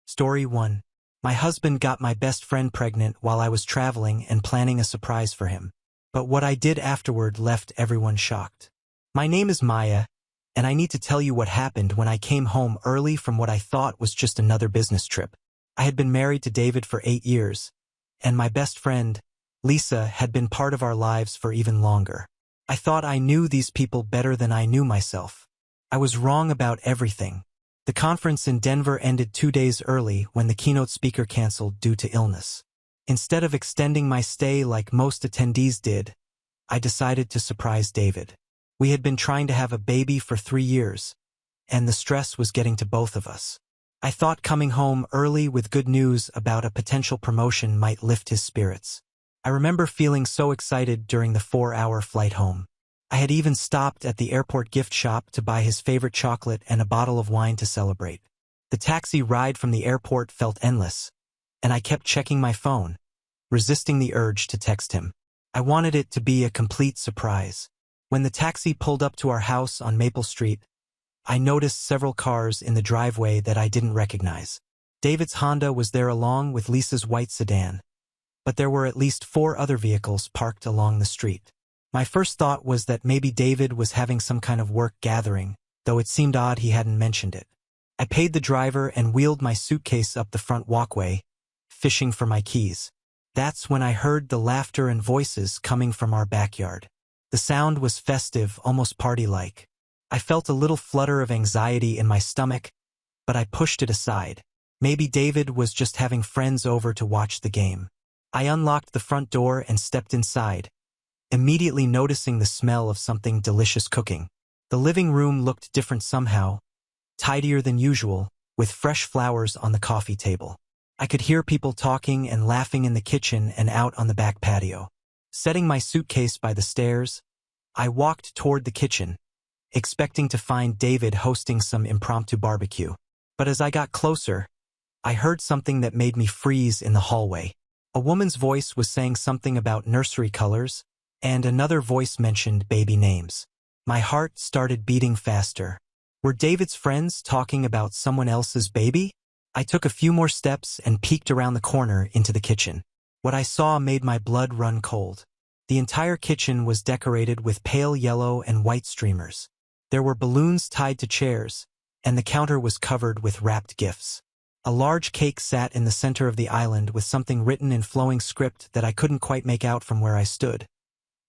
Story 1. My husband got my best friend pregnant while I was traveling and planning a surprise for him. But what I did afterward left everyone shocked. My name is Maya, and I need to tell you what happened when I came home early from what I thought was just another business trip. I had been married to David for 8 years, and my best friend, Lisa, had been part of our lives for even longer. I thought I knew these people better than I knew myself. I was wrong about everything. The conference in Denver ended 2 days early when the keynote speaker canceled due to illness. Instead of extending my stay like most attendees did, I decided to surprise David. We had been trying to have a baby for 3 years, and the stress was getting to both of us. I thought coming home early with good news about a potential promotion might lift his spirits. I remember feeling so excited during the 4-hour flight home. I had even stopped at the airport gift shop to buy his favorite chocolate and a bottle of wine to celebrate. The taxi ride from the airport felt endless, and I kept checking my phone, resisting the urge to text him. I wanted it to be a complete surprise. When the taxi pulled up to our house on Maple Street, I noticed several cars in the driveway that I didn't recognize. David's Honda was there along with Lisa's white sedan, but there were at least 4 other vehicles parked along the street. My first thought was that maybe David was having some kind of work gathering, though it seemed odd he hadn't mentioned it. I paid the driver and wheeled my suitcase up the front walkway, fishing for my keys. That's when I heard the laughter and voices coming from our backyard. The sound was festive, almost party-like. I felt a little flutter of anxiety in my stomach, but I pushed it aside. Maybe David was just having friends over to watch the game. I unlocked the front door and stepped inside, immediately noticing the smell of something delicious cooking. The living room looked different somehow, tidier than usual, with fresh flowers on the coffee table. I could hear people talking and laughing in the kitchen and out on the back patio. Setting my suitcase by the stairs, I walked toward the kitchen, expecting to find David hosting some impromptu barbecue. But as I got closer, I heard something that made me freeze in the hallway. A woman's voice was saying something about nursery colors, and another voice mentioned baby names. My heart started beating faster. Were David's friends talking about someone else's baby? I took a few more steps and peeked around the corner into the kitchen. What I saw made my blood run cold. The entire kitchen was decorated with pale yellow and white streamers. There were balloons tied to chairs, and the counter was covered with wrapped gifts. A large cake sat in the center of the island with something written in flowing script that I couldn't quite make out from where I stood.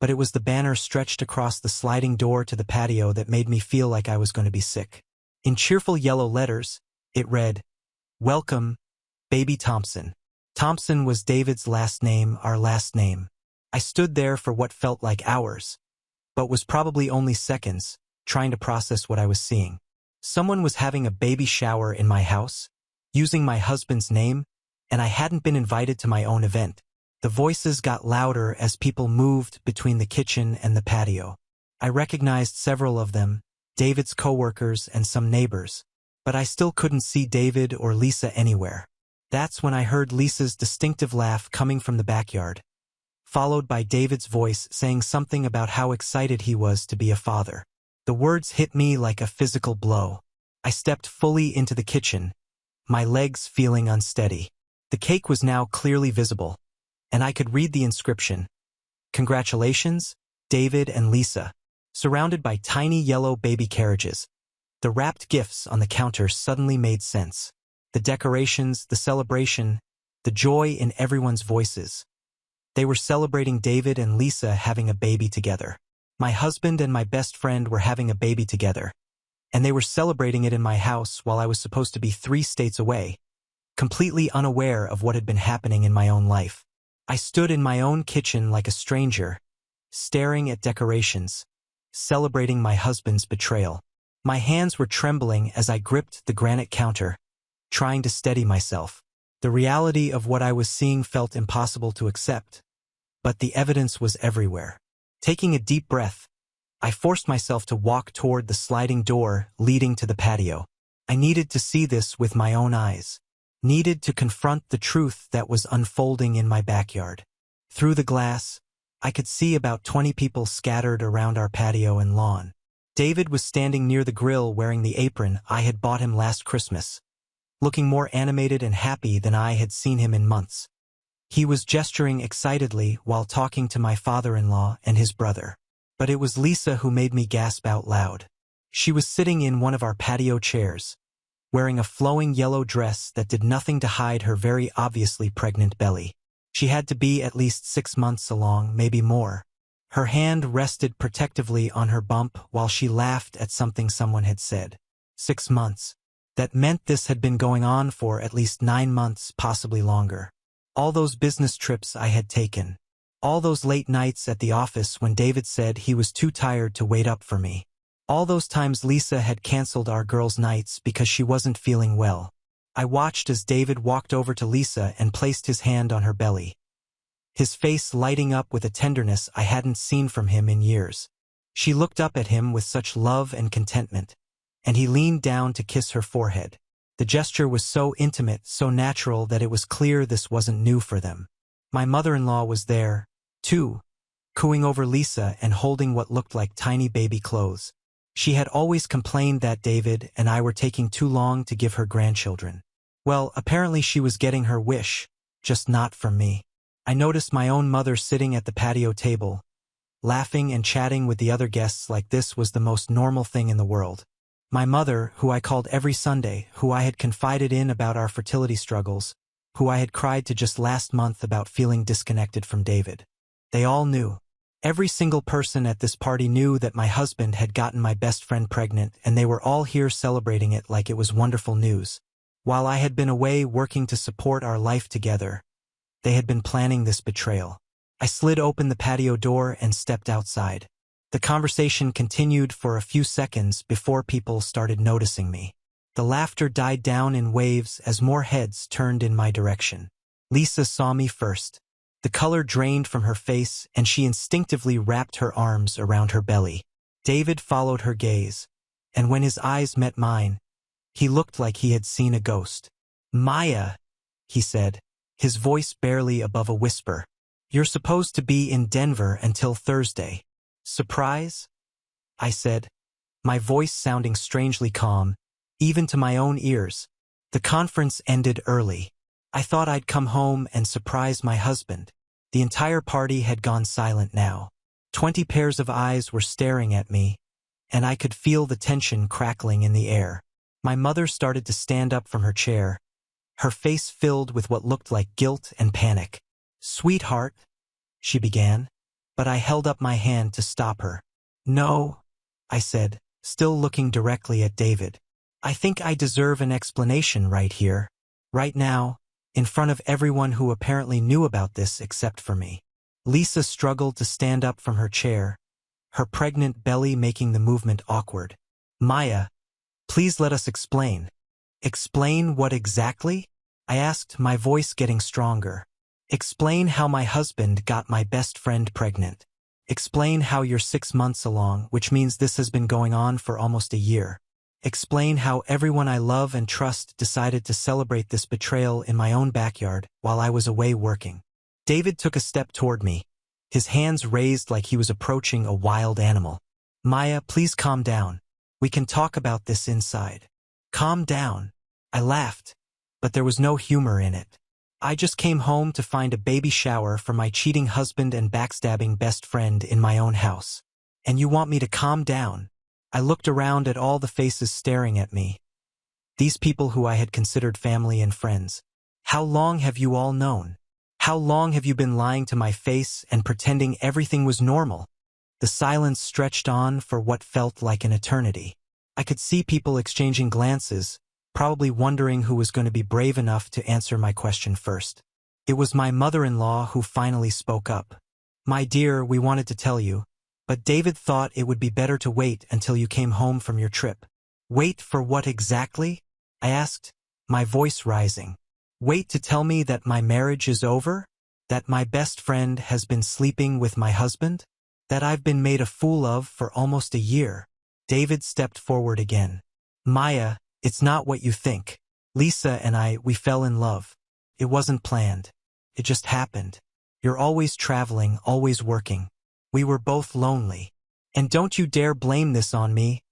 But it was the banner stretched across the sliding door to the patio that made me feel like I was going to be sick. In cheerful yellow letters, it read, "Welcome, Baby Thompson." Thompson was David's last name, our last name. I stood there for what felt like hours, but was probably only seconds, trying to process what I was seeing. Someone was having a baby shower in my house, using my husband's name, and I hadn't been invited to my own event. The voices got louder as people moved between the kitchen and the patio. I recognized several of them, David's coworkers and some neighbors, but I still couldn't see David or Lisa anywhere. That's when I heard Lisa's distinctive laugh coming from the backyard, followed by David's voice saying something about how excited he was to be a father. The words hit me like a physical blow. I stepped fully into the kitchen, my legs feeling unsteady. The cake was now clearly visible, and I could read the inscription, "Congratulations, David and Lisa," surrounded by tiny yellow baby carriages. The wrapped gifts on the counter suddenly made sense. The decorations, the celebration, the joy in everyone's voices. They were celebrating David and Lisa having a baby together. My husband and my best friend were having a baby together, and they were celebrating it in my house while I was supposed to be 3 states away, completely unaware of what had been happening in my own life. I stood in my own kitchen like a stranger, staring at decorations, celebrating my husband's betrayal. My hands were trembling as I gripped the granite counter, trying to steady myself. The reality of what I was seeing felt impossible to accept, but the evidence was everywhere. Taking a deep breath, I forced myself to walk toward the sliding door leading to the patio. I needed to see this with my own eyes. Needed to confront the truth that was unfolding in my backyard. Through the glass, I could see about 20 people scattered around our patio and lawn. David was standing near the grill wearing the apron I had bought him last Christmas, looking more animated and happy than I had seen him in months. He was gesturing excitedly while talking to my father-in-law and his brother. But it was Lisa who made me gasp out loud. She was sitting in one of our patio chairs, wearing a flowing yellow dress that did nothing to hide her very obviously pregnant belly. She had to be at least 6 months along, maybe more. Her hand rested protectively on her bump while she laughed at something someone had said. 6 months. That meant this had been going on for at least 9 months, possibly longer. All those business trips I had taken. All those late nights at the office when David said he was too tired to wait up for me. All those times Lisa had canceled our girls' nights because she wasn't feeling well. I watched as David walked over to Lisa and placed his hand on her belly, his face lighting up with a tenderness I hadn't seen from him in years. She looked up at him with such love and contentment, and he leaned down to kiss her forehead. The gesture was so intimate, so natural that it was clear this wasn't new for them. My mother-in-law was there, too, cooing over Lisa and holding what looked like tiny baby clothes. She had always complained that David and I were taking too long to give her grandchildren. Well, apparently she was getting her wish, just not from me. I noticed my own mother sitting at the patio table, laughing and chatting with the other guests like this was the most normal thing in the world. My mother, who I called every Sunday, who I had confided in about our fertility struggles, who I had cried to just last month about feeling disconnected from David. They all knew. Every single person at this party knew that my husband had gotten my best friend pregnant, and they were all here celebrating it like it was wonderful news. While I had been away working to support our life together, they had been planning this betrayal. I slid open the patio door and stepped outside. The conversation continued for a few seconds before people started noticing me. The laughter died down in waves as more heads turned in my direction. Lisa saw me first. The color drained from her face and she instinctively wrapped her arms around her belly. David followed her gaze, and when his eyes met mine, he looked like he had seen a ghost. "Maya," he said, his voice barely above a whisper. "You're supposed to be in Denver until Thursday." "Surprise?" I said, my voice sounding strangely calm, even to my own ears. The conference ended early. I thought I'd come home and surprise my husband. The entire party had gone silent now. 20 pairs of eyes were staring at me, and I could feel the tension crackling in the air. My mother started to stand up from her chair, her face filled with what looked like guilt and panic. "Sweetheart," she began, but I held up my hand to stop her. "No," I said, still looking directly at David. "I think I deserve an explanation right here, right now, in front of everyone who apparently knew about this except for me." Lisa struggled to stand up from her chair, her pregnant belly making the movement awkward. "Maya, please let us explain." "Explain what exactly?" I asked, my voice getting stronger. "Explain how my husband got my best friend pregnant. Explain how you're 6 months along, which means this has been going on for almost a year. Explain how everyone I love and trust decided to celebrate this betrayal in my own backyard while I was away working." David took a step toward me, his hands raised like he was approaching a wild animal. "Maya, please calm down. We can talk about this inside." "Calm down." I laughed, but there was no humor in it. "I just came home to find a baby shower for my cheating husband and backstabbing best friend in my own house. And you want me to calm down?" I looked around at all the faces staring at me. These people who I had considered family and friends. "How long have you all known? How long have you been lying to my face and pretending everything was normal?" The silence stretched on for what felt like an eternity. I could see people exchanging glances, probably wondering who was going to be brave enough to answer my question first. It was my mother-in-law who finally spoke up. "My dear, we wanted to tell you, but David thought it would be better to wait until you came home from your trip." "Wait for what exactly?" I asked, my voice rising. "Wait to tell me that my marriage is over? That my best friend has been sleeping with my husband? That I've been made a fool of for almost a year?" David stepped forward again. "Maya, it's not what you think. Lisa and we fell in love. It wasn't planned. It just happened. You're always traveling, always working. We were both lonely. And don't you dare blame this on me."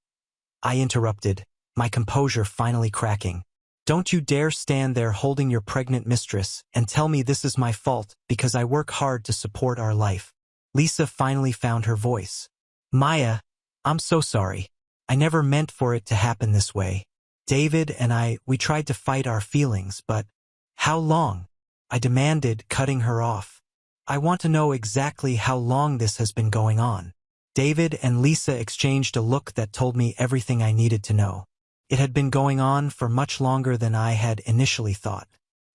I interrupted, my composure finally cracking. Don't you dare stand there holding your pregnant mistress and tell me this is my fault because I work hard to support our life. Lisa finally found her voice. Maya, I'm so sorry. I never meant for it to happen this way. David and we tried to fight our feelings, but how long? I demanded, cutting her off. I want to know exactly how long this has been going on. David and Lisa exchanged a look that told me everything I needed to know. It had been going on for much longer than I had initially thought.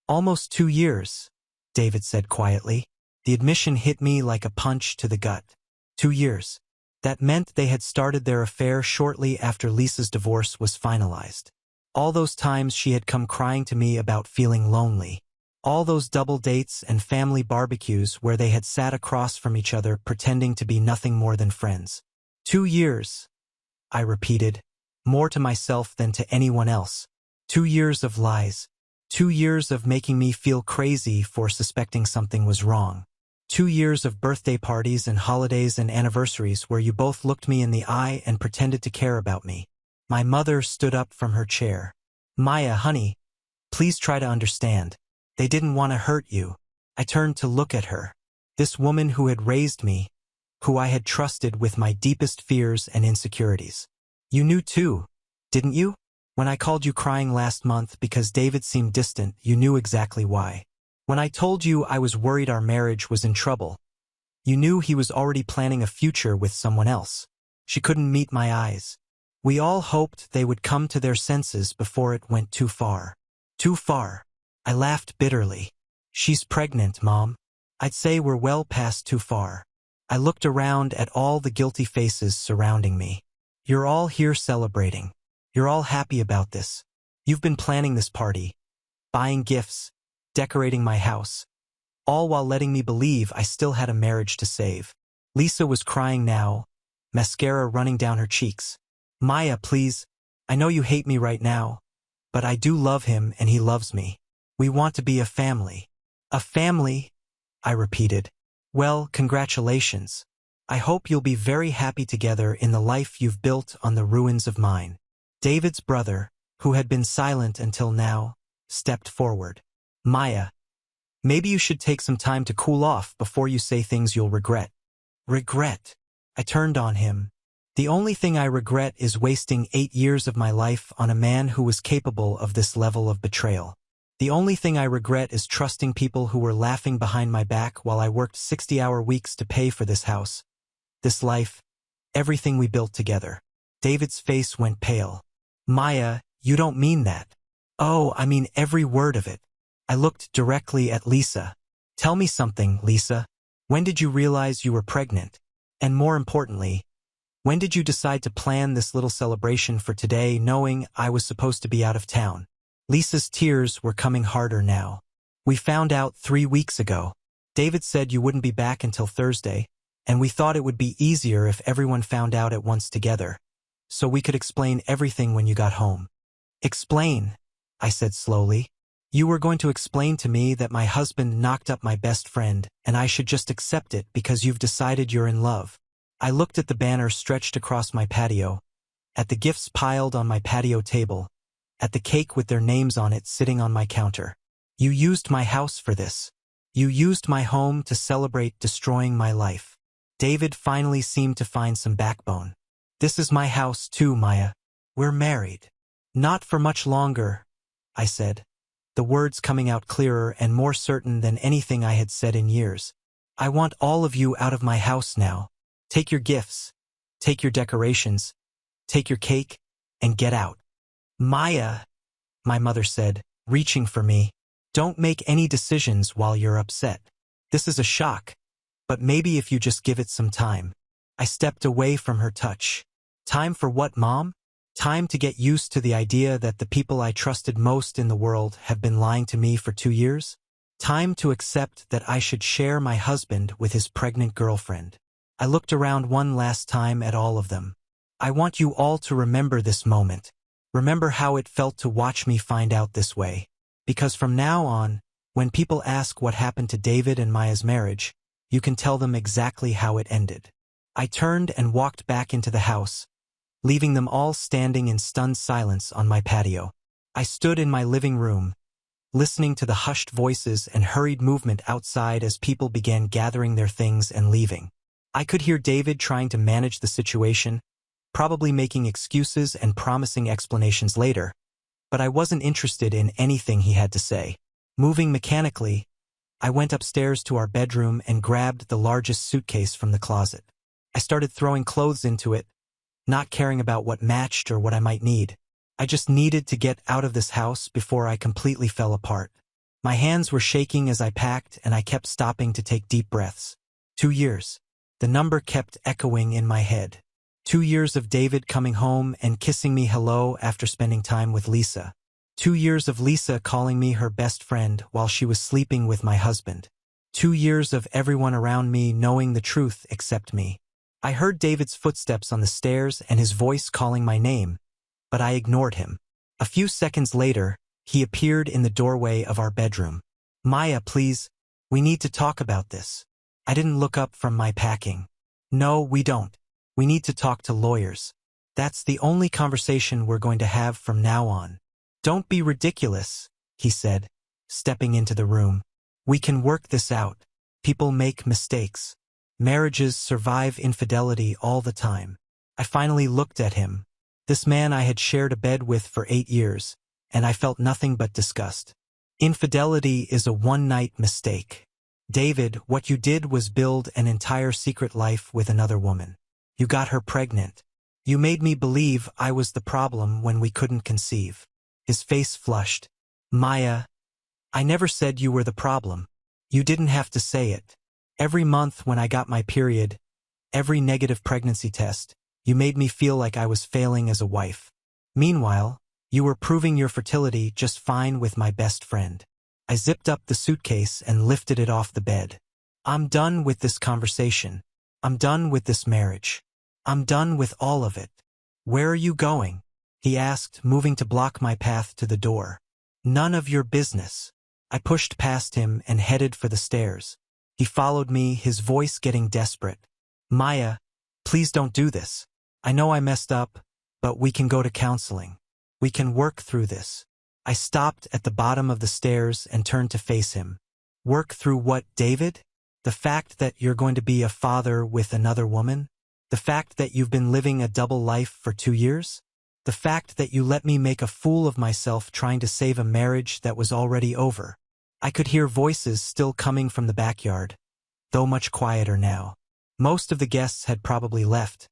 Almost 2 years, David said quietly. The admission hit me like a punch to the gut. 2 years. That meant they had started their affair shortly after Lisa's divorce was finalized. All those times she had come crying to me about feeling lonely. All those double dates and family barbecues where they had sat across from each other pretending to be nothing more than friends. 2 years, I repeated, more to myself than to anyone else. 2 years of lies. 2 years of making me feel crazy for suspecting something was wrong. 2 years of birthday parties and holidays and anniversaries where you both looked me in the eye and pretended to care about me. My mother stood up from her chair. Maya, honey, please try to understand. They didn't want to hurt you. I turned to look at her. This woman who had raised me, who I had trusted with my deepest fears and insecurities. You knew too, didn't you? When I called you crying last month because David seemed distant, you knew exactly why. When I told you I was worried our marriage was in trouble, you knew he was already planning a future with someone else. She couldn't meet my eyes. We all hoped they would come to their senses before it went too far. Too far. I laughed bitterly. She's pregnant, Mom. I'd say we're well past too far. I looked around at all the guilty faces surrounding me. You're all here celebrating. You're all happy about this. You've been planning this party, buying gifts, decorating my house, all while letting me believe I still had a marriage to save. Lisa was crying now, mascara running down her cheeks. Maya, please, I know you hate me right now, but I do love him and he loves me. We want to be a family. A family, I repeated. Well, congratulations. I hope you'll be very happy together in the life you've built on the ruins of mine. David's brother, who had been silent until now, stepped forward. Maya, maybe you should take some time to cool off before you say things you'll regret. Regret? I turned on him. The only thing I regret is wasting 8 years of my life on a man who was capable of this level of betrayal. The only thing I regret is trusting people who were laughing behind my back while I worked 60-hour weeks to pay for this house, this life, everything we built together. David's face went pale. Maya, you don't mean that. Oh, I mean every word of it. I looked directly at Lisa. Tell me something, Lisa. When did you realize you were pregnant? And more importantly, when did you decide to plan this little celebration for today knowing I was supposed to be out of town? Lisa's tears were coming harder now. We found out 3 weeks ago. David said you wouldn't be back until Thursday, and we thought it would be easier if everyone found out at once together, so we could explain everything when you got home. Explain, I said slowly. You were going to explain to me that my husband knocked up my best friend, and I should just accept it because you've decided you're in love. I looked at the banner stretched across my patio, at the gifts piled on my patio table, at the cake with their names on it sitting on my counter. You used my house for this. You used my home to celebrate destroying my life. David finally seemed to find some backbone. This is my house too, Maya. We're married. Not for much longer, I said, the words coming out clearer and more certain than anything I had said in years. I want all of you out of my house now. Take your gifts, take your decorations, take your cake, and get out. Maya, my mother said, reaching for me, don't make any decisions while you're upset. This is a shock, but maybe if you just give it some time. I stepped away from her touch. Time for what, Mom? Time to get used to the idea that the people I trusted most in the world have been lying to me for 2 years? Time to accept that I should share my husband with his pregnant girlfriend. I looked around one last time at all of them. I want you all to remember this moment. Remember how it felt to watch me find out this way. Because from now on, when people ask what happened to David and Maya's marriage, you can tell them exactly how it ended. I turned and walked back into the house, leaving them all standing in stunned silence on my patio. I stood in my living room, listening to the hushed voices and hurried movement outside as people began gathering their things and leaving. I could hear David trying to manage the situation, probably making excuses and promising explanations later, but I wasn't interested in anything he had to say. Moving mechanically, I went upstairs to our bedroom and grabbed the largest suitcase from the closet. I started throwing clothes into it, not caring about what matched or what I might need. I just needed to get out of this house before I completely fell apart. My hands were shaking as I packed, and I kept stopping to take deep breaths. 2 years. The number kept echoing in my head. 2 years of David coming home and kissing me hello after spending time with Lisa. 2 years of Lisa calling me her best friend while she was sleeping with my husband. 2 years of everyone around me knowing the truth except me. I heard David's footsteps on the stairs and his voice calling my name, but I ignored him. A few seconds later, he appeared in the doorway of our bedroom. Maya, please, we need to talk about this. I didn't look up from my packing. No, we don't. We need to talk to lawyers. That's the only conversation we're going to have from now on. Don't be ridiculous, he said, stepping into the room. We can work this out. People make mistakes. Marriages survive infidelity all the time. I finally looked at him. This man I had shared a bed with for 8 years, and I felt nothing but disgust. Infidelity is a one-night mistake. David, what you did was build an entire secret life with another woman. You got her pregnant. You made me believe I was the problem when we couldn't conceive. His face flushed. Maya, I never said you were the problem. You didn't have to say it. Every month when I got my period, every negative pregnancy test, you made me feel like I was failing as a wife. Meanwhile, you were proving your fertility just fine with my best friend. I zipped up the suitcase and lifted it off the bed. I'm done with this conversation. I'm done with this marriage. I'm done with all of it. Where are you going? He asked, moving to block my path to the door. None of your business. I pushed past him and headed for the stairs. He followed me, his voice getting desperate. Maya, please don't do this. I know I messed up, but we can go to counseling. We can work through this. I stopped at the bottom of the stairs and turned to face him. Work through what, David? The fact that you're going to be a father with another woman? The fact that you've been living a double life for 2 years? The fact that you let me make a fool of myself trying to save a marriage that was already over? I could hear voices still coming from the backyard, though much quieter now. Most of the guests had probably left,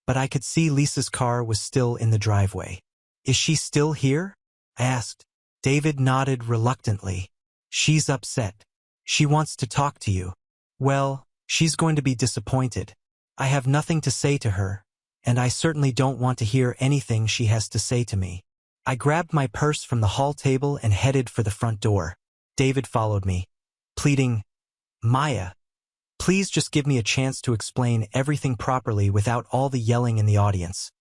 but I could see Lisa's car was still in the driveway. Is she still here? I asked. David nodded reluctantly. She's upset. She wants to talk to you. Well, she's going to be disappointed. I have nothing to say to her, and I certainly don't want to hear anything she has to say to me. I grabbed my purse from the hall table and headed for the front door. David followed me, pleading, Maya, please just give me a chance to explain everything properly without all the yelling in the audience.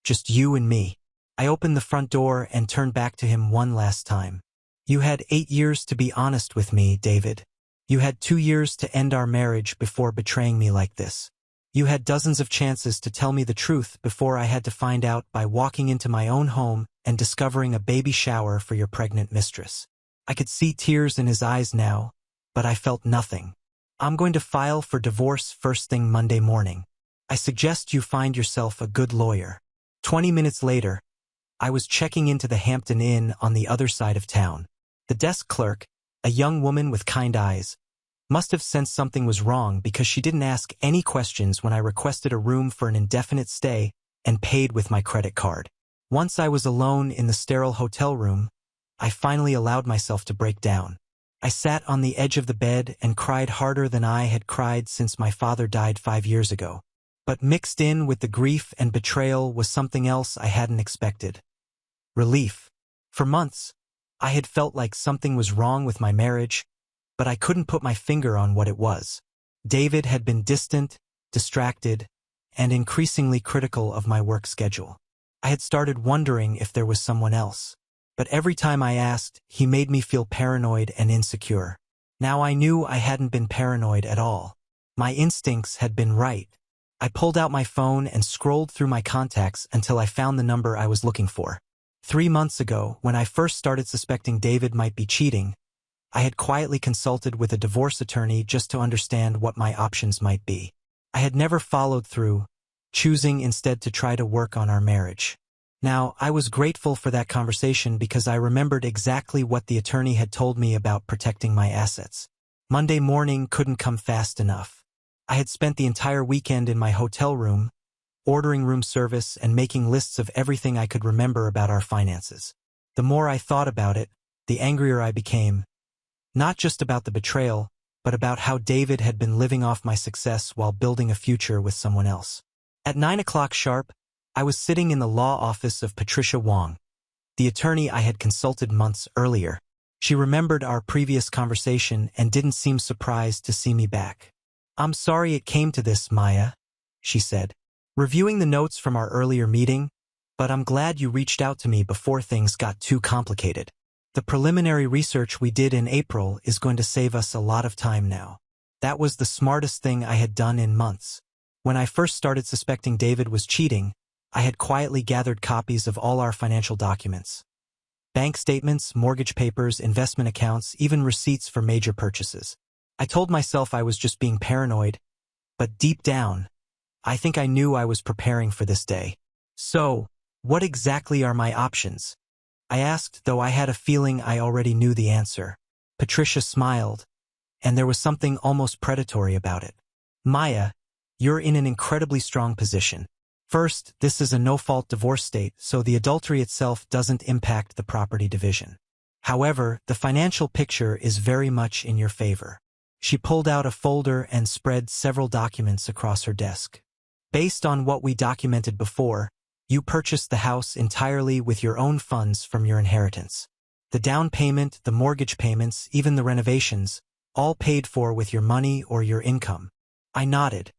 Just you and me. I opened the front door and turned back to him one last time. You had 8 years to be honest with me, David. You had 2 years to end our marriage before betraying me like this. You had dozens of chances to tell me the truth before I had to find out by walking into my own home and discovering a baby shower for your pregnant mistress. I could see tears in his eyes now, but I felt nothing. I'm going to file for divorce first thing Monday morning. I suggest you find yourself a good lawyer. 20 minutes later, I was checking into the Hampton Inn on the other side of town. The desk clerk, a young woman with kind eyes, must have sensed something was wrong because she didn't ask any questions when I requested a room for an indefinite stay and paid with my credit card. Once I was alone in the sterile hotel room, I finally allowed myself to break down. I sat on the edge of the bed and cried harder than I had cried since my father died 5 years ago. But mixed in with the grief and betrayal was something else I hadn't expected. Relief. For months, I had felt like something was wrong with my marriage, but I couldn't put my finger on what it was. David had been distant, distracted, and increasingly critical of my work schedule. I had started wondering if there was someone else. But every time I asked, he made me feel paranoid and insecure. Now I knew I hadn't been paranoid at all. My instincts had been right. I pulled out my phone and scrolled through my contacts until I found the number I was looking for. 3 months ago, when I first started suspecting David might be cheating, I had quietly consulted with a divorce attorney just to understand what my options might be. I had never followed through, choosing instead to try to work on our marriage. Now, I was grateful for that conversation because I remembered exactly what the attorney had told me about protecting my assets. Monday morning couldn't come fast enough. I had spent the entire weekend in my hotel room, ordering room service and making lists of everything I could remember about our finances. The more I thought about it, the angrier I became. Not just about the betrayal, but about how David had been living off my success while building a future with someone else. At 9 o'clock sharp, I was sitting in the law office of Patricia Wong, the attorney I had consulted months earlier. She remembered our previous conversation and didn't seem surprised to see me back. "I'm sorry it came to this, Maya," she said, reviewing the notes from our earlier meeting, "but I'm glad you reached out to me before things got too complicated. The preliminary research we did in April is going to save us a lot of time now. That was the smartest thing I had done in months. When I first started suspecting David was cheating, I had quietly gathered copies of all our financial documents. Bank statements, mortgage papers, investment accounts, even receipts for major purchases. I told myself I was just being paranoid, but deep down, I think I knew I was preparing for this day. So, what exactly are my options?" I asked, though I had a feeling I already knew the answer. Patricia smiled, and there was something almost predatory about it. "Maya, you're in an incredibly strong position. First, this is a no-fault divorce state, so the adultery itself doesn't impact the property division. However, the financial picture is very much in your favor." She pulled out a folder and spread several documents across her desk. "Based on what we documented before, you purchased the house entirely with your own funds from your inheritance. The down payment, the mortgage payments, even the renovations, all paid for with your money or your income." I nodded,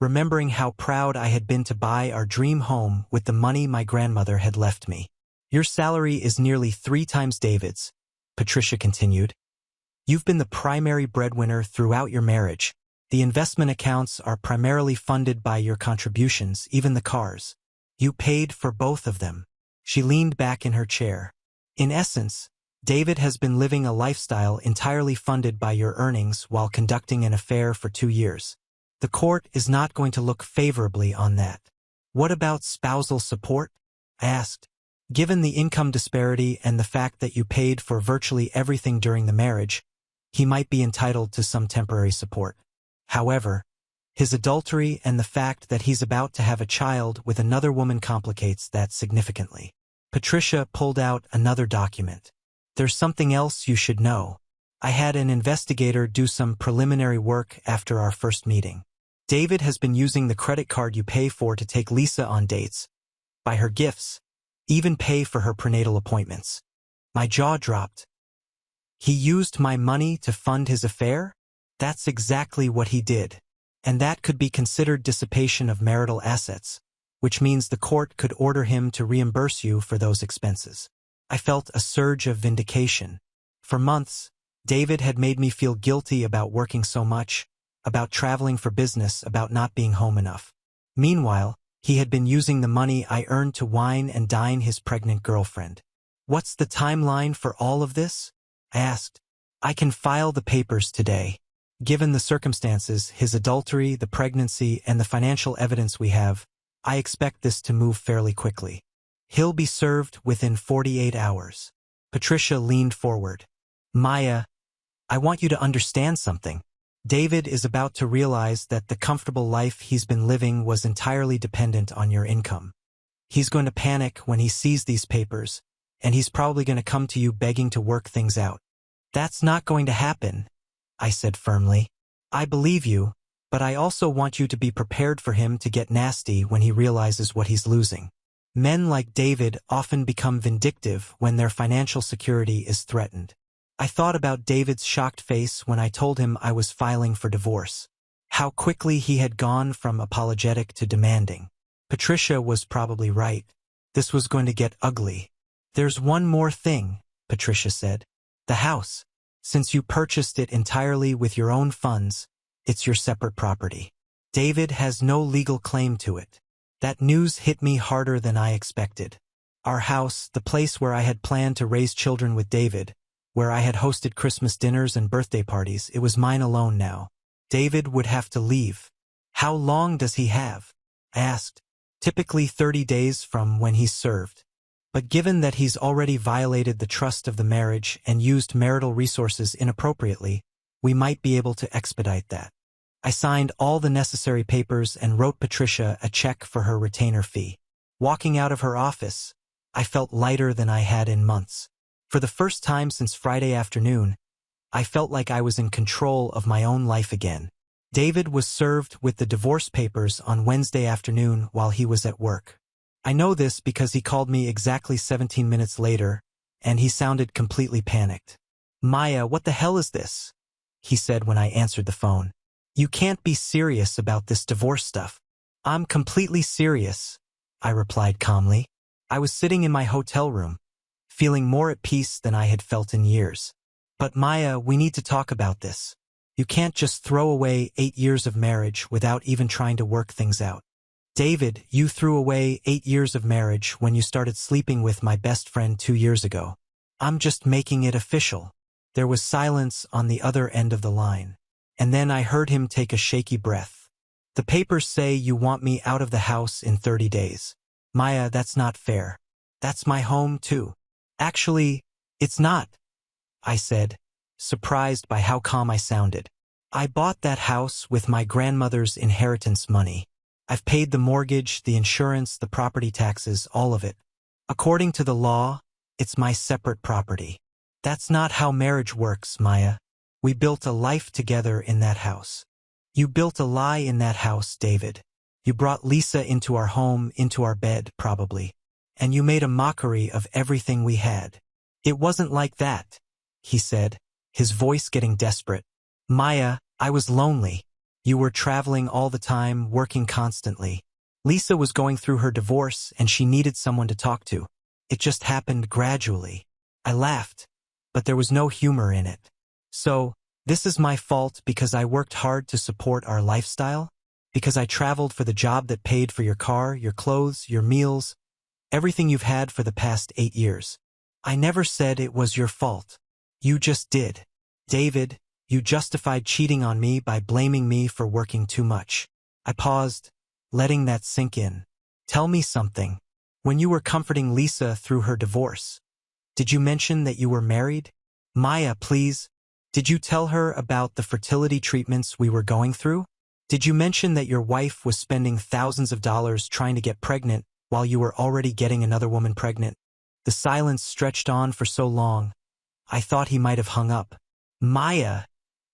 remembering how proud I had been to buy our dream home with the money my grandmother had left me. "Your salary is nearly 3 times David's," Patricia continued. "You've been the primary breadwinner throughout your marriage. The investment accounts are primarily funded by your contributions, even the cars. You paid for both of them." She leaned back in her chair. "In essence, David has been living a lifestyle entirely funded by your earnings while conducting an affair for 2 years. The court is not going to look favorably on that." "What about spousal support?" I asked. "Given the income disparity and the fact that you paid for virtually everything during the marriage, he might be entitled to some temporary support. However, his adultery and the fact that he's about to have a child with another woman complicates that significantly." Patricia pulled out another document. "There's something else you should know. I had an investigator do some preliminary work after our first meeting. David has been using the credit card you pay for to take Lisa on dates, buy her gifts, even pay for her prenatal appointments." My jaw dropped. "He used my money to fund his affair?" "That's exactly what he did. And that could be considered dissipation of marital assets, which means the court could order him to reimburse you for those expenses." I felt a surge of vindication. For months, David had made me feel guilty about working so much, about traveling for business, about not being home enough. Meanwhile, he had been using the money I earned to wine and dine his pregnant girlfriend. "What's the timeline for all of this?" I asked. "I can file the papers today. Given the circumstances, his adultery, the pregnancy, and the financial evidence we have, I expect this to move fairly quickly. He'll be served within 48 hours. Patricia leaned forward. "Maya, I want you to understand something. David is about to realize that the comfortable life he's been living was entirely dependent on your income. He's going to panic when he sees these papers, and he's probably going to come to you begging to work things out." "That's not going to happen," I said firmly. "I believe you, but I also want you to be prepared for him to get nasty when he realizes what he's losing. Men like David often become vindictive when their financial security is threatened." I thought about David's shocked face when I told him I was filing for divorce. How quickly he had gone from apologetic to demanding. Patricia was probably right. This was going to get ugly. "There's one more thing," Patricia said. "The house. Since you purchased it entirely with your own funds, it's your separate property. David has no legal claim to it." That news hit me harder than I expected. Our house, the place where I had planned to raise children with David, where I had hosted Christmas dinners and birthday parties, it was mine alone now. David would have to leave. How long does he have? I asked. Typically 30 days from when he's served. But given that he's already violated the trust of the marriage and used marital resources inappropriately, we might be able to expedite that. I signed all the necessary papers and wrote Patricia a check for her retainer fee. Walking out of her office, I felt lighter than I had in months. For the first time since Friday afternoon, I felt like I was in control of my own life again. David was served with the divorce papers on Wednesday afternoon while he was at work. I know this because he called me exactly 17 minutes later, and he sounded completely panicked. "Maya, what the hell is this?" he said when I answered the phone. "You can't be serious about this divorce stuff." "I'm completely serious," I replied calmly. I was sitting in my hotel room, feeling more at peace than I had felt in years. "But Maya, we need to talk about this. You can't just throw away 8 years of marriage without even trying to work things out." "David, you threw away 8 years of marriage when you started sleeping with my best friend 2 years ago. I'm just making it official." There was silence on the other end of the line. And then I heard him take a shaky breath. "The papers say you want me out of the house in 30 days. Maya, that's not fair. That's my home too." "Actually, it's not," I said, surprised by how calm I sounded. "I bought that house with my grandmother's inheritance money. I've paid the mortgage, the insurance, the property taxes, all of it. According to the law, it's my separate property. That's not how marriage works, Maya. We built a life together in that house. You built a lie in that house, David. You brought Lisa into our home, into our bed, probably. And you made a mockery of everything we had." "It wasn't like that," he said, his voice getting desperate. "Maya, I was lonely. You were traveling all the time, working constantly. Lisa was going through her divorce and she needed someone to talk to. It just happened gradually." I laughed, but there was no humor in it. "So, this is my fault because I worked hard to support our lifestyle? Because I traveled for the job that paid for your car, your clothes, your meals, everything you've had for the past 8 years. I never said it was your fault. You just did. David, you justified cheating on me by blaming me for working too much." I paused, letting that sink in. "Tell me something. When you were comforting Lisa through her divorce, did you mention that you were married? Maya, please. Did you tell her about the fertility treatments we were going through? Did you mention that your wife was spending thousands of dollars trying to get pregnant while you were already getting another woman pregnant?" The silence stretched on for so long, I thought he might have hung up. "Maya,"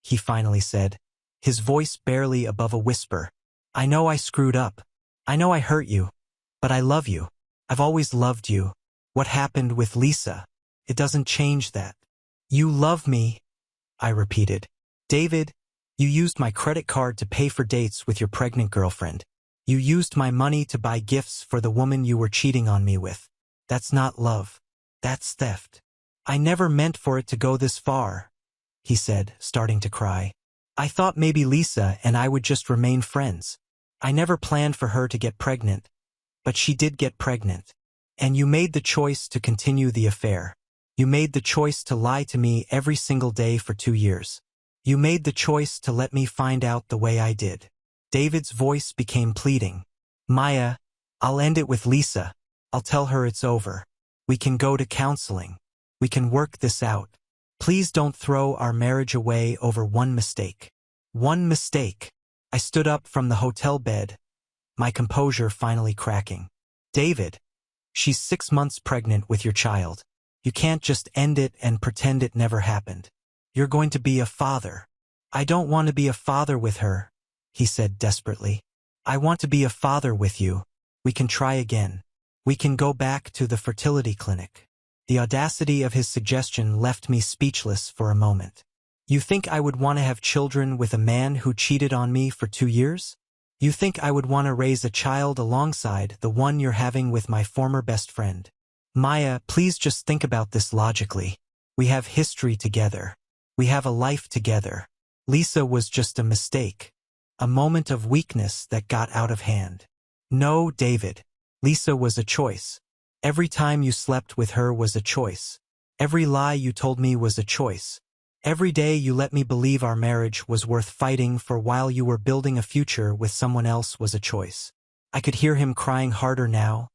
he finally said, his voice barely above a whisper. "I know I screwed up. I know I hurt you. But I love you. I've always loved you. What happened with Lisa? It doesn't change that." "You love me," I repeated. "David, you used my credit card to pay for dates with your pregnant girlfriend. You used my money to buy gifts for the woman you were cheating on me with. That's not love. That's theft. I never meant for it to go this far," he said, starting to cry. "I thought maybe Lisa and I would just remain friends. I never planned for her to get pregnant, but she did get pregnant. And you made the choice to continue the affair. You made the choice to lie to me every single day for 2 years. You made the choice to let me find out the way I did." David's voice became pleading. "Maya, I'll end it with Lisa. I'll tell her it's over. We can go to counseling. We can work this out. Please don't throw our marriage away over one mistake." One mistake. I stood up from the hotel bed, my composure finally cracking. "David, she's 6 months pregnant with your child. You can't just end it and pretend it never happened. You're going to be a father." "I don't want to be a father with her," he said desperately. "I want to be a father with you. We can try again. We can go back to the fertility clinic." The audacity of his suggestion left me speechless for a moment. "You think I would want to have children with a man who cheated on me for 2 years? You think I would want to raise a child alongside the one you're having with my former best friend? Maya, please just think about this logically. We have history together. We have a life together. Lisa was just a mistake. A moment of weakness that got out of hand." "No, David. Lisa was a choice. Every time you slept with her was a choice. Every lie you told me was a choice. Every day you let me believe our marriage was worth fighting for while you were building a future with someone else was a choice. I could hear him crying harder now,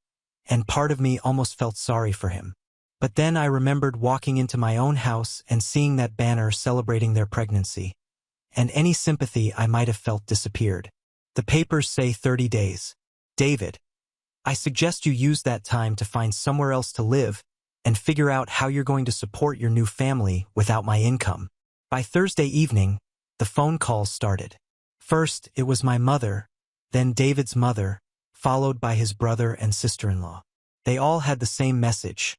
and part of me almost felt sorry for him. But then I remembered walking into my own house and seeing that banner celebrating their pregnancy, and any sympathy I might have felt disappeared. The papers say 30 days. David, I suggest you use that time to find somewhere else to live and figure out how you're going to support your new family without my income. By Thursday evening, the phone calls started. First, it was my mother, then David's mother, followed by his brother and sister-in-law. They all had the same message.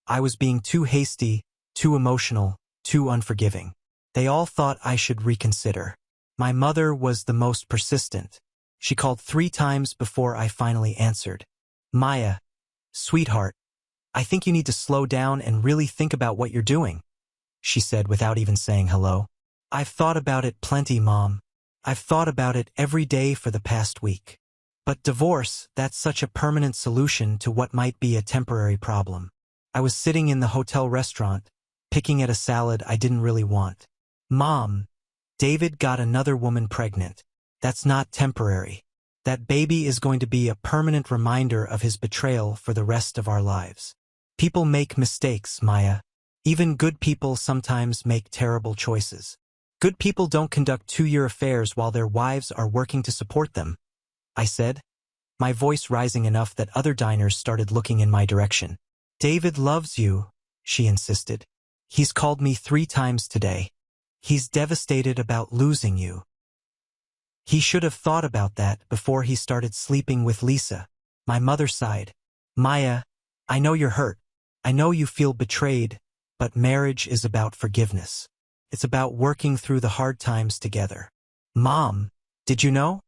I was being too hasty, too emotional, too unforgiving. They all thought I should reconsider. My mother was the most persistent. She called 3 times before I finally answered. Maya, sweetheart, I think you need to slow down and really think about what you're doing, she said without even saying hello. I've thought about it plenty, Mom. I've thought about it every day for the past week. But divorce, that's such a permanent solution to what might be a temporary problem. I was sitting in the hotel restaurant, picking at a salad I didn't really want. Mom, David got another woman pregnant. That's not temporary. That baby is going to be a permanent reminder of his betrayal for the rest of our lives. People make mistakes, Maya. Even good people sometimes make terrible choices. Good people don't conduct 2-year affairs while their wives are working to support them, I said, my voice rising enough that other diners started looking in my direction. David loves you, she insisted. He's called me 3 times today. He's devastated about losing you. He should have thought about that before he started sleeping with Lisa. My mother sighed. Maya, I know you're hurt. I know you feel betrayed, but marriage is about forgiveness. It's about working through the hard times together. Mom, did you know?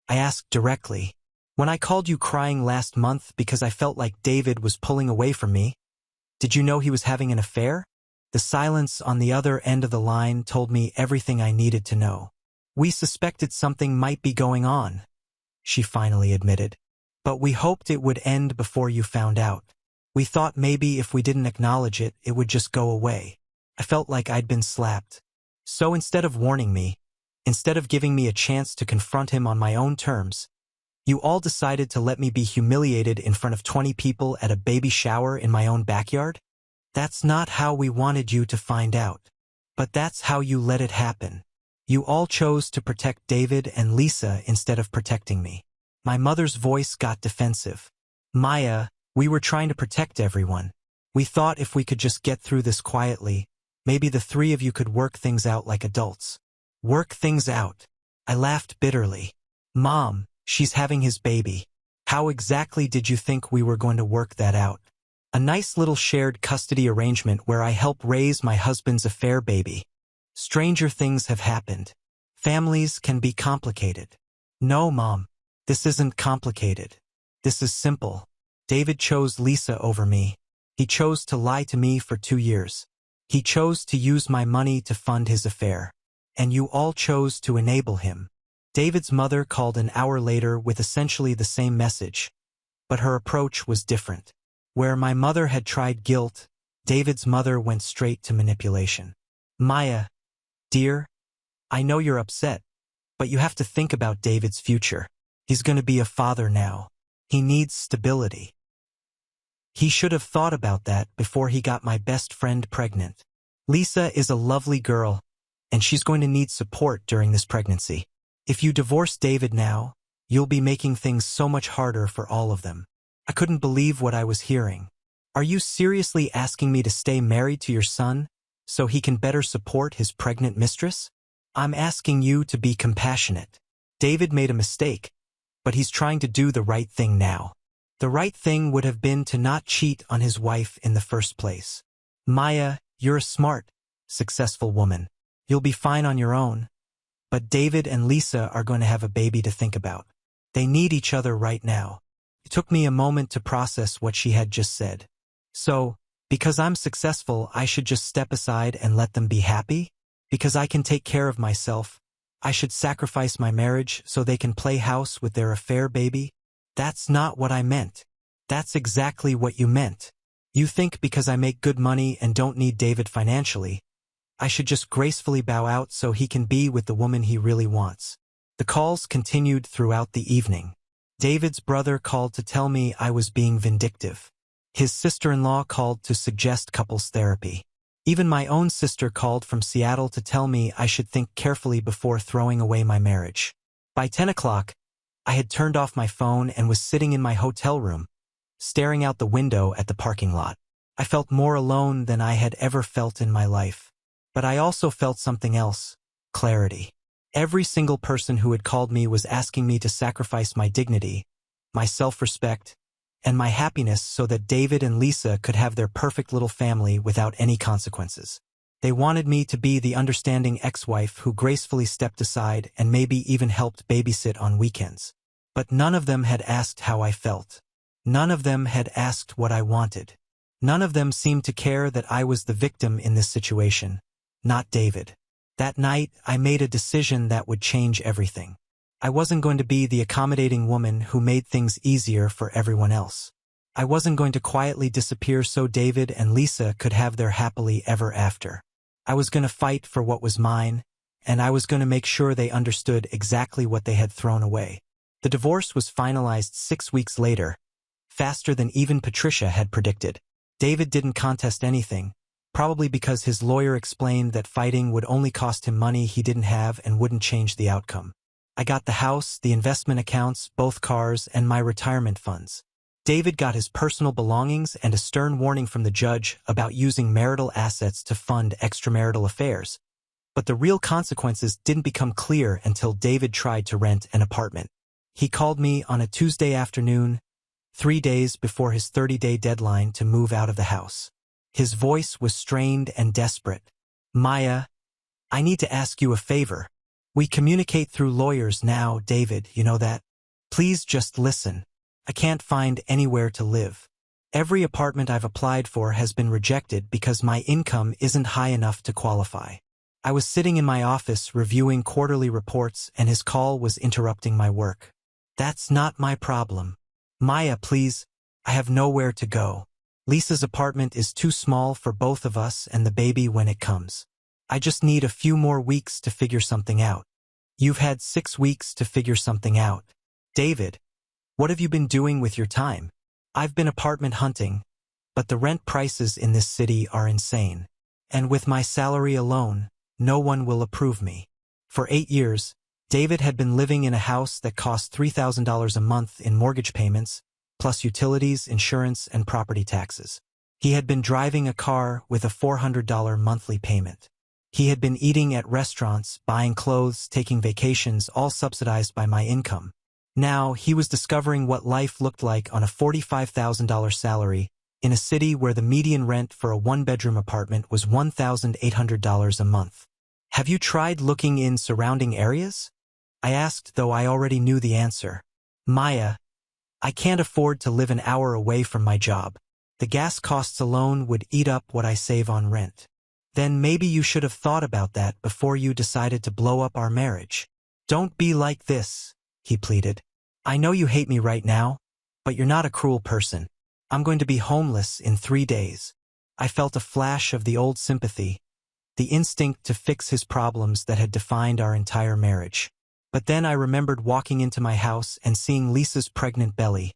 I asked directly. When I called you crying last month because I felt like David was pulling away from me, did you know he was having an affair? The silence on the other end of the line told me everything I needed to know. We suspected something might be going on, she finally admitted. But we hoped it would end before you found out. We thought maybe if we didn't acknowledge it, it would just go away. I felt like I'd been slapped. So instead of warning me, instead of giving me a chance to confront him on my own terms, you all decided to let me be humiliated in front of 20 people at a baby shower in my own backyard? That's not how we wanted you to find out. But that's how you let it happen. You all chose to protect David and Lisa instead of protecting me. My mother's voice got defensive. Maya, we were trying to protect everyone. We thought if we could just get through this quietly, maybe the 3 of you could work things out like adults. Work things out. I laughed bitterly. Mom, she's having his baby. How exactly did you think we were going to work that out? A nice little shared custody arrangement where I help raise my husband's affair baby. Stranger things have happened. Families can be complicated. No, Mom, this isn't complicated. This is simple. David chose Lisa over me. He chose to lie to me for 2 years. He chose to use my money to fund his affair. And you all chose to enable him. David's mother called an hour later with essentially the same message, but her approach was different. Where my mother had tried guilt, David's mother went straight to manipulation. Maya, dear, I know you're upset, but you have to think about David's future. He's going to be a father now. He needs stability. He should have thought about that before he got my best friend pregnant. Lisa is a lovely girl, and she's going to need support during this pregnancy. If you divorce David now, you'll be making things so much harder for all of them. I couldn't believe what I was hearing. Are you seriously asking me to stay married to your son so he can better support his pregnant mistress? I'm asking you to be compassionate. David made a mistake, but he's trying to do the right thing now. The right thing would have been to not cheat on his wife in the first place. Maya, you're a smart, successful woman. You'll be fine on your own. But David and Lisa are going to have a baby to think about. They need each other right now. It took me a moment to process what she had just said. So, because I'm successful, I should just step aside and let them be happy? Because I can take care of myself, I should sacrifice my marriage so they can play house with their affair baby? That's not what I meant. That's exactly what you meant. You think because I make good money and don't need David financially, I should just gracefully bow out so he can be with the woman he really wants. The calls continued throughout the evening. David's brother called to tell me I was being vindictive. His sister-in-law called to suggest couples therapy. Even my own sister called from Seattle to tell me I should think carefully before throwing away my marriage. By 10 o'clock, I had turned off my phone and was sitting in my hotel room, staring out the window at the parking lot. I felt more alone than I had ever felt in my life. But I also felt something else: clarity. Every single person who had called me was asking me to sacrifice my dignity, my self-respect, and my happiness so that David and Lisa could have their perfect little family without any consequences. They wanted me to be the understanding ex-wife who gracefully stepped aside and maybe even helped babysit on weekends. But none of them had asked how I felt. None of them had asked what I wanted. None of them seemed to care that I was the victim in this situation, not David. That night, I made a decision that would change everything. I wasn't going to be the accommodating woman who made things easier for everyone else. I wasn't going to quietly disappear so David and Lisa could have their happily ever after. I was going to fight for what was mine, and I was going to make sure they understood exactly what they had thrown away. The divorce was finalized 6 weeks later, faster than even Patricia had predicted. David didn't contest anything, probably because his lawyer explained that fighting would only cost him money he didn't have and wouldn't change the outcome. I got the house, the investment accounts, both cars, and my retirement funds. David got his personal belongings and a stern warning from the judge about using marital assets to fund extramarital affairs. But the real consequences didn't become clear until David tried to rent an apartment. He called me on a Tuesday afternoon, 3 days before his 30-day deadline to move out of the house. His voice was strained and desperate. "Maya, I need to ask you a favor. We communicate through lawyers now, David, you know that? Please just listen. I can't find anywhere to live. Every apartment I've applied for has been rejected because my income isn't high enough to qualify." I was sitting in my office reviewing quarterly reports and his call was interrupting my work. "That's not my problem. Maya, please, I have nowhere to go. Lisa's apartment is too small for both of us and the baby when it comes. I just need a few more weeks to figure something out." "You've had 6 weeks to figure something out. David, what have you been doing with your time?" "I've been apartment hunting, but the rent prices in this city are insane. And with my salary alone, no one will approve me." For 8 years, David had been living in a house that cost $3,000 a month in mortgage payments, plus utilities, insurance, and property taxes. He had been driving a car with a $400 monthly payment. He had been eating at restaurants, buying clothes, taking vacations, all subsidized by my income. Now, he was discovering what life looked like on a $45,000 salary in a city where the median rent for a one-bedroom apartment was $1,800 a month. "Have you tried looking in surrounding areas?" I asked, though I already knew the answer. "Maya, I can't afford to live an hour away from my job. The gas costs alone would eat up what I save on rent." "Then maybe you should have thought about that before you decided to blow up our marriage." "Don't be like this," he pleaded. "I know you hate me right now, but you're not a cruel person. I'm going to be homeless in 3 days. I felt a flash of the old sympathy, the instinct to fix his problems that had defined our entire marriage. But then I remembered walking into my house and seeing Lisa's pregnant belly,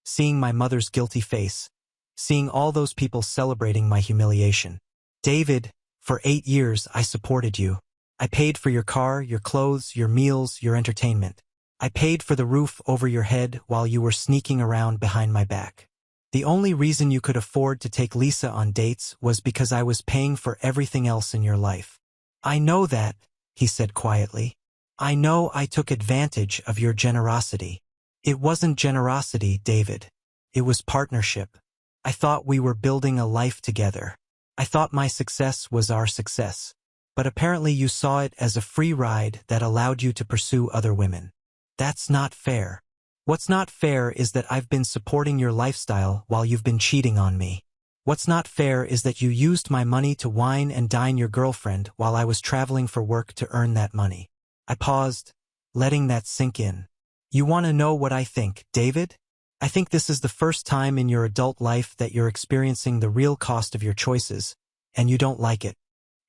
seeing my mother's guilty face, seeing all those people celebrating my humiliation. "David, for 8 years I supported you. I paid for your car, your clothes, your meals, your entertainment. I paid for the roof over your head while you were sneaking around behind my back. The only reason you could afford to take Lisa on dates was because I was paying for everything else in your life." "I know that," he said quietly. "I know I took advantage of your generosity." "It wasn't generosity, David. It was partnership. I thought we were building a life together. I thought my success was our success. But apparently you saw it as a free ride that allowed you to pursue other women. That's not fair. What's not fair is that I've been supporting your lifestyle while you've been cheating on me. What's not fair is that you used my money to wine and dine your girlfriend while I was traveling for work to earn that money." I paused, letting that sink in. "You want to know what I think, David?" I think this is the first time in your adult life that you're experiencing the real cost of your choices, and you don't like it.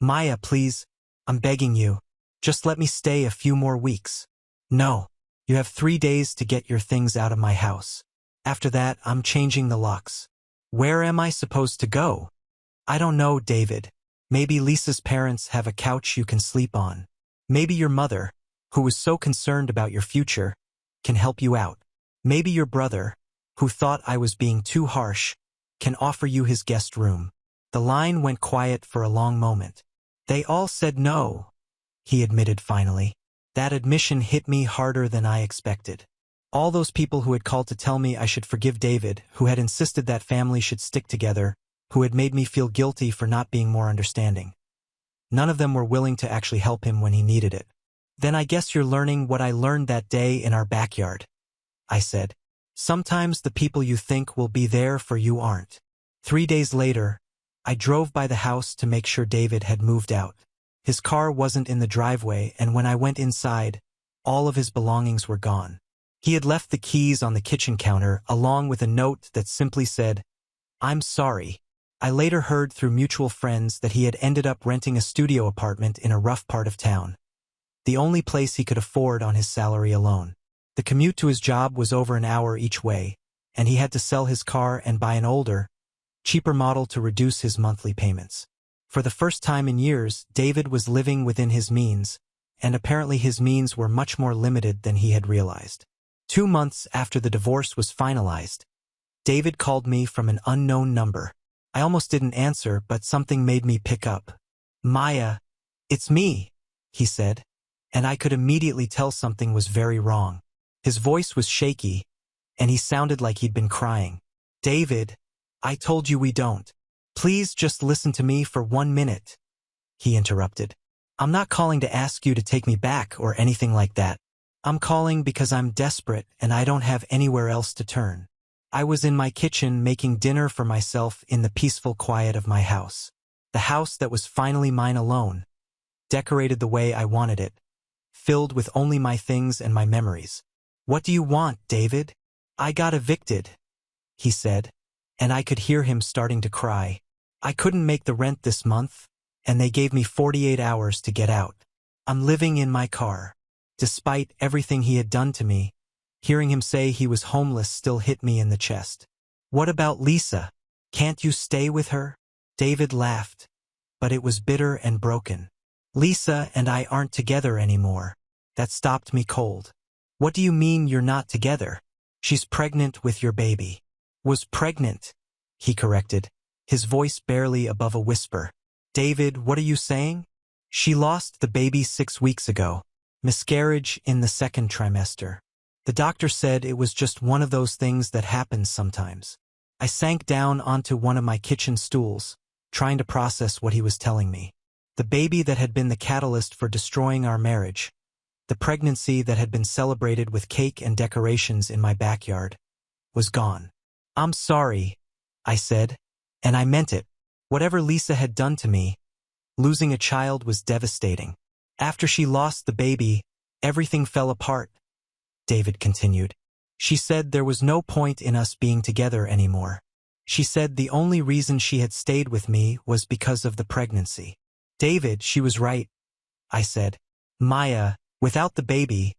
Maya, please, I'm begging you. Just let me stay a few more weeks. No. You have 3 days to get your things out of my house. After that, I'm changing the locks. Where am I supposed to go? I don't know, David. Maybe Lisa's parents have a couch you can sleep on. Maybe your mother, who was so concerned about your future, can help you out. Maybe your brother, who thought I was being too harsh, can offer you his guest room. The line went quiet for a long moment. They all said no, he admitted finally. That admission hit me harder than I expected. All those people who had called to tell me I should forgive David, who had insisted that family should stick together, who had made me feel guilty for not being more understanding. None of them were willing to actually help him when he needed it. Then I guess you're learning what I learned that day in our backyard, I said. Sometimes the people you think will be there for you aren't. 3 days later, I drove by the house to make sure David had moved out. His car wasn't in the driveway, and when I went inside, all of his belongings were gone. He had left the keys on the kitchen counter, along with a note that simply said, "I'm sorry." I later heard through mutual friends that he had ended up renting a studio apartment in a rough part of town, the only place he could afford on his salary alone. The commute to his job was over an hour each way, and he had to sell his car and buy an older, cheaper model to reduce his monthly payments. For the first time in years, David was living within his means, and apparently his means were much more limited than he had realized. 2 months after the divorce was finalized, David called me from an unknown number. I almost didn't answer, but something made me pick up. "Maya, it's me," he said, and I could immediately tell something was very wrong. His voice was shaky, and he sounded like he'd been crying. "David, I told you we don't. Please just listen to me for 1 minute," he interrupted. "I'm not calling to ask you to take me back or anything like that. I'm calling because I'm desperate and I don't have anywhere else to turn. I was in my kitchen making dinner for myself in the peaceful quiet of my house. The house that was finally mine alone, decorated the way I wanted it, filled with only my things and my memories. What do you want, David? I got evicted," he said, and I could hear him starting to cry. "I couldn't make the rent this month, and they gave me 48 hours to get out. I'm living in my car." Despite everything he had done to me, hearing him say he was homeless still hit me in the chest. "What about Lisa? Can't you stay with her?" David laughed, but it was bitter and broken. "Lisa and I aren't together anymore." That stopped me cold. "What do you mean you're not together?" "She's pregnant with your baby." "Was pregnant," he corrected, his voice barely above a whisper. "David, what are you saying?" "She lost the baby 6 weeks ago. Miscarriage in the 2nd trimester. The doctor said it was just one of those things that happens sometimes." I sank down onto one of my kitchen stools, trying to process what he was telling me. The baby that had been the catalyst for destroying our marriage, the pregnancy that had been celebrated with cake and decorations in my backyard, was gone. "I'm sorry," I said, and I meant it. Whatever Lisa had done to me, losing a child was devastating. "After she lost the baby, everything fell apart," David continued. "She said there was no point in us being together anymore. She said the only reason she had stayed with me was because of the pregnancy." "David, she was right," I said. "Maya, without the baby,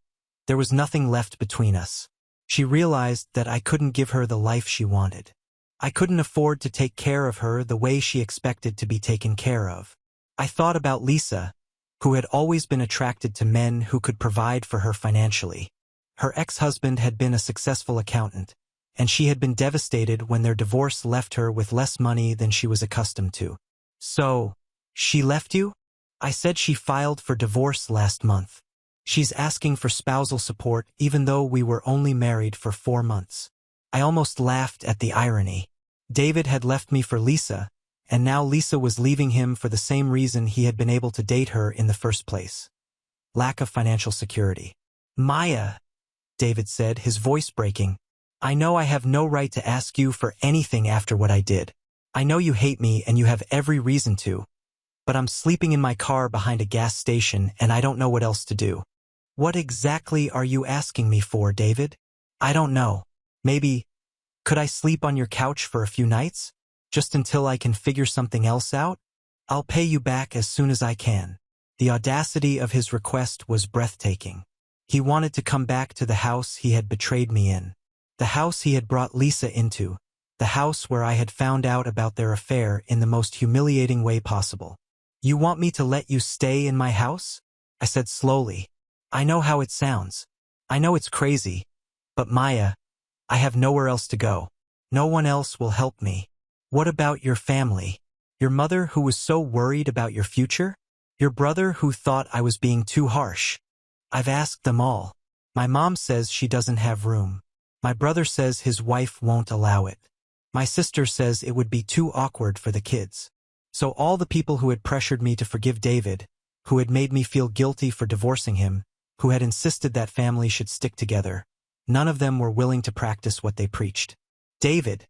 there was nothing left between us. She realized that I couldn't give her the life she wanted. I couldn't afford to take care of her the way she expected to be taken care of. I thought about Lisa, who had always been attracted to men who could provide for her financially. Her ex-husband had been a successful accountant, and she had been devastated when their divorce left her with less money than she was accustomed to. "So, she left you?" I said. "She filed for divorce last month. She's asking for spousal support even though we were only married for 4 months. I almost laughed at the irony. David had left me for Lisa, and now Lisa was leaving him for the same reason he had been able to date her in the first place: lack of financial security. "Maya," David said, his voice breaking, "I know I have no right to ask you for anything after what I did. I know you hate me and you have every reason to, but I'm sleeping in my car behind a gas station and I don't know what else to do." "What exactly are you asking me for, David?" "I don't know. Maybe Could I sleep on your couch for a few nights? Just until I can figure something else out? I'll pay you back as soon as I can. The audacity of his request was breathtaking. He wanted to come back to the house he had betrayed me in. The house he had brought Lisa into. The house where I had found out about their affair in the most humiliating way possible. You want me to let you stay in my house? I said slowly. I know how it sounds. I know it's crazy. But Maya, I have nowhere else to go. No one else will help me. What about your family? Your mother who was so worried about your future? Your brother who thought I was being too harsh? I've asked them all. My mom says she doesn't have room. My brother says his wife won't allow it. My sister says it would be too awkward for the kids. So all the people who had pressured me to forgive David, who had made me feel guilty for divorcing him, who had insisted that family should stick together, none of them were willing to practice what they preached. David,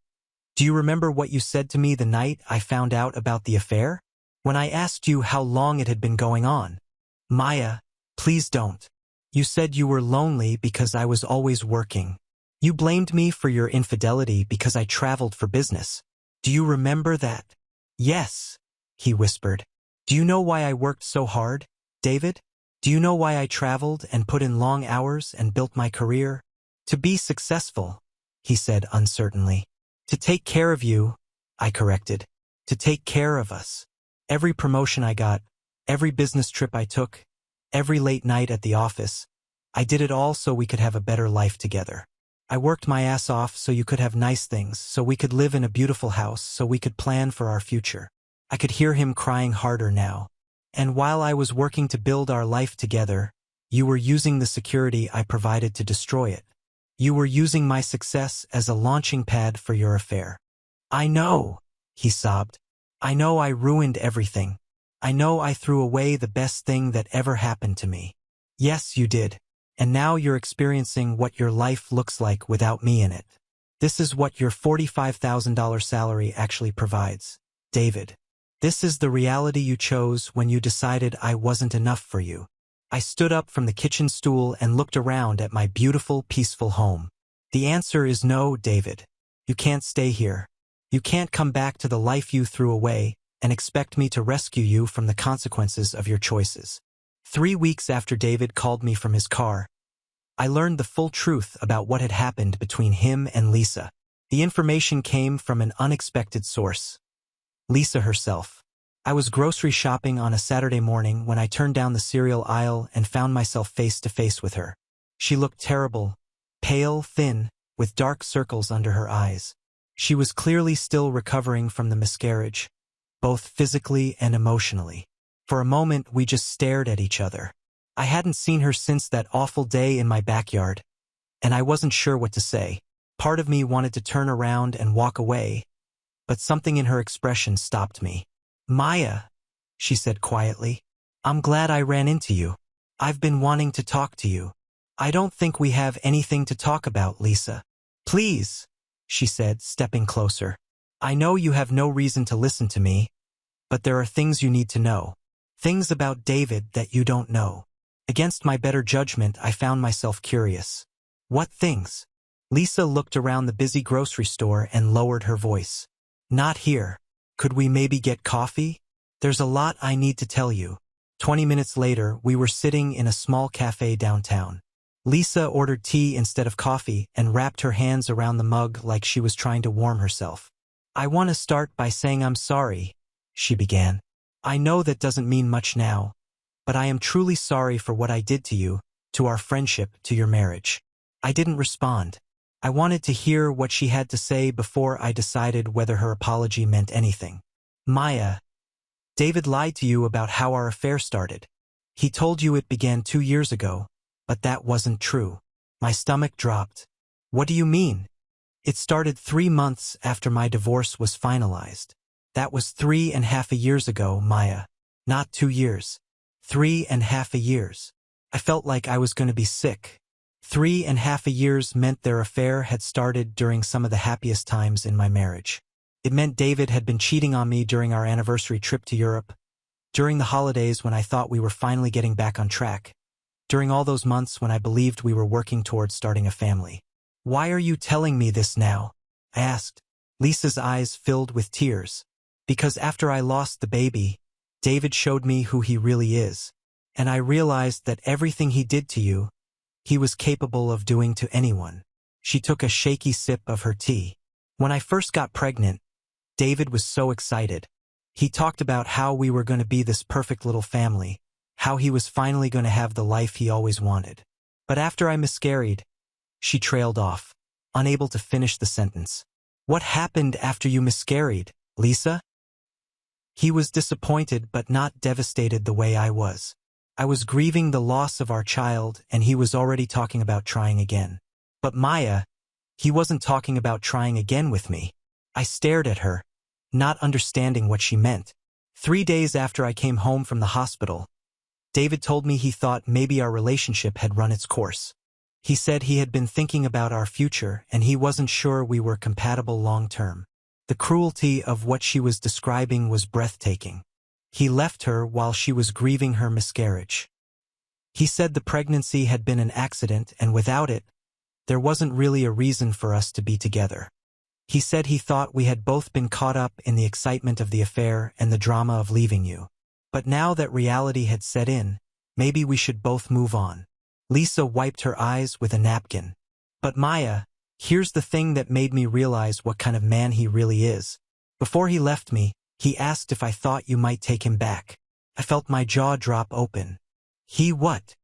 do you remember what you said to me the night I found out about the affair? When I asked you how long it had been going on? Maya, please don't. You said you were lonely because I was always working. You blamed me for your infidelity because I traveled for business. Do you remember that? Yes, he whispered. Do you know why I worked so hard, David? Do you know why I traveled and put in long hours and built my career? To be successful, he said uncertainly. To take care of you, I corrected. To take care of us. Every promotion I got, every business trip I took, every late night at the office, I did it all so we could have a better life together. I worked my ass off so you could have nice things, so we could live in a beautiful house, so we could plan for our future. I could hear him crying harder now. And while I was working to build our life together, you were using the security I provided to destroy it. You were using my success as a launching pad for your affair. I know, he sobbed. I know I ruined everything. I know I threw away the best thing that ever happened to me. Yes, you did. And now you're experiencing what your life looks like without me in it. This is what your $45,000 salary actually provides, David. This is the reality you chose when you decided I wasn't enough for you. I stood up from the kitchen stool and looked around at my beautiful, peaceful home. The answer is no, David. You can't stay here. You can't come back to the life you threw away and expect me to rescue you from the consequences of your choices. 3 weeks after David called me from his car, I learned the full truth about what had happened between him and Lisa. The information came from an unexpected source. Lisa herself. I was grocery shopping on a Saturday morning when I turned down the cereal aisle and found myself face to face with her. She looked terrible, pale, thin, with dark circles under her eyes. She was clearly still recovering from the miscarriage, both physically and emotionally. For a moment, we just stared at each other. I hadn't seen her since that awful day in my backyard, and I wasn't sure what to say. Part of me wanted to turn around and walk away, but something in her expression stopped me. Maya, she said quietly, I'm glad I ran into you. I've been wanting to talk to you. I don't think we have anything to talk about, Lisa. Please, she said, stepping closer. I know you have no reason to listen to me, but there are things you need to know. Things about David that you don't know. Against my better judgment, I found myself curious. What things? Lisa looked around the busy grocery store and lowered her voice. Not here. Could we maybe get coffee? There's a lot I need to tell you. 20 minutes later, we were sitting in a small cafe downtown. Lisa ordered tea instead of coffee and wrapped her hands around the mug like she was trying to warm herself. I want to start by saying I'm sorry, she began. I know that doesn't mean much now, but I am truly sorry for what I did to you, to our friendship, to your marriage. I didn't respond. I wanted to hear what she had to say before I decided whether her apology meant anything. Maya, David lied to you about how our affair started. He told you it began 2 years ago, but that wasn't true. My stomach dropped. What do you mean? It started 3 months after my divorce was finalized. That was 3.5 years ago, Maya. Not 2 years. 3.5 years. I felt like I was going to be sick. 3.5 years meant their affair had started during some of the happiest times in my marriage. It meant David had been cheating on me during our anniversary trip to Europe, during the holidays when I thought we were finally getting back on track, during all those months when I believed we were working towards starting a family. Why are you telling me this now? I asked. Lisa's eyes filled with tears. Because after I lost the baby, David showed me who he really is. And I realized that everything he did to you, he was capable of doing to anyone. She took a shaky sip of her tea. When I first got pregnant, David was so excited. He talked about how we were going to be this perfect little family, how he was finally going to have the life he always wanted. But after I miscarried, she trailed off, unable to finish the sentence. What happened after you miscarried, Lisa? He was disappointed but not devastated the way I was. I was grieving the loss of our child and he was already talking about trying again. But Maya, he wasn't talking about trying again with me. I stared at her, not understanding what she meant. 3 days after I came home from the hospital, David told me he thought maybe our relationship had run its course. He said he had been thinking about our future and he wasn't sure we were compatible long-term. The cruelty of what she was describing was breathtaking. He left her while she was grieving her miscarriage. He said the pregnancy had been an accident and without it, there wasn't really a reason for us to be together. He said he thought we had both been caught up in the excitement of the affair and the drama of leaving you. But now that reality had set in, maybe we should both move on. Lisa wiped her eyes with a napkin. But Maya, here's the thing that made me realize what kind of man he really is. Before he left me, he asked if I thought you might take him back. I felt my jaw drop open. He what?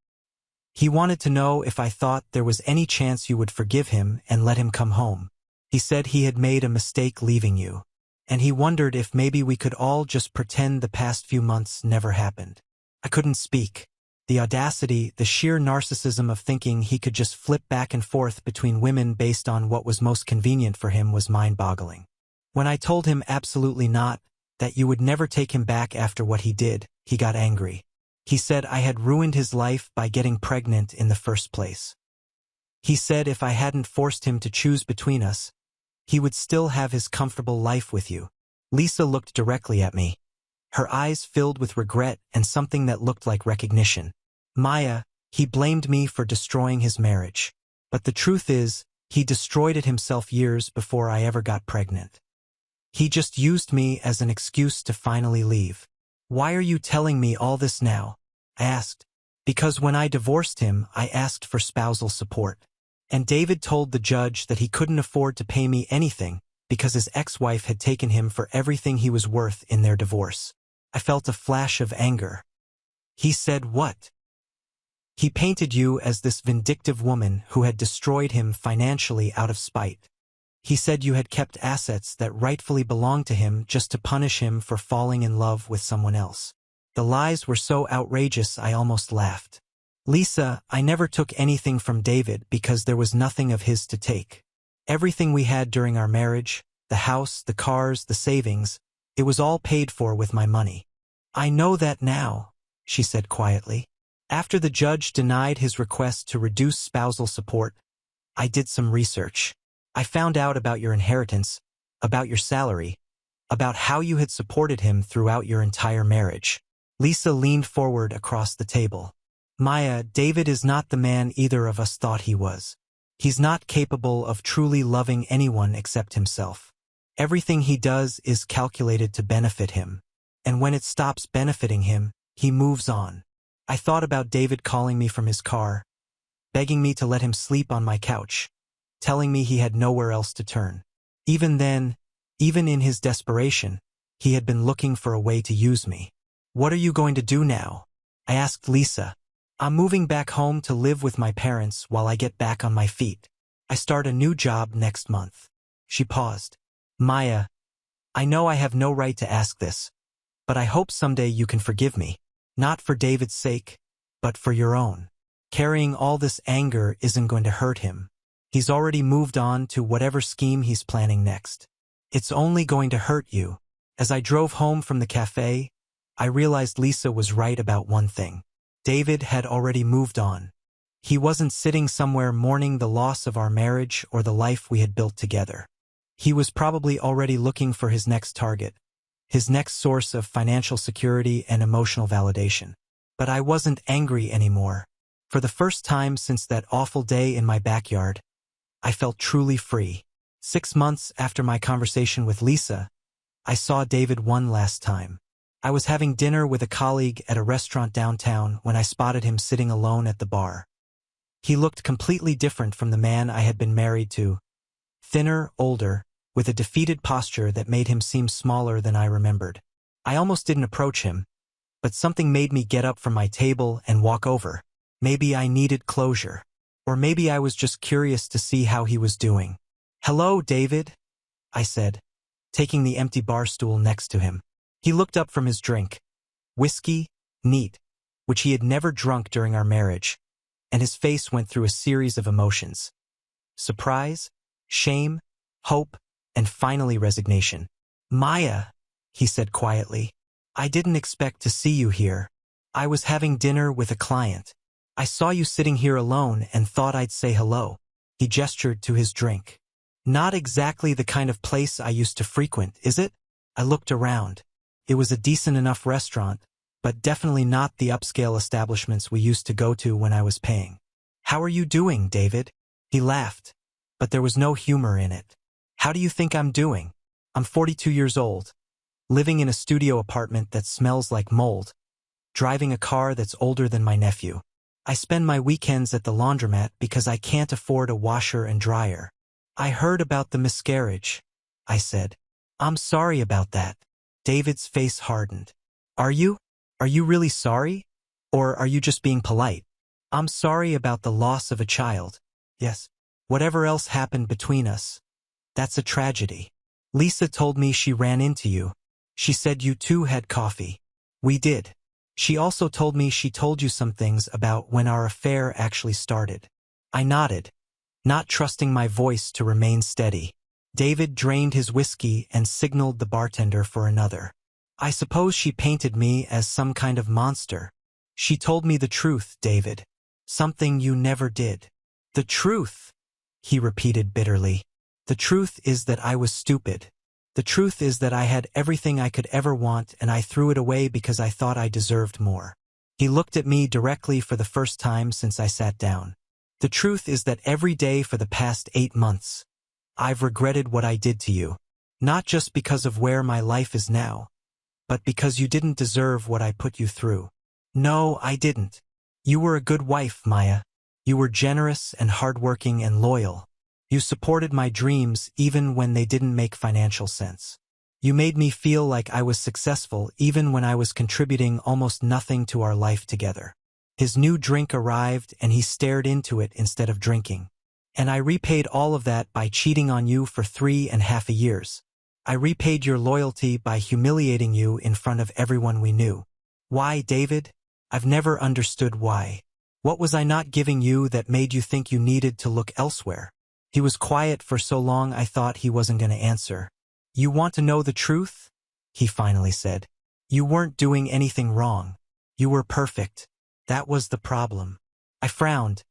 He wanted to know if I thought there was any chance you would forgive him and let him come home. He said he had made a mistake leaving you. And he wondered if maybe we could all just pretend the past few months never happened. I couldn't speak. The audacity, the sheer narcissism of thinking he could just flip back and forth between women based on what was most convenient for him was mind-boggling. When I told him absolutely not, that you would never take him back after what he did, he got angry. He said I had ruined his life by getting pregnant in the first place. He said if I hadn't forced him to choose between us, he would still have his comfortable life with you. Lisa looked directly at me. Her eyes filled with regret and something that looked like recognition. Maya, he blamed me for destroying his marriage. But the truth is, he destroyed it himself years before I ever got pregnant. He just used me as an excuse to finally leave. Why are you telling me all this now? I asked. Because when I divorced him, I asked for spousal support. And David told the judge that he couldn't afford to pay me anything because his ex-wife had taken him for everything he was worth in their divorce. I felt a flash of anger. He said what? He painted you as this vindictive woman who had destroyed him financially out of spite. He said you had kept assets that rightfully belonged to him just to punish him for falling in love with someone else. The lies were so outrageous I almost laughed. Lisa, I never took anything from David because there was nothing of his to take. Everything we had during our marriage, the house, the cars, the savings, it was all paid for with my money. I know that now, she said quietly. After the judge denied his request to reduce spousal support, I did some research. I found out about your inheritance, about your salary, about how you had supported him throughout your entire marriage. Lisa leaned forward across the table. Maya, David is not the man either of us thought he was. He's not capable of truly loving anyone except himself. Everything he does is calculated to benefit him. And when it stops benefiting him, he moves on. I thought about David calling me from his car, begging me to let him sleep on my couch, telling me he had nowhere else to turn. Even then, even in his desperation, he had been looking for a way to use me. What are you going to do now? I asked Lisa. I'm moving back home to live with my parents while I get back on my feet. I start a new job next month. She paused. Maya, I know I have no right to ask this, but I hope someday you can forgive me. Not for David's sake, but for your own. Carrying all this anger isn't going to hurt him. He's already moved on to whatever scheme he's planning next. It's only going to hurt you. As I drove home from the cafe, I realized Lisa was right about one thing. David had already moved on. He wasn't sitting somewhere mourning the loss of our marriage or the life we had built together. He was probably already looking for his next target, his next source of financial security and emotional validation. But I wasn't angry anymore. For the first time since that awful day in my backyard, I felt truly free. 6 months after my conversation with Lisa, I saw David one last time. I was having dinner with a colleague at a restaurant downtown when I spotted him sitting alone at the bar. He looked completely different from the man I had been married to. Thinner, older, with a defeated posture that made him seem smaller than I remembered. I almost didn't approach him, but something made me get up from my table and walk over. Maybe I needed closure. Or maybe I was just curious to see how he was doing. "Hello, David," I said, taking the empty bar stool next to him. He looked up from his drink. Whiskey, neat, which he had never drunk during our marriage, and his face went through a series of emotions. Surprise, shame, hope, and finally resignation. "Maya," he said quietly, "I didn't expect to see you here. I was having dinner with a client. I saw you sitting here alone and thought I'd say hello." He gestured to his drink. "Not exactly the kind of place I used to frequent, is it?" I looked around. It was a decent enough restaurant, but definitely not the upscale establishments we used to go to when I was paying. "How are you doing, David?" He laughed, but there was no humor in it. "How do you think I'm doing? I'm 42 years old, living in a studio apartment that smells like mold, driving a car that's older than my nephew. I spend my weekends at the laundromat because I can't afford a washer and dryer." "I heard about the miscarriage," I said. "I'm sorry about that." David's face hardened. Are you? Are you really sorry? Or are you just being polite?" "I'm sorry about the loss of a child. Yes. Whatever else happened between us, that's a tragedy. Lisa told me she ran into you. She said you two had coffee." "We did. She also told me she told you some things about when our affair actually started." I nodded, not trusting my voice to remain steady. David drained his whiskey and signaled the bartender for another. "I suppose she painted me as some kind of monster. She told me the truth, David. Something you never did." "The truth," he repeated bitterly. "The truth is that I was stupid. The truth is that I had everything I could ever want and I threw it away because I thought I deserved more." He looked at me directly for the first time since I sat down. "The truth is that every day for the past 8 months, I've regretted what I did to you. Not just because of where my life is now, but because you didn't deserve what I put you through." "No, I didn't. You were a good wife, Maya. You were generous and hardworking and loyal. You supported my dreams even when they didn't make financial sense. You made me feel like I was successful even when I was contributing almost nothing to our life together." His new drink arrived and he stared into it instead of drinking. "And I repaid all of that by cheating on you for 3.5 years. I repaid your loyalty by humiliating you in front of everyone we knew. Why, David? I've never understood why. What was I not giving you that made you think you needed to look elsewhere?" He was quiet for so long I thought he wasn't going to answer. "You want to know the truth?" he finally said. "You weren't doing anything wrong. You were perfect. That was the problem." I frowned,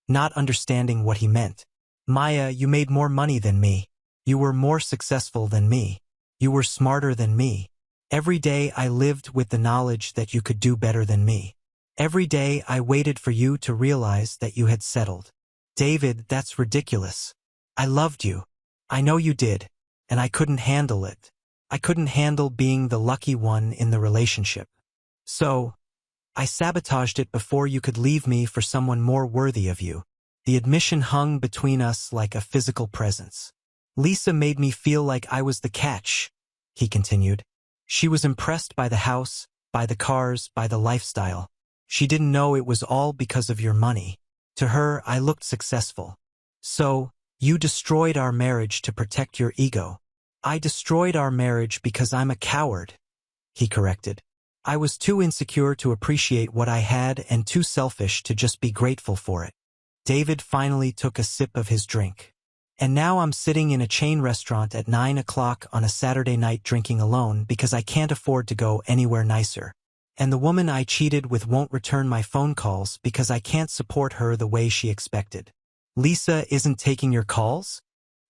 not understanding what he meant. "Maya, you made more money than me. You were more successful than me. You were smarter than me. Every day I lived with the knowledge that you could do better than me. Every day I waited for you to realize that you had settled. David, that's ridiculous. I loved you. I know you did, and I couldn't handle it. I couldn't handle being the lucky one in the relationship. So, I sabotaged it before you could leave me for someone more worthy of you." The admission hung between us like a physical presence. "Lisa made me feel like I was the catch," he continued. "She was impressed by the house, by the cars, by the lifestyle. She didn't know it was all because of your money. To her, I looked successful. So, you destroyed our marriage to protect your ego." "I destroyed our marriage because I'm a coward," he corrected. "I was too insecure to appreciate what I had and too selfish to just be grateful for it." David finally took a sip of his drink. "And now I'm sitting in a chain restaurant at 9 o'clock on a Saturday night drinking alone because I can't afford to go anywhere nicer. And the woman I cheated with won't return my phone calls because I can't support her the way she expected." "Lisa isn't taking your calls?"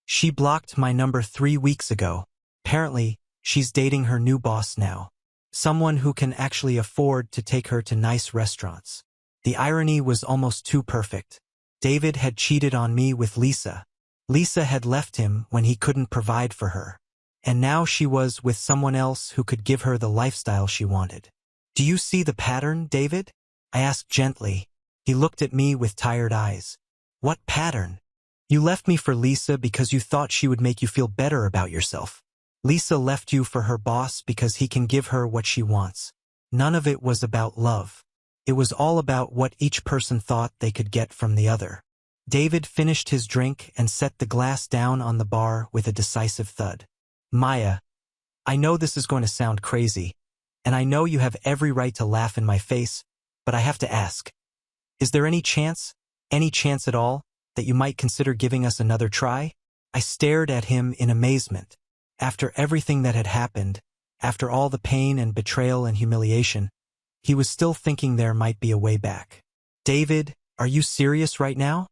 "She blocked my number 3 weeks ago. Apparently, she's dating her new boss now. Someone who can actually afford to take her to nice restaurants." The irony was almost too perfect. David had cheated on me with Lisa. Lisa had left him when he couldn't provide for her. And now she was with someone else who could give her the lifestyle she wanted. "Do you see the pattern, David?" I asked gently. He looked at me with tired eyes. "What pattern?" "You left me for Lisa because you thought she would make you feel better about yourself. Lisa left you for her boss because he can give her what she wants. None of it was about love. It was all about what each person thought they could get from the other." David finished his drink and set the glass down on the bar with a decisive thud. "Maya, I know this is going to sound crazy, and I know you have every right to laugh in my face, but I have to ask. Is there any chance at all, that you might consider giving us another try?" I stared at him in amazement. After everything that had happened, after all the pain and betrayal and humiliation, he was still thinking there might be a way back. "David, are you serious right now?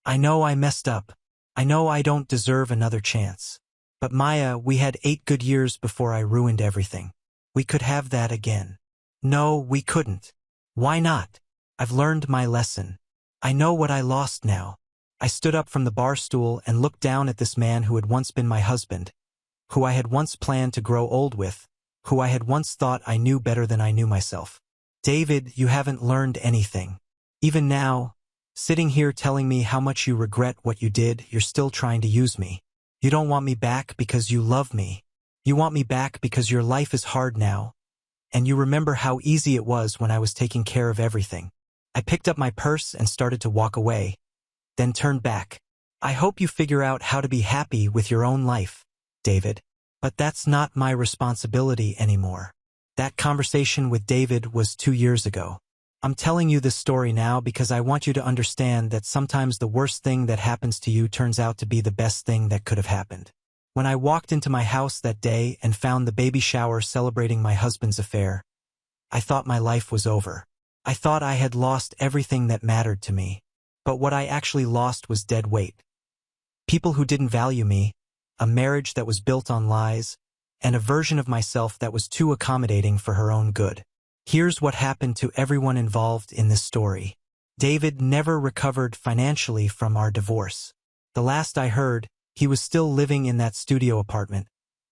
I know I messed up. I know I don't deserve another chance. But Maya, we had 8 good years before I ruined everything. We could have that again." "No, we couldn't." "Why not? I've learned my lesson. I know what I lost now." I stood up from the bar stool and looked down at this man who had once been my husband, who I had once planned to grow old with, who I had once thought I knew better than I knew myself. "David, you haven't learned anything. Even now, sitting here telling me how much you regret what you did, you're still trying to use me. You don't want me back because you love me. You want me back because your life is hard now, and you remember how easy it was when I was taking care of everything." I picked up my purse and started to walk away, then turned back. "I hope you figure out how to be happy with your own life, David. But that's not my responsibility anymore." That conversation with David was 2 years ago. I'm telling you this story now because I want you to understand that sometimes the worst thing that happens to you turns out to be the best thing that could have happened. When I walked into my house that day and found the baby shower celebrating my husband's affair, I thought my life was over. I thought I had lost everything that mattered to me. But what I actually lost was dead weight. People who didn't value me, a marriage that was built on lies, and a version of myself that was too accommodating for her own good. Here's what happened to everyone involved in this story. David never recovered financially from our divorce. The last I heard, he was still living in that studio apartment,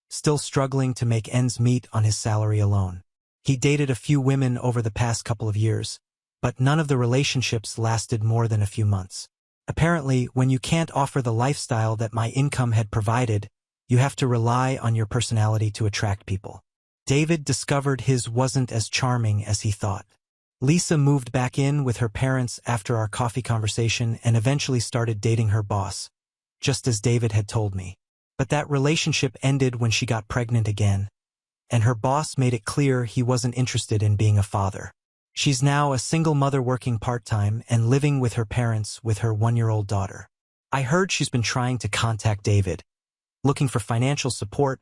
still struggling to make ends meet on his salary alone. He dated a few women over the past couple of years, but none of the relationships lasted more than a few months. Apparently, when you can't offer the lifestyle that my income had provided, you have to rely on your personality to attract people. David discovered his wasn't as charming as he thought. Lisa moved back in with her parents after our coffee conversation and eventually started dating her boss, just as David had told me. But that relationship ended when she got pregnant again, and her boss made it clear he wasn't interested in being a father. She's now a single mother working part-time and living with her parents with her 1-year-old daughter. I heard she's been trying to contact David, looking for financial support,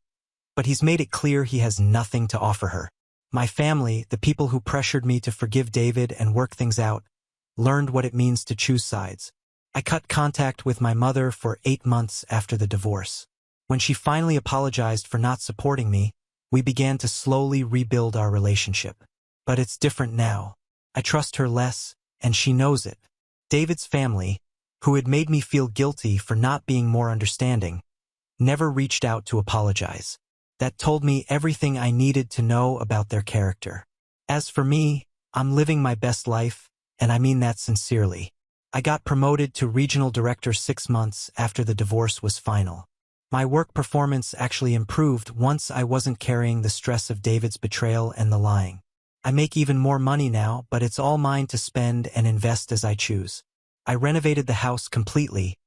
but he's made it clear he has nothing to offer her. My family, the people who pressured me to forgive David and work things out, learned what it means to choose sides. I cut contact with my mother for 8 months after the divorce. When she finally apologized for not supporting me, we began to slowly rebuild our relationship. But it's different now. I trust her less, and she knows it. David's family, who had made me feel guilty for not being more understanding, never reached out to apologize. That told me everything I needed to know about their character. As for me, I'm living my best life, and I mean that sincerely. I got promoted to regional director 6 months after the divorce was final. My work performance actually improved once I wasn't carrying the stress of David's betrayal and the lying. I make even more money now, but it's all mine to spend and invest as I choose. I renovated the house completely,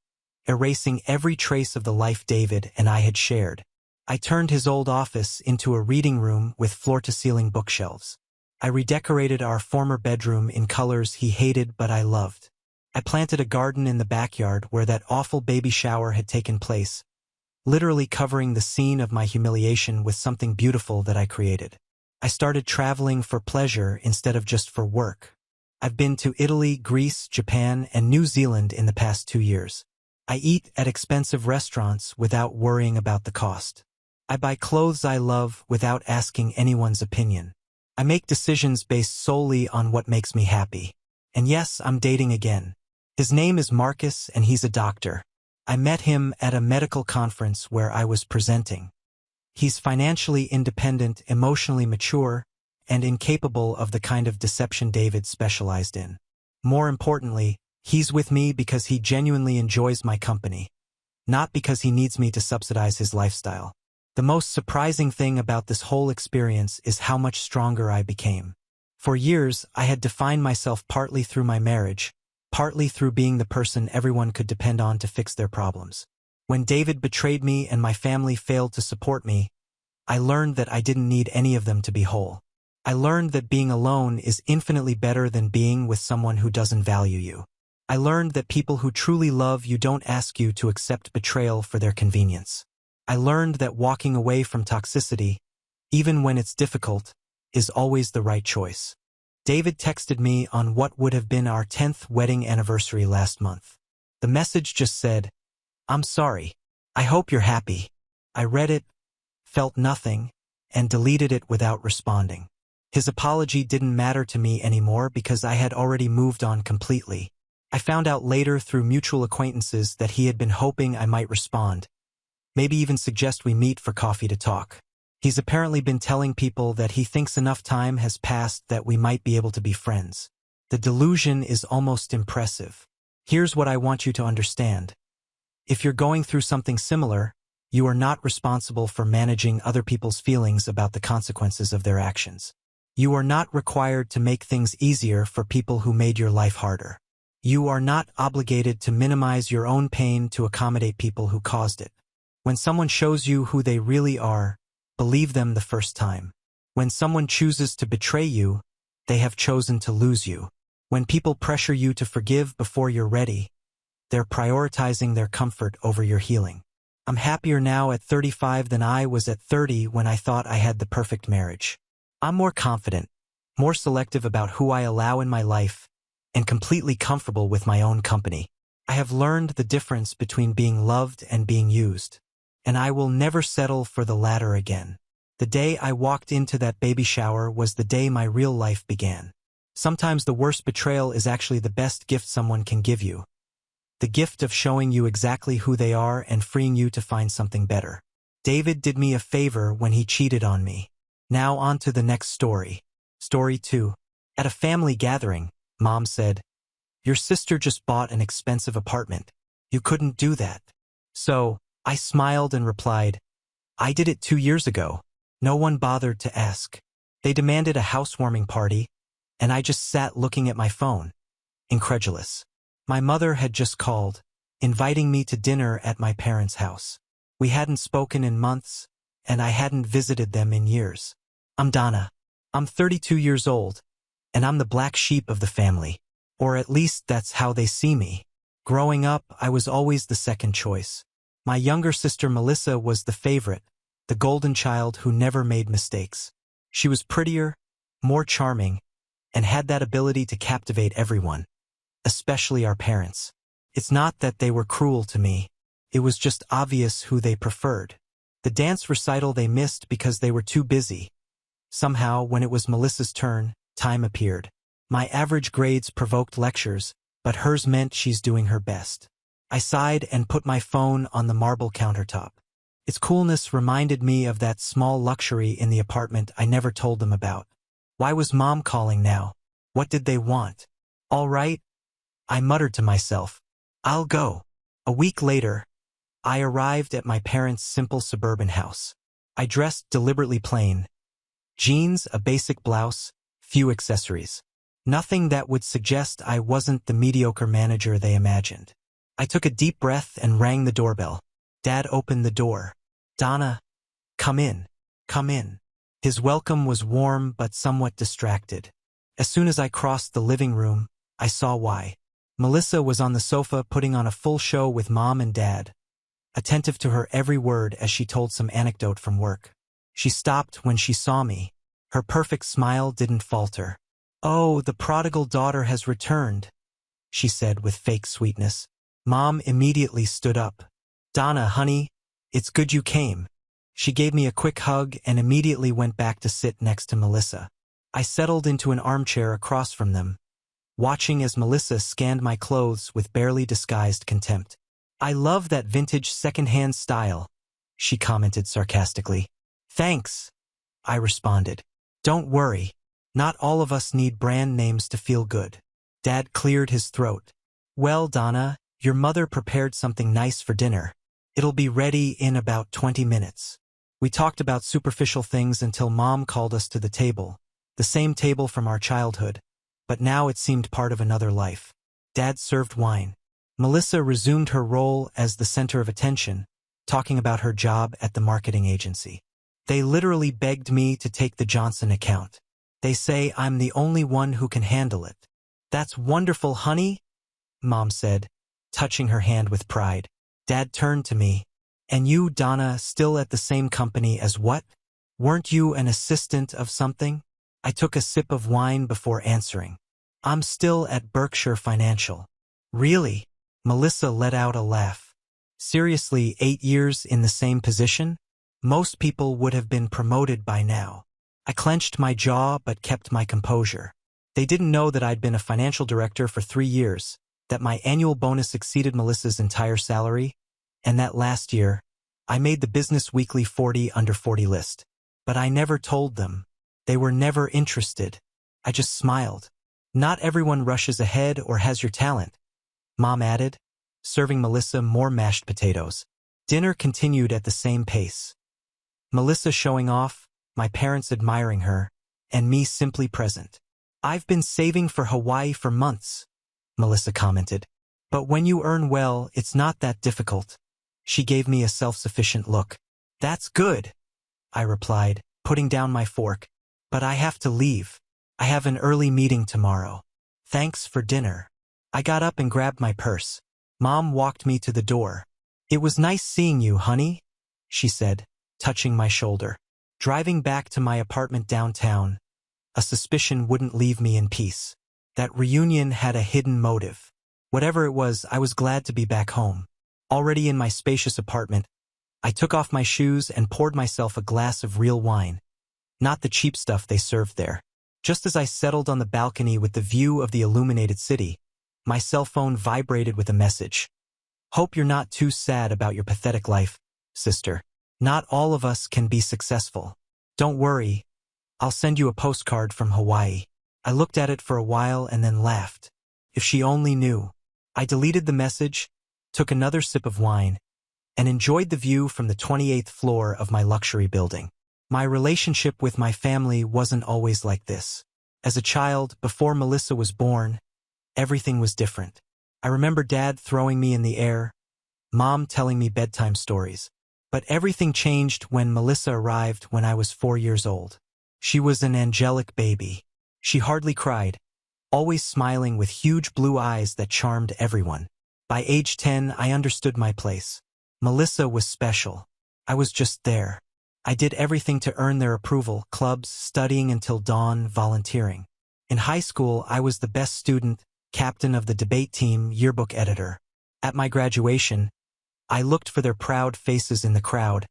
erasing every trace of the life David and I had shared. I turned his old office into a reading room with floor-to-ceiling bookshelves. I redecorated our former bedroom in colors he hated but I loved. I planted a garden in the backyard where that awful baby shower had taken place, literally covering the scene of my humiliation with something beautiful that I created. I started traveling for pleasure instead of just for work. I've been to Italy, Greece, Japan, and New Zealand in the past 2 years. I eat at expensive restaurants without worrying about the cost. I buy clothes I love without asking anyone's opinion. I make decisions based solely on what makes me happy. And yes, I'm dating again. His name is Marcus and he's a doctor. I met him at a medical conference where I was presenting. He's financially independent, emotionally mature, and incapable of the kind of deception David specialized in. More importantly, he's with me because he genuinely enjoys my company, not because he needs me to subsidize his lifestyle. The most surprising thing about this whole experience is how much stronger I became. For years, I had defined myself partly through my marriage, partly through being the person everyone could depend on to fix their problems. When David betrayed me and my family failed to support me, I learned that I didn't need any of them to be whole. I learned that being alone is infinitely better than being with someone who doesn't value you. I learned that people who truly love you don't ask you to accept betrayal for their convenience. I learned that walking away from toxicity, even when it's difficult, is always the right choice. David texted me on what would have been our 10th wedding anniversary last month. The message just said, "I'm sorry. I hope you're happy." I read it, felt nothing, and deleted it without responding. His apology didn't matter to me anymore because I had already moved on completely. I found out later through mutual acquaintances that he had been hoping I might respond, maybe even suggest we meet for coffee to talk. He's apparently been telling people that he thinks enough time has passed that we might be able to be friends. The delusion is almost impressive. Here's what I want you to understand. If you're going through something similar, you are not responsible for managing other people's feelings about the consequences of their actions. You are not required to make things easier for people who made your life harder. You are not obligated to minimize your own pain to accommodate people who caused it. When someone shows you who they really are, believe them the first time. When someone chooses to betray you, they have chosen to lose you. When people pressure you to forgive before you're ready, they're prioritizing their comfort over your healing. I'm happier now at 35 than I was at 30 when I thought I had the perfect marriage. I'm more confident, more selective about who I allow in my life, and completely comfortable with my own company. I have learned the difference between being loved and being used, and I will never settle for the latter again. The day I walked into that baby shower was the day my real life began. Sometimes the worst betrayal is actually the best gift someone can give you. The gift of showing you exactly who they are and freeing you to find something better. David did me a favor when he cheated on me. Now on to the next story. Story 2. At a family gathering, Mom said, "Your sister just bought an expensive apartment. You couldn't do that." So, I smiled and replied, "I did it 2 years ago. No one bothered to ask. They demanded a housewarming party, and I just sat looking at my phone, incredulous. My mother had just called, inviting me to dinner at my parents' house. We hadn't spoken in months, and I hadn't visited them in years. I'm Donna. I'm 32 years old, and I'm the black sheep of the family. Or at least that's how they see me. Growing up, I was always the second choice. My younger sister Melissa was the favorite, the golden child who never made mistakes. She was prettier, more charming, and had that ability to captivate everyone, especially our parents. It's not that they were cruel to me. It was just obvious who they preferred. The dance recital they missed because they were too busy. Somehow, when it was Melissa's turn, time appeared. My average grades provoked lectures, but hers meant she's doing her best. I sighed and put my phone on the marble countertop. Its coolness reminded me of that small luxury in the apartment I never told them about. Why was Mom calling now? What did they want? All right, I muttered to myself. I'll go. A week later, I arrived at my parents' simple suburban house. I dressed deliberately plain. Jeans, a basic blouse, few accessories. Nothing that would suggest I wasn't the mediocre manager they imagined. I took a deep breath and rang the doorbell. Dad opened the door. "Donna, come in. Come in." His welcome was warm but somewhat distracted. As soon as I crossed the living room, I saw why. Melissa was on the sofa putting on a full show with Mom and Dad, attentive to her every word as she told some anecdote from work. She stopped when she saw me. Her perfect smile didn't falter. "Oh, the prodigal daughter has returned," she said with fake sweetness. Mom immediately stood up. "Donna, honey, it's good you came." She gave me a quick hug and immediately went back to sit next to Melissa. I settled into an armchair across from them, watching as Melissa scanned my clothes with barely disguised contempt. I love that vintage second-hand style, she commented sarcastically. Thanks, I responded. Don't worry. Not all of us need brand names to feel good. Dad cleared his throat. Well, Donna, your mother prepared something nice for dinner. It'll be ready in about 20 minutes. We talked about superficial things until Mom called us to the table, the same table from our childhood, but now it seemed part of another life. Dad served wine. Melissa resumed her role as the center of attention, talking about her job at the marketing agency. They literally begged me to take the Johnson account. They say I'm the only one who can handle it. That's wonderful, honey, Mom said, touching her hand with pride. Dad turned to me. And you, Donna, still at the same company as what? Weren't you an assistant of something? I took a sip of wine before answering. I'm still at Berkshire Financial. Really? Melissa let out a laugh. Seriously, 8 years in the same position? Most people would have been promoted by now. I clenched my jaw but kept my composure. They didn't know that I'd been a financial director for 3 years, that my annual bonus exceeded Melissa's entire salary, and that last year, I made the Business Weekly 40 under 40 list. But I never told them. They were never interested. I just smiled. Not everyone rushes ahead or has your talent, Mom added, serving Melissa more mashed potatoes. Dinner continued at the same pace. Melissa showing off, my parents admiring her, and me simply present. I've been saving for Hawaii for months, Melissa commented. But when you earn well, it's not that difficult. She gave me a self-sufficient look. That's good, I replied, putting down my fork. But I have to leave. I have an early meeting tomorrow. Thanks for dinner. I got up and grabbed my purse. Mom walked me to the door. It was nice seeing you, honey, she said, touching my shoulder. Driving back to my apartment downtown, a suspicion wouldn't leave me in peace. That reunion had a hidden motive. Whatever it was, I was glad to be back home. Already in my spacious apartment, I took off my shoes and poured myself a glass of real wine. Not the cheap stuff they served there. Just as I settled on the balcony with the view of the illuminated city, my cell phone vibrated with a message. Hope you're not too sad about your pathetic life, sister. Not all of us can be successful. Don't worry. I'll send you a postcard from Hawaii. I looked at it for a while and then laughed. If she only knew. I deleted the message, took another sip of wine, and enjoyed the view from the 28th floor of my luxury building. My relationship with my family wasn't always like this. As a child, before Melissa was born, everything was different. I remember Dad throwing me in the air, Mom telling me bedtime stories. But everything changed when Melissa arrived when I was 4 years old. She was an angelic baby. She hardly cried, always smiling with huge blue eyes that charmed everyone. By age 10, I understood my place. Melissa was special. I was just there. I did everything to earn their approval, clubs, studying until dawn, volunteering. In high school, I was the best student, captain of the debate team, yearbook editor. At my graduation, I looked for their proud faces in the crowd,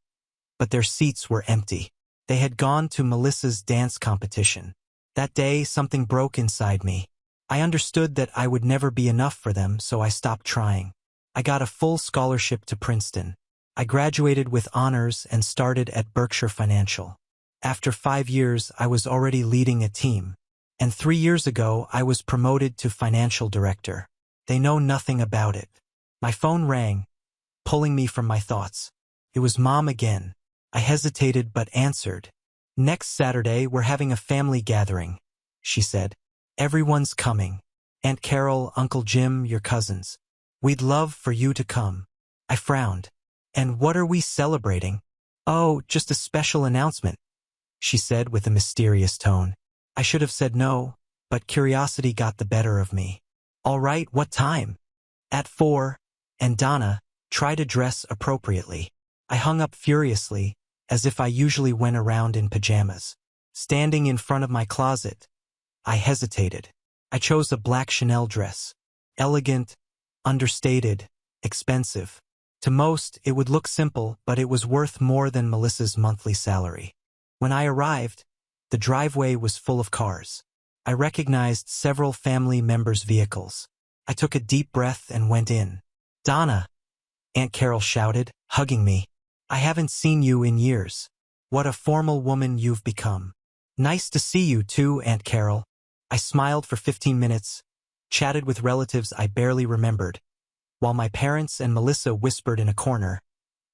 but their seats were empty. They had gone to Melissa's dance competition. That day, something broke inside me. I understood that I would never be enough for them, so I stopped trying. I got a full scholarship to Princeton. I graduated with honors and started at Berkshire Financial. After 5 years, I was already leading a team. And 3 years ago, I was promoted to financial director. They know nothing about it. My phone rang, pulling me from my thoughts. It was Mom again. I hesitated but answered. Next Saturday, we're having a family gathering, she said. Everyone's coming. Aunt Carol, Uncle Jim, your cousins. We'd love for you to come. I frowned. And what are we celebrating? Oh, just a special announcement, she said with a mysterious tone. I should have said no, but curiosity got the better of me. All right, what time? At 4, and Donna, try to dress appropriately. I hung up furiously, as if I usually went around in pajamas. Standing in front of my closet, I hesitated. I chose a black Chanel dress. Elegant, understated, expensive. To most, it would look simple, but it was worth more than Melissa's monthly salary. When I arrived, the driveway was full of cars. I recognized several family members' vehicles. I took a deep breath and went in. Donna, Aunt Carol shouted, hugging me. I haven't seen you in years. What a formal woman you've become. Nice to see you too, Aunt Carol. I smiled for 15 minutes, chatted with relatives I barely remembered, while my parents and Melissa whispered in a corner,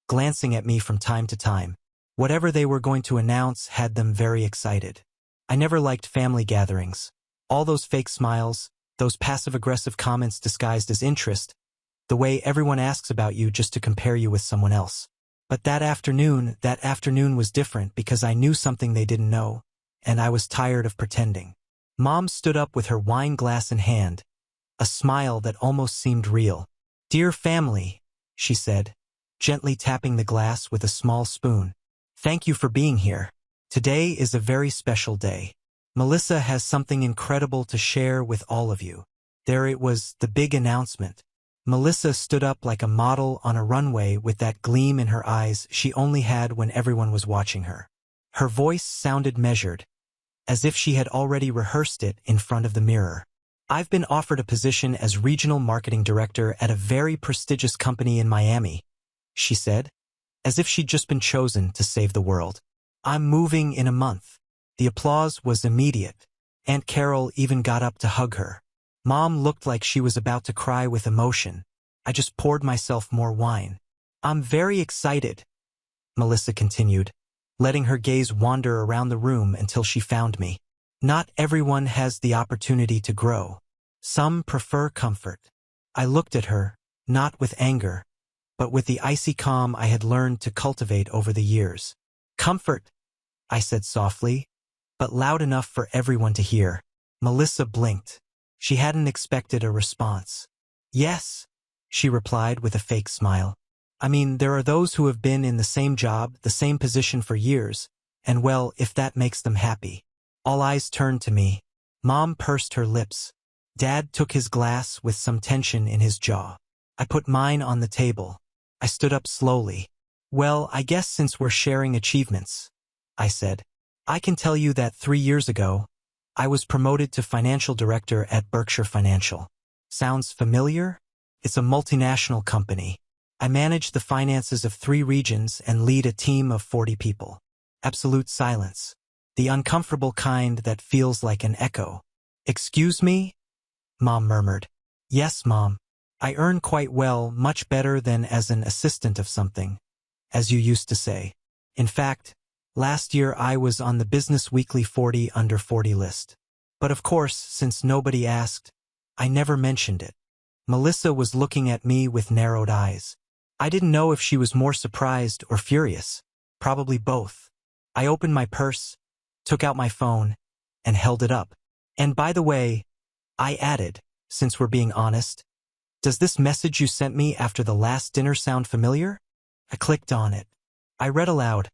glancing at me from time to time. Whatever they were going to announce had them very excited. I never liked family gatherings. All those fake smiles, those passive-aggressive comments disguised as interest, the way everyone asks about you just to compare you with someone else. But that afternoon was different because I knew something they didn't know, and I was tired of pretending. Mom stood up with her wine glass in hand, a smile that almost seemed real. Dear family, she said, gently tapping the glass with a small spoon. Thank you for being here. Today is a very special day. Melissa has something incredible to share with all of you. There it was, the big announcement. Melissa stood up like a model on a runway with that gleam in her eyes she only had when everyone was watching her. Her voice sounded measured, as if she had already rehearsed it in front of the mirror. I've been offered a position as regional marketing director at a very prestigious company in Miami, she said, as if she'd just been chosen to save the world. I'm moving in a month. The applause was immediate. Aunt Carol even got up to hug her. Mom looked like she was about to cry with emotion. I just poured myself more wine. I'm very excited, Melissa continued, letting her gaze wander around the room until she found me. Not everyone has the opportunity to grow. Some prefer comfort. I looked at her, not with anger, but with the icy calm I had learned to cultivate over the years. Comfort, I said softly, but loud enough for everyone to hear. Melissa blinked. She hadn't expected a response. Yes, she replied with a fake smile. I mean, there are those who have been in the same job, the same position for years, and well, if that makes them happy. All eyes turned to me. Mom pursed her lips. Dad took his glass with some tension in his jaw. I put mine on the table. I stood up slowly. Well, I guess since we're sharing achievements, I said. I can tell you that 3 years ago, I was promoted to financial director at Berkshire Financial. Sounds familiar? It's a multinational company. I manage the finances of 3 regions and lead a team of 40 people. Absolute silence. The uncomfortable kind that feels like an echo. Excuse me? Mom murmured. Yes, Mom. I earn quite well, much better than as an assistant of something, as you used to say. In fact, last year I was on the Business Weekly 40 under 40 list. But of course, since nobody asked, I never mentioned it. Melissa was looking at me with narrowed eyes. I didn't know if she was more surprised or furious. Probably both. I opened my purse, took out my phone, and held it up. And by the way, I added, since we're being honest, does this message you sent me after the last dinner sound familiar? I clicked on it. I read aloud.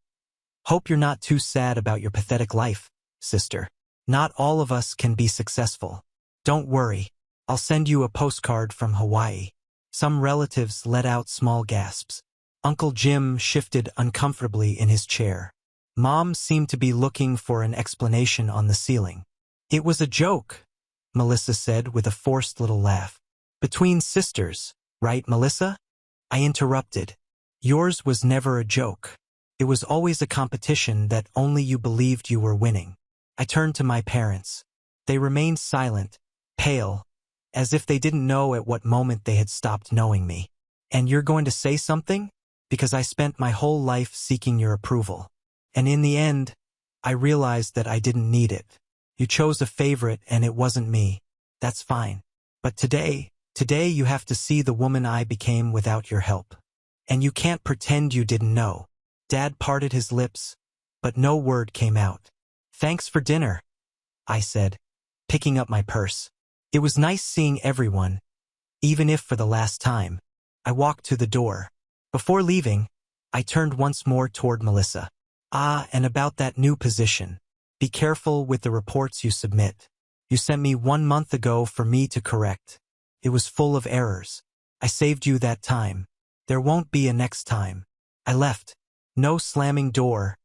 Hope you're not too sad about your pathetic life, sister. Not all of us can be successful. Don't worry. I'll send you a postcard from Hawaii. Some relatives let out small gasps. Uncle Jim shifted uncomfortably in his chair. Mom seemed to be looking for an explanation on the ceiling. It was a joke, Melissa said with a forced little laugh. Between sisters, right, Melissa? I interrupted. Yours was never a joke. It was always a competition that only you believed you were winning. I turned to my parents. They remained silent, pale, as if they didn't know at what moment they had stopped knowing me. And you're going to say something? Because I spent my whole life seeking your approval. And in the end, I realized that I didn't need it. You chose a favorite and it wasn't me. That's fine. But today you have to see the woman I became without your help. And you can't pretend you didn't know. Dad parted his lips, but no word came out. Thanks for dinner, I said, picking up my purse. It was nice seeing everyone, even if for the last time. I walked to the door. Before leaving, I turned once more toward Melissa. And about that new position. Be careful with the reports you submit. You sent me 1 month ago for me to correct. It was full of errors. I saved you that time. There won't be a next time. I left. No slamming door.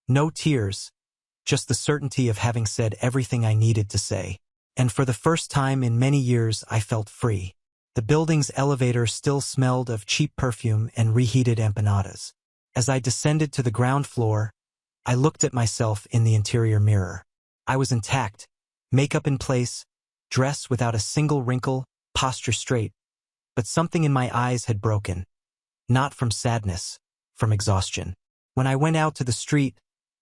No tears. Just the certainty of having said everything I needed to say. And for the first time in many years, I felt free. The building's elevator still smelled of cheap perfume and reheated empanadas. As I descended to the ground floor, I looked at myself in the interior mirror. I was intact, makeup in place, dress without a single wrinkle, posture straight. But something in my eyes had broken. Not from sadness, from exhaustion. When I went out to the street,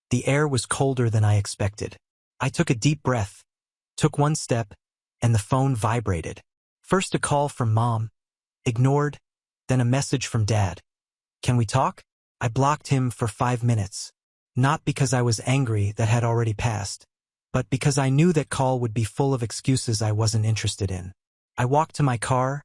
the air was colder than I expected. I took a deep breath, took one step, and the phone vibrated. First a call from Mom, ignored, then a message from Dad. "Can we talk?" I blocked him for 5 minutes. Not because I was angry that had already passed, but because I knew that call would be full of excuses I wasn't interested in. I walked to my car,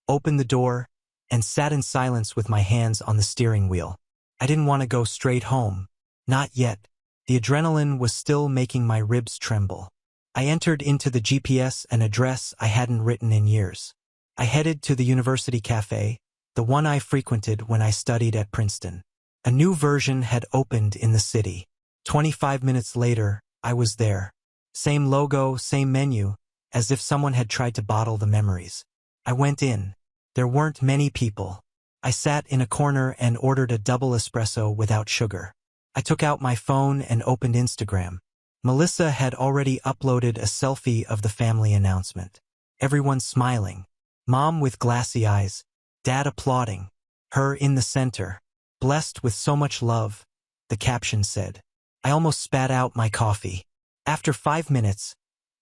opened the door, and sat in silence with my hands on the steering wheel. I didn't want to go straight home. Not yet. The adrenaline was still making my ribs tremble. I entered into the GPS an address I hadn't written in years. I headed to the University Cafe, the one I frequented when I studied at Princeton. A new version had opened in the city. 25 minutes later, I was there. Same logo, same menu, as if someone had tried to bottle the memories. I went in. There weren't many people. I sat in a corner and ordered a double espresso without sugar. I took out my phone and opened Instagram. Melissa had already uploaded a selfie of the family announcement. Everyone smiling. Mom with glassy eyes. Dad applauding. Her in the center. "Blessed with so much love," the caption said. I almost spat out my coffee. After 5 minutes,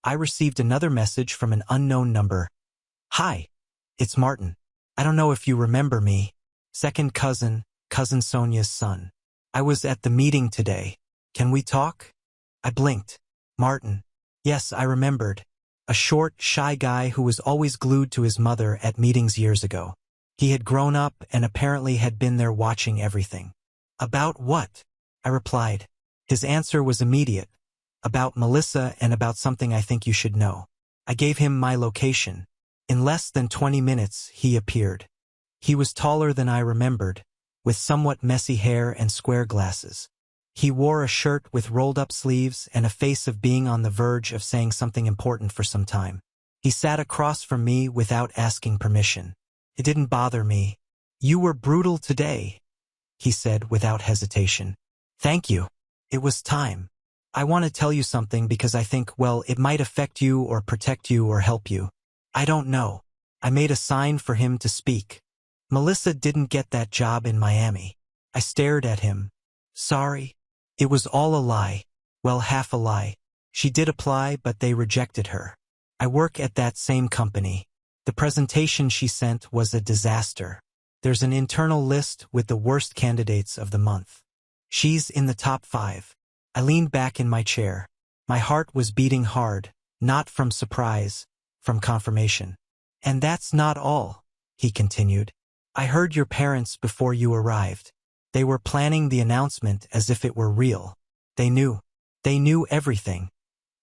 I received another message from an unknown number. "Hi, it's Martin. I don't know if you remember me. Second cousin, Cousin Sonia's son. I was at the meeting today. Can we talk?" I blinked. Martin. Yes, I remembered. A short, shy guy who was always glued to his mother at meetings years ago. He had grown up and apparently had been there watching everything. "About what?" I replied. His answer was immediate. "About Melissa and about something I think you should know." I gave him my location. In less than 20 minutes, he appeared. He was taller than I remembered, with somewhat messy hair and square glasses. He wore a shirt with rolled-up sleeves and a face of being on the verge of saying something important for some time. He sat across from me without asking permission. It didn't bother me. "You were brutal today," he said without hesitation. "Thank you. It was time. I want to tell you something because I think, well, it might affect you or protect you or help you. I don't know." I made a sign for him to speak. "Melissa didn't get that job in Miami." I stared at him. "Sorry. It was all a lie. Well, half a lie. She did apply, but they rejected her. I work at that same company. The presentation she sent was a disaster. There's an internal list with the worst candidates of the month. She's in the top 5. I leaned back in my chair. My heart was beating hard, not from surprise, from confirmation. "And that's not all," he continued. "I heard your parents before you arrived. They were planning the announcement as if it were real. They knew. They knew everything.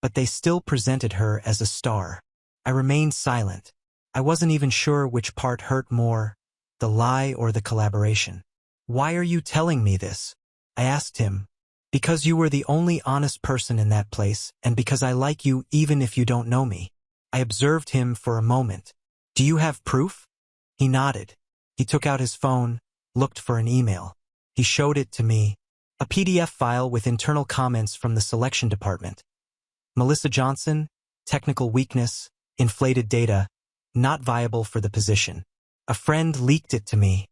But they still presented her as a star." I remained silent. I wasn't even sure which part hurt more, the lie or the collaboration. "Why are you telling me this?" I asked him. "Because you were the only honest person in that place, and because I like you even if you don't know me." I observed him for a moment. "Do you have proof?" He nodded. He took out his phone, looked for an email. He showed it to me. A PDF file with internal comments from the selection department. "Melissa Johnson, technical weakness, inflated data, not viable for the position. A friend leaked it to me.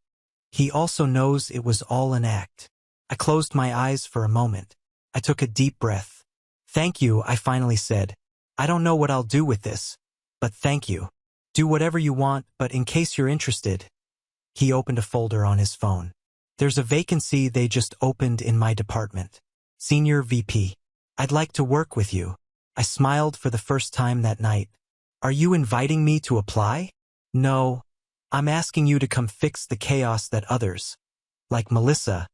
He also knows it was all an act." I closed my eyes for a moment. I took a deep breath. "Thank you," I finally said. "I don't know what I'll do with this, but thank you. Do whatever you want, but in case you're interested." He opened a folder on his phone. "There's a vacancy they just opened in my department. Senior VP. I'd like to work with you." I smiled for the first time that night. "Are you inviting me to apply?" "No. I'm asking you to come fix the chaos that others, like Melissa,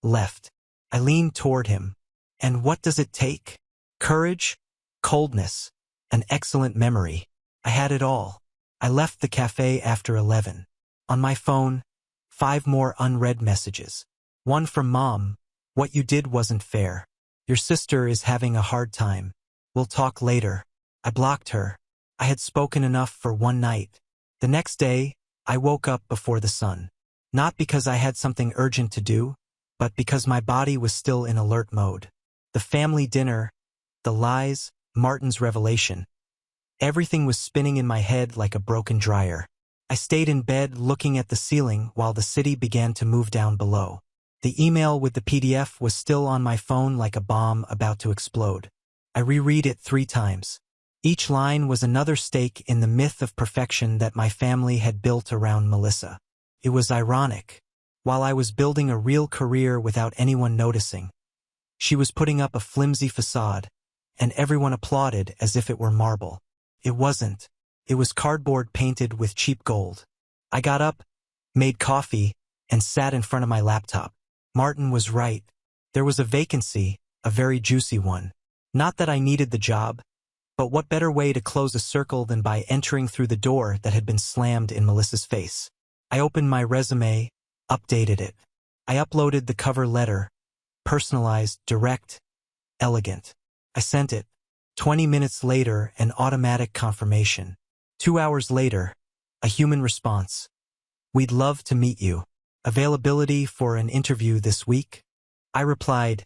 left." I leaned toward him. "And what does it take?" "Courage, coldness, an excellent memory." I had it all. I left the cafe after 11. On my phone, 5 more unread messages. One from Mom. "What you did wasn't fair. Your sister is having a hard time. We'll talk later." I blocked her. I had spoken enough for one night. The next day, I woke up before the sun. Not because I had something urgent to do, but because my body was still in alert mode. The family dinner, the lies, Martin's revelation. Everything was spinning in my head like a broken dryer. I stayed in bed looking at the ceiling while the city began to move down below. The email with the PDF was still on my phone like a bomb about to explode. I reread it 3 times. Each line was another stake in the myth of perfection that my family had built around Melissa. It was ironic. While I was building a real career without anyone noticing, she was putting up a flimsy facade, and everyone applauded as if it were marble. It wasn't. It was cardboard painted with cheap gold. I got up, made coffee, and sat in front of my laptop. Martin was right. There was a vacancy, a very juicy one. Not that I needed the job, but what better way to close a circle than by entering through the door that had been slammed in Melissa's face. I opened my resume, updated it. I uploaded the cover letter, personalized, direct, elegant. I sent it. 20 minutes later, an automatic confirmation. 2 hours later, a human response. We'd love to meet you. Availability for an interview this week? I replied,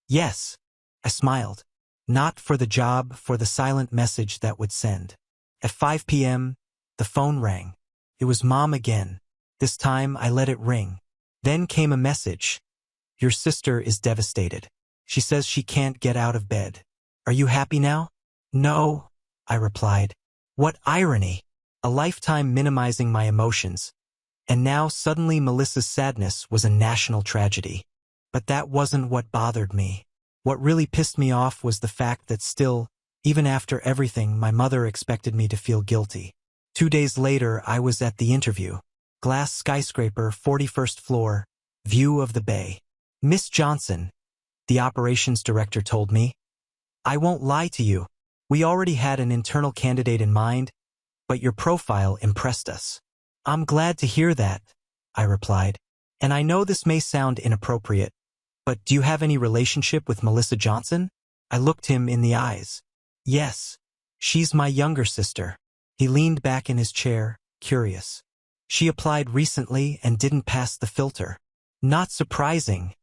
yes. I smiled. Not for the job, for the silent message that would send. At 5 p.m., the phone rang. It was Mom again. This time, I let it ring. Then came a message. Your sister is devastated. She says she can't get out of bed. Are you happy now? No, I replied. What irony! A lifetime minimizing my emotions. And now suddenly Melissa's sadness was a national tragedy. But that wasn't what bothered me. What really pissed me off was the fact that still, even after everything, my mother expected me to feel guilty. 2 days later, I was at the interview. Glass skyscraper, 41st floor, view of the bay. Miss Johnson, the operations director told me. I won't lie to you. We already had an internal candidate in mind, but your profile impressed us. I'm glad to hear that, I replied. And I know this may sound inappropriate, but do you have any relationship with Melissa Johnson? I looked him in the eyes. Yes, she's my younger sister. He leaned back in his chair, curious. She applied recently and didn't pass the filter. Not surprising,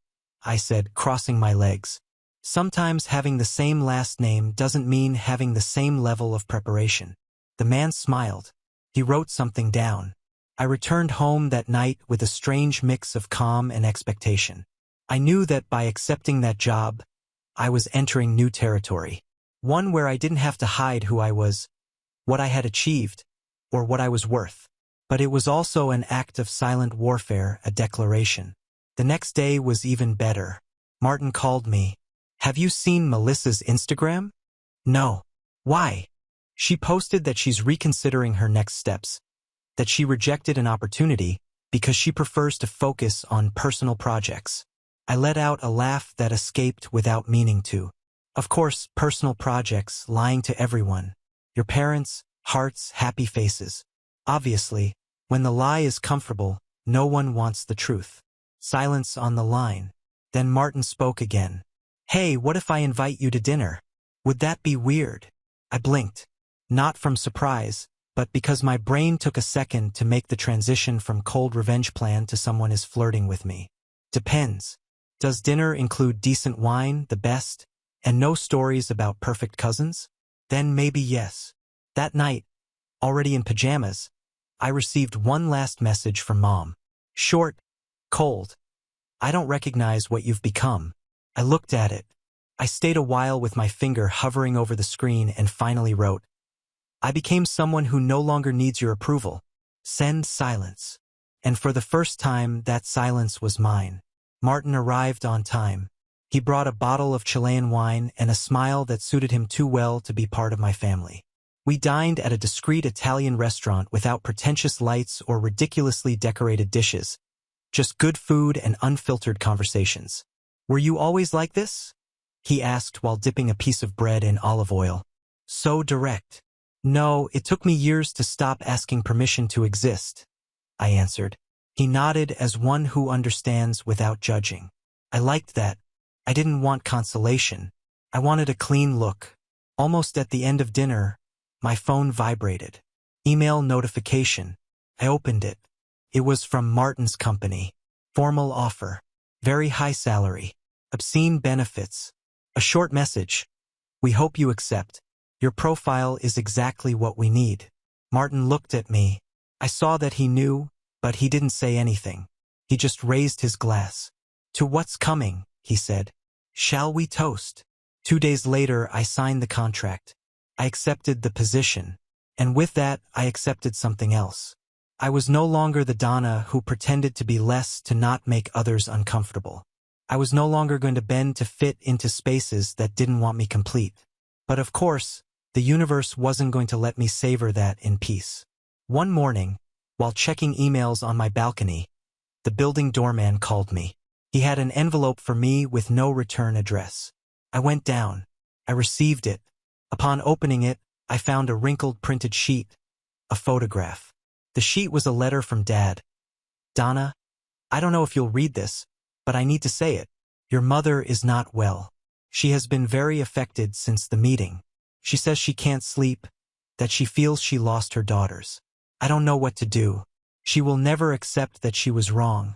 I said, crossing my legs. Sometimes having the same last name doesn't mean having the same level of preparation. The man smiled. He wrote something down. I returned home that night with a strange mix of calm and expectation. I knew that by accepting that job, I was entering new territory. One where I didn't have to hide who I was, what I had achieved, or what I was worth. But it was also an act of silent warfare, a declaration. The next day was even better. Martin called me. Have you seen Melissa's Instagram? No. Why? She posted that she's reconsidering her next steps, that she rejected an opportunity because she prefers to focus on personal projects. I let out a laugh that escaped without meaning to. Of course, personal projects, lying to everyone. Your parents, hearts, happy faces. Obviously, when the lie is comfortable, no one wants the truth. Silence on the line. Then Martin spoke again. Hey, what if I invite you to dinner? Would that be weird? I blinked. Not from surprise, but because my brain took a second to make the transition from cold revenge plan to someone is flirting with me. Depends. Does dinner include decent wine, the best, and no stories about perfect cousins? Then maybe yes. That night, already in pajamas, I received one last message from Mom. Short, cold. I don't recognize what you've become. I looked at it. I stayed a while with my finger hovering over the screen and finally wrote, I became someone who no longer needs your approval. Send silence. And for the first time, that silence was mine. Martin arrived on time. He brought a bottle of Chilean wine and a smile that suited him too well to be part of my family. We dined at a discreet Italian restaurant without pretentious lights or ridiculously decorated dishes. Just good food and unfiltered conversations. Were you always like this? He asked while dipping a piece of bread in olive oil. So direct. No, it took me years to stop asking permission to exist, I answered. He nodded as one who understands without judging. I liked that. I didn't want consolation. I wanted a clean look. Almost at the end of dinner, my phone vibrated. Email notification. I opened it. It was from Martin's company. Formal offer. Very high salary. Obscene benefits. A short message. We hope you accept. Your profile is exactly what we need. Martin looked at me. I saw that he knew, but he didn't say anything. He just raised his glass. To what's coming, he said. Shall we toast? 2 days later, I signed the contract. I accepted the position. And with that, I accepted something else. I was no longer the Donna who pretended to be less to not make others uncomfortable. I was no longer going to bend to fit into spaces that didn't want me complete. But of course, the universe wasn't going to let me savor that in peace. One morning, while checking emails on my balcony, the building doorman called me. He had an envelope for me with no return address. I went down. I received it. Upon opening it, I found a wrinkled printed sheet, a photograph. The sheet was a letter from Dad. Donna, I don't know if you'll read this, but I need to say it. Your mother is not well. She has been very affected since the meeting. She says she can't sleep, that she feels she lost her daughters. I don't know what to do. She will never accept that she was wrong,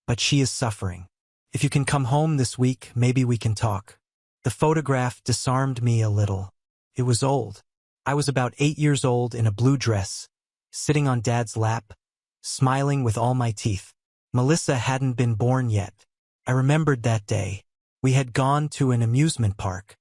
but she is suffering. If you can come home this week, maybe we can talk. The photograph disarmed me a little. It was old. I was about 8 years old in a blue dress, sitting on Dad's lap, smiling with all my teeth. Melissa hadn't been born yet. I remembered that day. We had gone to an amusement park.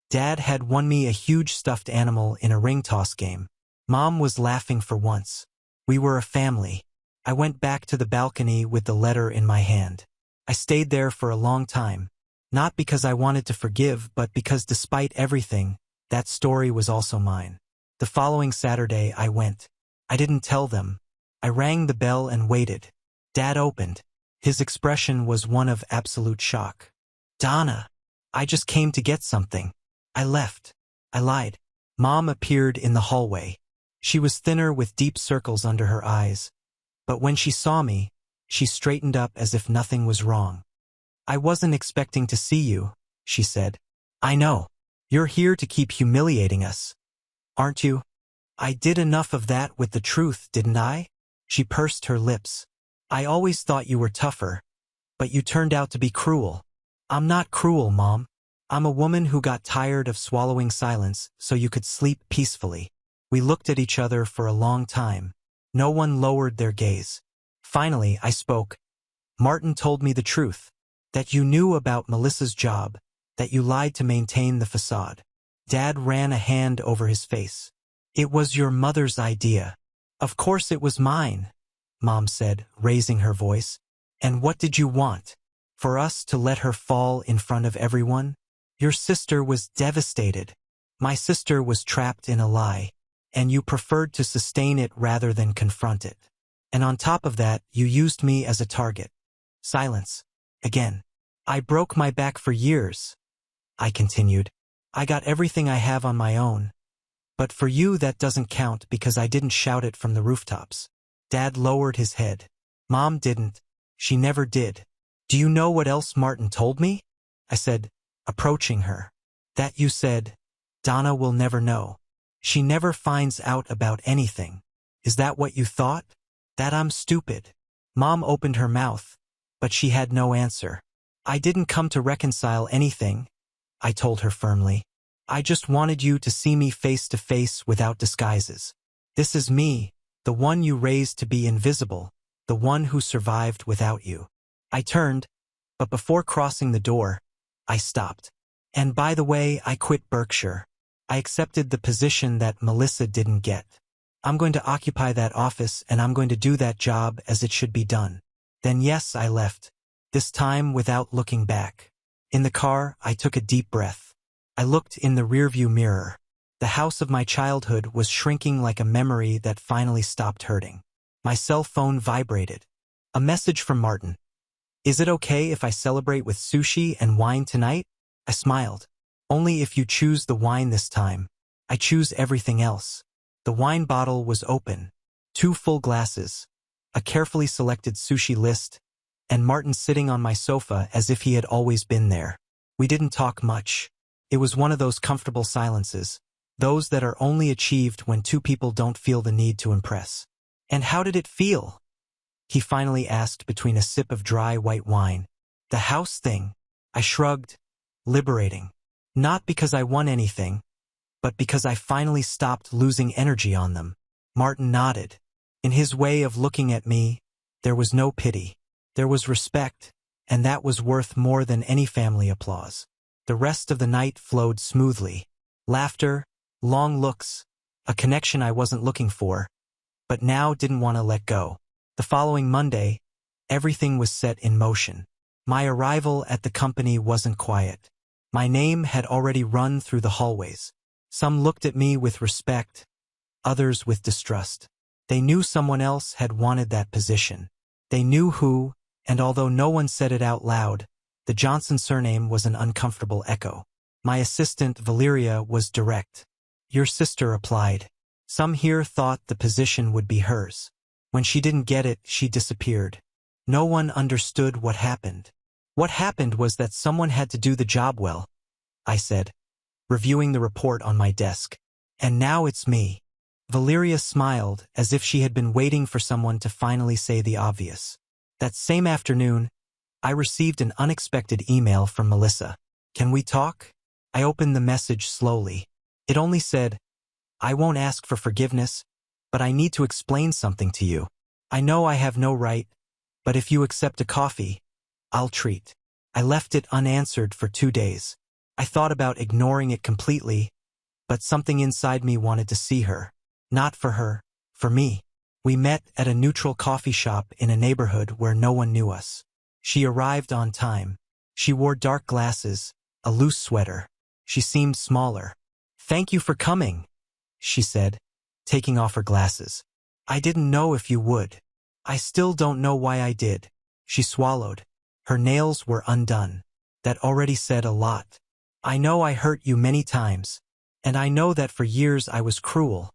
Dad had won me a huge stuffed animal in a ring toss game. Mom was laughing for once. We were a family. I went back to the balcony with the letter in my hand. I stayed there for a long time, not because I wanted to forgive, but because despite everything, that story was also mine. The following Saturday, I went. I didn't tell them. I rang the bell and waited. Dad opened. His expression was one of absolute shock. Donna, I just came to get something. I left. I lied. Mom appeared in the hallway. She was thinner with deep circles under her eyes. But when she saw me, she straightened up as if nothing was wrong. I wasn't expecting to see you, she said. I know. You're here to keep humiliating us, aren't you? I did enough of that with the truth, didn't I? She pursed her lips. I always thought you were tougher, but you turned out to be cruel. I'm not cruel, Mom. I'm a woman who got tired of swallowing silence so you could sleep peacefully. We looked at each other for a long time. No one lowered their gaze. Finally, I spoke. Martin told me the truth, that you knew about Melissa's job, that you lied to maintain the facade. Dad ran a hand over his face. It was your mother's idea. Of course it was mine, Mom said, raising her voice. And what did you want? For us to let her fall in front of everyone? Your sister was devastated. My sister was trapped in a lie, and you preferred to sustain it rather than confront it. And on top of that, you used me as a target. Silence. Again. I broke my back for years, I continued. I got everything I have on my own. But for you that doesn't count because I didn't shout it from the rooftops. Dad lowered his head. Mom didn't. She never did. Do you know what else Martin told me? I said, approaching her. That you said, Donna will never know. She never finds out about anything. Is that what you thought? That I'm stupid. Mom opened her mouth, but she had no answer. I didn't come to reconcile anything, I told her firmly. I just wanted you to see me face to face without disguises. This is me, the one you raised to be invisible, the one who survived without you. I turned, but before crossing the door, I stopped. And by the way, I quit Berkshire. I accepted the position that Melissa didn't get. I'm going to occupy that office and I'm going to do that job as it should be done. Then yes, I left. This time without looking back. In the car, I took a deep breath. I looked in the rearview mirror. The house of my childhood was shrinking like a memory that finally stopped hurting. My cell phone vibrated. A message from Martin. Is it okay if I celebrate with sushi and wine tonight? I smiled. Only if you choose the wine this time. I choose everything else. The wine bottle was open. 2 full glasses. A carefully selected sushi list. And Martin sitting on my sofa as if he had always been there. We didn't talk much. It was one of those comfortable silences. those that are only achieved when two people don't feel the need to impress. And how did it feel? He finally asked between a sip of dry white wine. The house thing. I shrugged. Liberating. Not because I won anything, but because I finally stopped losing energy on them. Martin nodded. In his way of looking at me, there was no pity. There was respect, and that was worth more than any family applause. The rest of the night flowed smoothly. Laughter, long looks, a connection I wasn't looking for, but now didn't want to let go. The following Monday, everything was set in motion. My arrival at the company wasn't quiet. My name had already run through the hallways. Some looked at me with respect, others with distrust. They knew someone else had wanted that position. They knew who, and although no one said it out loud, the Johnson surname was an uncomfortable echo. My assistant, Valeria, was direct. Your sister applied. Some here thought the position would be hers. When she didn't get it, she disappeared. No one understood what happened. What happened was that someone had to do the job well, I said, reviewing the report on my desk. And now it's me. Valeria smiled as if she had been waiting for someone to finally say the obvious. That same afternoon, I received an unexpected email from Melissa. Can we talk? I opened the message slowly. It only said, I won't ask for forgiveness, but I need to explain something to you. I know I have no right, but if you accept a coffee, I'll treat. I left it unanswered for 2 days. I thought about ignoring it completely, but something inside me wanted to see her. Not for her, for me. We met at a neutral coffee shop in a neighborhood where no one knew us. She arrived on time. She wore dark glasses, a loose sweater. She seemed smaller. Thank you for coming, she said, taking off her glasses. I didn't know if you would. I still don't know why I did. She swallowed. Her nails were undone. That already said a lot. I know I hurt you many times, and I know that for years I was cruel.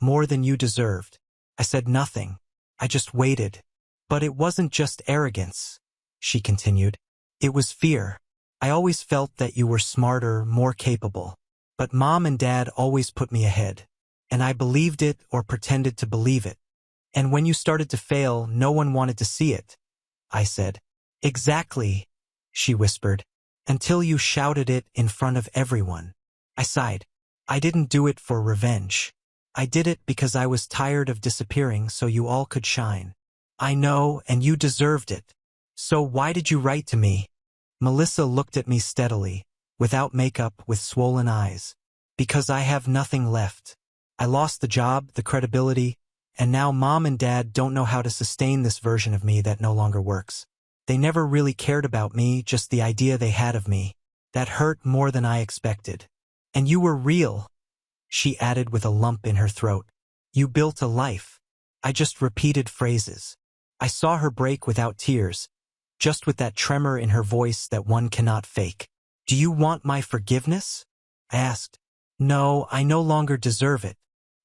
More than you deserved. I said nothing. I just waited. But it wasn't just arrogance, she continued. It was fear. I always felt that you were smarter, more capable. But Mom and Dad always put me ahead. And I believed it or pretended to believe it. And when you started to fail, no one wanted to see it, I said. Exactly, she whispered. Until you shouted it in front of everyone. I sighed. I didn't do it for revenge. I did it because I was tired of disappearing so you all could shine. I know, and you deserved it. So why did you write to me? Melissa looked at me steadily, without makeup, with swollen eyes. Because I have nothing left. I lost the job, the credibility, and now Mom and Dad don't know how to sustain this version of me that no longer works. They never really cared about me, just the idea they had of me. That hurt more than I expected. And you were real, she added with a lump in her throat. You built a life. I just repeated phrases. I saw her break without tears, just with that tremor in her voice that one cannot fake. Do you want my forgiveness? I asked. No, I no longer deserve it.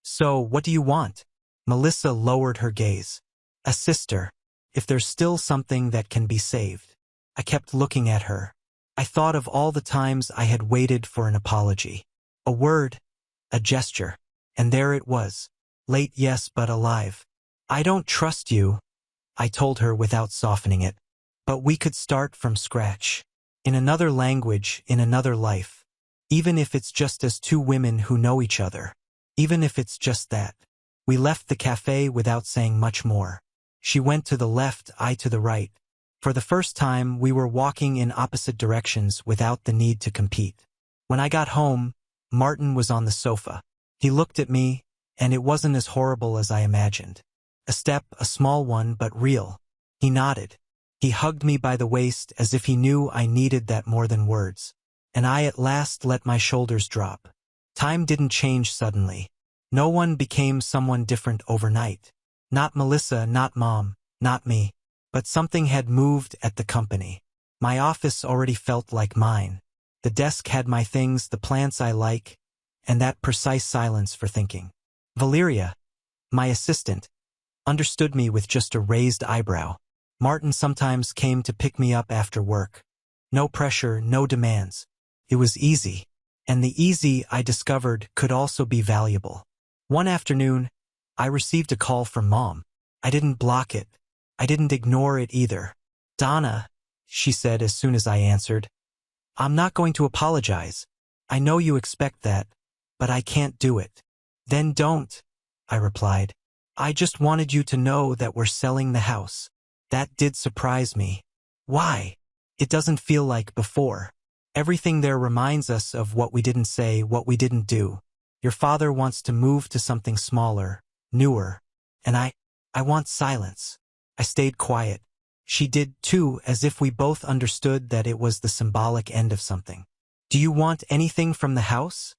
So, what do you want? Melissa lowered her gaze. A sister. If there's still something that can be saved. I kept looking at her. I thought of all the times I had waited for an apology. A word. A gesture. And there it was. Late, yes, but alive. I don't trust you, I told her without softening it. But we could start from scratch. In another language, in another life. Even if it's just as two women who know each other. Even if it's just that. We left the cafe without saying much more. She went to the left, I to the right. For the first time, we were walking in opposite directions without the need to compete. When I got home, Martin was on the sofa. He looked at me, and it wasn't as horrible as I imagined. A step, a small one, but real. He nodded. He hugged me by the waist as if he knew I needed that more than words. And I at last let my shoulders drop. Time didn't change suddenly. No one became someone different overnight. Not Melissa, not Mom, not me. But something had moved at the company. My office already felt like mine. The desk had my things, the plants I like, and that precise silence for thinking. Valeria, my assistant, understood me with just a raised eyebrow. Martin sometimes came to pick me up after work. No pressure, no demands. It was easy. And the easy, I discovered, could also be valuable. One afternoon, I received a call from Mom. I didn't block it. I didn't ignore it either. "Donna," she said as soon as I answered, "I'm not going to apologize. I know you expect that, but I can't do it." "Then don't," I replied. "I just wanted you to know that we're selling the house." That did surprise me. "Why?" "It doesn't feel like before. Everything there reminds us of what we didn't say, what we didn't do. Your father wants to move to something smaller, newer, and I want silence." I stayed quiet. She did too, as if we both understood that it was the symbolic end of something. "Do you want anything from the house?"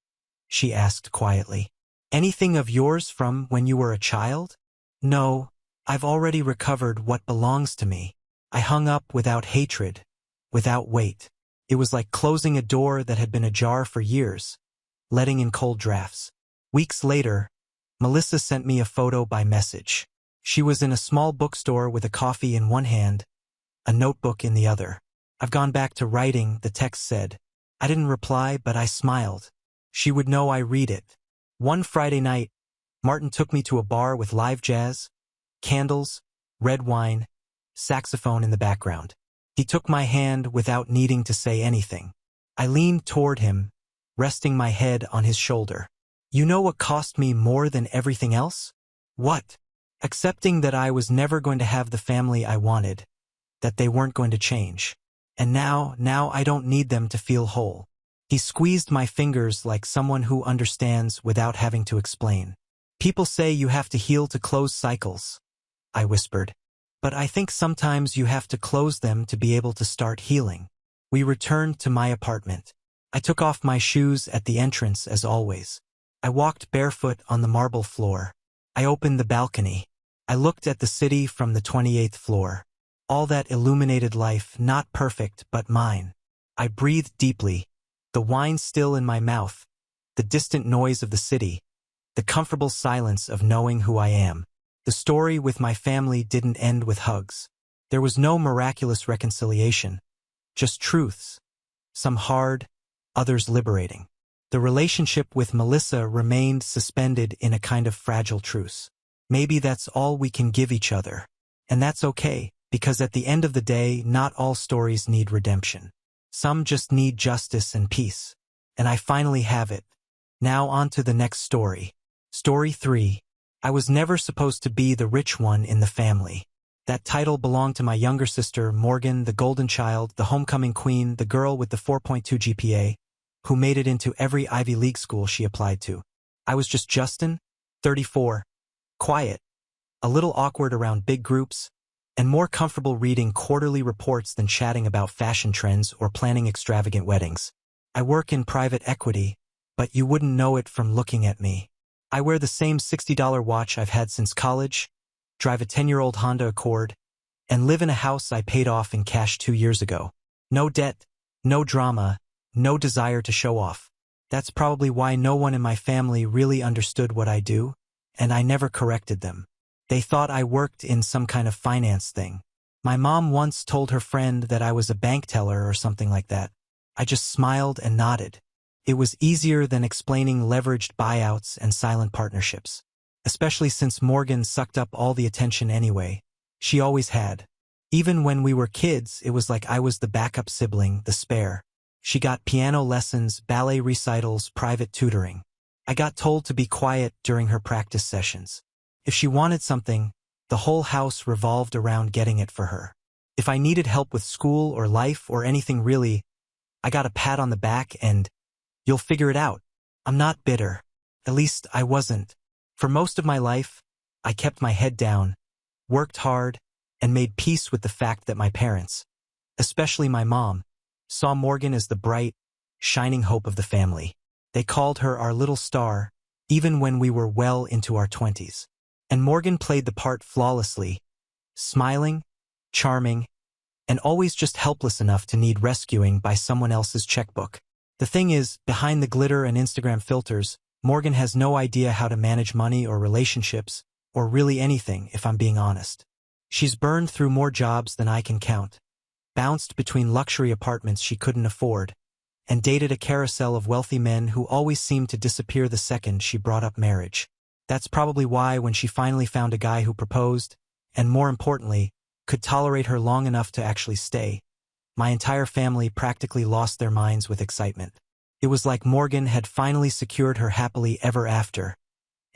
she asked quietly. "Anything of yours from when you were a child?" "No, I've already recovered what belongs to me." I hung up without hatred, without weight. It was like closing a door that had been ajar for years, letting in cold drafts. Weeks later, Melissa sent me a photo by message. She was in a small bookstore with a coffee in one hand, a notebook in the other. "I've gone back to writing," the text said. I didn't reply, but I smiled. She would know I read it. One Friday night, Martin took me to a bar with live jazz, candles, red wine, saxophone in the background. He took my hand without needing to say anything. I leaned toward him, resting my head on his shoulder. "You know what cost me more than everything else?" "What?" "Accepting that I was never going to have the family I wanted, that they weren't going to change. And now I don't need them to feel whole." He squeezed my fingers like someone who understands without having to explain. "People say you have to heal to close cycles," I whispered. "But I think sometimes you have to close them to be able to start healing." We returned to my apartment. I took off my shoes at the entrance as always. I walked barefoot on the marble floor. I opened the balcony. I looked at the city from the 28th floor. All that illuminated life, not perfect, but mine. I breathed deeply, the wine still in my mouth, the distant noise of the city, the comfortable silence of knowing who I am. The story with my family didn't end with hugs. There was no miraculous reconciliation, just truths, some hard, others liberating. The relationship with Melissa remained suspended in a kind of fragile truce. Maybe that's all we can give each other. And that's okay, because at the end of the day, not all stories need redemption. Some just need justice and peace. And I finally have it. Now on to the next story. Story 3. I was never supposed to be the rich one in the family. That title belonged to my younger sister, Morgan, the golden child, the homecoming queen, the girl with the 4.2 GPA, who made it into every Ivy League school she applied to. I was just Justin, 34, quiet, a little awkward around big groups, and more comfortable reading quarterly reports than chatting about fashion trends or planning extravagant weddings. I work in private equity, but you wouldn't know it from looking at me. I wear the same $60 watch I've had since college, drive a 10-year-old Honda Accord, and live in a house I paid off in cash 2 years ago. No debt, no drama, no desire to show off. That's probably why no one in my family really understood what I do, and I never corrected them. They thought I worked in some kind of finance thing. My mom once told her friend that I was a bank teller or something like that. I just smiled and nodded. It was easier than explaining leveraged buyouts and silent partnerships. Especially since Morgan sucked up all the attention anyway. She always had. Even when we were kids, it was like I was the backup sibling, the spare. She got piano lessons, ballet recitals, private tutoring. I got told to be quiet during her practice sessions. If she wanted something, the whole house revolved around getting it for her. If I needed help with school or life or anything really, I got a pat on the back and, "You'll figure it out." I'm not bitter. At least I wasn't. For most of my life, I kept my head down, worked hard, and made peace with the fact that my parents, especially my mom, saw Morgan as the bright, shining hope of the family. They called her our little star, even when we were well into our 20s. And Morgan played the part flawlessly, smiling, charming, and always just helpless enough to need rescuing by someone else's checkbook. The thing is, behind the glitter and Instagram filters, Morgan has no idea how to manage money or relationships, or really anything, if I'm being honest. She's burned through more jobs than I can count, bounced between luxury apartments she couldn't afford, and dated a carousel of wealthy men who always seemed to disappear the second she brought up marriage. That's probably why when she finally found a guy who proposed, and more importantly, could tolerate her long enough to actually stay, my entire family practically lost their minds with excitement. It was like Morgan had finally secured her happily ever after,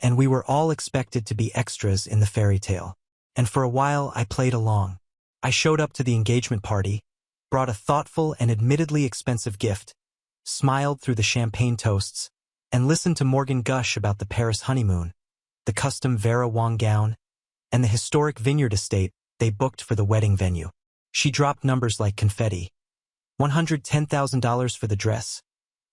and we were all expected to be extras in the fairy tale. And for a while I played along. I showed up to the engagement party, brought a thoughtful and admittedly expensive gift, smiled through the champagne toasts, and listened to Morgan gush about the Paris honeymoon, the custom Vera Wang gown, and the historic vineyard estate they booked for the wedding venue. She dropped numbers like confetti. $110,000 for the dress,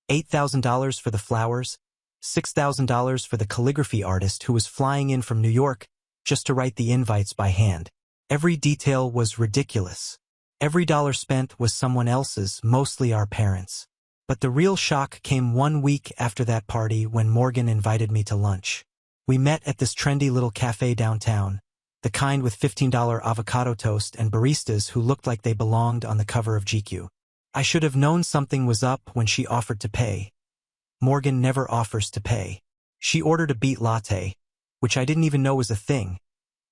$8,000 for the flowers, $6,000 for the calligraphy artist who was flying in from New York just to write the invites by hand. Every detail was ridiculous. Every dollar spent was someone else's, mostly our parents'. But the real shock came 1 week after that party when Morgan invited me to lunch. We met at this trendy little cafe downtown, the kind with $15 avocado toast and baristas who looked like they belonged on the cover of GQ. I should have known something was up when she offered to pay. Morgan never offers to pay. She ordered a beet latte, which I didn't even know was a thing,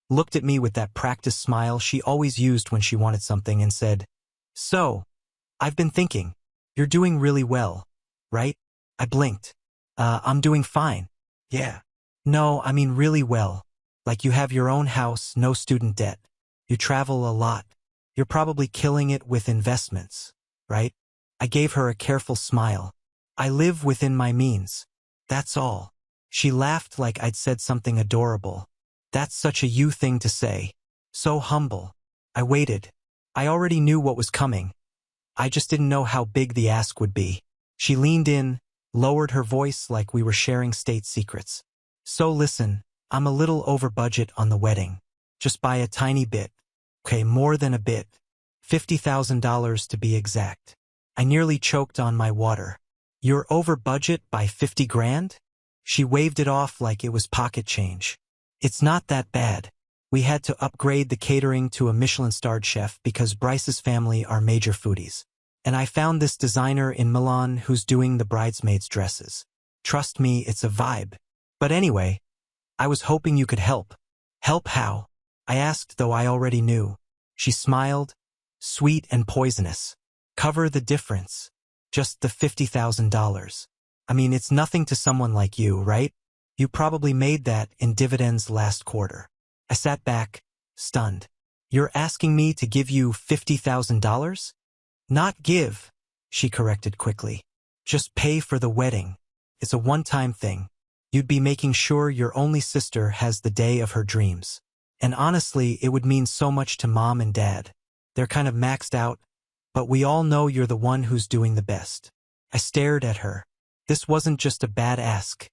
looked at me with that practiced smile she always used when she wanted something and said, "So, I've been thinking, you're doing really well, right?" I blinked. I'm doing fine. Yeah. No, I mean really well. Like you have your own house, no student debt. You travel a lot. You're probably killing it with investments, right? I gave her a careful smile. I live within my means. That's all. She laughed like I'd said something adorable. That's such a you thing to say. So humble. I waited. I already knew what was coming. I just didn't know how big the ask would be. She leaned in, lowered her voice like we were sharing state secrets. So listen, I'm a little over budget on the wedding. Just by a tiny bit. Okay, more than a bit. $50,000 to be exact. I nearly choked on my water. You're over budget by 50 grand? She waved it off like it was pocket change. It's not that bad. We had to upgrade the catering to a Michelin-starred chef because Bryce's family are major foodies. And I found this designer in Milan who's doing the bridesmaids' dresses. Trust me, it's a vibe. But anyway, I was hoping you could help. Help how? I asked, though I already knew. She smiled, sweet and poisonous. Cover the difference. Just the $50,000. I mean, it's nothing to someone like you, right? You probably made that in dividends last quarter. I sat back, stunned. You're asking me to give you $50,000? Not give, she corrected quickly. Just pay for the wedding. It's a one-time thing. You'd be making sure your only sister has the day of her dreams. And honestly, it would mean so much to Mom and Dad. They're kind of maxed out, but we all know you're the one who's doing the best. I stared at her. This wasn't just a bad ask.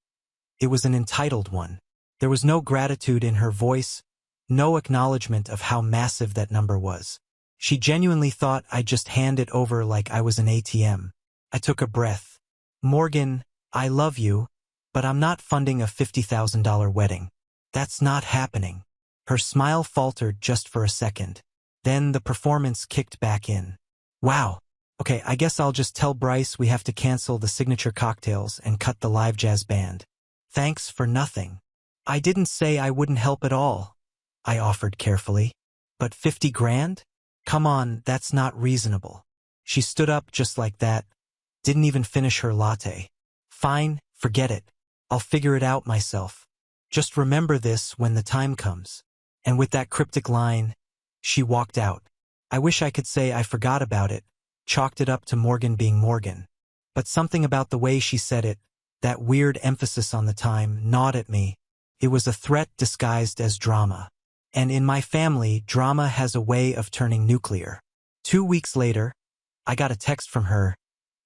It was an entitled one. There was no gratitude in her voice, no acknowledgement of how massive that number was. She genuinely thought I'd just hand it over like I was an ATM. I took a breath. Morgan, I love you, but I'm not funding a $50,000 wedding. That's not happening. Her smile faltered just for a second. Then the performance kicked back in. Wow. Okay, I guess I'll just tell Bryce we have to cancel the signature cocktails and cut the live jazz band. Thanks for nothing. I didn't say I wouldn't help at all, I offered carefully. But 50 grand? Come on, that's not reasonable. She stood up just like that, didn't even finish her latte. Fine, forget it. I'll figure it out myself. Just remember this when the time comes. And with that cryptic line, she walked out. I wish I could say I forgot about it, chalked it up to Morgan being Morgan. But something about the way she said it, that weird emphasis on the time, gnawed at me. It was a threat disguised as drama. And in my family, drama has a way of turning nuclear. 2 weeks later, I got a text from her.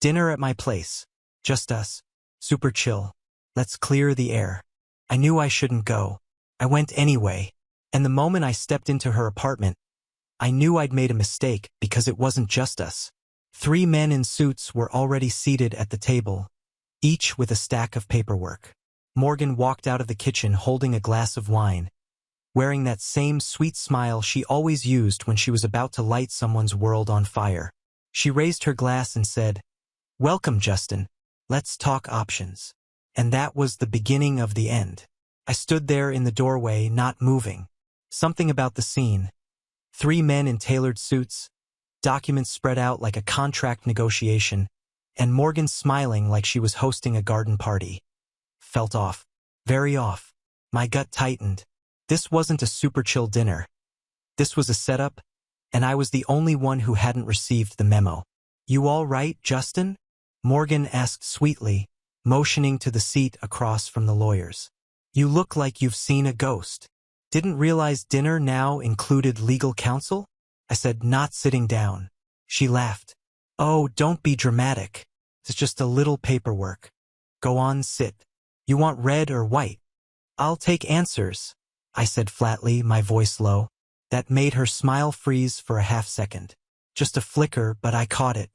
Dinner at my place. Just us. Super chill. Let's clear the air. I knew I shouldn't go. I went anyway. And the moment I stepped into her apartment, I knew I'd made a mistake because it wasn't just us. 3 men in suits were already seated at the table, each with a stack of paperwork. Morgan walked out of the kitchen holding a glass of wine, wearing that same sweet smile she always used when she was about to light someone's world on fire. She raised her glass and said, Welcome, Justin. Let's talk options. And that was the beginning of the end. I stood there in the doorway, not moving. Something about the scene. 3 men in tailored suits, documents spread out like a contract negotiation, and Morgan smiling like she was hosting a garden party. Felt off. Very off. My gut tightened. This wasn't a super chill dinner. This was a setup, and I was the only one who hadn't received the memo. You all right, Justin? Morgan asked sweetly, motioning to the seat across from the lawyers. You look like you've seen a ghost. Didn't realize dinner now included legal counsel? I said, not sitting down. She laughed. Oh, don't be dramatic. It's just a little paperwork. Go on, sit. You want red or white? I'll take answers, I said flatly, my voice low. That made her smile freeze for a half-second. Just a flicker, but I caught it.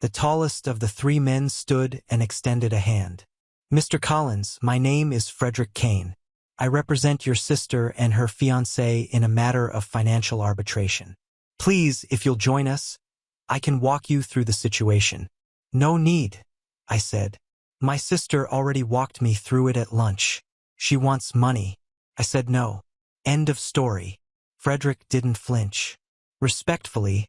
The tallest of the 3 men stood and extended a hand. Mr. Collins, my name is Frederick Kane. I represent your sister and her fiancé in a matter of financial arbitration. Please, if you'll join us, I can walk you through the situation. No need, I said. My sister already walked me through it at lunch. She wants money. I said no. End of story. Frederick didn't flinch. Respectfully,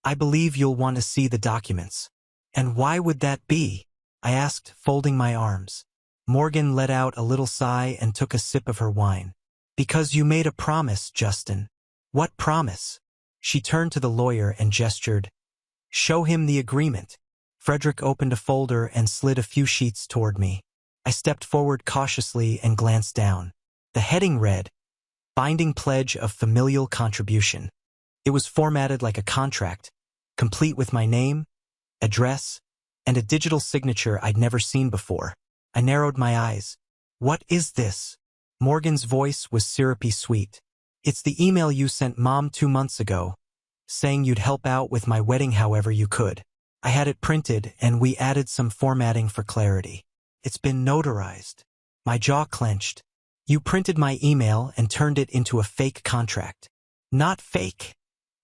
I believe you'll want to see the documents. And why would that be? I asked, folding my arms. Morgan let out a little sigh and took a sip of her wine. Because you made a promise, Justin. What promise? She turned to the lawyer and gestured. Show him the agreement. Frederick opened a folder and slid a few sheets toward me. I stepped forward cautiously and glanced down. The heading read, Binding Pledge of Familial Contribution. It was formatted like a contract, complete with my name, address, and a digital signature I'd never seen before. I narrowed my eyes. What is this? Morgan's voice was syrupy sweet. It's the email you sent Mom 2 months ago, saying you'd help out with my wedding however you could. I had it printed and we added some formatting for clarity. It's been notarized. My jaw clenched. You printed my email and turned it into a fake contract. Not fake,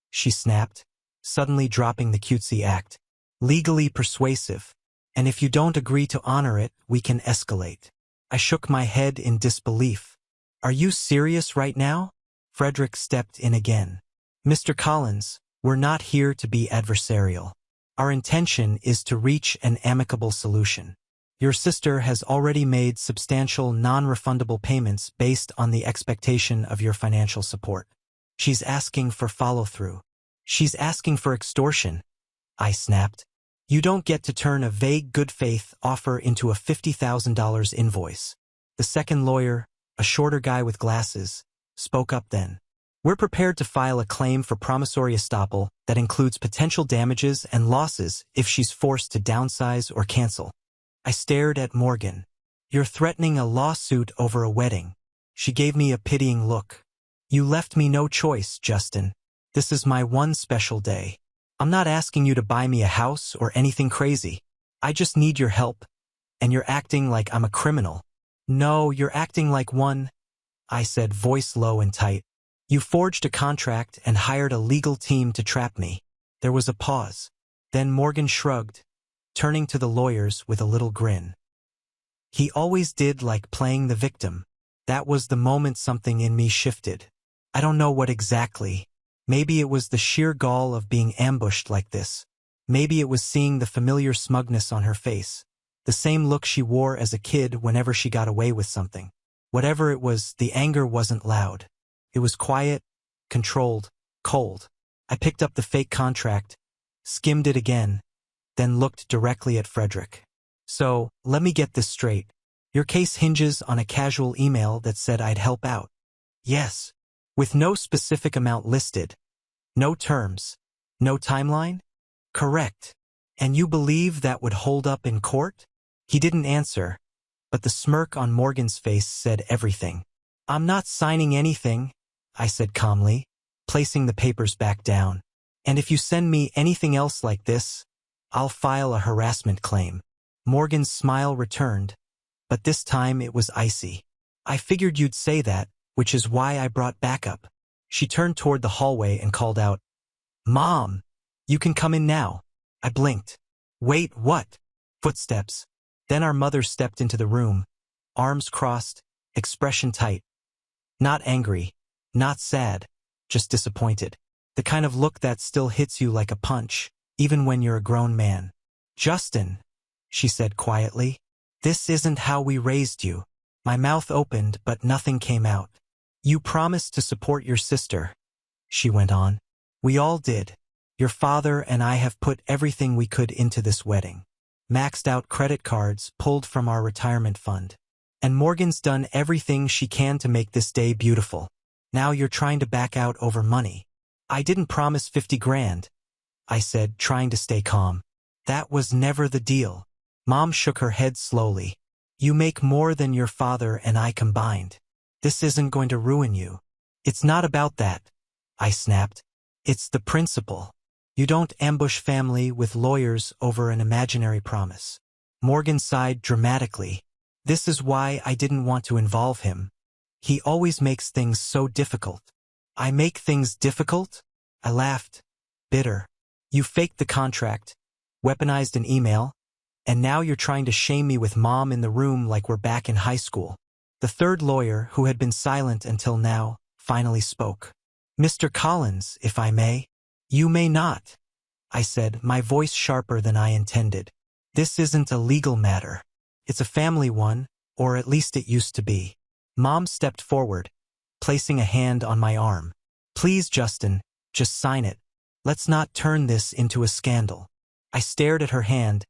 she snapped, suddenly dropping the cutesy act. Legally persuasive. And if you don't agree to honor it, we can escalate. I shook my head in disbelief. Are you serious right now? Frederick stepped in again. Mr. Collins, we're not here to be adversarial. Our intention is to reach an amicable solution. Your sister has already made substantial non-refundable payments based on the expectation of your financial support. She's asking for follow-through. She's asking for extortion, I snapped. You don't get to turn a vague good faith offer into a $50,000 invoice. The second lawyer, a shorter guy with glasses, spoke up then. We're prepared to file a claim for promissory estoppel that includes potential damages and losses if she's forced to downsize or cancel. I stared at Morgan. You're threatening a lawsuit over a wedding. She gave me a pitying look. You left me no choice, Justin. This is my one special day. I'm not asking you to buy me a house or anything crazy. I just need your help. And you're acting like I'm a criminal. No, you're acting like one, I said, voice low and tight. You forged a contract and hired a legal team to trap me. There was a pause. Then Morgan shrugged, turning to the lawyers with a little grin. He always did like playing the victim. That was the moment something in me shifted. I don't know what exactly. Maybe it was the sheer gall of being ambushed like this. Maybe it was seeing the familiar smugness on her face, the same look she wore as a kid whenever she got away with something. Whatever it was, the anger wasn't loud. It was quiet, controlled, cold. I picked up the fake contract, skimmed it again, then looked directly at Frederick. So, let me get this straight. Your case hinges on a casual email that said I'd help out. Yes. With no specific amount listed. No terms. No timeline? Correct. And you believe that would hold up in court? He didn't answer, but the smirk on Morgan's face said everything. I'm not signing anything, I said calmly, placing the papers back down. And if you send me anything else like this, I'll file a harassment claim. Morgan's smile returned, but this time it was icy. I figured you'd say that, which is why I brought backup. She turned toward the hallway and called out, Mom, you can come in now. I blinked. Wait, what? Footsteps. Then our mother stepped into the room, arms crossed, expression tight. Not angry, not sad, just disappointed. The kind of look that still hits you like a punch, even when you're a grown man. "Justin," she said quietly, "this isn't how we raised you." My mouth opened, but nothing came out. "You promised to support your sister," she went on. "We all did. Your father and I have put everything we could into this wedding. Maxed out credit cards pulled from our retirement fund. And Morgan's done everything she can to make this day beautiful. Now you're trying to back out over money." "I didn't promise 50 grand, I said, trying to stay calm. "That was never the deal." Mom shook her head slowly. "You make more than your father and I combined. This isn't going to ruin you." "It's not about that," I snapped. "It's the principle. You don't ambush family with lawyers over an imaginary promise." Morgan sighed dramatically. "This is why I didn't want to involve him. He always makes things so difficult." "I make things difficult?" I laughed, bitter. "You faked the contract, weaponized an email, and now you're trying to shame me with Mom in the room like we're back in high school." The third lawyer, who had been silent until now, finally spoke. "Mr. Collins, if I may." "You may not," I said, my voice sharper than I intended. "This isn't a legal matter. It's a family one, or at least it used to be." Mom stepped forward, placing a hand on my arm. "Please, Justin, just sign it. Let's not turn this into a scandal." I stared at her hand,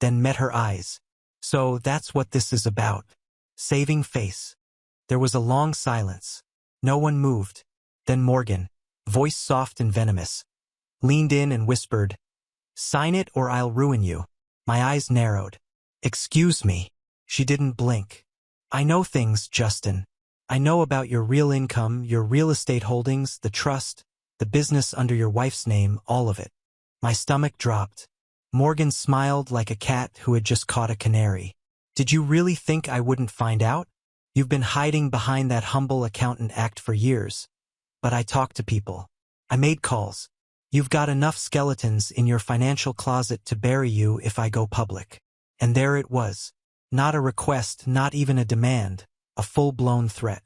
then met her eyes. "So that's what this is about. Saving face." There was a long silence. No one moved. Then Morgan, voice soft and venomous, leaned in and whispered, "Sign it or I'll ruin you." My eyes narrowed. "Excuse me." She didn't blink. "I know things, Justin. I know about your real income, your real estate holdings, the trust, the business under your wife's name, all of it." My stomach dropped. Morgan smiled like a cat who had just caught a canary. "Did you really think I wouldn't find out? You've been hiding behind that humble accountant act for years. But I talked to people. I made calls. You've got enough skeletons in your financial closet to bury you if I go public." And there it was. Not a request, not even a demand, a full-blown threat.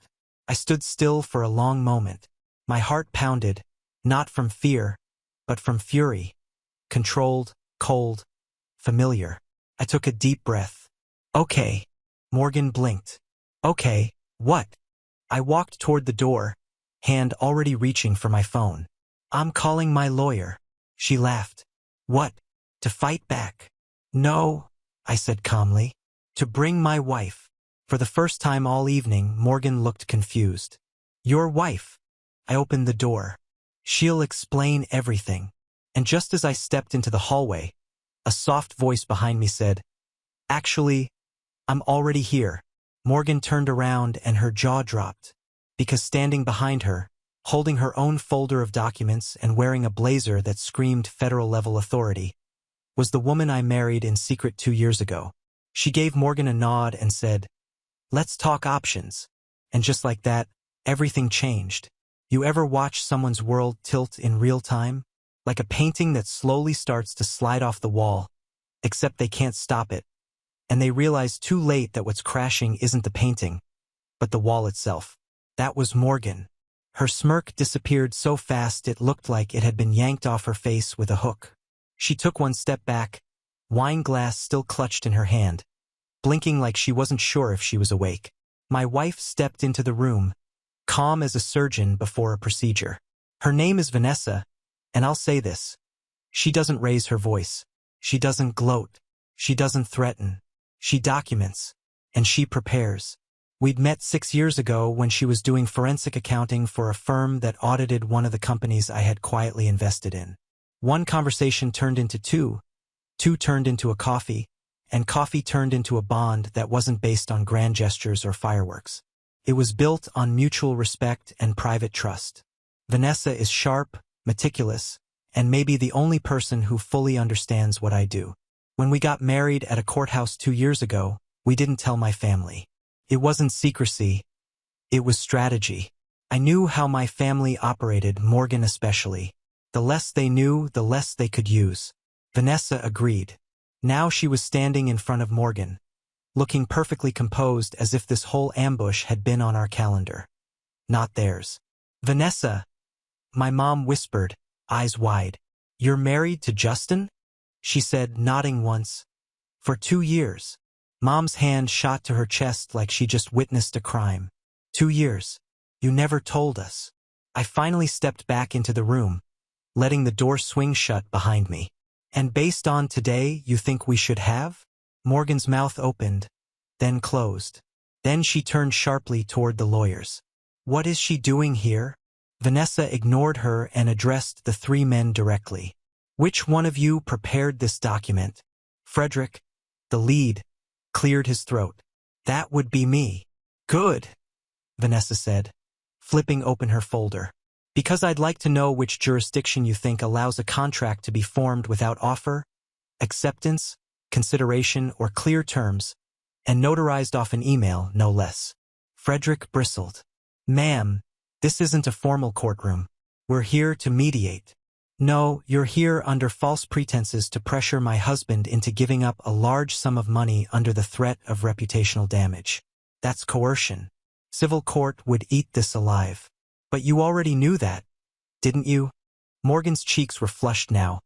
I stood still for a long moment. My heart pounded, not from fear, but from fury. Controlled, cold, familiar. I took a deep breath. "Okay." Morgan blinked. "Okay, what?" I walked toward the door, hand already reaching for my phone. "I'm calling my lawyer." She laughed. "What? To fight back?" "No," I said calmly. "To bring my wife." For the first time all evening, Morgan looked confused. "Your wife?" I opened the door. "She'll explain everything." And just as I stepped into the hallway, a soft voice behind me said, "Actually, I'm already here." Morgan turned around and her jaw dropped, because standing behind her, holding her own folder of documents and wearing a blazer that screamed federal-level authority, was the woman I married in secret 2 years ago. She gave Morgan a nod and said, "Let's talk options." And just like that, everything changed. You ever watch someone's world tilt in real time? Like a painting that slowly starts to slide off the wall, except they can't stop it. And they realize too late that what's crashing isn't the painting, but the wall itself. That was Morgan. Her smirk disappeared so fast it looked like it had been yanked off her face with a hook. She took one step back, wine glass still clutched in her hand, blinking like she wasn't sure if she was awake. My wife stepped into the room, calm as a surgeon before a procedure. Her name is Vanessa, and I'll say this. She doesn't raise her voice. She doesn't gloat. She doesn't threaten. She documents, and she prepares. We'd met 6 years ago when she was doing forensic accounting for a firm that audited one of the companies I had quietly invested in. One conversation turned into two turned into a coffee, and coffee turned into a bond that wasn't based on grand gestures or fireworks. It was built on mutual respect and private trust. Vanessa is sharp, meticulous, and maybe the only person who fully understands what I do. When we got married at a courthouse 2 years ago, we didn't tell my family. It wasn't secrecy, it was strategy. I knew how my family operated, Morgan especially. The less they knew, the less they could use. Vanessa agreed. Now she was standing in front of Morgan, looking perfectly composed as if this whole ambush had been on our calendar. Not theirs. "Vanessa," my mom whispered, eyes wide. "You're married to Justin?" she said, nodding once. "For 2 years." Mom's hand shot to her chest like she just witnessed a crime. 2 years. You never told us. I finally stepped back into the room, letting the door swing shut behind me. "And based on today, you think we should have?" Morgan's mouth opened, then closed. Then she turned sharply toward the lawyers. "What is she doing here?" Vanessa ignored her and addressed the 3 men directly. "Which one of you prepared this document?" Frederick, the lead, cleared his throat. "That would be me." "Good," Vanessa said, flipping open her folder. "Because I'd like to know which jurisdiction you think allows a contract to be formed without offer, acceptance, consideration, or clear terms, and notarized off an email, no less." Frederick bristled. "Ma'am, this isn't a formal courtroom. We're here to mediate." "No, you're here under false pretenses to pressure my husband into giving up a large sum of money under the threat of reputational damage. That's coercion. Civil court would eat this alive. But you already knew that, didn't you?" Morgan's cheeks were flushed now,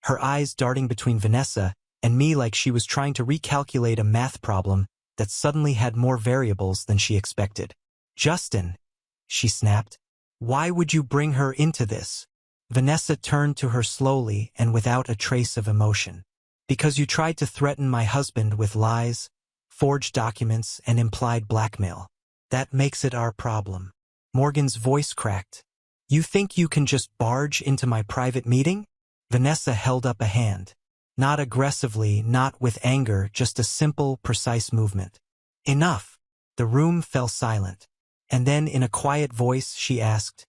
her eyes darting between Vanessa and me like she was trying to recalculate a math problem that suddenly had more variables than she expected. "Justin," she snapped, "why would you bring her into this?" Vanessa turned to her slowly and without a trace of emotion. "Because you tried to threaten my husband with lies, forged documents, and implied blackmail. That makes it our problem." Morgan's voice cracked. "You think you can just barge into my private meeting?" Vanessa held up a hand. Not aggressively, not with anger, just a simple, precise movement. "Enough." The room fell silent. And then in a quiet voice she asked,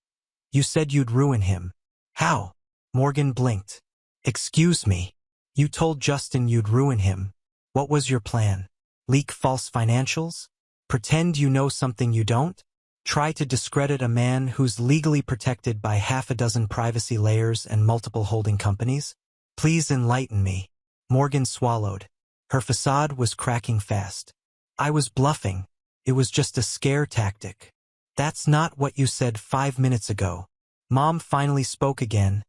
"You said you'd ruin him. How?" Morgan blinked. "Excuse me. You told Justin you'd ruin him. What was your plan? Leak false financials? Pretend you know something you don't? Try to discredit a man who's legally protected by 6 privacy layers and multiple holding companies? Please enlighten me." Morgan swallowed. Her facade was cracking fast. "I was bluffing. It was just a scare tactic." "That's not what you said 5 minutes ago." Mom finally spoke again,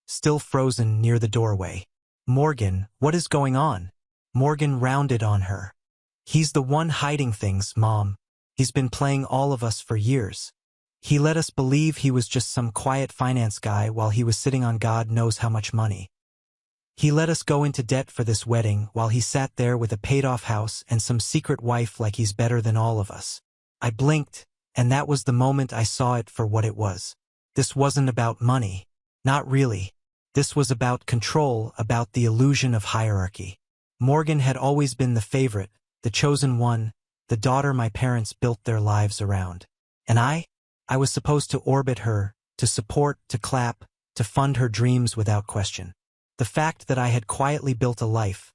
still frozen near the doorway. "Morgan, what is going on?" Morgan rounded on her. "He's the one hiding things, Mom. He's been playing all of us for years. He let us believe he was just some quiet finance guy while he was sitting on God knows how much money. He let us go into debt for this wedding while he sat there with a paid-off house and some secret wife like he's better than all of us." I blinked, and that was the moment I saw it for what it was. This wasn't about money. Not really. This was about control, about the illusion of hierarchy. Morgan had always been the favorite, the chosen one, the daughter my parents built their lives around. And I was supposed to orbit her, to support, to clap, to fund her dreams without question. The fact that I had quietly built a life,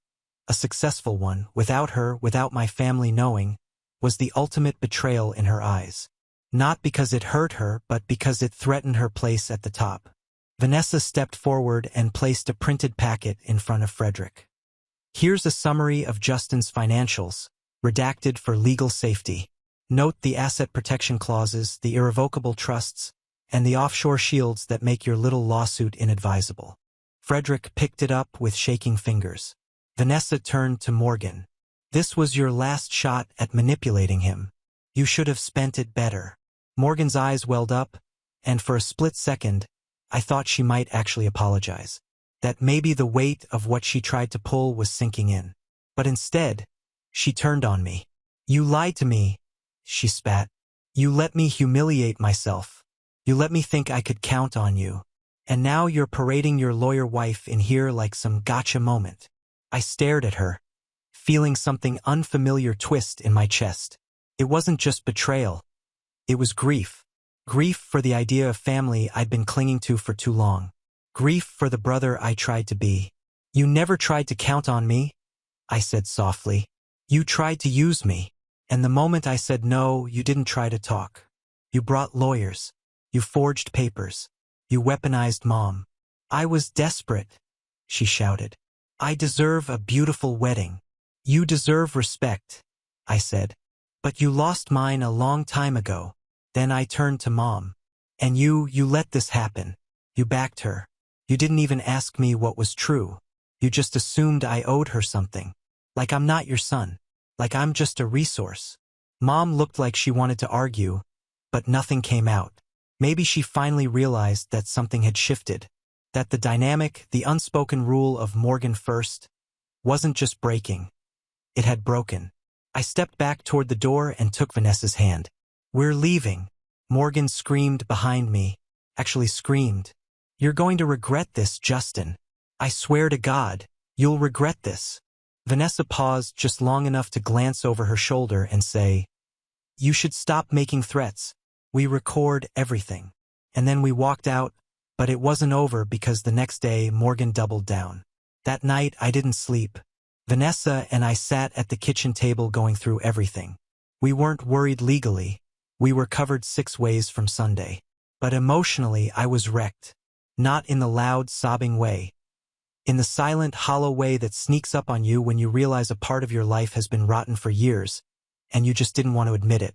a successful one, without her, without my family knowing, was the ultimate betrayal in her eyes. Not because it hurt her, but because it threatened her place at the top. Vanessa stepped forward and placed a printed packet in front of Frederick. "Here's a summary of Justin's financials, redacted for legal safety. Note the asset protection clauses, the irrevocable trusts, and the offshore shields that make your little lawsuit inadvisable." Frederick picked it up with shaking fingers. Vanessa turned to Morgan. "This was your last shot at manipulating him. You should have spent it better." Morgan's eyes welled up, and for a split second, I thought she might actually apologize. That maybe the weight of what she tried to pull was sinking in. But instead, she turned on me. "You lied to me," she spat. "You let me humiliate myself. You let me think I could count on you. And now you're parading your lawyer wife in here like some gotcha moment." I stared at her, feeling something unfamiliar twist in my chest. It wasn't just betrayal. It was grief. Grief for the idea of family I'd been clinging to for too long. Grief for the brother I tried to be. "You never tried to count on me," I said softly. "You tried to use me. And the moment I said no, you didn't try to talk. You brought lawyers. You forged papers. You weaponized Mom." "I was desperate," she shouted. I deserve a beautiful wedding. You deserve respect, I said. But you lost mine a long time ago. Then I turned to Mom. And you let this happen. You backed her. You didn't even ask me what was true. You just assumed I owed her something. Like I'm not your son. Like I'm just a resource. Mom looked like she wanted to argue, but nothing came out. Maybe she finally realized that something had shifted. That the dynamic, the unspoken rule of Morgan first, wasn't just breaking. It had broken. I stepped back toward the door and took Vanessa's hand. We're leaving. Morgan screamed behind me. Actually screamed. You're going to regret this, Justin. I swear to God, you'll regret this. Vanessa paused just long enough to glance over her shoulder and say, You should stop making threats. We record everything. And then we walked out, but it wasn't over because the next day Morgan doubled down. That night I didn't sleep. Vanessa and I sat at the kitchen table going through everything. We weren't worried legally. We were covered 6 ways from Sunday. But emotionally I was wrecked. Not in the loud, sobbing way. In the silent, hollow way that sneaks up on you when you realize a part of your life has been rotten for years, and you just didn't want to admit it.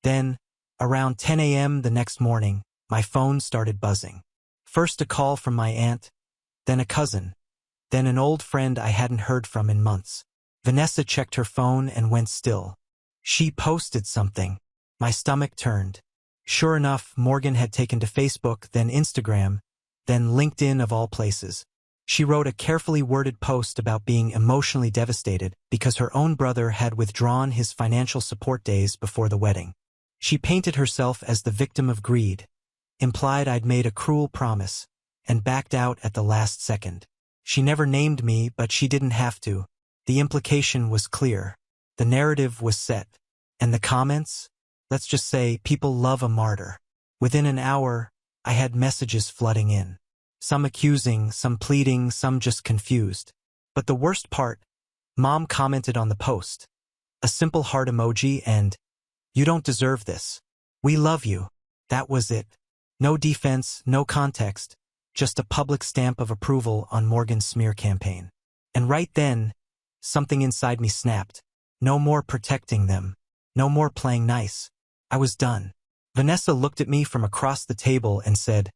Then, around 10 a.m. the next morning, my phone started buzzing. First a call from my aunt, then a cousin, then an old friend I hadn't heard from in months. Vanessa checked her phone and went still. She posted something. My stomach turned. Sure enough, Morgan had taken to Facebook, then Instagram, then LinkedIn of all places. She wrote a carefully worded post about being emotionally devastated because her own brother had withdrawn his financial support days before the wedding. She painted herself as the victim of greed, implied I'd made a cruel promise, and backed out at the last second. She never named me, but she didn't have to. The implication was clear. The narrative was set. And the comments? Let's just say people love a martyr. Within an hour, I had messages flooding in. Some accusing, some pleading, some just confused. But the worst part, Mom commented on the post. A simple heart emoji and, You don't deserve this. We love you. That was it. No defense, no context, just a public stamp of approval on Morgan's smear campaign. And right then, something inside me snapped. No more protecting them. No more playing nice. I was done. Vanessa looked at me from across the table and said,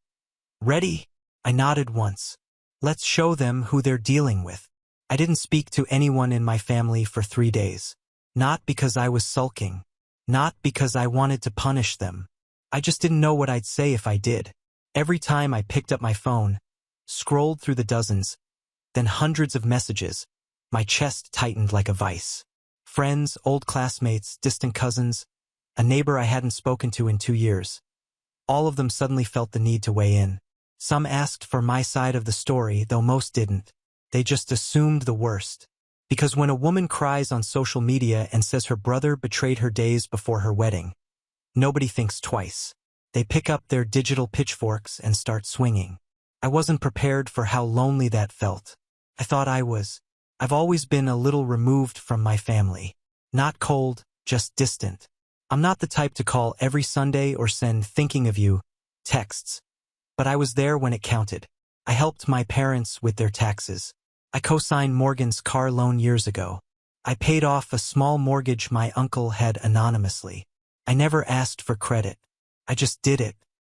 Ready? I nodded once. Let's show them who they're dealing with. I didn't speak to anyone in my family for 3 days. Not because I was sulking. Not because I wanted to punish them. I just didn't know what I'd say if I did. Every time I picked up my phone, scrolled through the dozens, then hundreds of messages, my chest tightened like a vice. Friends, old classmates, distant cousins, a neighbor I hadn't spoken to in 2 years. All of them suddenly felt the need to weigh in. Some asked for my side of the story, though most didn't. They just assumed the worst. Because when a woman cries on social media and says her brother betrayed her days before her wedding, nobody thinks twice. They pick up their digital pitchforks and start swinging. I wasn't prepared for how lonely that felt. I thought I was. I've always been a little removed from my family. Not cold, just distant. I'm not the type to call every Sunday or send thinking of you texts. But I was there when it counted. I helped my parents with their taxes. I co-signed Morgan's car loan years ago. I paid off a small mortgage my uncle had anonymously. I never asked for credit. I just did it.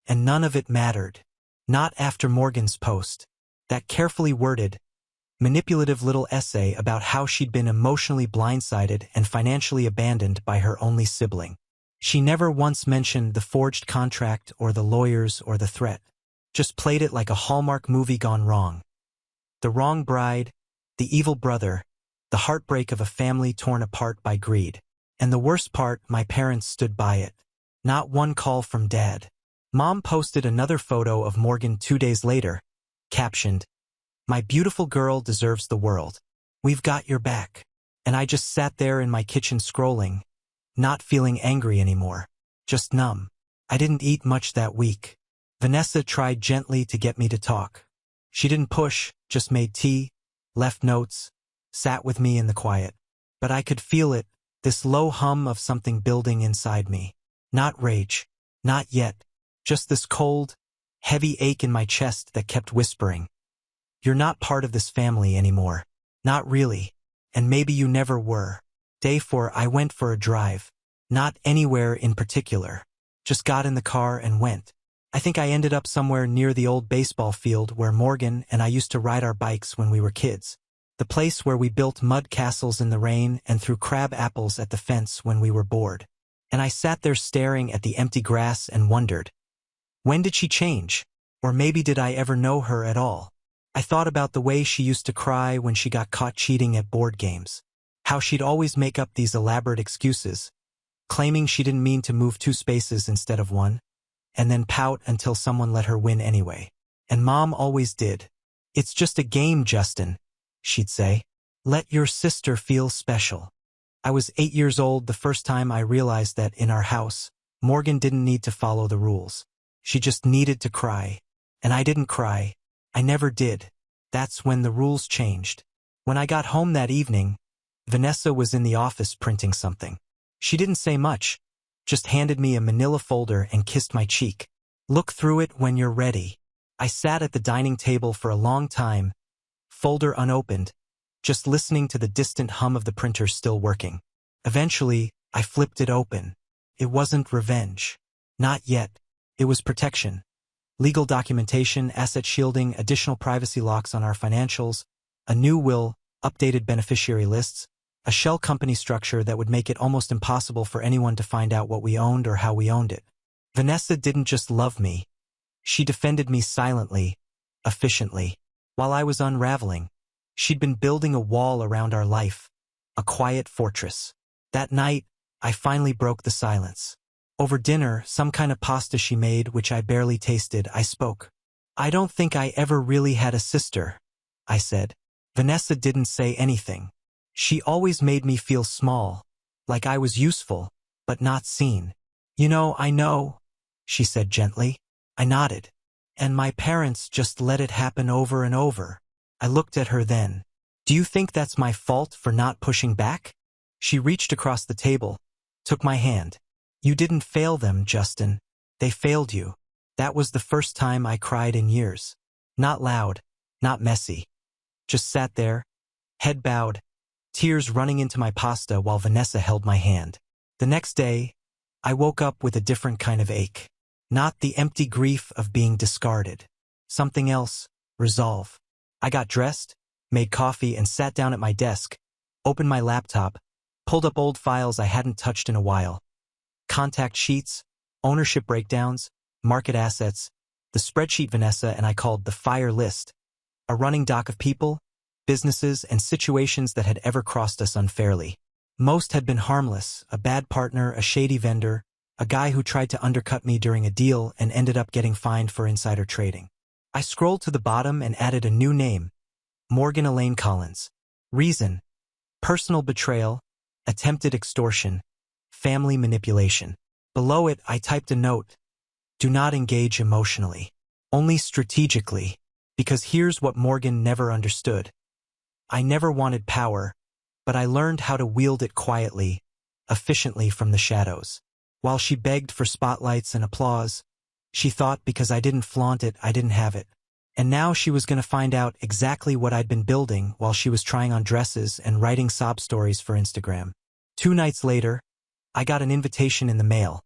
And none of it mattered. Not after Morgan's post. That carefully worded, manipulative little essay about how she'd been emotionally blindsided and financially abandoned by her only sibling. She never once mentioned the forged contract or the lawyers or the threat. Just played it like a Hallmark movie gone wrong. The wrong bride, the evil brother, the heartbreak of a family torn apart by greed. And the worst part, my parents stood by it. Not one call from Dad. Mom posted another photo of Morgan 2 days later, captioned, My beautiful girl deserves the world. We've got your back. And I just sat there in my kitchen scrolling, not feeling angry anymore. Just numb. I didn't eat much that week. Vanessa tried gently to get me to talk. She didn't push, just made tea, left notes, sat with me in the quiet. But I could feel it, this low hum of something building inside me. Not rage. Not yet. Just this cold, heavy ache in my chest that kept whispering. You're not part of this family anymore. Not really. And maybe you never were. Day 4, I went for a drive. Not anywhere in particular. Just got in the car and went. I think I ended up somewhere near the old baseball field where Morgan and I used to ride our bikes when we were kids. The place where we built mud castles in the rain and threw crab apples at the fence when we were bored. And I sat there staring at the empty grass and wondered, when did she change? Or maybe did I ever know her at all? I thought about the way she used to cry when she got caught cheating at board games. How she'd always make up these elaborate excuses, claiming she didn't mean to move 2 spaces instead of 1, and then pout until someone let her win anyway. And Mom always did. It's just a game, Justin, she'd say. Let your sister feel special. I was 8 years old the first time I realized that in our house, Morgan didn't need to follow the rules. She just needed to cry. And I didn't cry. I never did. That's when the rules changed. When I got home that evening, Vanessa was in the office printing something. She didn't say much, just handed me a manila folder and kissed my cheek. Look through it when you're ready. I sat at the dining table for a long time, folder unopened, just listening to the distant hum of the printer still working. Eventually, I flipped it open. It wasn't revenge. Not yet. It was protection. Legal documentation, asset shielding, additional privacy locks on our financials, a new will, updated beneficiary lists, a shell company structure that would make it almost impossible for anyone to find out what we owned or how we owned it. Vanessa didn't just love me. She defended me silently, efficiently. While I was unraveling, she'd been building a wall around our life, a quiet fortress. That night, I finally broke the silence. Over dinner, some kind of pasta she made, which I barely tasted, I spoke. I don't think I ever really had a sister, I said. Vanessa didn't say anything. She always made me feel small, like I was useful, but not seen. I know, she said gently. I nodded. And my parents just let it happen over and over. I looked at her then. Do you think that's my fault for not pushing back? She reached across the table, took my hand. You didn't fail them, Justin. They failed you. That was the first time I cried in years. Not loud, not messy. Just sat there, head bowed, tears running into my pasta while Vanessa held my hand. The next day, I woke up with a different kind of ache. Not the empty grief of being discarded. Something else, resolve. I got dressed, made coffee, and sat down at my desk, opened my laptop, pulled up old files I hadn't touched in a while. Contact sheets, ownership breakdowns, market assets, the spreadsheet Vanessa and I called the fire list, a running doc of people, businesses, and situations that had ever crossed us unfairly. Most had been harmless, a bad partner, a shady vendor, a guy who tried to undercut me during a deal and ended up getting fined for insider trading. I scrolled to the bottom and added a new name, Morgan Elaine Collins. Reason: personal betrayal, attempted extortion, family manipulation. Below it, I typed a note: do not engage emotionally, only strategically, because here's what Morgan never understood. I never wanted power, but I learned how to wield it quietly, efficiently from the shadows. While she begged for spotlights and applause, she thought because I didn't flaunt it, I didn't have it. And now she was going to find out exactly what I'd been building while she was trying on dresses and writing sob stories for Instagram. 2 nights later, I got an invitation in the mail.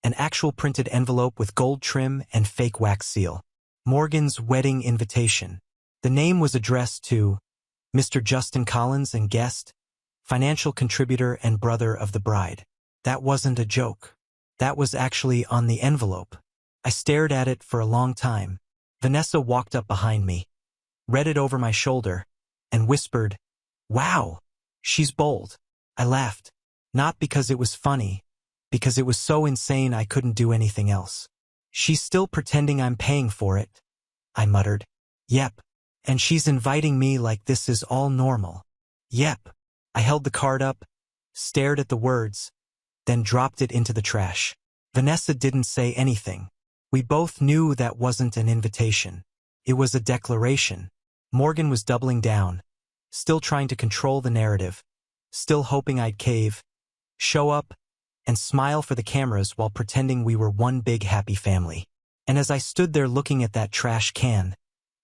An actual printed envelope with gold trim and fake wax seal. Morgan's wedding invitation. The name was addressed to Mr. Justin Collins and guest, financial contributor and brother of the bride. That wasn't a joke. That was actually on the envelope. I stared at it for a long time. Vanessa walked up behind me, read it over my shoulder, and whispered, "Wow, she's bold." I laughed, not because it was funny, because it was so insane I couldn't do anything else. "She's still pretending I'm paying for it," I muttered. "Yep. And she's inviting me like this is all normal." "Yep." I held the card up, stared at the words, then dropped it into the trash. Vanessa didn't say anything. We both knew that wasn't an invitation. It was a declaration. Morgan was doubling down, still trying to control the narrative, still hoping I'd cave, show up, and smile for the cameras while pretending we were one big happy family. And as I stood there looking at that trash can,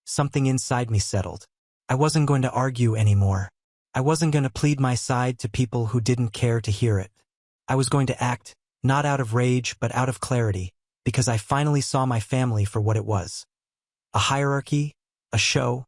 something inside me settled. I wasn't going to argue anymore. I wasn't going to plead my side to people who didn't care to hear it. I was going to act, not out of rage but out of clarity, because I finally saw my family for what it was. A hierarchy, a show,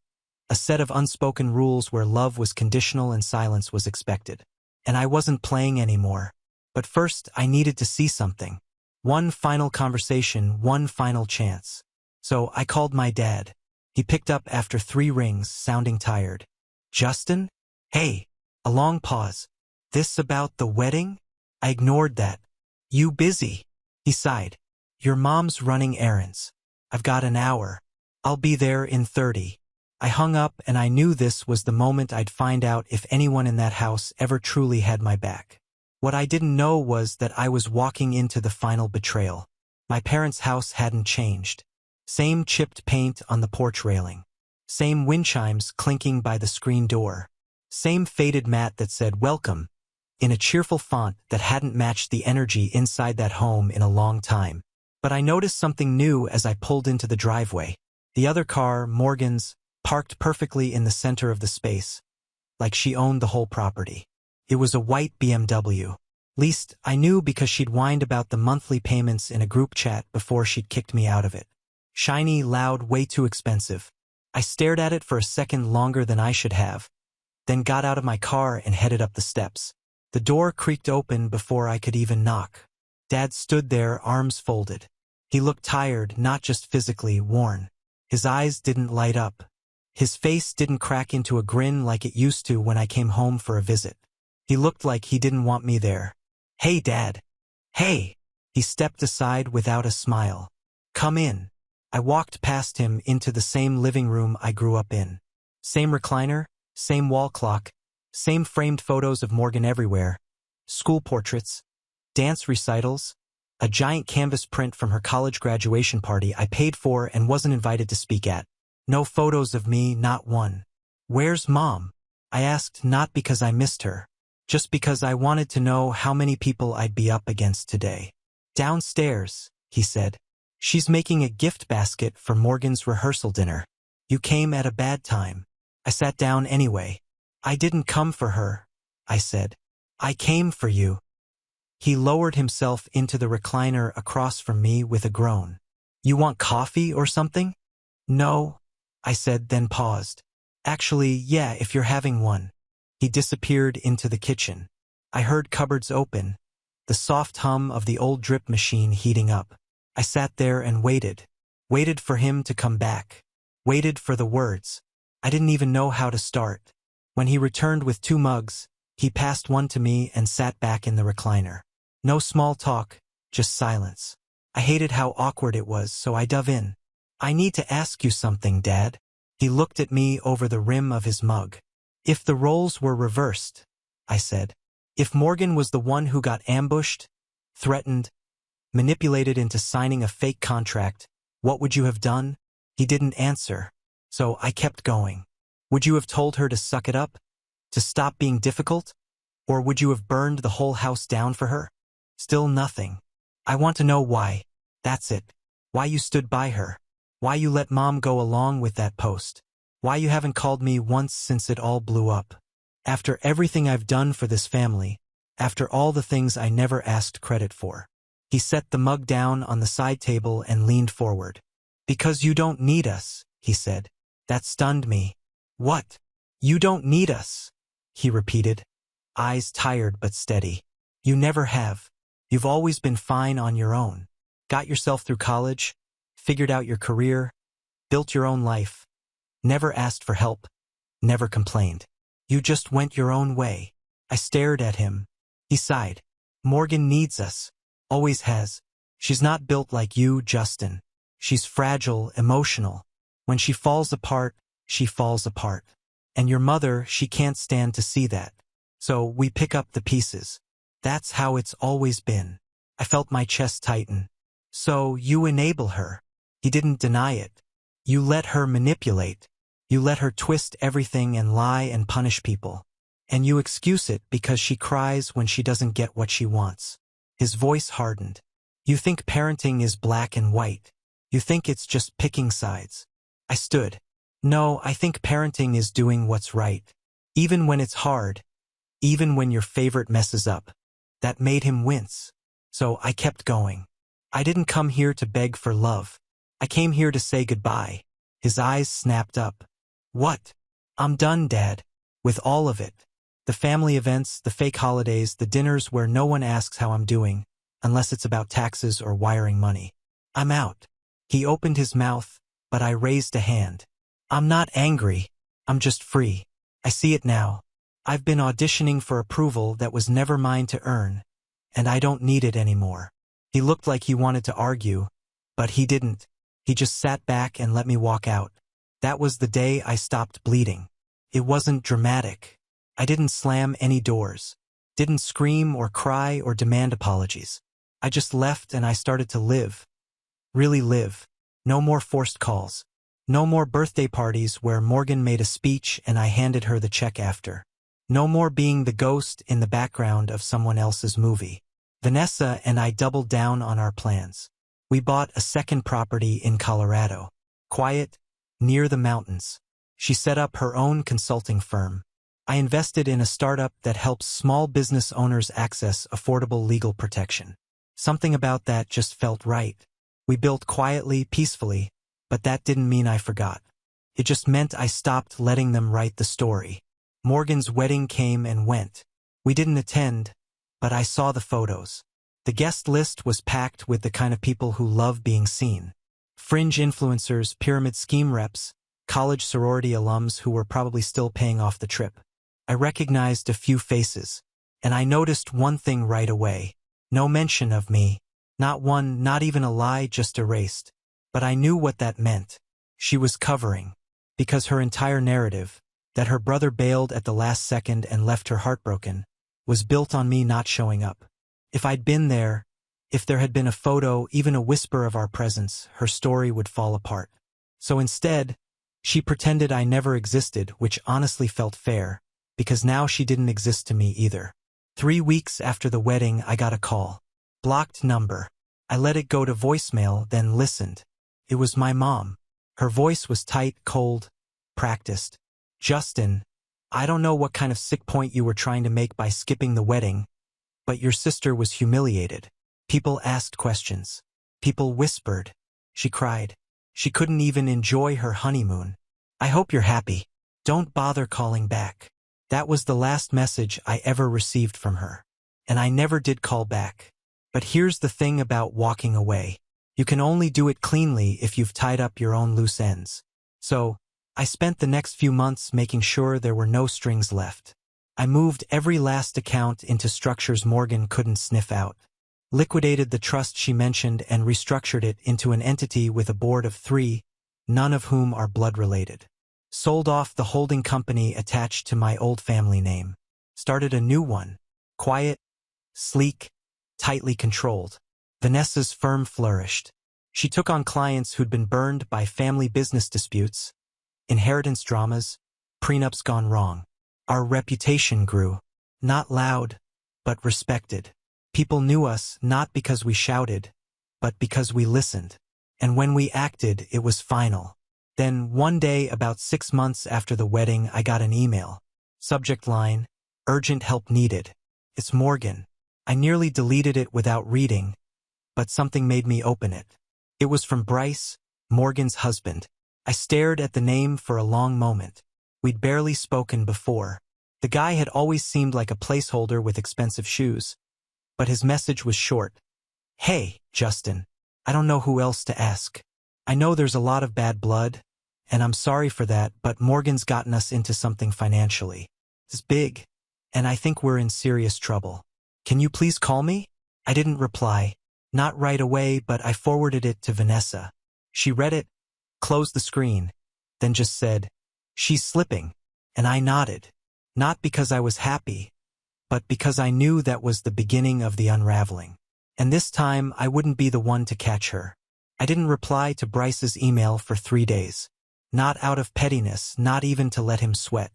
a set of unspoken rules where love was conditional and silence was expected. And I wasn't playing anymore. But first, I needed to see something. One final conversation, one final chance. So I called my dad. He picked up after 3 rings, sounding tired. "Justin? Hey." A long pause. "This about the wedding?" I ignored that. "You busy?" He sighed. "Your mom's running errands. I've got an hour. I'll be there in 30. I hung up and I knew this was the moment I'd find out if anyone in that house ever truly had my back. What I didn't know was that I was walking into the final betrayal. My parents' house hadn't changed. Same chipped paint on the porch railing. Same wind chimes clinking by the screen door. Same faded mat that said "Welcome" in a cheerful font that hadn't matched the energy inside that home in a long time. But I noticed something new as I pulled into the driveway. The other car, Morgan's, parked perfectly in the center of the space, like she owned the whole property. It was a white BMW. Least I knew because she'd whined about the monthly payments in a group chat before she'd kicked me out of it. Shiny, loud, way too expensive. I stared at it for a second longer than I should have, then got out of my car and headed up the steps. The door creaked open before I could even knock. Dad stood there, arms folded. He looked tired, not just physically, worn. His eyes didn't light up. His face didn't crack into a grin like it used to when I came home for a visit. He looked like he didn't want me there. "Hey, Dad." "Hey." He stepped aside without a smile. "Come in." I walked past him into the same living room I grew up in. Same recliner, same wall clock, same framed photos of Morgan everywhere. School portraits, dance recitals, a giant canvas print from her college graduation party I paid for and wasn't invited to speak at. No photos of me, not one. "Where's Mom?" I asked, not because I missed her, just because I wanted to know how many people I'd be up against today. "Downstairs," he said. "She's making a gift basket for Morgan's rehearsal dinner. You came at a bad time." I sat down anyway. "I didn't come for her," I said. "I came for you." He lowered himself into the recliner across from me with a groan. "You want coffee or something?" "No," I said, then paused. "Actually, yeah, if you're having one." He disappeared into the kitchen. I heard cupboards open, the soft hum of the old drip machine heating up. I sat there and waited for him to come back, waited for the words. I didn't even know how to start. When he returned with 2 mugs, he passed one to me and sat back in the recliner. No small talk, just silence. I hated how awkward it was, so I dove in. "I need to ask you something, Dad." He looked at me over the rim of his mug. "If the roles were reversed," I said. "If Morgan was the one who got ambushed, threatened, manipulated into signing a fake contract, what would you have done?" He didn't answer, so I kept going. "Would you have told her to suck it up? To stop being difficult? Or would you have burned the whole house down for her?" Still nothing. "I want to know why. That's it. Why you stood by her. Why you let Mom go along with that post. Why you haven't called me once since it all blew up. After everything I've done for this family, after all the things I never asked credit for." He set the mug down on the side table and leaned forward. "Because you don't need us," he said. That stunned me. "What? You don't need us?" he repeated, eyes tired but steady. "You never have. You've always been fine on your own. Got yourself through college, figured out your career, built your own life. Never asked for help, never complained. You just went your own way." I stared at him. He sighed. "Morgan needs us. Always has. She's not built like you, Justin. She's fragile, emotional. When she falls apart, she falls apart. And your mother, she can't stand to see that. So we pick up the pieces. That's how it's always been." I felt my chest tighten. "So you enable her." He didn't deny it. "You let her manipulate. You let her twist everything and lie and punish people. And you excuse it because she cries when she doesn't get what she wants." His voice hardened. "You think parenting is black and white. You think it's just picking sides." I stood. No, I think parenting is doing what's right. Even when it's hard, even when your favorite messes up. That made him wince. So I kept going. I didn't come here to beg for love. I came here to say goodbye. His eyes snapped up. What? I'm done, Dad. With all of it. The family events, the fake holidays, the dinners where no one asks how I'm doing, unless it's about taxes or wiring money. I'm out. He opened his mouth, but I raised a hand. I'm not angry. I'm just free. I see it now. I've been auditioning for approval that was never mine to earn, and I don't need it anymore. He looked like he wanted to argue, but he didn't. He just sat back and let me walk out. That was the day I stopped bleeding. It wasn't dramatic. I didn't slam any doors. Didn't scream or cry or demand apologies. I just left and I started to live. Really live. No more forced calls. No more birthday parties where Morgan made a speech and I handed her the check after. No more being the ghost in the background of someone else's movie. Vanessa and I doubled down on our plans. We bought a second property in Colorado. Quiet, near the mountains. She set up her own consulting firm. I invested in a startup that helps small business owners access affordable legal protection. Something about that just felt right. We built quietly, peacefully, but that didn't mean I forgot. It just meant I stopped letting them write the story. Morgan's wedding came and went. We didn't attend, but I saw the photos. The guest list was packed with the kind of people who love being seen. Fringe influencers, pyramid scheme reps, college sorority alums who were probably still paying off the trip. I recognized a few faces, and I noticed one thing right away. No mention of me. Not one, not even a lie, just erased. But I knew what that meant. She was covering. Because her entire narrative, that her brother bailed at the last second and left her heartbroken, was built on me not showing up. If I'd been there, if there had been a photo, even a whisper of our presence, her story would fall apart. So instead, she pretended I never existed, which honestly felt fair, because now she didn't exist to me either. 3 weeks after the wedding, I got a call. Blocked number. I let it go to voicemail, then listened. It was my mom. Her voice was tight, cold, practiced. Justin, I don't know what kind of sick point you were trying to make by skipping the wedding, but your sister was humiliated. People asked questions. People whispered. She cried. She couldn't even enjoy her honeymoon. I hope you're happy. Don't bother calling back. That was the last message I ever received from her. And I never did call back. But here's the thing about walking away. You can only do it cleanly if you've tied up your own loose ends. So, I spent the next few months making sure there were no strings left. I moved every last account into structures Morgan couldn't sniff out. Liquidated the trust she mentioned and restructured it into an entity with a board of 3, none of whom are blood-related. Sold off the holding company attached to my old family name. Started a new one. Quiet, sleek, tightly controlled. Vanessa's firm flourished. She took on clients who'd been burned by family business disputes, inheritance dramas, prenups gone wrong. Our reputation grew. Not loud, but respected. People knew us not because we shouted, but because we listened. And when we acted, it was final. Then, one day, about 6 months after the wedding, I got an email. Subject line, urgent help needed. It's Morgan. I nearly deleted it without reading, but something made me open it. It was from Bryce, Morgan's husband. I stared at the name for a long moment. We'd barely spoken before. The guy had always seemed like a placeholder with expensive shoes. But his message was short. Hey, Justin. I don't know who else to ask. I know there's a lot of bad blood, and I'm sorry for that, but Morgan's gotten us into something financially. It's big, and I think we're in serious trouble. Can you please call me? I didn't reply. Not right away, but I forwarded it to Vanessa. She read it, closed the screen, then just said, she's slipping, and I nodded. Not because I was happy, but because I knew that was the beginning of the unraveling. And this time, I wouldn't be the one to catch her. I didn't reply to Bryce's email for 3 days. Not out of pettiness, not even to let him sweat.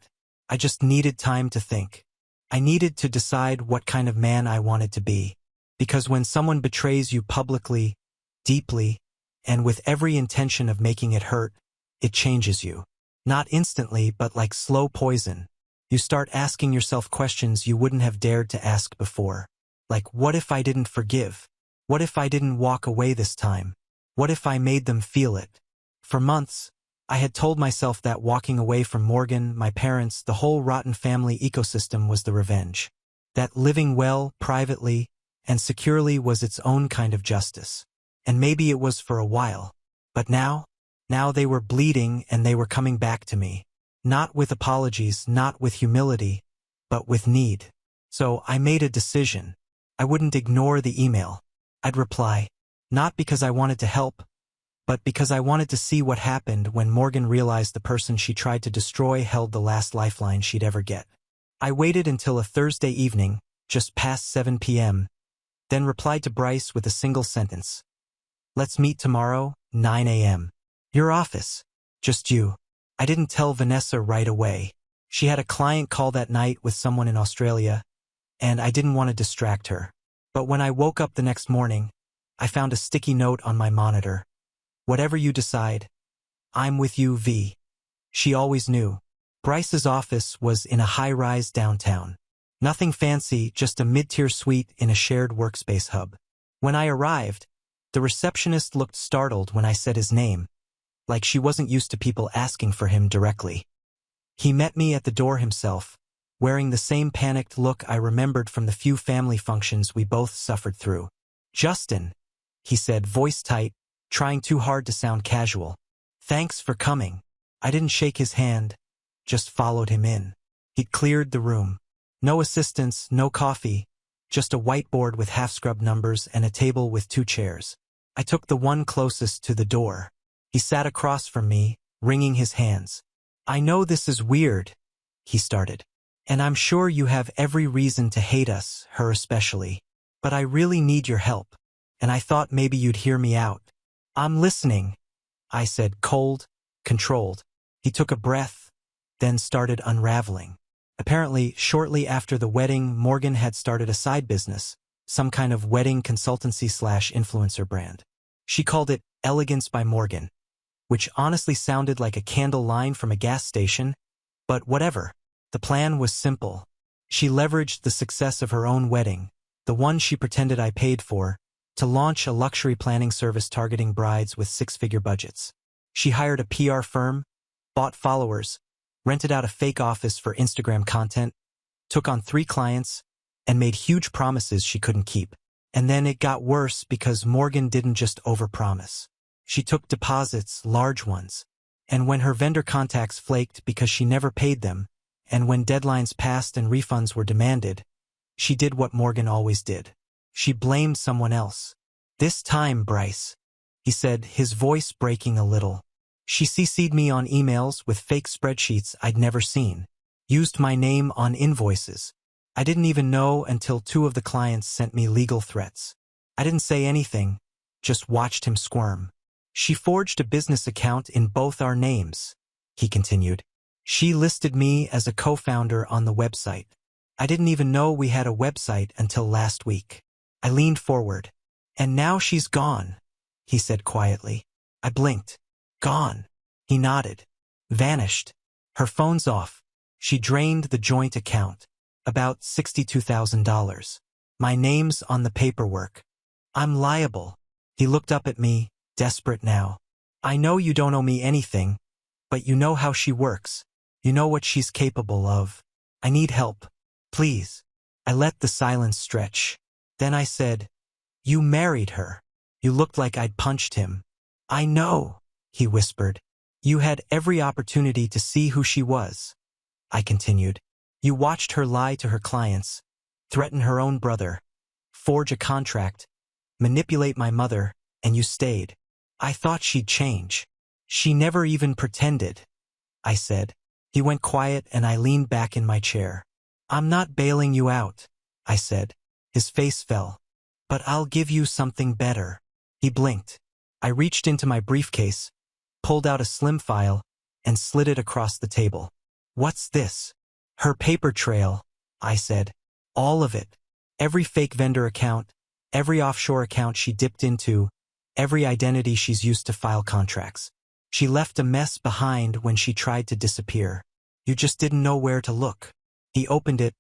I just needed time to think. I needed to decide what kind of man I wanted to be. Because when someone betrays you publicly, deeply, and with every intention of making it hurt, it changes you. Not instantly, but like slow poison. You start asking yourself questions you wouldn't have dared to ask before. Like, what if I didn't forgive? What if I didn't walk away this time? What if I made them feel it? For months, I had told myself that walking away from Morgan, my parents, the whole rotten family ecosystem was the revenge. That living well, privately, and securely was its own kind of justice. And maybe it was for a while. But now they were bleeding and they were coming back to me. Not with apologies, not with humility, but with need. So I made a decision. I wouldn't ignore the email. I'd reply. Not because I wanted to help, but because I wanted to see what happened when Morgan realized the person she tried to destroy held the last lifeline she'd ever get. I waited until a Thursday evening, just past 7 p.m., then replied to Bryce with a single sentence. Let's meet tomorrow, 9 a.m. Your office. Just you. I didn't tell Vanessa right away. She had a client call that night with someone in Australia, and I didn't want to distract her. But when I woke up the next morning, I found a sticky note on my monitor. Whatever you decide, I'm with you, V. She always knew. Bryce's office was in a high-rise downtown. Nothing fancy, just a mid-tier suite in a shared workspace hub. When I arrived, the receptionist looked startled when I said his name, like she wasn't used to people asking for him directly. He met me at the door himself, wearing the same panicked look I remembered from the few family functions we both suffered through. Justin, he said, voice tight, trying too hard to sound casual. Thanks for coming. I didn't shake his hand, just followed him in. He'd cleared the room. No assistants, no coffee, just a whiteboard with half-scrubbed numbers and a table with 2 chairs. I took the one closest to the door. He sat across from me, wringing his hands. I know this is weird, he started. And I'm sure you have every reason to hate us, her especially. But I really need your help. And I thought maybe you'd hear me out. I'm listening, I said, cold, controlled. He took a breath, then started unraveling. Apparently, shortly after the wedding, Morgan had started a side business, some kind of wedding consultancy/influencer brand. She called it Elegance by Morgan, which honestly sounded like a candle line from a gas station, but whatever. The plan was simple. She leveraged the success of her own wedding, the one she pretended I paid for, to launch a luxury planning service targeting brides with 6-figure budgets. She hired a PR firm, bought followers, rented out a fake office for Instagram content, took on 3 clients, and made huge promises she couldn't keep. And then it got worse because Morgan didn't just overpromise. She took deposits, large ones. And when her vendor contacts flaked because she never paid them, and when deadlines passed and refunds were demanded, she did what Morgan always did. She blamed someone else. This time, Bryce, he said, his voice breaking a little. She CC'd me on emails with fake spreadsheets I'd never seen. Used my name on invoices. I didn't even know until 2 of the clients sent me legal threats. I didn't say anything, just watched him squirm. She forged a business account in both our names, he continued. She listed me as a co-founder on the website. I didn't even know we had a website until last week. I leaned forward. And now she's gone, he said quietly. I blinked. Gone. He nodded. Vanished. Her phone's off. She drained the joint account. About $62,000. My name's on the paperwork. I'm liable. He looked up at me, desperate now. I know you don't owe me anything, but you know how she works. You know what she's capable of. I need help. Please. I let the silence stretch. Then I said, You married her. You looked like I'd punched him. I know, he whispered. You had every opportunity to see who she was. I continued. You watched her lie to her clients, threaten her own brother, forge a contract, manipulate my mother, and you stayed. I thought she'd change. She never even pretended, I said. He went quiet and I leaned back in my chair. I'm not bailing you out, I said. His face fell. But I'll give you something better. He blinked. I reached into my briefcase, pulled out a slim file, and slid it across the table. What's this? Her paper trail, I said. All of it. Every fake vendor account, every offshore account she dipped into, every identity she's used to file contracts. She left a mess behind when she tried to disappear. You just didn't know where to look. He opened it,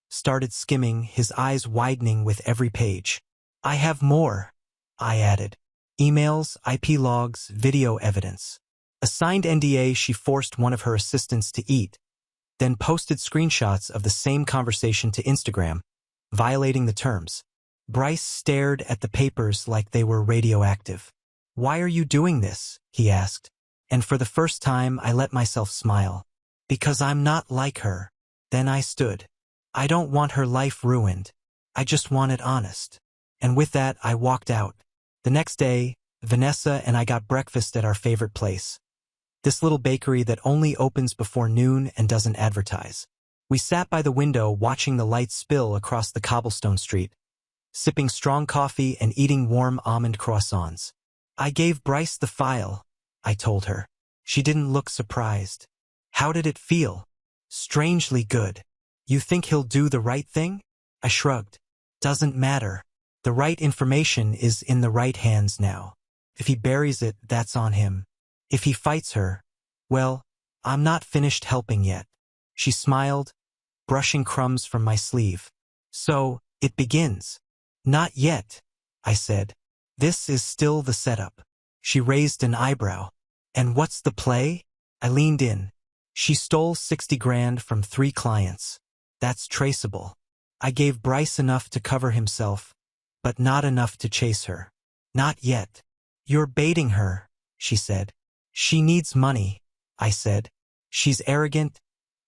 started skimming, his eyes widening with every page. I have more, I added. Emails, IP logs, video evidence. A signed NDA she forced one of her assistants to eat, then posted screenshots of the same conversation to Instagram, violating the terms. Bryce stared at the papers like they were radioactive. Why are you doing this? He asked. And for the first time, I let myself smile. Because I'm not like her. Then I stood. I don't want her life ruined. I just want it honest. And with that, I walked out. The next day, Vanessa and I got breakfast at our favorite place. This little bakery that only opens before noon and doesn't advertise. We sat by the window watching the lights spill across the cobblestone street, sipping strong coffee and eating warm almond croissants. I gave Bryce the file, I told her. She didn't look surprised. How did it feel? Strangely good. You think he'll do the right thing? I shrugged. Doesn't matter. The right information is in the right hands now. If he buries it, that's on him. If he fights her, well, I'm not finished helping yet. She smiled, brushing crumbs from my sleeve. So, it begins. Not yet, I said. This is still the setup. She raised an eyebrow. And what's the play? I leaned in. She stole 60 grand from 3 clients. That's traceable. I gave Bryce enough to cover himself, but not enough to chase her. Not yet. You're baiting her, she said. She needs money, I said. She's arrogant,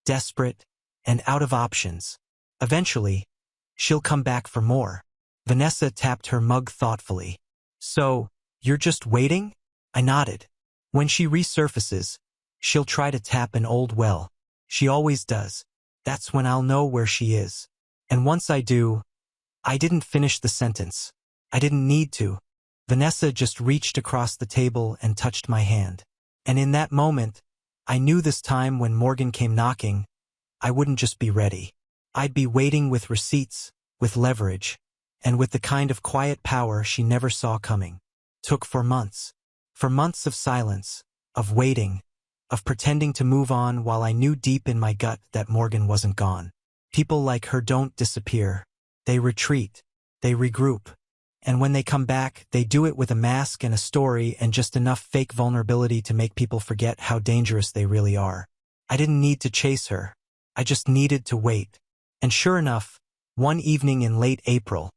desperate, and out of options. Eventually, she'll come back for more. Vanessa tapped her mug thoughtfully. So, you're just waiting? I nodded. When she resurfaces, she'll try to tap an old well. She always does. That's when I'll know where she is. And once I do, I didn't finish the sentence. I didn't need to. Vanessa just reached across the table and touched my hand. And in that moment, I knew this time when Morgan came knocking, I wouldn't just be ready. I'd be waiting with receipts, with leverage, and with the kind of quiet power she never saw coming. Took 4 months. 4 months of silence, of waiting, of pretending to move on while I knew deep in my gut that Morgan wasn't gone. People like her don't disappear. They retreat. They regroup. And when they come back, they do it with a mask and a story and just enough fake vulnerability to make people forget how dangerous they really are. I didn't need to chase her. I just needed to wait. And sure enough, one evening in late April,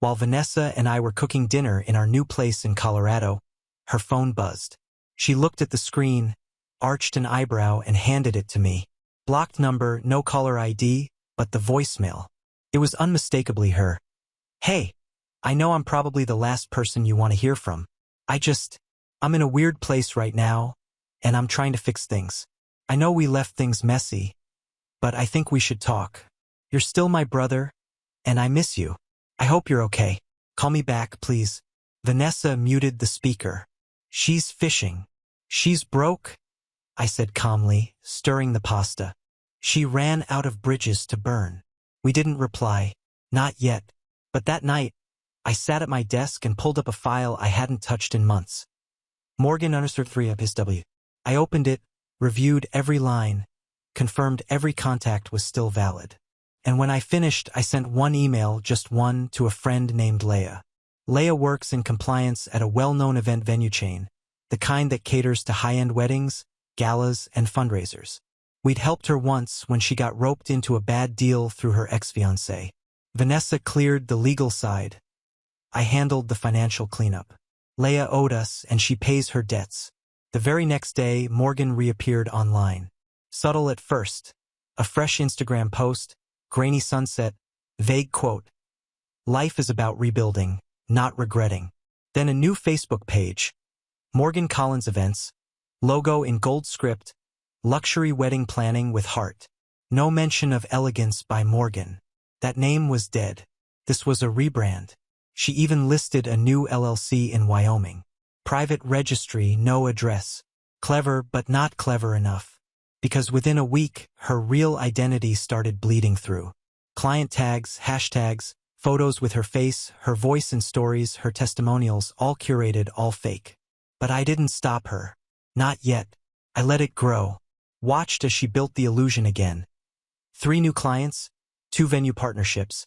while Vanessa and I were cooking dinner in our new place in Colorado, her phone buzzed. She looked at the screen, arched an eyebrow, and handed it to me. Blocked number, no caller ID, but the voicemail. It was unmistakably her. Hey. I know I'm probably the last person you want to hear from. I'm in a weird place right now, and I'm trying to fix things. I know we left things messy, but I think we should talk. You're still my brother, and I miss you. I hope you're okay. Call me back, please. Vanessa muted the speaker. She's fishing. She's broke, I said calmly, stirring the pasta. She ran out of bridges to burn. We didn't reply. Not yet. But that night, I sat at my desk and pulled up a file I hadn't touched in months. Morgan underscore 3 of his W. I opened it, reviewed every line, confirmed every contact was still valid. And when I finished, I sent one email, just one, to a friend named Leah. Leah works in compliance at a well-known event venue chain, the kind that caters to high-end weddings, galas, and fundraisers. We'd helped her once when she got roped into a bad deal through her ex-fiancé. Vanessa cleared the legal side. I handled the financial cleanup. Leah owed us, and she pays her debts. The very next day, Morgan reappeared online. Subtle at first. A fresh Instagram post, grainy sunset, vague quote. Life is about rebuilding, not regretting. Then a new Facebook page. Morgan Collins Events. Logo in gold script. Luxury wedding planning with heart. No mention of elegance by Morgan. That name was dead. This was a rebrand. She even listed a new LLC in Wyoming. Private registry, no address. Clever, but not clever enough. Because within a week, her real identity started bleeding through. Client tags, hashtags, photos with her face, her voice in stories, her testimonials, all curated, all fake. But I didn't stop her. Not yet. I let it grow. Watched as she built the illusion again. 3 new clients, 2 venue partnerships,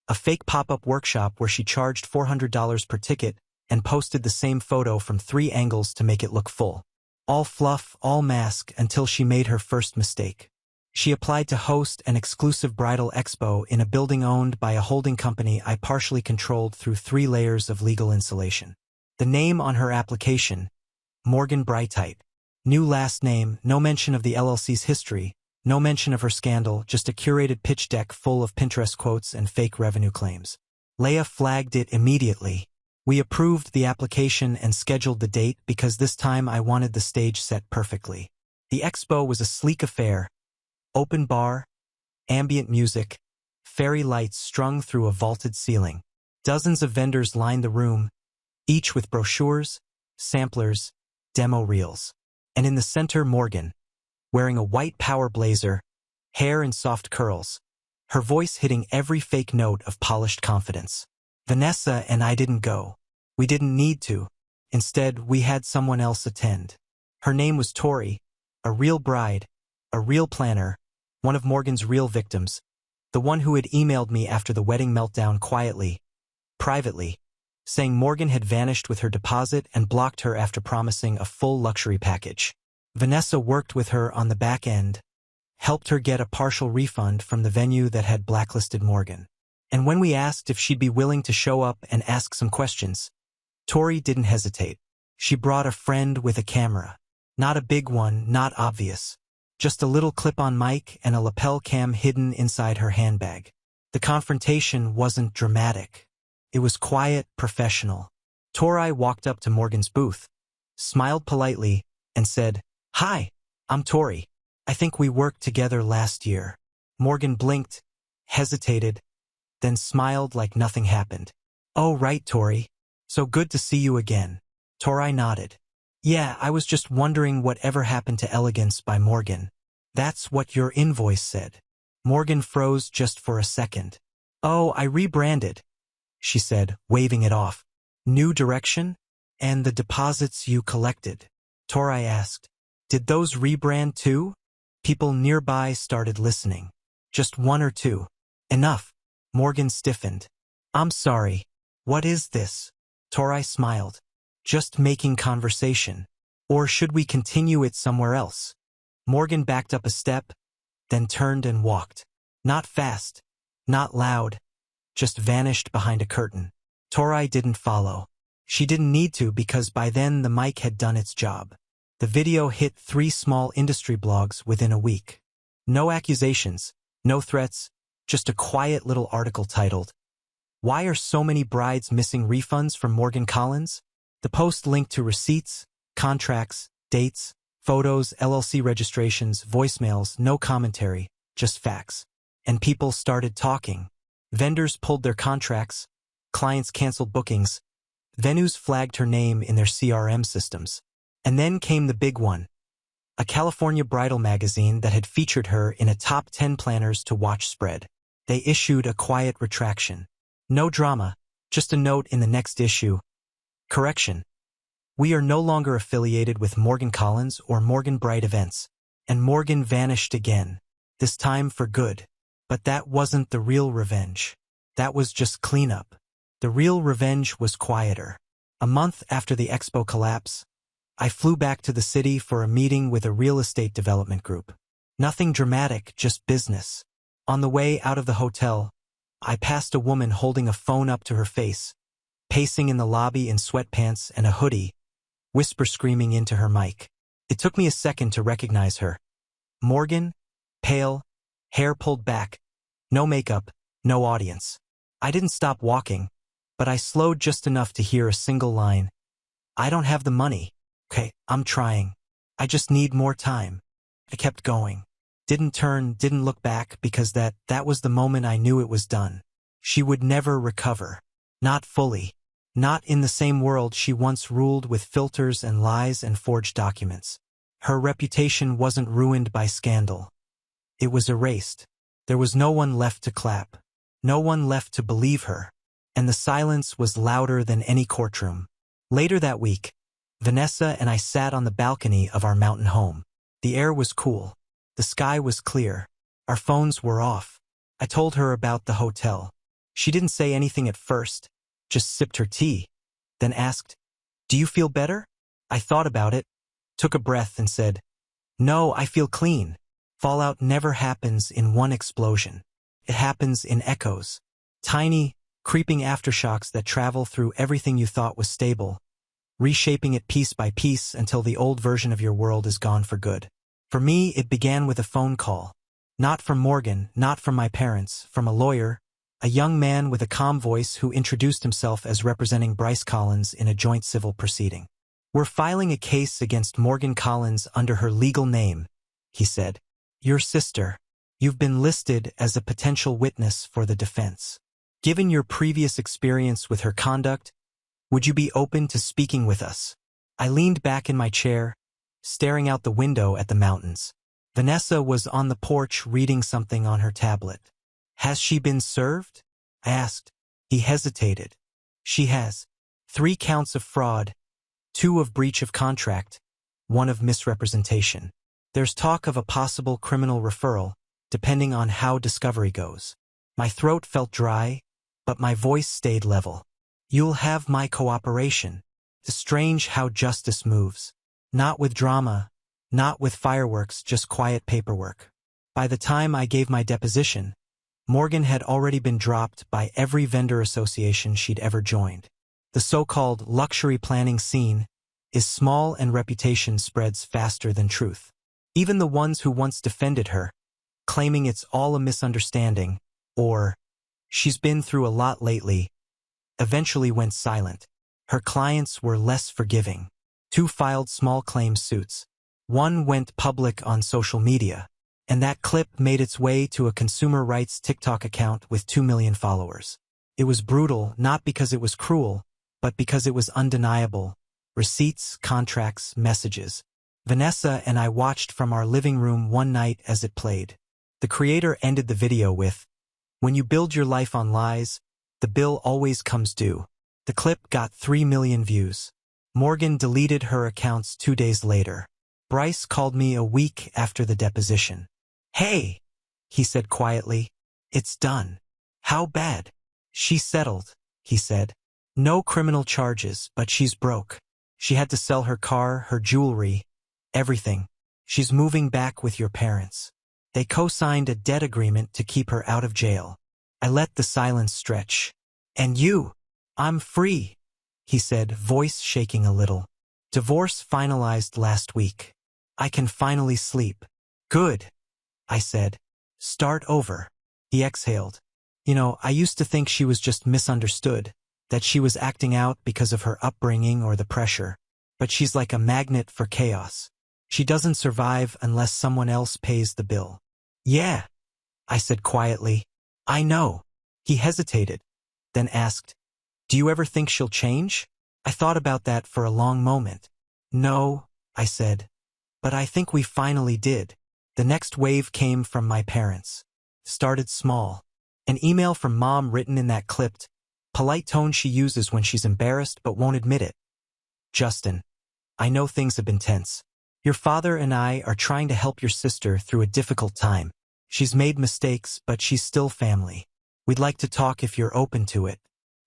a fake pop-up workshop where she charged $400 per ticket and posted the same photo from 3 angles to make it look full. All fluff, all mask, until she made her first mistake. She applied to host an exclusive bridal expo in a building owned by a holding company I partially controlled through 3 layers of legal insulation. The name on her application, Morgan Brightite. New last name, no mention of the LLC's history, no mention of her scandal, just a curated pitch deck full of Pinterest quotes and fake revenue claims. Leia flagged it immediately. We approved the application and scheduled the date because this time I wanted the stage set perfectly. The expo was a sleek affair. Open bar, ambient music, fairy lights strung through a vaulted ceiling. Dozens of vendors lined the room, each with brochures, samplers, demo reels. And in the center, Morgan, wearing a white power blazer, hair in soft curls, her voice hitting every fake note of polished confidence. Vanessa and I didn't go. We didn't need to. Instead, we had someone else attend. Her name was Tori, a real bride, a real planner, one of Morgan's real victims, the one who had emailed me after the wedding meltdown quietly, privately, saying Morgan had vanished with her deposit and blocked her after promising a full luxury package. Vanessa worked with her on the back end, helped her get a partial refund from the venue that had blacklisted Morgan. And when we asked if she'd be willing to show up and ask some questions, Tori didn't hesitate. She brought a friend with a camera. Not a big one, not obvious. Just a little clip-on mic and a lapel cam hidden inside her handbag. The confrontation wasn't dramatic. It was quiet, professional. Tori walked up to Morgan's booth, smiled politely, and said, "Hi, I'm Tori. I think we worked together last year." Morgan blinked, hesitated, then smiled like nothing happened. "Oh, right, Tori. So good to see you again." Tori nodded. "Yeah, I was just wondering whatever happened to Elegance by Morgan. That's what your invoice said." Morgan froze just for a second. "Oh, I rebranded," she said, waving it off. "New direction? And the deposits you collected?" Tori asked. "Did those rebrand too?" People nearby started listening. "Just 1 or 2. Enough." Morgan stiffened. "I'm sorry. What is this?" Tori smiled. "Just making conversation. Or should we continue it somewhere else?" Morgan backed up a step, then turned and walked. Not fast, not loud, just vanished behind a curtain. Tori didn't follow. She didn't need to because by then the mic had done its job. The video hit 3 small industry blogs within a week. No accusations, no threats, just a quiet little article titled, "Why are so many brides missing refunds from Morgan Collins?" The post linked to receipts, contracts, dates, photos, LLC registrations, voicemails, no commentary, just facts. And people started talking. Vendors pulled their contracts, clients canceled bookings, venues flagged her name in their CRM systems. And then came the big one. A California bridal magazine that had featured her in a top 10 planners to watch spread. They issued a quiet retraction. No drama, just a note in the next issue. Correction. We are no longer affiliated with Morgan Collins or Morgan Bright Events. And Morgan vanished again. This time for good. But that wasn't the real revenge. That was just cleanup. The real revenge was quieter. A month after the expo collapse, I flew back to the city for a meeting with a real estate development group. Nothing dramatic, just business. On the way out of the hotel, I passed a woman holding a phone up to her face, pacing in the lobby in sweatpants and a hoodie, whisper screaming into her mic. It took me a second to recognize her. Morgan, pale, hair pulled back, no makeup, no audience. I didn't stop walking, but I slowed just enough to hear a single line. "I don't have the money. Okay, I'm trying. I just need more time." I kept going. Didn't turn, didn't look back because that was the moment I knew it was done. She would never recover. Not fully. Not in the same world she once ruled with filters and lies and forged documents. Her reputation wasn't ruined by scandal. It was erased. There was no one left to clap. No one left to believe her. And the silence was louder than any courtroom. Later that week, Vanessa and I sat on the balcony of our mountain home. The air was cool. The sky was clear. Our phones were off. I told her about the hotel. She didn't say anything at first, just sipped her tea, then asked, "Do you feel better?" I thought about it, took a breath and said, "No, I feel clean." Fallout never happens in one explosion. It happens in echoes. Tiny, creeping aftershocks that travel through everything you thought was stable, reshaping it piece by piece until the old version of your world is gone for good. For me, it began with a phone call. Not from Morgan, not from my parents, from a lawyer, a young man with a calm voice who introduced himself as representing Bryce Collins in a joint civil proceeding. "We're filing a case against Morgan Collins under her legal name," he said. "Your sister. You've been listed as a potential witness for the defense. Given your previous experience with her conduct, would you be open to speaking with us?" I leaned back in my chair, staring out the window at the mountains. Vanessa was on the porch reading something on her tablet. "Has she been served?" I asked. He hesitated. "She has. 3 counts of fraud, 2 of breach of contract, 1 of misrepresentation. There's talk of a possible criminal referral, depending on how discovery goes." My throat felt dry, but my voice stayed level. "You'll have my cooperation." It's strange how justice moves. Not with drama, not with fireworks, just quiet paperwork. By the time I gave my deposition, Morgan had already been dropped by every vendor association she'd ever joined. The so-called luxury planning scene is small and reputation spreads faster than truth. Even the ones who once defended her, claiming it's all a misunderstanding, or "she's been through a lot lately," eventually went silent. Her clients were less forgiving. 2 filed small claims suits. 1 went public on social media, and that clip made its way to a consumer rights TikTok account with 2 million followers. It was brutal, not because it was cruel, but because it was undeniable. Receipts, contracts, messages. Vanessa and I watched from our living room one night as it played. The creator ended the video with, "When you build your life on lies, the bill always comes due." The clip got 3 million views. Morgan deleted her accounts 2 days later. Bryce called me a week after the deposition. "Hey," he said quietly, "it's done." "How bad?" "She settled," he said. "No criminal charges, but she's broke. She had to sell her car, her jewelry, everything. She's moving back with your parents. They co-signed a debt agreement to keep her out of jail." I let the silence stretch. "And you?" "I'm free," he said, voice shaking a little. "Divorce finalized last week. I can finally sleep." "Good," I said. "Start over." He exhaled. I used to think she was just misunderstood, that she was acting out because of her upbringing or the pressure. But she's like a magnet for chaos. She doesn't survive unless someone else pays the bill." "Yeah," I said quietly. "I know." He hesitated, then asked, "Do you ever think she'll change?" I thought about that for a long moment. "No," I said, "but I think we finally did." The next wave came from my parents. Started small. An email from Mom written in that clipped, polite tone she uses when she's embarrassed but won't admit it. "Justin, I know things have been tense. Your father and I are trying to help your sister through a difficult time. She's made mistakes, but she's still family. We'd like to talk if you're open to it.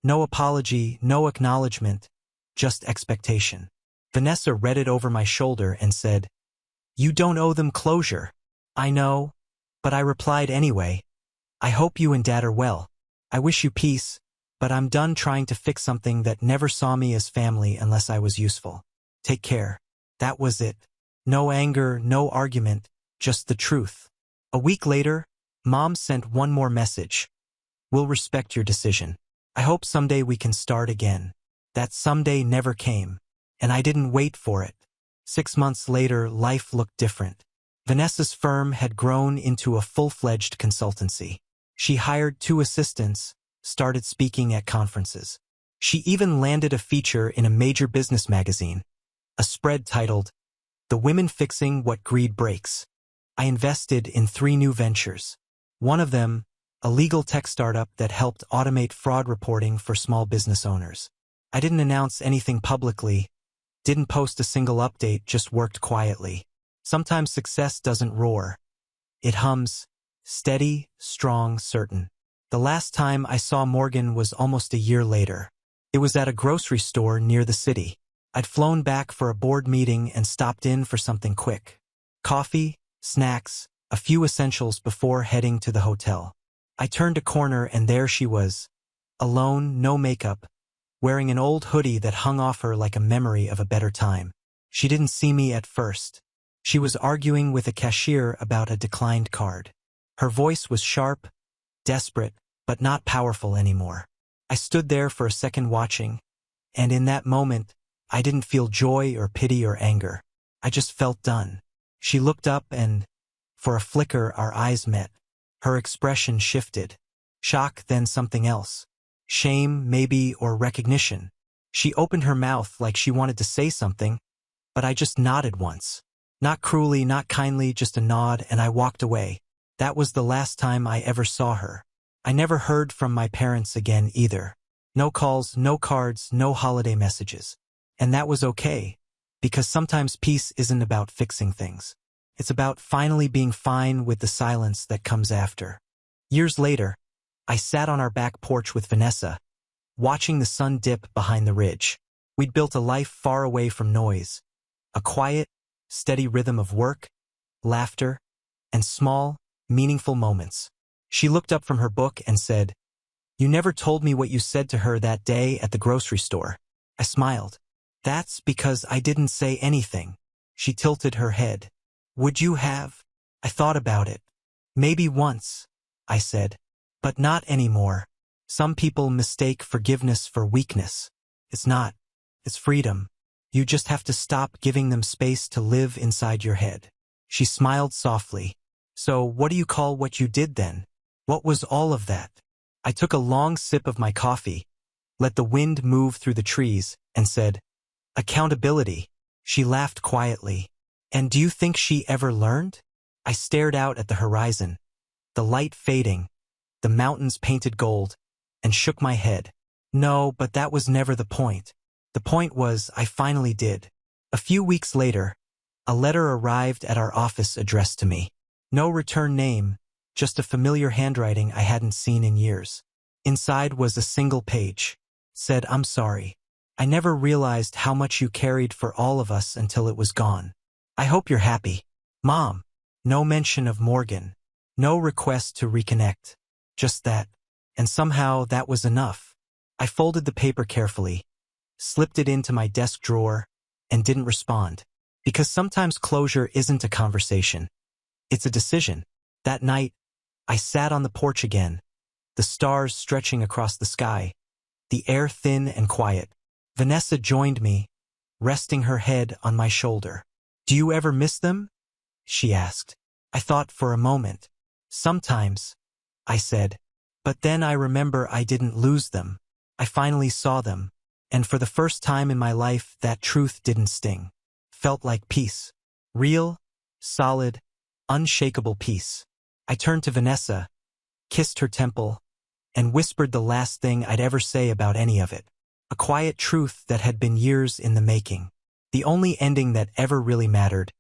No apology, no acknowledgement, just expectation." Vanessa read it over my shoulder and said, "You don't owe them closure." "I know," but I replied anyway. "I hope you and Dad are well. I wish you peace, but I'm done trying to fix something that never saw me as family unless I was useful. Take care." That was it. No anger, no argument, just the truth. A week later, Mom sent one more message. "We'll respect your decision. I hope someday we can start again." That someday never came, and I didn't wait for it. 6 months later, life looked different. Vanessa's firm had grown into a full-fledged consultancy. She hired 2 assistants, started speaking at conferences. She even landed a feature in a major business magazine, a spread titled, "The Women Fixing What Greed Breaks." I invested in 3 new ventures. One of them, a legal tech startup that helped automate fraud reporting for small business owners. I didn't announce anything publicly, Didn't post a single update, just worked quietly. Sometimes success doesn't roar. It hums, steady, strong, certain. The last time I saw Morgan was almost a year later. It was at a grocery store near the city. I'd flown back for a board meeting and stopped in for something quick. Coffee, snacks, a few essentials before heading to the hotel. I turned a corner and there she was, alone, no makeup, wearing an old hoodie that hung off her like a memory of a better time. She didn't see me at first. She was arguing with a cashier about a declined card. Her voice was sharp, desperate, but not powerful anymore. I stood there for a second watching, and in that moment, I didn't feel joy or pity or anger. I just felt done. She looked up and, for a flicker, our eyes met. Her expression shifted. Shock, then something else. Shame, maybe, or recognition. She opened her mouth like she wanted to say something, but I just nodded once. Not cruelly, not kindly, just a nod, and I walked away. That was the last time I ever saw her. I never heard from my parents again either. No calls, no cards, no holiday messages. And that was okay, because sometimes peace isn't about fixing things. It's about finally being fine with the silence that comes after. Years later, I sat on our back porch with Vanessa, watching the sun dip behind the ridge. We'd built a life far away from noise, a quiet, steady rhythm of work, laughter, and small, meaningful moments. She looked up from her book and said, "You never told me what you said to her that day at the grocery store." I smiled. "That's because I didn't say anything." She tilted her head. "Would you have?" I thought about it. "Maybe once," I said. "But not anymore. Some people mistake forgiveness for weakness. It's not. It's freedom. You just have to stop giving them space to live inside your head." She smiled softly. "So what do you call what you did then? What was all of that?" I took a long sip of my coffee, let the wind move through the trees, and said, "Accountability." She laughed quietly. "And do you think she ever learned?" I stared out at the horizon, the light fading, the mountains painted gold, and shook my head. "No, but that was never the point. The point was I finally did." A few weeks later, a letter arrived at our office addressed to me. No return name, just a familiar handwriting I hadn't seen in years. Inside was a single page. It said, "I'm sorry. I never realized how much you carried for all of us until it was gone. I hope you're happy. Mom." No mention of Morgan. No request to reconnect. Just that. And somehow that was enough. I folded the paper carefully, slipped it into my desk drawer, and didn't respond. Because sometimes closure isn't a conversation. It's a decision. That night, I sat on the porch again, the stars stretching across the sky, the air thin and quiet. Vanessa joined me, resting her head on my shoulder. "Do you ever miss them?" she asked. I thought for a moment. "Sometimes," I said. But then I remember I didn't lose them. I finally saw them. And for the first time in my life, that truth didn't sting. Felt like peace. Real, solid, unshakable peace. I turned to Vanessa, kissed her temple, and whispered the last thing I'd ever say about any of it. A quiet truth that had been years in the making. The only ending that ever really mattered.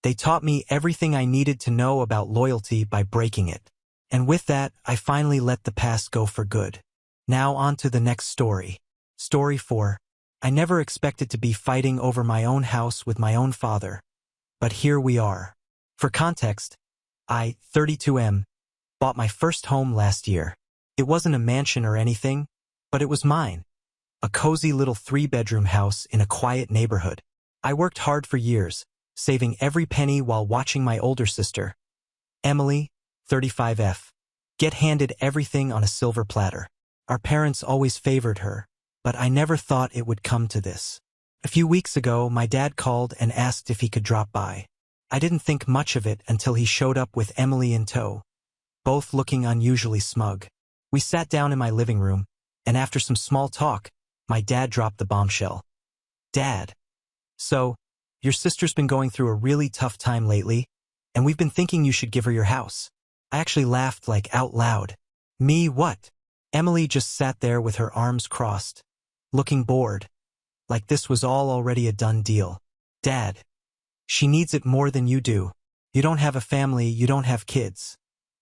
They taught me everything I needed to know about loyalty by breaking it. And with that, I finally let the past go for good. Now on to the next story. Story 4. I never expected to be fighting over my own house with my own father. But here we are. For context, I, 32M, bought my first home last year. It wasn't a mansion or anything, but it was mine. A cozy little 3-bedroom house in a quiet neighborhood. I worked hard for years, saving every penny while watching my older sister, Emily, 35F, get handed everything on a silver platter. Our parents always favored her, but I never thought it would come to this. A few weeks ago, my dad called and asked if he could drop by. I didn't think much of it until he showed up with Emily in tow, both looking unusually smug. We sat down in my living room, and after some small talk, my dad dropped the bombshell. "Dad, so, your sister's been going through a really tough time lately, and we've been thinking you should give her your house." I actually laughed like out loud. "Me what?" Emily just sat there with her arms crossed, looking bored. like this was all already a done deal. Dad, she needs it more than you do. You don't have a family, you don't have kids.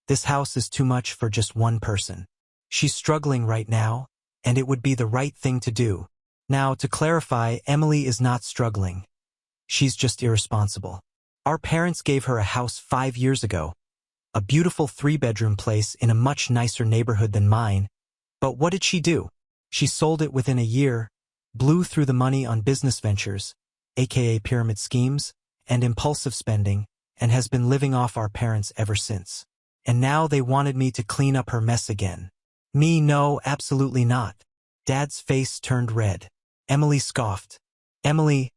This house is too much for just one person. She's struggling right now, and it would be the right thing to do. Now, to clarify, Emily is not struggling. She's just irresponsible. Our parents gave her a house 5 years ago, a beautiful 3-bedroom place in a much nicer neighborhood than mine. But what did she do? She sold it within a year, blew through the money on business ventures, aka pyramid schemes, and impulsive spending, and has been living off our parents ever since. And now they wanted me to clean up her mess again. Me, no, absolutely not. Dad's face turned red. Emily scoffed. Emily,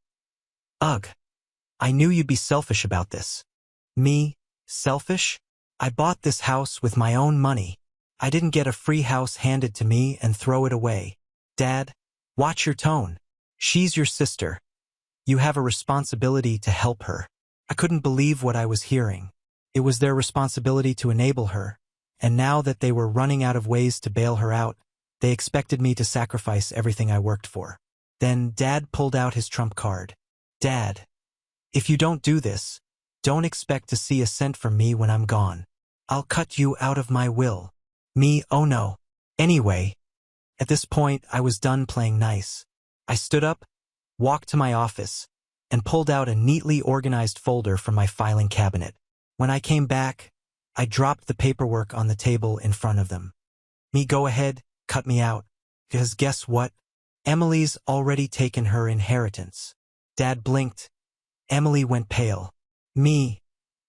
ugh. I knew you'd be selfish about this. Me, selfish? I bought this house with my own money. I didn't get a free house handed to me and throw it away. Dad, watch your tone. She's your sister. You have a responsibility to help her. I couldn't believe what I was hearing. It was their responsibility to enable her, and now that they were running out of ways to bail her out, they expected me to sacrifice everything I worked for. Then Dad pulled out his trump card. Dad, if you don't do this, don't expect to see a cent from me when I'm gone. I'll cut you out of my will. Me, oh no. Anyway, at this point, I was done playing nice. I stood up, walked to my office, and pulled out a neatly organized folder from my filing cabinet. When I came back, I dropped the paperwork on the table in front of them. Me, go ahead, cut me out. Because guess what? Emily's already taken her inheritance. Dad blinked. Emily went pale. Me,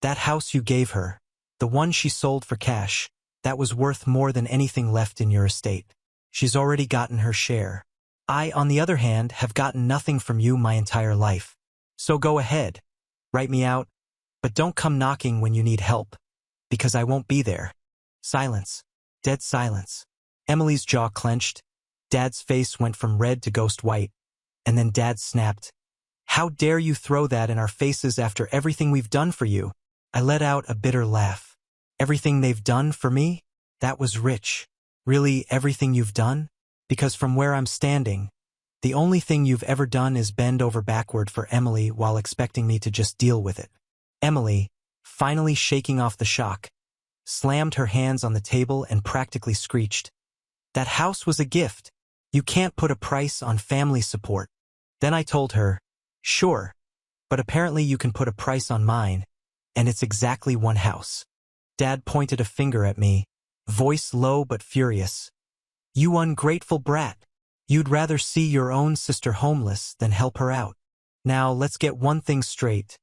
that house you gave her, the one she sold for cash, that was worth more than anything left in your estate. She's already gotten her share. I, on the other hand, have gotten nothing from you my entire life. So go ahead, write me out, but don't come knocking when you need help, because I won't be there. Silence. Dead silence. Emily's jaw clenched. Dad's face went from red to ghost white, and then Dad snapped. How dare you throw that in our faces after everything we've done for you? I let out a bitter laugh. Everything they've done for me? That was rich. Really, everything you've done? Because from where I'm standing, the only thing you've ever done is bend over backward for Emily while expecting me to just deal with it. Emily, finally shaking off the shock, slammed her hands on the table and practically screeched. That house was a gift. You can't put a price on family support. Then I told her, sure, but apparently you can put a price on mine, and it's exactly one house. Dad pointed a finger at me, voice low but furious. You ungrateful brat. You'd rather see your own sister homeless than help her out. Now let's get one thing straight.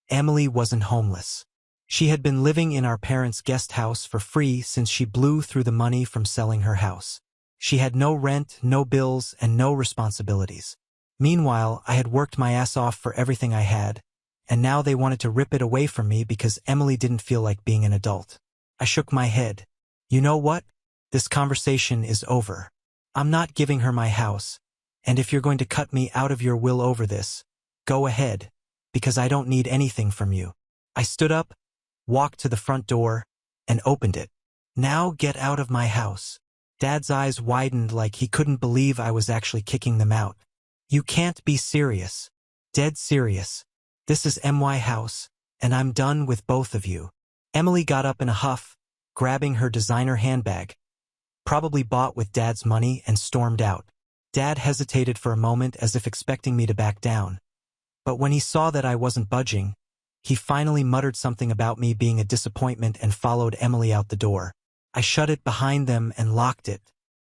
Emily wasn't homeless. She had been living in our parents' guest house for free since she blew through the money from selling her house. She had no rent, no bills, and no responsibilities. Meanwhile, I had worked my ass off for everything I had, and now they wanted to rip it away from me because Emily didn't feel like being an adult. I shook my head. You know what? This conversation is over. I'm not giving her my house, and if you're going to cut me out of your will over this, go ahead, because I don't need anything from you. I stood up, walked to the front door, and opened it. Now get out of my house. Dad's eyes widened like he couldn't believe I was actually kicking them out. You can't be serious. Dead serious. This is my house, and I'm done with both of you. Emily got up in a huff, grabbing her designer handbag, probably bought with Dad's money, and stormed out. Dad hesitated for a moment as if expecting me to back down. But when he saw that I wasn't budging, he finally muttered something about me being a disappointment and followed Emily out the door. I shut it behind them and locked it.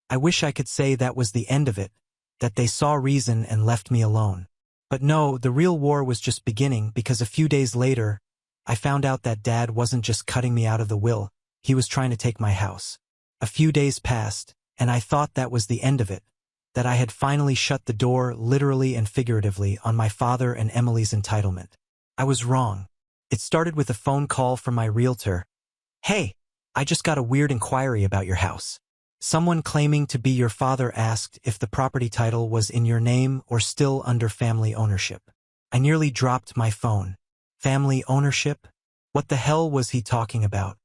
I wish I could say that was the end of it, that they saw reason and left me alone. But no, the real war was just beginning because a few days later, I found out that Dad wasn't just cutting me out of the will, he was trying to take my house. A few days passed, and I thought that was the end of it, that I had finally shut the door literally and figuratively on my father and Emily's entitlement. I was wrong. It started with a phone call from my realtor. Hey, I just got a weird inquiry about your house. Someone claiming to be your father asked if the property title was in your name or still under family ownership. I nearly dropped my phone. Family ownership? What the hell was he talking about?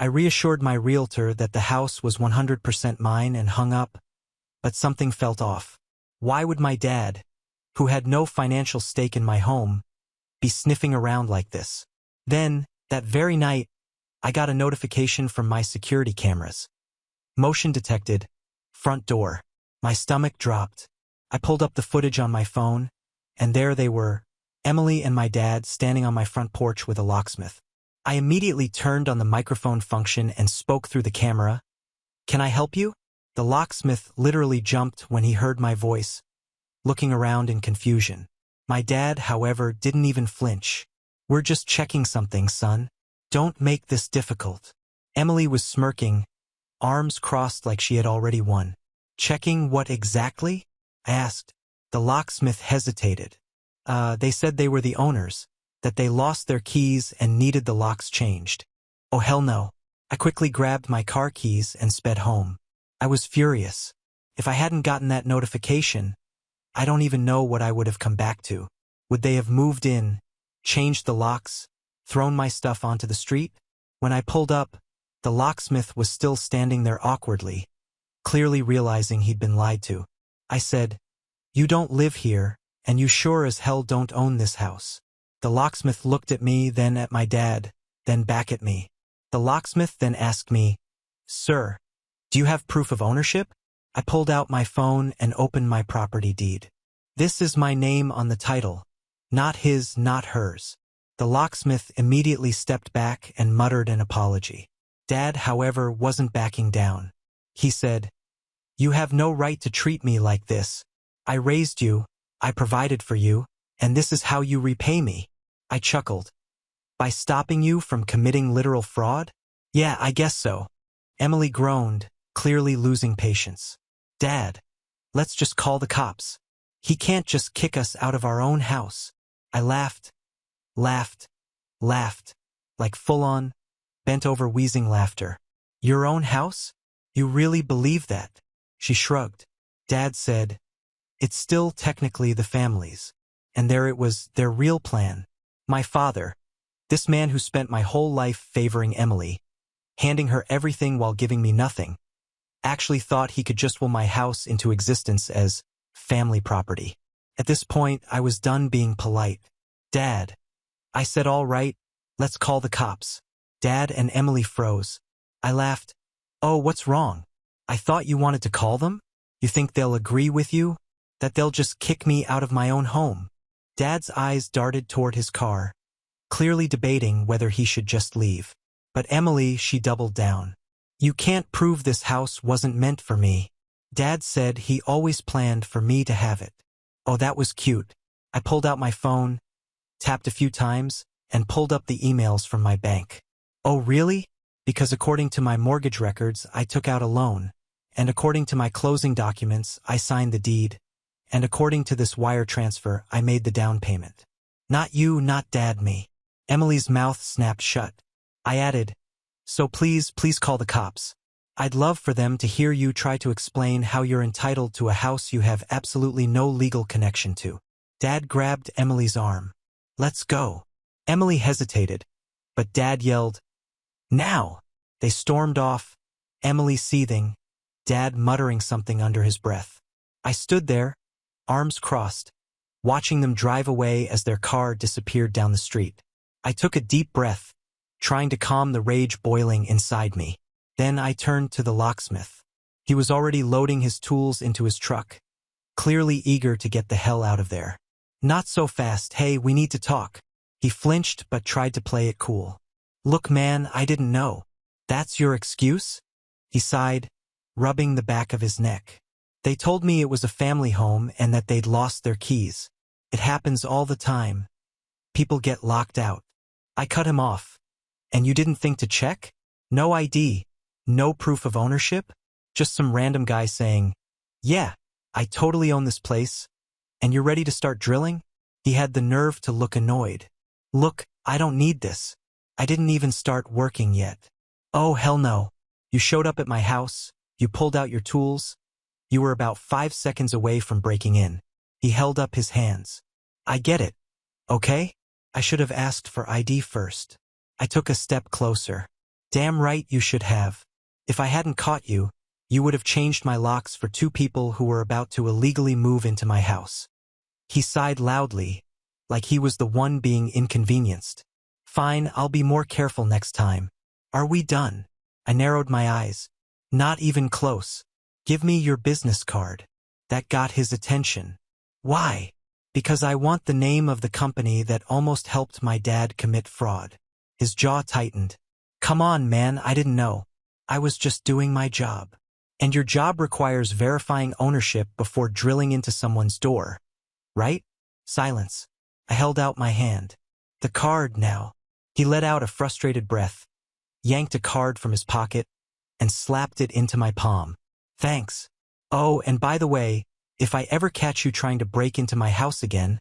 I reassured my realtor that the house was 100% mine and hung up, but something felt off. Why would my dad, who had no financial stake in my home, be sniffing around like this? Then, that very night, I got a notification from my security cameras. Motion detected. Front door. My stomach dropped. I pulled up the footage on my phone, and there they were, Emily and my dad standing on my front porch with a locksmith. I immediately turned on the microphone function and spoke through the camera. "Can I help you?" The locksmith literally jumped when he heard my voice, looking around in confusion. My dad, however, didn't even flinch. "We're just checking something, son. Don't make this difficult." Emily was smirking, arms crossed like she had already won. "Checking what exactly?" I asked. The locksmith hesitated. They said they were the owners, that they lost their keys and needed the locks changed." "Oh, hell no." I quickly grabbed my car keys and sped home. I was furious. If I hadn't gotten that notification, I don't even know what I would have come back to. Would they have moved in, changed the locks, thrown my stuff onto the street? When I pulled up, the locksmith was still standing there awkwardly, clearly realizing he'd been lied to. I said, "You don't live here, and you sure as hell don't own this house." The locksmith looked at me, then at my dad, then back at me. The locksmith then asked me, "Sir, do you have proof of ownership?" I pulled out my phone and opened my property deed. "This is my name on the title. Not his, not hers." The locksmith immediately stepped back and muttered an apology. Dad, however, wasn't backing down. He said, "You have no right to treat me like this. I raised you, I provided for you, and this is how you repay me." I chuckled. "By stopping you from committing literal fraud?" "Yeah, I guess so." Emily groaned, clearly losing patience. "Dad, let's just call the cops. He can't just kick us out of our own house." I laughed, like full-on, bent-over wheezing laughter. "Your own house? You really believe that?" She shrugged. Dad said, "It's still technically the family's." And there it was, their real plan. My father, this man who spent my whole life favoring Emily, handing her everything while giving me nothing, actually thought he could just will my house into existence as family property. At this point, I was done being polite. "Dad," I said, "all right, let's call the cops." Dad and Emily froze. I laughed. "Oh, what's wrong? I thought you wanted to call them? You think they'll agree with you? That they'll just kick me out of my own home?" Dad's eyes darted toward his car, clearly debating whether he should just leave. But Emily, she doubled down. "You can't prove this house wasn't meant for me. Dad said he always planned for me to have it." Oh, that was cute. I pulled out my phone, tapped a few times, and pulled up the emails from my bank. "Oh, really?" Because according to my mortgage records, I took out a loan, and according to my closing documents, I signed the deed, and according to this wire transfer, I made the down payment. "Not you, not Dad, me." Emily's mouth snapped shut. I added, "So please call the cops. I'd love for them to hear you try to explain how you're entitled to a house you have absolutely no legal connection to." Dad grabbed Emily's arm. "Let's go." Emily hesitated, but Dad yelled, "Now!" They stormed off, Emily seething, Dad muttering something under his breath. I stood there, arms crossed, watching them drive away as their car disappeared down the street. I took a deep breath, trying to calm the rage boiling inside me. Then I turned to the locksmith. He was already loading his tools into his truck, clearly eager to get the hell out of there. "Not so fast, hey, we need to talk." He flinched but tried to play it cool. "Look, man, I didn't know." "That's your excuse?" He sighed, rubbing the back of his neck. "They told me it was a family home and that they'd lost their keys. It happens all the time. People get locked out." I cut him off. "And you didn't think to check? No ID, no proof of ownership? Just some random guy saying, 'Yeah, I totally own this place, and you're ready to start drilling?'" He had the nerve to look annoyed. "Look, I don't need this. I didn't even start working yet." "Oh, hell no. You showed up at my house, you pulled out your tools. You were about 5 seconds away from breaking in." He held up his hands. "I get it. Okay? I should have asked for ID first." I took a step closer. "Damn right you should have. If I hadn't caught you, you would have changed my locks for 2 people who were about to illegally move into my house." He sighed loudly, like he was the one being inconvenienced. Fine, I'll be more careful next time. Are we done? I narrowed my eyes. Not even close. Give me your business card. That got his attention. Why? Because I want the name of the company that almost helped my dad commit fraud. His jaw tightened. Come on, man, I didn't know. I was just doing my job. And your job requires verifying ownership before drilling into someone's door. Right? Silence. I held out my hand. The card now. He let out a frustrated breath, yanked a card from his pocket, and slapped it into my palm. Thanks. Oh, and by the way, if I ever catch you trying to break into my house again,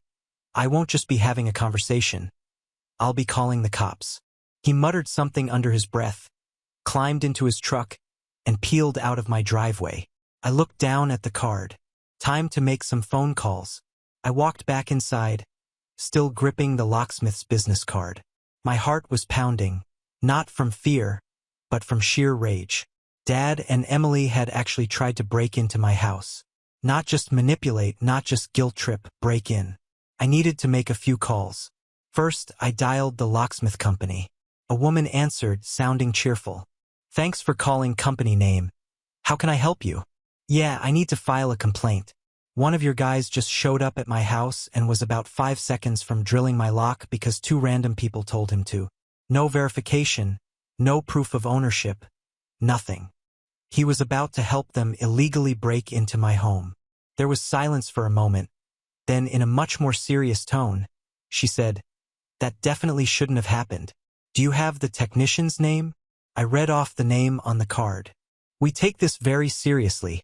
I won't just be having a conversation. I'll be calling the cops. He muttered something under his breath, climbed into his truck, and peeled out of my driveway. I looked down at the card. Time to make some phone calls. I walked back inside, still gripping the locksmith's business card. My heart was pounding, not from fear, but from sheer rage. Dad and Emily had actually tried to break into my house. Not just manipulate, not just guilt trip, break in. I needed to make a few calls. First, I dialed the locksmith company. A woman answered, sounding cheerful. Thanks for calling company name. How can I help you? Yeah, I need to file a complaint. One of your guys just showed up at my house and was about 5 seconds from drilling my lock because 2 random people told him to. No verification, no proof of ownership, nothing. He was about to help them illegally break into my home. There was silence for a moment. Then, in a much more serious tone, she said, That definitely shouldn't have happened. Do you have the technician's name? I read off the name on the card. We take this very seriously.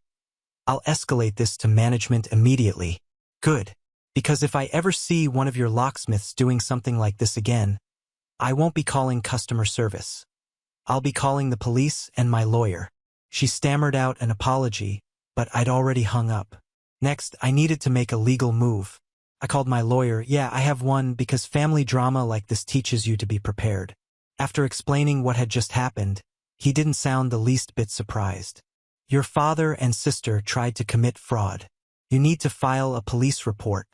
I'll escalate this to management immediately. Good. Because if I ever see one of your locksmiths doing something like this again, I won't be calling customer service. I'll be calling the police and my lawyer. She stammered out an apology, but I'd already hung up. Next, I needed to make a legal move. I called my lawyer. Yeah, I have one because family drama like this teaches you to be prepared. After explaining what had just happened, he didn't sound the least bit surprised. Your father and sister tried to commit fraud. You need to file a police report.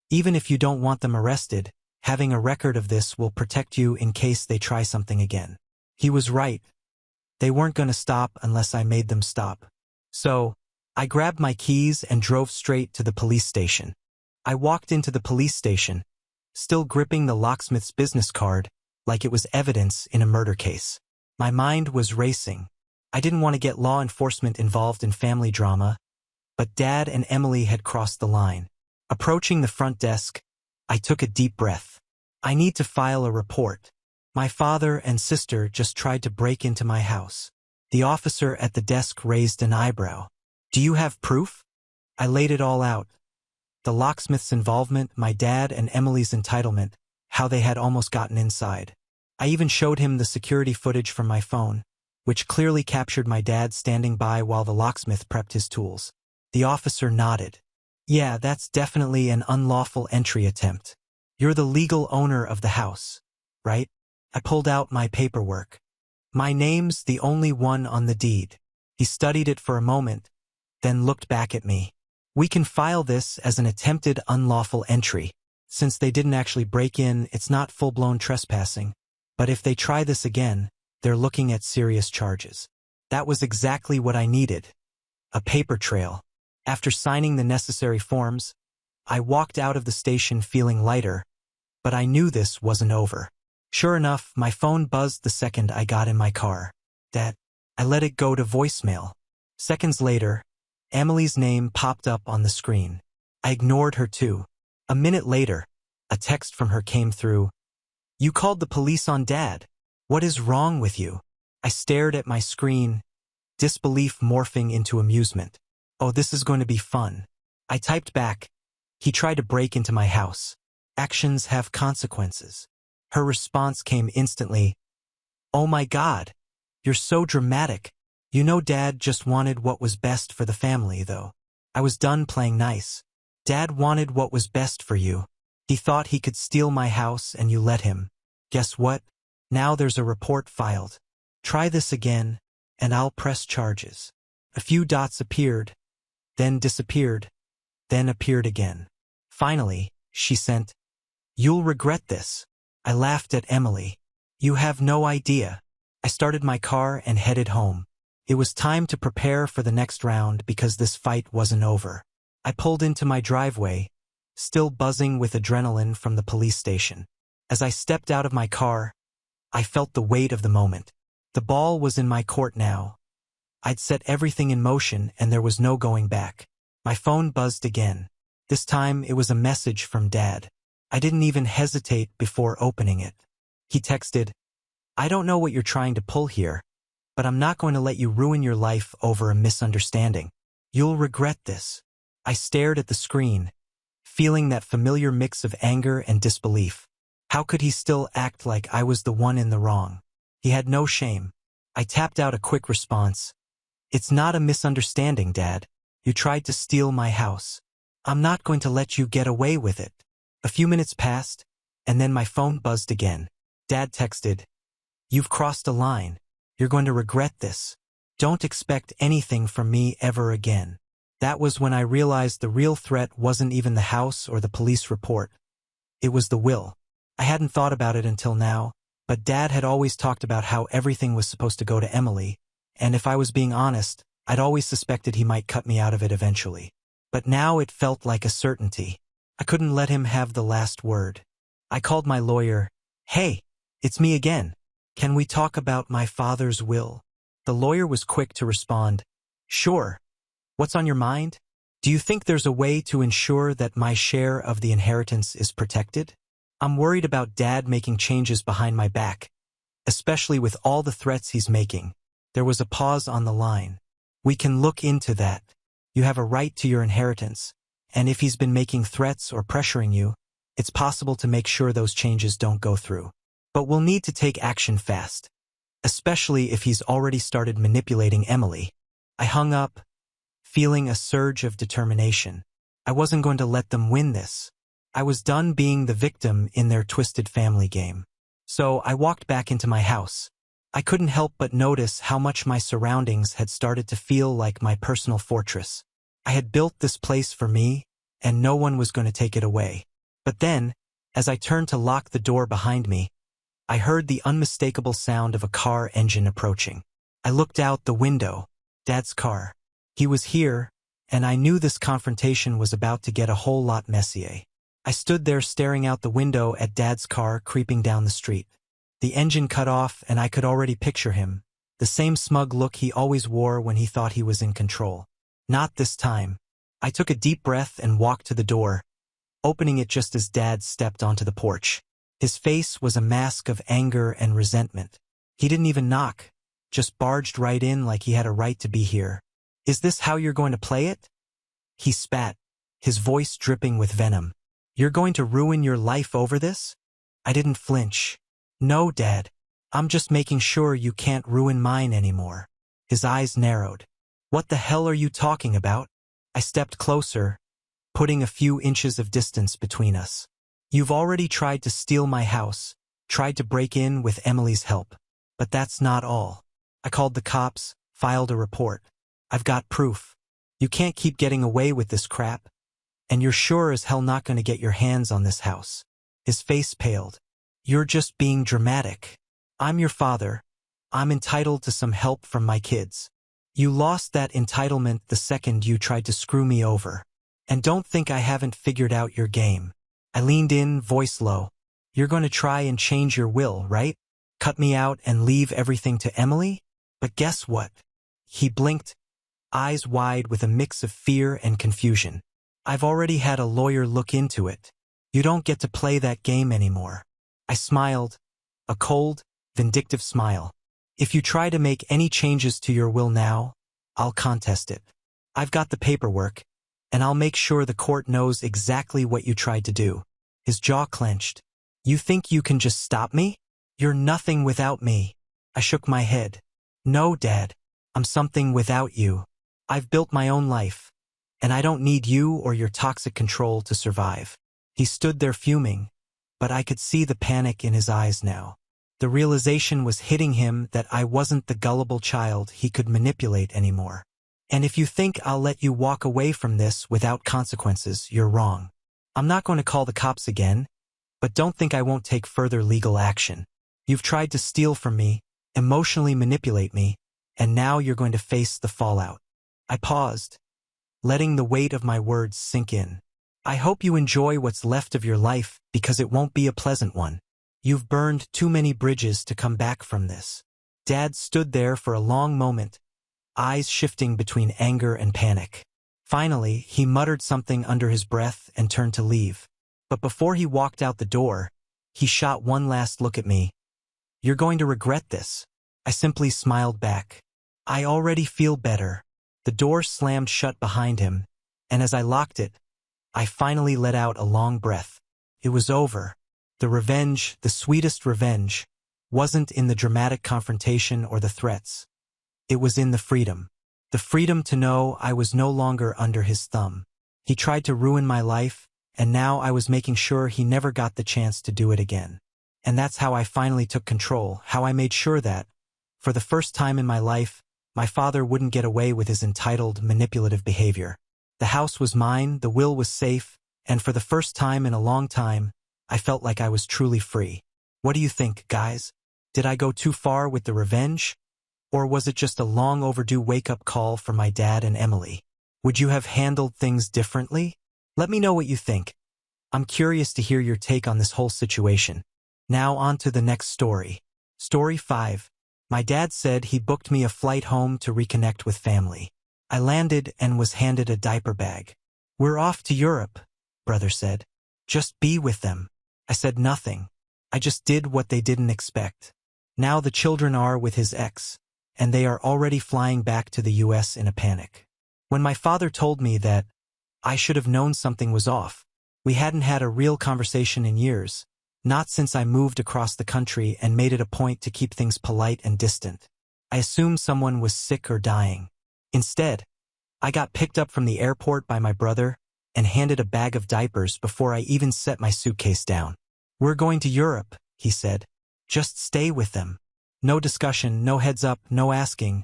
Even if you don't want them arrested, having a record of this will protect you in case they try something again. He was right. They weren't going to stop unless I made them stop. So, I grabbed my keys and drove straight to the police station. I walked into the police station, still gripping the locksmith's business card, like it was evidence in a murder case. My mind was racing. I didn't want to get law enforcement involved in family drama, but Dad and Emily had crossed the line. Approaching the front desk, I took a deep breath. I need to file a report. My father and sister just tried to break into my house. The officer at the desk raised an eyebrow. Do you have proof? I laid it all out. The locksmith's involvement, my dad and Emily's entitlement, how they had almost gotten inside. I even showed him the security footage from my phone, which clearly captured my dad standing by while the locksmith prepped his tools. The officer nodded. Yeah, that's definitely an unlawful entry attempt. You're the legal owner of the house, right? I pulled out my paperwork. My name's the only one on the deed. He studied it for a moment, then looked back at me. We can file this as an attempted unlawful entry. Since they didn't actually break in, it's not full-blown trespassing. But if they try this again, they're looking at serious charges. That was exactly what I needed. A paper trail. After signing the necessary forms, I walked out of the station feeling lighter, but I knew this wasn't over. Sure enough, my phone buzzed the second I got in my car. Dad. I let it go to voicemail. Seconds later, Emily's name popped up on the screen. I ignored her too. A minute later, a text from her came through. You called the police on Dad. What is wrong with you? I stared at my screen, disbelief morphing into amusement. Oh, this is going to be fun. I typed back. He tried to break into my house. Actions have consequences. Her response came instantly. Oh my God. You're so dramatic. You know Dad just wanted what was best for the family, though. I was done playing nice. Dad wanted what was best for you. He thought he could steal my house and you let him. Guess what? Now there's a report filed. Try this again, and I'll press charges. A few dots appeared, then disappeared, then appeared again. Finally, she sent, "You'll regret this." I laughed at Emily. "You have no idea." I started my car and headed home. It was time to prepare for the next round because this fight wasn't over. I pulled into my driveway, still buzzing with adrenaline from the police station. As I stepped out of my car, I felt the weight of the moment. The ball was in my court now. I'd set everything in motion and there was no going back. My phone buzzed again. This time it was a message from Dad. I didn't even hesitate before opening it. He texted, "I don't know what you're trying to pull here, but I'm not going to let you ruin your life over a misunderstanding. You'll regret this." I stared at the screen, feeling that familiar mix of anger and disbelief. How could he still act like I was the one in the wrong? He had no shame. I tapped out a quick response. "It's not a misunderstanding, Dad. You tried to steal my house. I'm not going to let you get away with it." A few minutes passed, and then my phone buzzed again. Dad texted, "You've crossed a line. You're going to regret this. Don't expect anything from me ever again." That was when I realized the real threat wasn't even the house or the police report. It was the will. I hadn't thought about it until now, but Dad had always talked about how everything was supposed to go to Emily, and if I was being honest, I'd always suspected he might cut me out of it eventually. But now it felt like a certainty. I couldn't let him have the last word. I called my lawyer. "Hey, it's me again. Can we talk about my father's will?" The lawyer was quick to respond, "Sure. What's on your mind? Do you think there's a way to ensure that my share of the inheritance is protected? I'm worried about Dad making changes behind my back, especially with all the threats he's making." There was a pause on the line. "We can look into that. You have a right to your inheritance, and if he's been making threats or pressuring you, it's possible to make sure those changes don't go through. But we'll need to take action fast, especially if he's already started manipulating Emily." I hung up, feeling a surge of determination. I wasn't going to let them win this. I was done being the victim in their twisted family game. So I walked back into my house. I couldn't help but notice how much my surroundings had started to feel like my personal fortress. I had built this place for me, and no one was going to take it away. But then, as I turned to lock the door behind me, I heard the unmistakable sound of a car engine approaching. I looked out the window. Dad's car. He was here, and I knew this confrontation was about to get a whole lot messier. I stood there staring out the window at Dad's car creeping down the street. The engine cut off, and I could already picture him, the same smug look he always wore when he thought he was in control. Not this time. I took a deep breath and walked to the door, opening it just as Dad stepped onto the porch. His face was a mask of anger and resentment. He didn't even knock, just barged right in like he had a right to be here. "Is this how you're going to play it?" He spat, his voice dripping with venom. "You're going to ruin your life over this?" I didn't flinch. "No, Dad. I'm just making sure you can't ruin mine anymore." His eyes narrowed. "What the hell are you talking about?" I stepped closer, putting a few inches of distance between us. "You've already tried to steal my house, tried to break in with Emily's help. But that's not all. I called the cops, filed a report. I've got proof. You can't keep getting away with this crap. And you're sure as hell not going to get your hands on this house." His face paled. "You're just being dramatic. I'm your father. I'm entitled to some help from my kids. You lost that entitlement the second you tried to screw me over. And don't think I haven't figured out your game." I leaned in, voice low. "You're going to try and change your will, right? Cut me out and leave everything to Emily? But guess what?" He blinked, eyes wide with a mix of fear and confusion. "I've already had a lawyer look into it. You don't get to play that game anymore." I smiled, a cold, vindictive smile. "If you try to make any changes to your will now, I'll contest it. I've got the paperwork, and I'll make sure the court knows exactly what you tried to do." His jaw clenched. "You think you can just stop me? You're nothing without me." I shook my head. "No, Dad. I'm something without you. I've built my own life, and I don't need you or your toxic control to survive." He stood there fuming, but I could see the panic in his eyes now. The realization was hitting him that I wasn't the gullible child he could manipulate anymore. "And if you think I'll let you walk away from this without consequences, you're wrong. I'm not going to call the cops again, but don't think I won't take further legal action. You've tried to steal from me, emotionally manipulate me, and now you're going to face the fallout. I paused, letting the weight of my words sink in. I hope you enjoy what's left of your life because it won't be a pleasant one. You've burned too many bridges to come back from this. Dad stood there for a long moment, eyes shifting between anger and panic. Finally, he muttered something under his breath and turned to leave. But before he walked out the door, he shot one last look at me. You're going to regret this. I simply smiled back. I already feel better. The door slammed shut behind him, and as I locked it, I finally let out a long breath. It was over. The revenge, the sweetest revenge, wasn't in the dramatic confrontation or the threats. It was in the freedom. The freedom to know I was no longer under his thumb. He tried to ruin my life, and now I was making sure he never got the chance to do it again. And that's how I finally took control, how I made sure that, for the first time in my life, my father wouldn't get away with his entitled, manipulative behavior. The house was mine, the will was safe, and for the first time in a long time, I felt like I was truly free. What do you think, guys? Did I go too far with the revenge? Or was it just a long overdue wake-up call for my dad and Emily? Would you have handled things differently? Let me know what you think. I'm curious to hear your take on this whole situation. Now on to the next story. Story 5. My dad said he booked me a flight home to reconnect with family. I landed and was handed a diaper bag. We're off to Europe, brother said. Just be with them. I said nothing. I just did what they didn't expect. Now the children are with his ex, and they are already flying back to the US in a panic. When my father told me that I should have known something was off, we hadn't had a real conversation in years, not since I moved across the country and made it a point to keep things polite and distant. I assumed someone was sick or dying. Instead, I got picked up from the airport by my brother and handed a bag of diapers before I even set my suitcase down. We're going to Europe, he said. Just stay with them. No discussion, no heads up, no asking.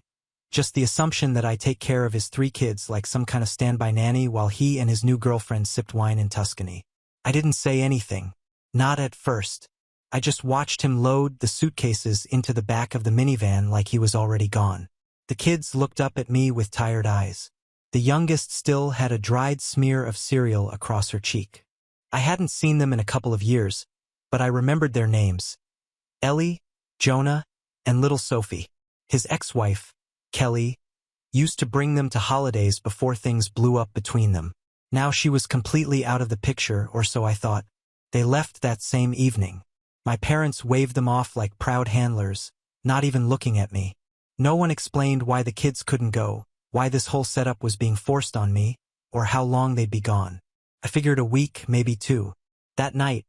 Just the assumption that I take care of his 3 kids like some kind of standby nanny while he and his new girlfriend sipped wine in Tuscany. I didn't say anything. Not at first. I just watched him load the suitcases into the back of the minivan like he was already gone. The kids looked up at me with tired eyes. The youngest still had a dried smear of cereal across her cheek. I hadn't seen them in a couple of years, but I remembered their names. Ellie, Jonah, and little Sophie. His ex-wife, Kelly, used to bring them to holidays before things blew up between them. Now she was completely out of the picture, or so I thought. They left that same evening. My parents waved them off like proud handlers, not even looking at me. No one explained why the kids couldn't go, why this whole setup was being forced on me, or how long they'd be gone. I figured a week, maybe 2. That night,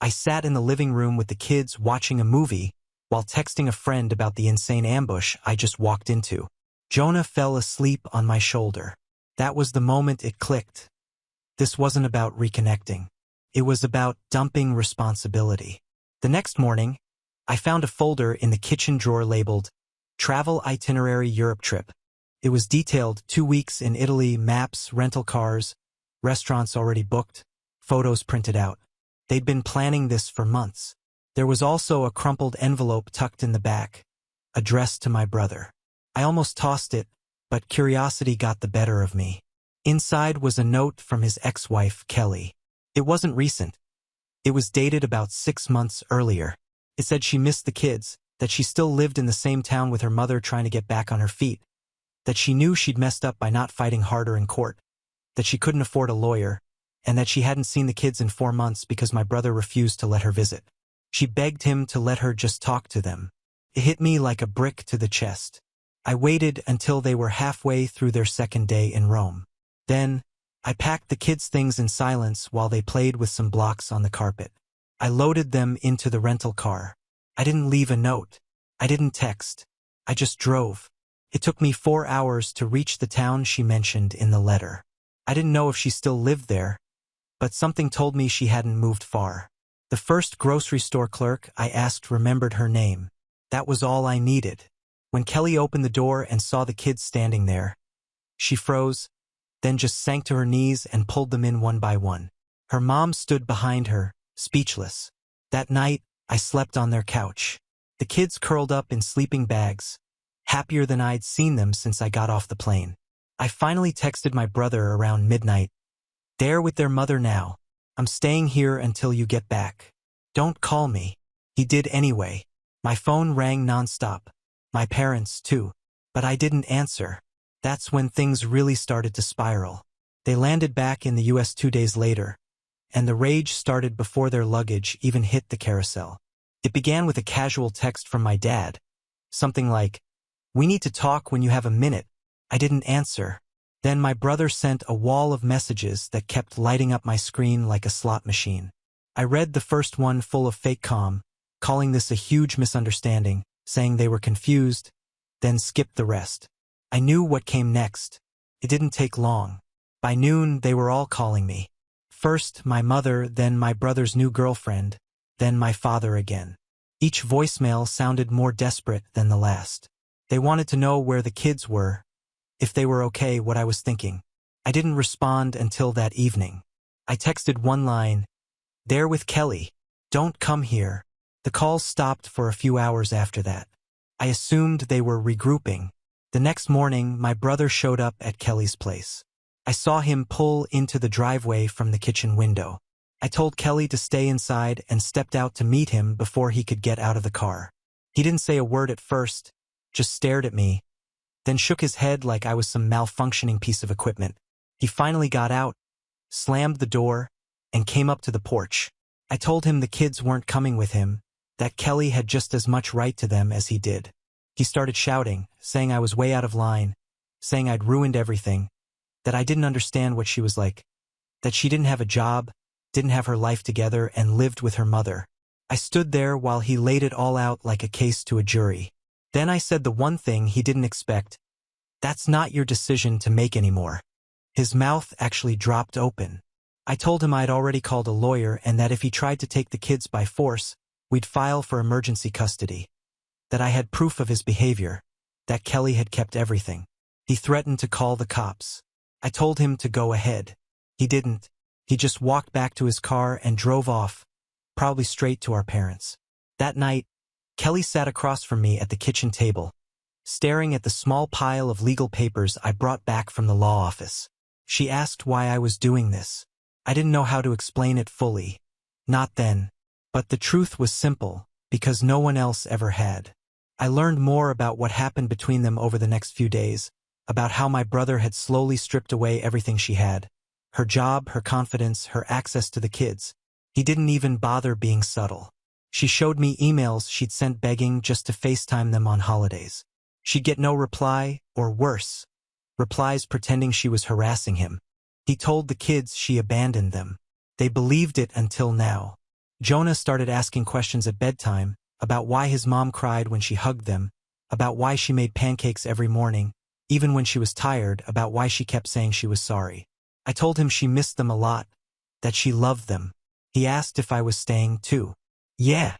I sat in the living room with the kids watching a movie while texting a friend about the insane ambush I just walked into. Jonah fell asleep on my shoulder. That was the moment it clicked. This wasn't about reconnecting. It was about dumping responsibility. The next morning, I found a folder in the kitchen drawer labeled Travel Itinerary Europe Trip. It was detailed: 2 weeks in Italy, maps, rental cars, restaurants already booked, photos printed out. They'd been planning this for months. There was also a crumpled envelope tucked in the back, addressed to my brother. I almost tossed it, but curiosity got the better of me. Inside was a note from his ex-wife, Kelly. It wasn't recent. It was dated about 6 months earlier. It said she missed the kids, that she still lived in the same town with her mother trying to get back on her feet, that she knew she'd messed up by not fighting harder in court, that she couldn't afford a lawyer, and that she hadn't seen the kids in 4 months because my brother refused to let her visit. She begged him to let her just talk to them. It hit me like a brick to the chest. I waited until they were halfway through their second day in Rome. Then, I packed the kids' things in silence while they played with some blocks on the carpet. I loaded them into the rental car. I didn't leave a note. I didn't text. I just drove. It took me 4 hours to reach the town she mentioned in the letter. I didn't know if she still lived there, but something told me she hadn't moved far. The first grocery store clerk I asked remembered her name. That was all I needed. When Kelly opened the door and saw the kids standing there, she froze, then just sank to her knees and pulled them in one by one. Her mom stood behind her, speechless. That night, I slept on their couch. The kids curled up in sleeping bags, happier than I'd seen them since I got off the plane. I finally texted my brother around midnight. They're with their mother now. I'm staying here until you get back. Don't call me. He did anyway. My phone rang nonstop. My parents, too. But I didn't answer. That's when things really started to spiral. They landed back in the US 2 days later, and the rage started before their luggage even hit the carousel. It began with a casual text from my dad. Something like, "We need to talk when you have a minute." I didn't answer. Then my brother sent a wall of messages that kept lighting up my screen like a slot machine. I read the first one full of fake calm, calling this a huge misunderstanding, saying they were confused, then skipped the rest. I knew what came next. It didn't take long. By noon, they were all calling me. First my mother, then my brother's new girlfriend, then my father again. Each voicemail sounded more desperate than the last. They wanted to know where the kids were, if they were okay, what I was thinking. I didn't respond until that evening. I texted one line, "They're with Kelly. Don't come here." The calls stopped for a few hours after that. I assumed they were regrouping. The next morning, my brother showed up at Kelly's place. I saw him pull into the driveway from the kitchen window. I told Kelly to stay inside and stepped out to meet him before he could get out of the car. He didn't say a word at first, just stared at me, then shook his head like I was some malfunctioning piece of equipment. He finally got out, slammed the door, and came up to the porch. I told him the kids weren't coming with him, that Kelly had just as much right to them as he did. He started shouting, saying I was way out of line, saying I'd ruined everything, that I didn't understand what she was like, that she didn't have a job, didn't have her life together, and lived with her mother. I stood there while he laid it all out like a case to a jury. Then I said the one thing he didn't expect. "That's not your decision to make anymore." His mouth actually dropped open. I told him I'd already called a lawyer and that if he tried to take the kids by force, we'd file for emergency custody. That I had proof of his behavior, that Kelly had kept everything. He threatened to call the cops. I told him to go ahead. He didn't. He just walked back to his car and drove off, probably straight to our parents. That night, Kelly sat across from me at the kitchen table, staring at the small pile of legal papers I brought back from the law office. She asked why I was doing this. I didn't know how to explain it fully. Not then. But the truth was simple, because no one else ever had. I learned more about what happened between them over the next few days, about how my brother had slowly stripped away everything she had. Her job, her confidence, her access to the kids. He didn't even bother being subtle. She showed me emails she'd sent begging just to FaceTime them on holidays. She'd get no reply, or worse, replies pretending she was harassing him. He told the kids she abandoned them. They believed it until now. Jonah started asking questions at bedtime, about why his mom cried when she hugged them, about why she made pancakes every morning, even when she was tired, about why she kept saying she was sorry. I told him she missed them a lot, that she loved them. He asked if I was staying too. "Yeah,"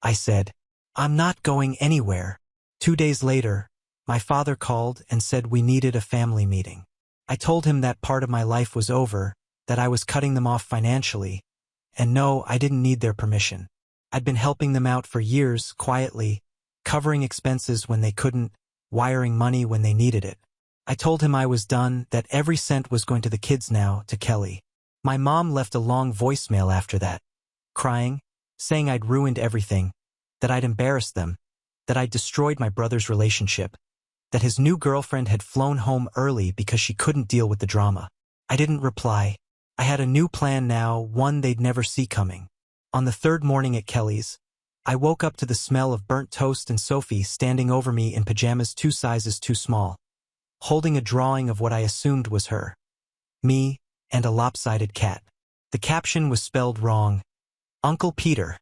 I said. "I'm not going anywhere." 2 days later, my father called and said we needed a family meeting. I told him that part of my life was over, that I was cutting them off financially, and no, I didn't need their permission. I'd been helping them out for years, quietly, covering expenses when they couldn't, wiring money when they needed it. I told him I was done, that every cent was going to the kids now, to Kelly. My mom left a long voicemail after that, crying, saying I'd ruined everything, that I'd embarrassed them, that I'd destroyed my brother's relationship, that his new girlfriend had flown home early because she couldn't deal with the drama. I didn't reply. I had a new plan now, one they'd never see coming. On the third morning at Kelly's, I woke up to the smell of burnt toast and Sophie standing over me in pajamas 2 sizes too small, holding a drawing of what I assumed was her, me, and a lopsided cat. The caption was spelled wrong. Uncle Peter.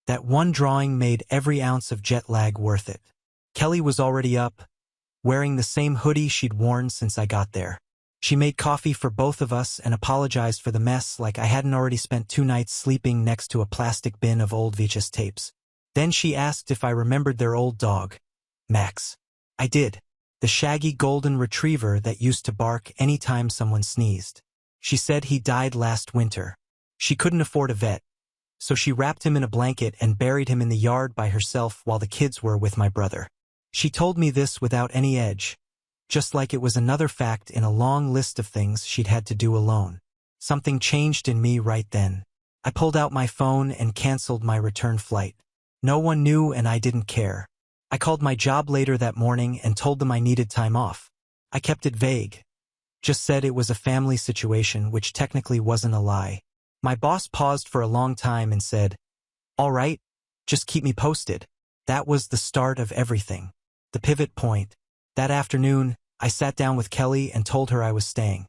That one drawing made every ounce of jet lag worth it. Kelly was already up, wearing the same hoodie she'd worn since I got there. She made coffee for both of us and apologized for the mess like I hadn't already spent 2 nights sleeping next to a plastic bin of old VHS tapes. Then she asked if I remembered their old dog, Max. I did. The shaggy golden retriever that used to bark anytime someone sneezed. She said he died last winter. She couldn't afford a vet, so she wrapped him in a blanket and buried him in the yard by herself while the kids were with my brother. She told me this without any edge, just like it was another fact in a long list of things she'd had to do alone. Something changed in me right then. I pulled out my phone and canceled my return flight. No one knew and I didn't care. I called my job later that morning and told them I needed time off. I kept it vague. Just said it was a family situation, which technically wasn't a lie. My boss paused for a long time and said, "All right, just keep me posted." That was the start of everything. The pivot point. That afternoon, I sat down with Kelly and told her I was staying.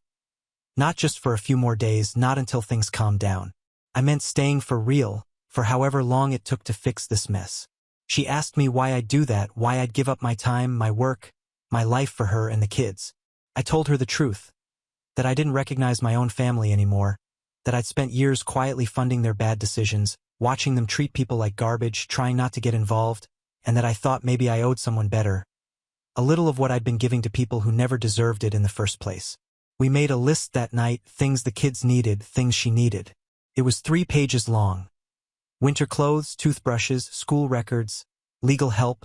Not just for a few more days, not until things calmed down. I meant staying for real, for however long it took to fix this mess. She asked me why I'd do that, why I'd give up my time, my work, my life for her and the kids. I told her the truth. That I didn't recognize my own family anymore. That I'd spent years quietly funding their bad decisions, watching them treat people like garbage, trying not to get involved, and that I thought maybe I owed someone better. A little of what I'd been giving to people who never deserved it in the first place. We made a list that night, things the kids needed, things she needed. It was 3 pages long. Winter clothes, toothbrushes, school records, legal help,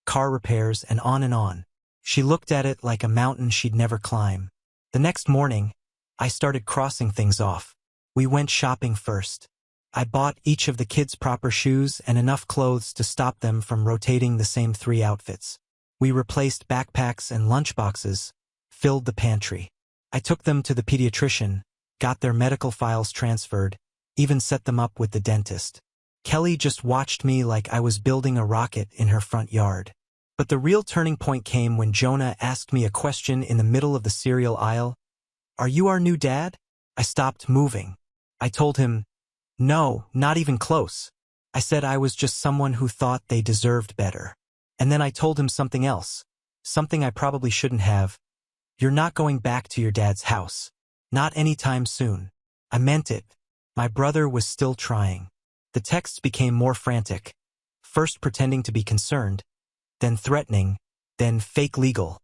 car repairs, and on and on. She looked at it like a mountain she'd never climb. The next morning, I started crossing things off. We went shopping first. I bought each of the kids proper shoes and enough clothes to stop them from rotating the same 3 outfits. We replaced backpacks and lunchboxes, filled the pantry. I took them to the pediatrician, got their medical files transferred, even set them up with the dentist. Kelly just watched me like I was building a rocket in her front yard. But the real turning point came when Jonah asked me a question in the middle of the cereal aisle. "Are you our new dad?" I stopped moving. I told him, "No, not even close." I said I was just someone who thought they deserved better. And then I told him something else, something I probably shouldn't have. "You're not going back to your dad's house. Not anytime soon." I meant it. My brother was still trying. The texts became more frantic, first pretending to be concerned, then threatening, then fake legal.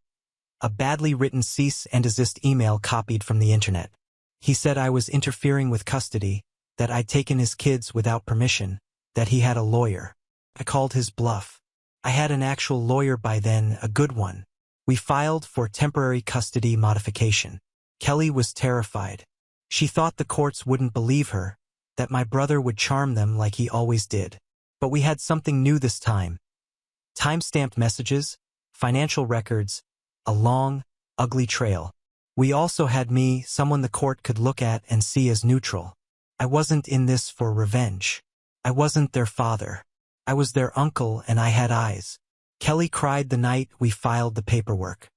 A badly written cease and desist email copied from the internet. He said I was interfering with custody, that I'd taken his kids without permission, that he had a lawyer. I called his bluff. I had an actual lawyer by then, a good one. We filed for temporary custody modification. Kelly was terrified. She thought the courts wouldn't believe her, that my brother would charm them like he always did. But we had something new this time. Time-stamped messages, financial records, a long, ugly trail. We also had me, someone the court could look at and see as neutral. I wasn't in this for revenge. I wasn't their father. I was their uncle and I had eyes. Kelly cried the night we filed the paperwork.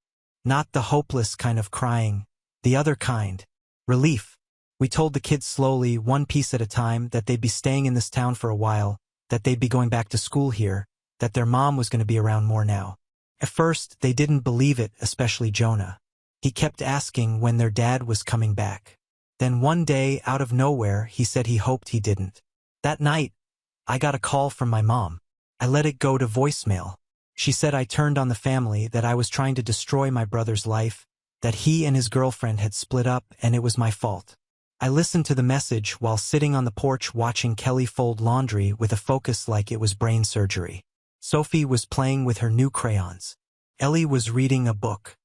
Not the hopeless kind of crying, the other kind. Relief. We told the kids slowly, one piece at a time, that they'd be staying in this town for a while, that they'd be going back to school here, that their mom was going to be around more now. At first, they didn't believe it, especially Jonah. He kept asking when their dad was coming back. Then one day, out of nowhere, he said he hoped he didn't. That night, I got a call from my mom. I let it go to voicemail. She said I turned on the family, that I was trying to destroy my brother's life, that he and his girlfriend had split up and it was my fault. I listened to the message while sitting on the porch watching Kelly fold laundry with a focus like it was brain surgery. Sophie was playing with her new crayons. Ellie was reading a book.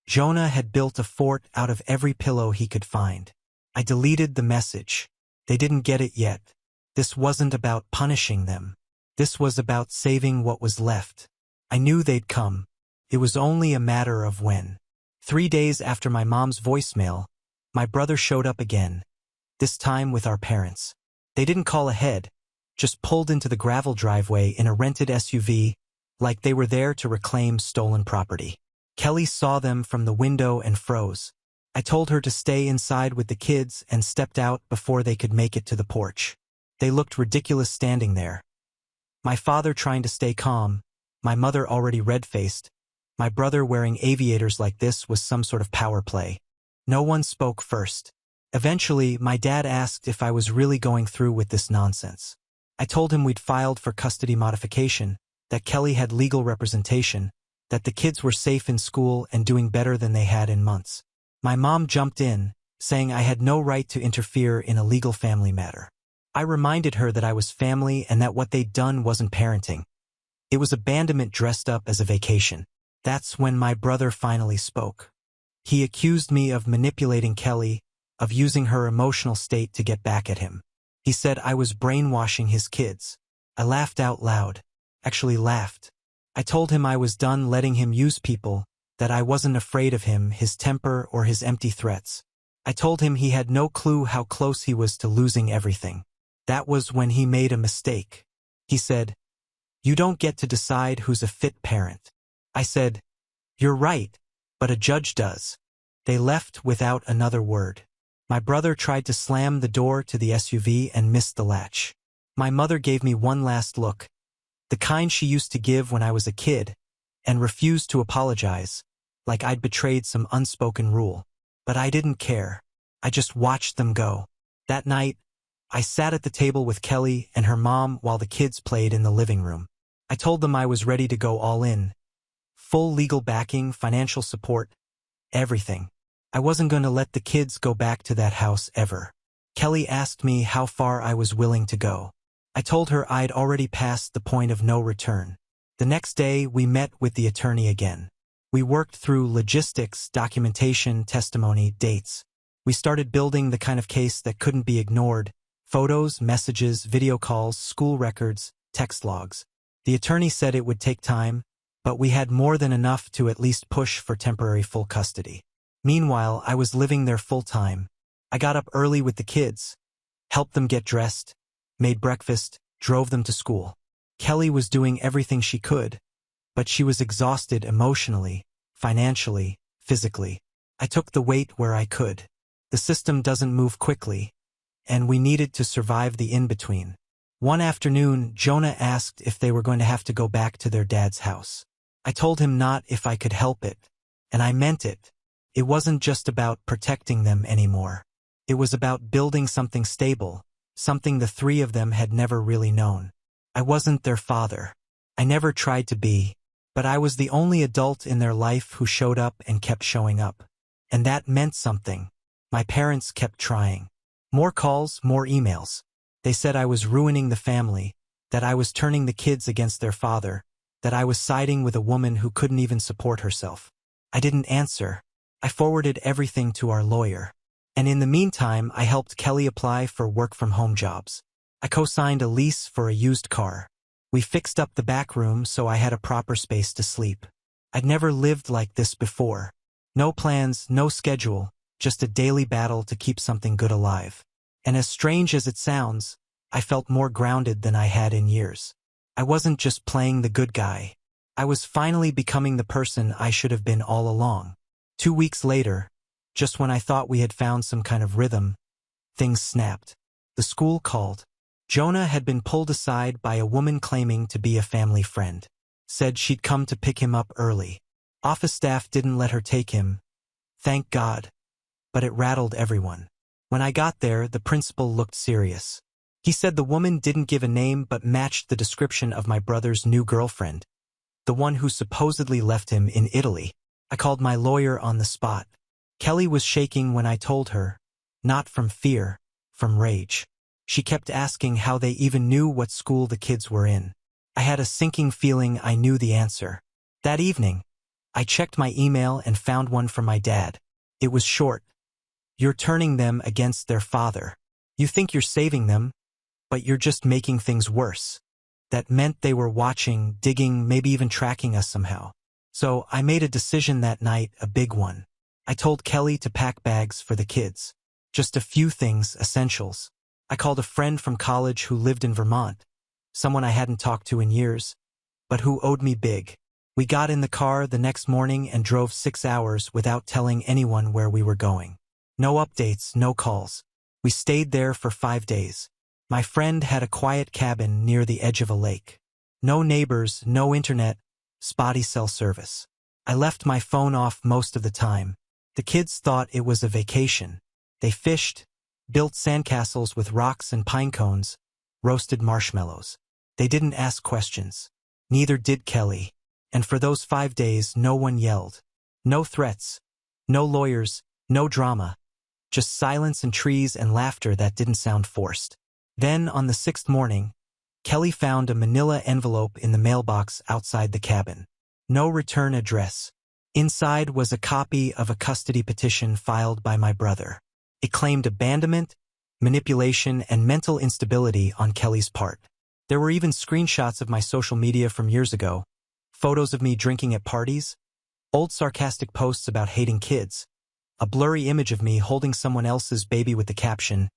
Jonah had built a fort out of every pillow he could find. I deleted the message. They didn't get it yet. This wasn't about punishing them. This was about saving what was left. I knew they'd come. It was only a matter of when. 3 days after my mom's voicemail, my brother showed up again, this time with our parents. They didn't call ahead, just pulled into the gravel driveway in a rented SUV, like they were there to reclaim stolen property. Kelly saw them from the window and froze. I told her to stay inside with the kids and stepped out before they could make it to the porch. They looked ridiculous standing there. My father trying to stay calm, my mother already red-faced. My brother wearing aviators like this was some sort of power play. No one spoke first. Eventually, my dad asked if I was really going through with this nonsense. I told him we'd filed for custody modification, that Kelly had legal representation, that the kids were safe in school and doing better than they had in months. My mom jumped in, saying I had no right to interfere in a legal family matter. I reminded her that I was family and that what they'd done wasn't parenting. It was abandonment dressed up as a vacation. That's when my brother finally spoke. He accused me of manipulating Kelly, of using her emotional state to get back at him. He said I was brainwashing his kids. I laughed out loud. Actually laughed. I told him I was done letting him use people, that I wasn't afraid of him, his temper, or his empty threats. I told him he had no clue how close he was to losing everything. That was when he made a mistake. He said, "You don't get to decide who's a fit parent." I said, "You're right, but a judge does." They left without another word. My brother tried to slam the door to the SUV and missed the latch. My mother gave me one last look, the kind she used to give when I was a kid, and refused to apologize, like I'd betrayed some unspoken rule. But I didn't care. I just watched them go. That night, I sat at the table with Kelly and her mom while the kids played in the living room. I told them I was ready to go all in. Full legal backing, financial support, everything. I wasn't going to let the kids go back to that house ever. Kelly asked me how far I was willing to go. I told her I'd already passed the point of no return. The next day, we met with the attorney again. We worked through logistics, documentation, testimony, dates. We started building the kind of case that couldn't be ignored: photos, messages, video calls, school records, text logs. The attorney said it would take time, but we had more than enough to at least push for temporary full custody. Meanwhile, I was living there full-time. I got up early with the kids, helped them get dressed, made breakfast, drove them to school. Kelly was doing everything she could, but she was exhausted emotionally, financially, physically. I took the weight where I could. The system doesn't move quickly, and we needed to survive the in-between. One afternoon, Jonah asked if they were going to have to go back to their dad's house. I told him not if I could help it, and I meant it. It wasn't just about protecting them anymore. It was about building something stable, something the three of them had never really known. I wasn't their father. I never tried to be, but I was the only adult in their life who showed up and kept showing up. And that meant something. My parents kept trying. More calls, more emails. They said I was ruining the family, that I was turning the kids against their father, that I was siding with a woman who couldn't even support herself. I didn't answer. I forwarded everything to our lawyer. And in the meantime, I helped Kelly apply for work-from-home jobs. I co-signed a lease for a used car. We fixed up the back room so I had a proper space to sleep. I'd never lived like this before. No plans, no schedule, just a daily battle to keep something good alive. And as strange as it sounds, I felt more grounded than I had in years. I wasn't just playing the good guy. I was finally becoming the person I should have been all along. 2 weeks later, just when I thought we had found some kind of rhythm, things snapped. The school called. Jonah had been pulled aside by a woman claiming to be a family friend. Said she'd come to pick him up early. Office staff didn't let her take him. Thank God. But it rattled everyone. When I got there, the principal looked serious. He said the woman didn't give a name but matched the description of my brother's new girlfriend, the one who supposedly left him in Italy. I called my lawyer on the spot. Kelly was shaking when I told her, not from fear, from rage. She kept asking how they even knew what school the kids were in. I had a sinking feeling I knew the answer. That evening, I checked my email and found one from my dad. It was short. "You're turning them against their father. You think you're saving them, but you're just making things worse." That meant they were watching, digging, maybe even tracking us somehow. So I made a decision that night, a big one. I told Kelly to pack bags for the kids. Just a few things, essentials. I called a friend from college who lived in Vermont, someone I hadn't talked to in years, but who owed me big. We got in the car the next morning and drove 6 hours without telling anyone where we were going. No updates, no calls. We stayed there for 5 days. My friend had a quiet cabin near the edge of a lake. No neighbors, no internet, spotty cell service. I left my phone off most of the time. The kids thought it was a vacation. They fished, built sandcastles with rocks and pine cones, roasted marshmallows. They didn't ask questions. Neither did Kelly. And for those 5 days, no one yelled. No threats. No lawyers. No drama. just silence and trees and laughter that didn't sound forced. Then, on the sixth morning, Kelly found a manila envelope in the mailbox outside the cabin. No return address. Inside was a copy of a custody petition filed by my brother. It claimed abandonment, manipulation, and mental instability on Kelly's part. There were even screenshots of my social media from years ago, photos of me drinking at parties, old sarcastic posts about hating kids, a blurry image of me holding someone else's baby with the caption,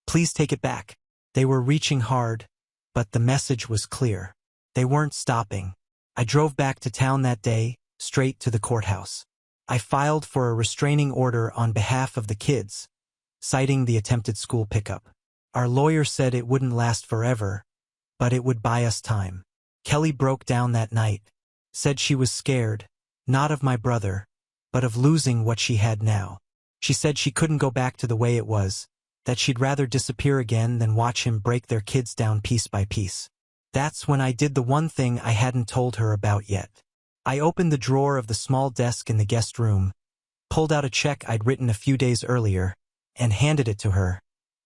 "Please take it back." They were reaching hard, but the message was clear. They weren't stopping. I drove back to town that day, straight to the courthouse. I filed for a restraining order on behalf of the kids, citing the attempted school pickup. Our lawyer said it wouldn't last forever, but it would buy us time. Kelly broke down that night, said she was scared, not of my brother, but of losing what she had now. She said she couldn't go back to the way it was, that she'd rather disappear again than watch him break their kids down piece by piece. That's when I did the one thing I hadn't told her about yet. I opened the drawer of the small desk in the guest room, pulled out a check I'd written a few days earlier, and handed it to her.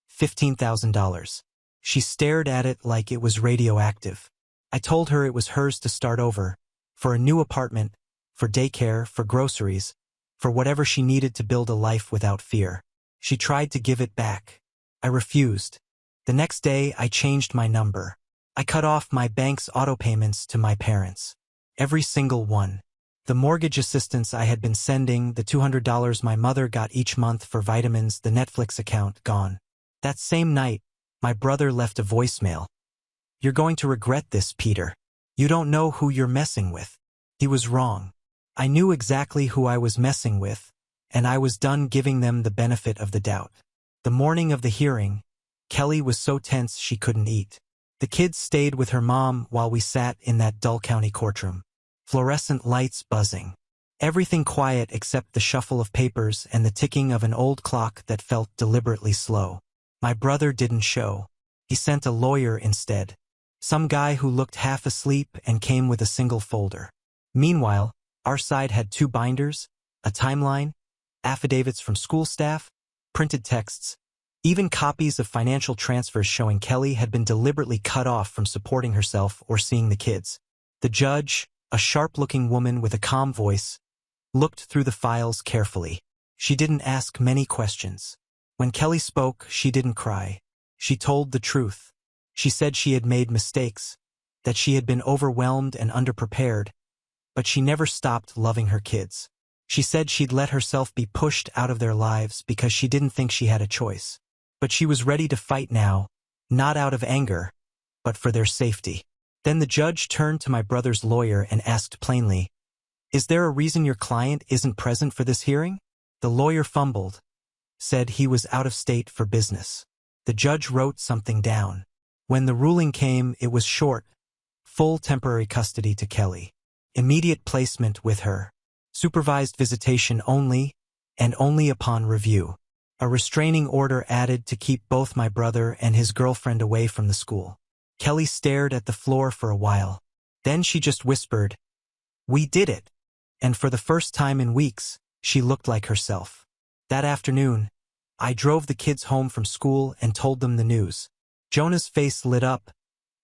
$15,000. She stared at it like it was radioactive. I told her it was hers to start over, for a new apartment, for daycare, for groceries, for whatever she needed to build a life without fear. She tried to give it back. I refused. The next day, I changed my number. I cut off my bank's auto payments to my parents. Every single one. The mortgage assistance I had been sending, the $200 my mother got each month for vitamins, the Netflix account, gone. That same night, my brother left a voicemail. "You're going to regret this, Peter. You don't know who you're messing with." He was wrong. I knew exactly who I was messing with, and I was done giving them the benefit of the doubt. The morning of the hearing, Kelly was so tense she couldn't eat. The kids stayed with her mom while we sat in that dull county courtroom. Fluorescent lights buzzing. Everything quiet except the shuffle of papers and the ticking of an old clock that felt deliberately slow. My brother didn't show. He sent a lawyer instead. Some guy who looked half asleep and came with a single folder. Meanwhile, our side had 2 binders, a timeline, affidavits from school staff, printed texts, even copies of financial transfers showing Kelly had been deliberately cut off from supporting herself or seeing the kids. The judge, a sharp-looking woman with a calm voice, looked through the files carefully. She didn't ask many questions. When Kelly spoke, she didn't cry. She told the truth. She said she had made mistakes, that she had been overwhelmed and underprepared, but she never stopped loving her kids. She said she'd let herself be pushed out of their lives because she didn't think she had a choice. But she was ready to fight now, not out of anger, but for their safety. Then the judge turned to my brother's lawyer and asked plainly, "Is there a reason your client isn't present for this hearing?" The lawyer fumbled, said he was out of state for business. The judge wrote something down. When the ruling came, it was short: full temporary custody to Kelly. Immediate placement with her. Supervised visitation only, and only upon review. A restraining order added to keep both my brother and his girlfriend away from the school. Kelly stared at the floor for a while. Then she just whispered, "We did it." And for the first time in weeks, she looked like herself. That afternoon, I drove the kids home from school and told them the news. Jonah's face lit up,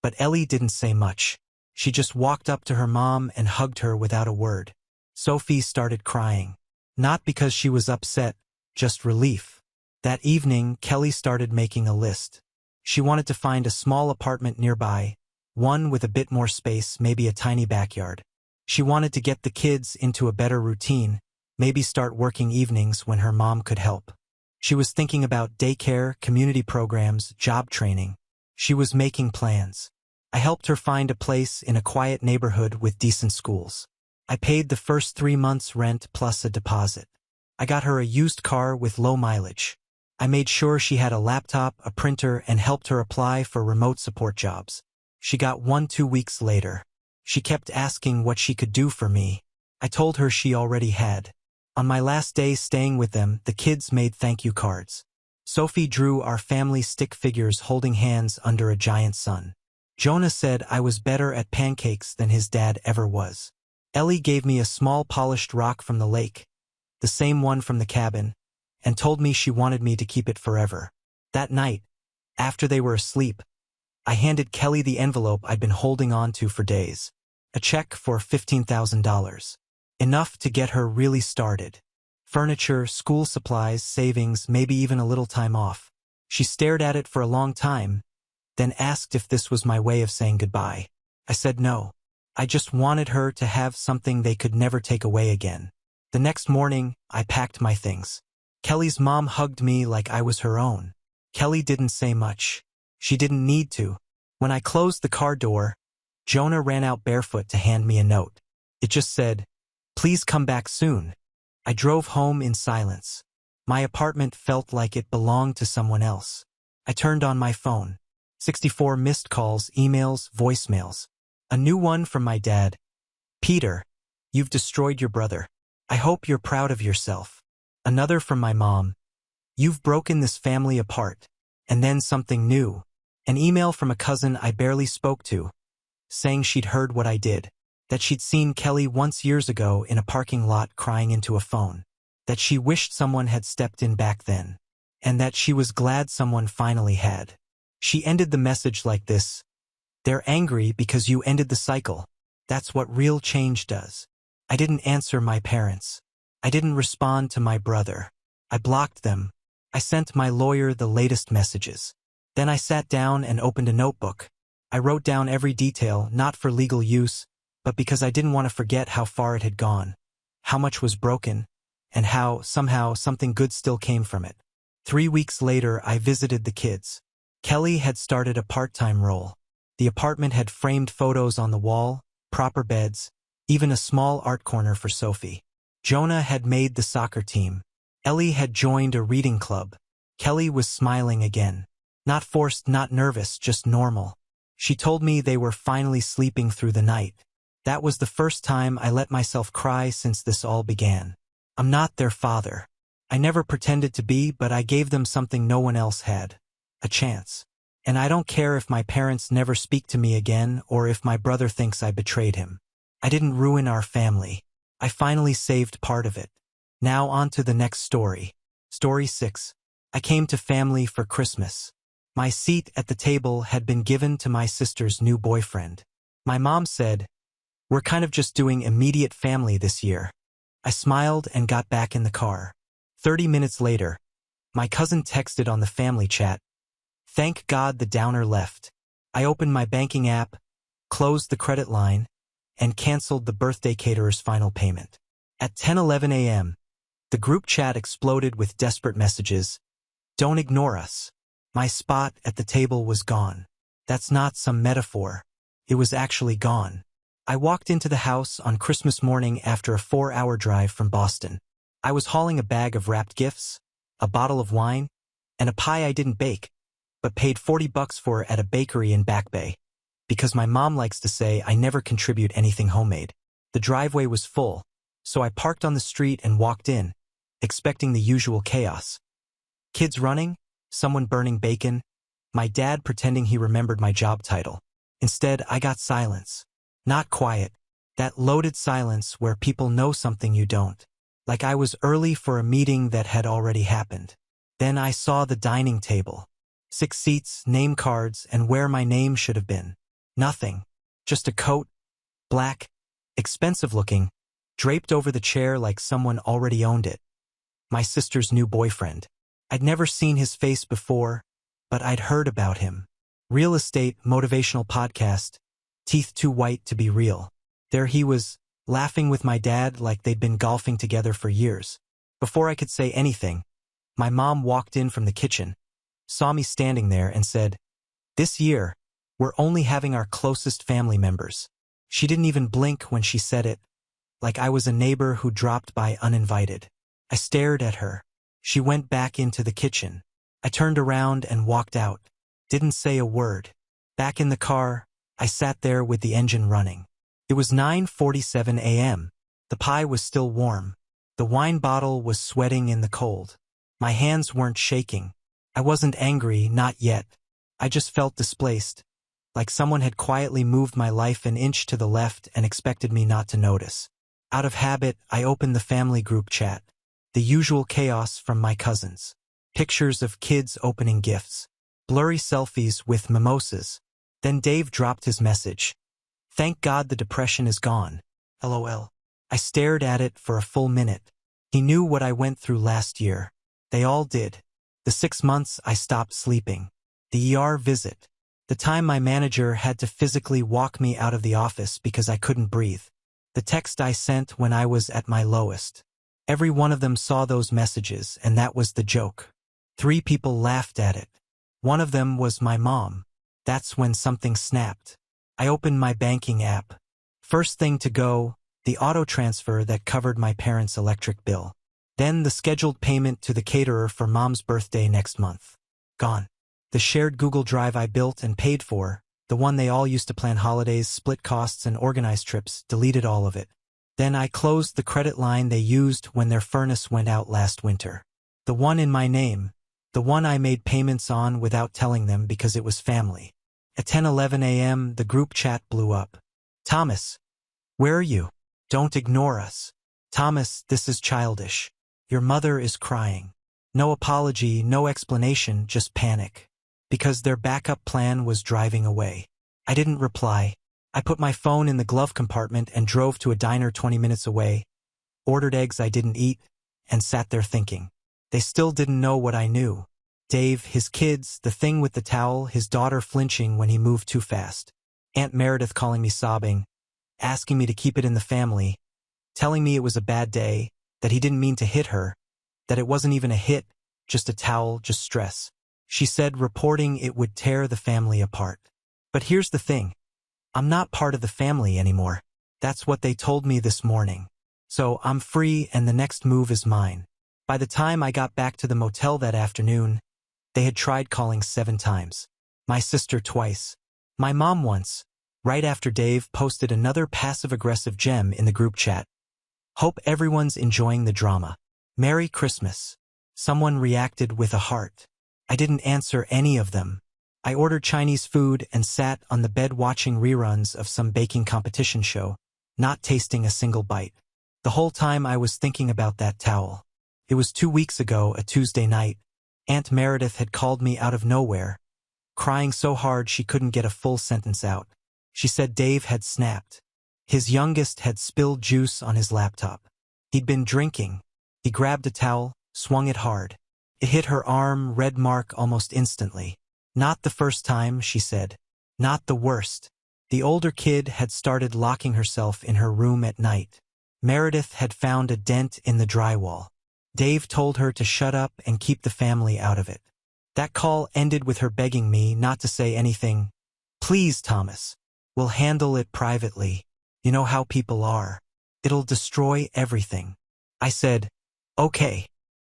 but Ellie didn't say much. She just walked up to her mom and hugged her without a word. Sophie started crying. Not because she was upset, just relief. That evening, Kelly started making a list. She wanted to find a small apartment nearby, one with a bit more space, maybe a tiny backyard. She wanted to get the kids into a better routine, maybe start working evenings when her mom could help. She was thinking about daycare, community programs, job training. She was making plans. I helped her find a place in a quiet neighborhood with decent schools. I paid the first 3 months' rent plus a deposit. I got her a used car with low mileage. I made sure she had a laptop, a printer, and helped her apply for remote support jobs. She got one 2 weeks later. She kept asking what she could do for me. I told her she already had. On my last day staying with them, the kids made thank you cards. Sophie drew our family stick figures holding hands under a giant sun. Jonah said I was better at pancakes than his dad ever was. Ellie gave me a small polished rock from the lake, the same one from the cabin, and told me she wanted me to keep it forever. That night, after they were asleep, I handed Kelly the envelope I'd been holding on to for days. A check for $15,000. Enough to get her really started. Furniture, school supplies, savings, maybe even a little time off. She stared at it for a long time, then asked if this was my way of saying goodbye. I said no. I just wanted her to have something they could never take away again. The next morning, I packed my things. Kelly's mom hugged me like I was her own. Kelly didn't say much. She didn't need to. When I closed the car door, Jonah ran out barefoot to hand me a note. It just said, "Please come back soon." I drove home in silence. My apartment felt like it belonged to someone else. I turned on my phone. 64 missed calls, emails, voicemails. A new one from my dad. "Peter, you've destroyed your brother. I hope you're proud of yourself." Another from my mom. "You've broken this family apart." And then something new. An email from a cousin I barely spoke to, saying she'd heard what I did, that she'd seen Kelly once years ago in a parking lot crying into a phone, that she wished someone had stepped in back then, and that she was glad someone finally had. She ended the message like this: "They're angry because you ended the cycle. That's what real change does." I didn't answer my parents. I didn't respond to my brother. I blocked them. I sent my lawyer the latest messages. Then I sat down and opened a notebook. I wrote down every detail, not for legal use, but because I didn't want to forget how far it had gone, how much was broken, and how, somehow, something good still came from it. 3 weeks later, I visited the kids. Kelly had started a part-time role. The apartment had framed photos on the wall, proper beds, even a small art corner for Sophie. Jonah had made the soccer team. Ellie had joined a reading club. Kelly was smiling again. Not forced, not nervous, just normal. She told me they were finally sleeping through the night. That was the first time I let myself cry since this all began. I'm not their father. I never pretended to be, but I gave them something no one else had. A chance. And I don't care if my parents never speak to me again or if my brother thinks I betrayed him. I didn't ruin our family. I finally saved part of it. Now on to the next story. Story 6. I came to family for Christmas. My seat at the table had been given to my sister's new boyfriend. My mom said, "We're kind of just doing immediate family this year." I smiled and got back in the car. 30 minutes later, my cousin texted on the family chat, "Thank God the downer left." I opened my banking app, closed the credit line, and canceled the birthday caterer's final payment. At 10:11 a.m., the group chat exploded with desperate messages. "Don't ignore us." My spot at the table was gone. That's not some metaphor. It was actually gone. I walked into the house on Christmas morning after a 4-hour drive from Boston. I was hauling a bag of wrapped gifts, a bottle of wine, and a pie I didn't bake, but paid $40 for at a bakery in Back Bay, because my mom likes to say I never contribute anything homemade. The driveway was full, so I parked on the street and walked in, expecting the usual chaos. Kids running, someone burning bacon, my dad pretending he remembered my job title. Instead, I got silence. Not quiet. That loaded silence where people know something you don't. Like I was early for a meeting that had already happened. Then I saw the dining table. 6 seats, name cards, and where my name should have been. Nothing. Just a coat, black, expensive looking, draped over the chair like someone already owned it. My sister's new boyfriend. I'd never seen his face before, but I'd heard about him. Real estate, motivational podcast, teeth too white to be real. There he was, laughing with my dad like they'd been golfing together for years. Before I could say anything, my mom walked in from the kitchen, saw me standing there and said, "This year, we're only having our closest family members." She didn't even blink when she said it, like I was a neighbor who dropped by uninvited. I stared at her. She went back into the kitchen. I turned around and walked out. Didn't say a word. Back in the car, I sat there with the engine running. It was 9:47 a.m. The pie was still warm. The wine bottle was sweating in the cold. My hands weren't shaking. I wasn't angry, not yet. I just felt displaced, like someone had quietly moved my life an inch to the left and expected me not to notice. Out of habit, I opened the family group chat. The usual chaos from my cousins. Pictures of kids opening gifts. Blurry selfies with mimosas. Then Dave dropped his message. Thank God the depression is gone. LOL. I stared at it for a full minute. He knew what I went through last year. They all did. The 6 months I stopped sleeping. The ER visit. The time my manager had to physically walk me out of the office because I couldn't breathe. The text I sent when I was at my lowest. Every one of them saw those messages, and that was the joke. 3 people laughed at it. One of them was my mom. That's when something snapped. I opened my banking app. First thing to go, the auto transfer that covered my parents' electric bill. Then the scheduled payment to the caterer for mom's birthday next month. Gone. The shared Google Drive I built and paid for, the one they all used to plan holidays, split costs, and organize trips, deleted all of it. Then I closed the credit line they used when their furnace went out last winter. The one in my name, the one I made payments on without telling them because it was family. At 10:11 a.m., the group chat blew up. Thomas, where are you? Don't ignore us. Thomas, this is childish. Your mother is crying. No apology, no explanation, just panic. Because their backup plan was driving away. I didn't reply. I put my phone in the glove compartment and drove to a diner 20 minutes away, ordered eggs I didn't eat, and sat there thinking. They still didn't know what I knew. Dave, his kids, the thing with the towel, his daughter flinching when he moved too fast. Aunt Meredith calling me sobbing, asking me to keep it in the family, telling me it was a bad day, that he didn't mean to hit her, that it wasn't even a hit, just a towel, just stress. She said reporting it would tear the family apart. But here's the thing. I'm not part of the family anymore. That's what they told me this morning. So I'm free and the next move is mine. By the time I got back to the motel that afternoon, they had tried calling 7 times. My sister twice. My mom once. Right after Dave posted another passive-aggressive gem in the group chat. Hope everyone's enjoying the drama. Merry Christmas. Someone reacted with a heart. I didn't answer any of them. I ordered Chinese food and sat on the bed watching reruns of some baking competition show, not tasting a single bite. The whole time I was thinking about that towel. It was 2 weeks ago, a Tuesday night. Aunt Meredith had called me out of nowhere, crying so hard she couldn't get a full sentence out. She said Dave had snapped. His youngest had spilled juice on his laptop. He'd been drinking. He grabbed a towel, swung it hard. It hit her arm, red mark almost instantly. Not the first time, she said. Not the worst. The older kid had started locking herself in her room at night. Meredith had found a dent in the drywall. Dave told her to shut up and keep the family out of it. That call ended with her begging me not to say anything. Please, Thomas. We'll handle it privately. You know how people are. It'll destroy everything. I said, okay.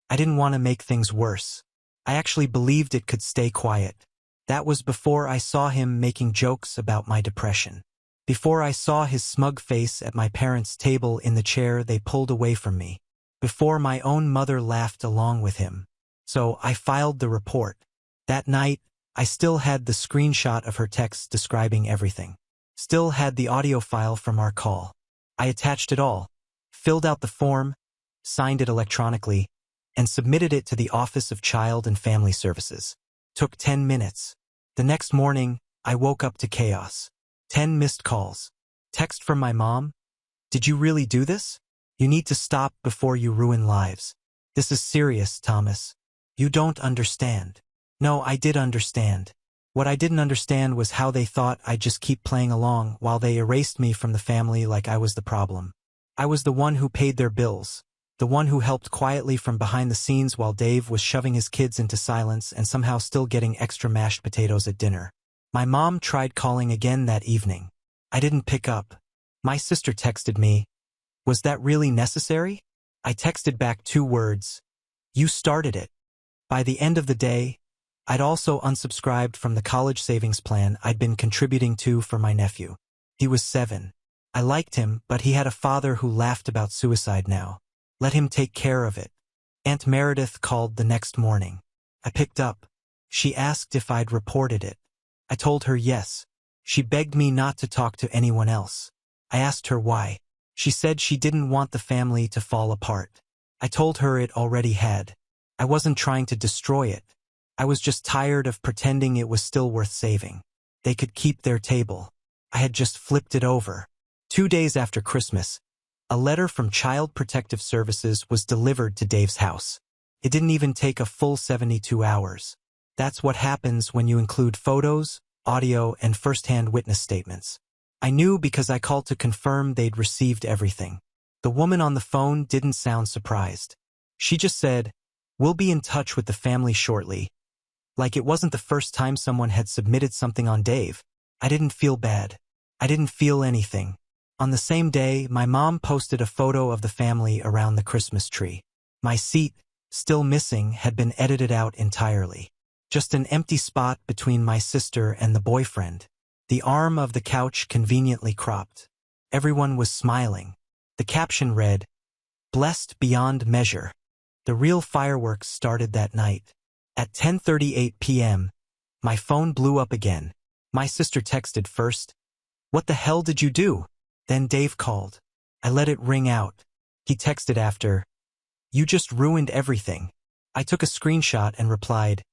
I didn't want to make things worse. I actually believed it could stay quiet. That was before I saw him making jokes about my depression. Before I saw his smug face at my parents' table in the chair they pulled away from me. Before my own mother laughed along with him. So I filed the report. That night, I still had the screenshot of her text describing everything. Still had the audio file from our call. I attached it all, filled out the form, signed it electronically, and submitted it to the Office of Child and Family Services. Took 10 minutes. The next morning, I woke up to chaos. 10 missed calls. Text from my mom. Did you really do this? You need to stop before you ruin lives. This is serious, Thomas. You don't understand. No, I did understand. What I didn't understand was how they thought I'd just keep playing along while they erased me from the family like I was the problem. I was the one who paid their bills. The one who helped quietly from behind the scenes while Dave was shoving his kids into silence and somehow still getting extra mashed potatoes at dinner. My mom tried calling again that evening. I didn't pick up. My sister texted me. Was that really necessary? I texted back 2 words. You started it. By the end of the day, I'd also unsubscribed from the college savings plan I'd been contributing to for my nephew. He was 7. I liked him, but he had a father who laughed about suicide now. Let him take care of it. Aunt Meredith called the next morning. I picked up. She asked if I'd reported it. I told her yes. She begged me not to talk to anyone else. I asked her why. She said she didn't want the family to fall apart. I told her it already had. I wasn't trying to destroy it. I was just tired of pretending it was still worth saving. They could keep their table. I had just flipped it over. 2 days after Christmas, a letter from Child Protective Services was delivered to Dave's house. It didn't even take a full 72 hours. That's what happens when you include photos, audio, and first-hand witness statements. I knew because I called to confirm they'd received everything. The woman on the phone didn't sound surprised. She just said, "We'll be in touch with the family shortly." Like it wasn't the first time someone had submitted something on Dave. I didn't feel bad. I didn't feel anything. On the same day, my mom posted a photo of the family around the Christmas tree. My seat, still missing, had been edited out entirely. Just an empty spot between my sister and the boyfriend. The arm of the couch conveniently cropped. Everyone was smiling. The caption read, "Blessed beyond measure." The real fireworks started that night. At 10:38 p.m., my phone blew up again. My sister texted first, "What the hell did you do?" Then Dave called. I let it ring out. He texted after, "You just ruined everything." I took a screenshot and replied,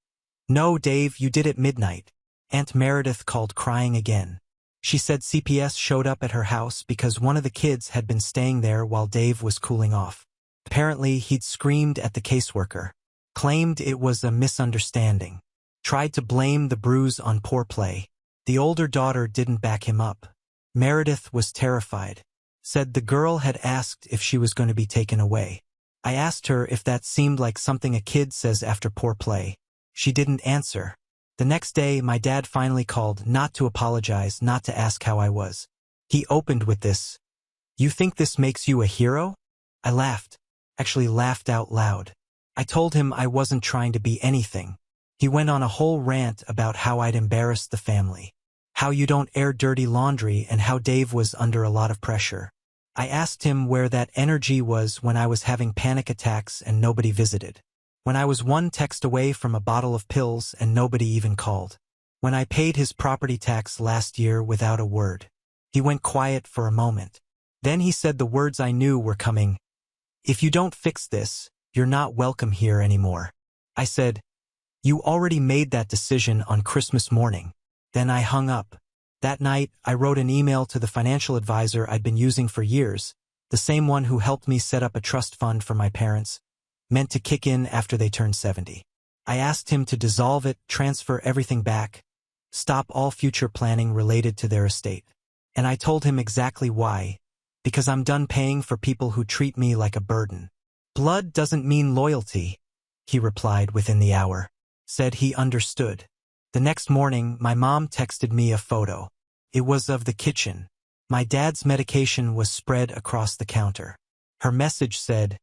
"No, Dave, you did at midnight." Aunt Meredith called crying again. She said CPS showed up at her house because one of the kids had been staying there while Dave was cooling off. Apparently, he'd screamed at the caseworker, claimed it was a misunderstanding, tried to blame the bruise on poor play. The older daughter didn't back him up. Meredith was terrified, said the girl had asked if she was going to be taken away. I asked her if that seemed like something a kid says after poor play. She didn't answer. The next day, my dad finally called, not to apologize, not to ask how I was. He opened with this, "You think this makes you a hero?" I laughed, actually laughed out loud. I told him I wasn't trying to be anything. He went on a whole rant about how I'd embarrassed the family, how you don't air dirty laundry, and how Dave was under a lot of pressure. I asked him where that energy was when I was having panic attacks and nobody visited. When I was one text away from a bottle of pills and nobody even called. When I paid his property tax last year without a word. He went quiet for a moment. Then he said the words I knew were coming. "If you don't fix this, you're not welcome here anymore." I said, "You already made that decision on Christmas morning." Then I hung up. That night, I wrote an email to the financial advisor I'd been using for years, the same one who helped me set up a trust fund for my parents, meant to kick in after they turned 70. I asked him to dissolve it, transfer everything back, stop all future planning related to their estate. And I told him exactly why, because I'm done paying for people who treat me like a burden. "Blood doesn't mean loyalty," he replied within the hour, said he understood. The next morning, my mom texted me a photo. It was of the kitchen. My dad's medication was spread across the counter. Her message said,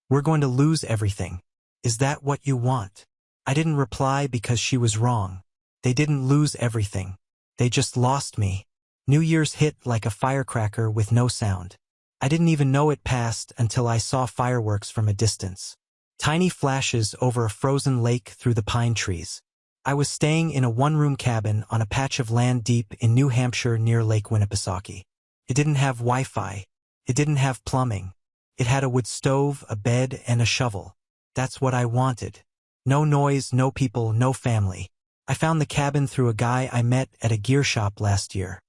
"We're going to lose everything. Is that what you want?" I didn't reply because she was wrong. They didn't lose everything. They just lost me. New Year's hit like a firecracker with no sound. I didn't even know it passed until I saw fireworks from a distance. Tiny flashes over a frozen lake through the pine trees. I was staying in a one-room cabin on a patch of land deep in New Hampshire near Lake Winnipesaukee. It didn't have Wi-Fi. It didn't have plumbing. It had a wood stove, a bed, and a shovel. That's what I wanted. No noise, no people, no family. I found the cabin through a guy I met at a gear shop last year.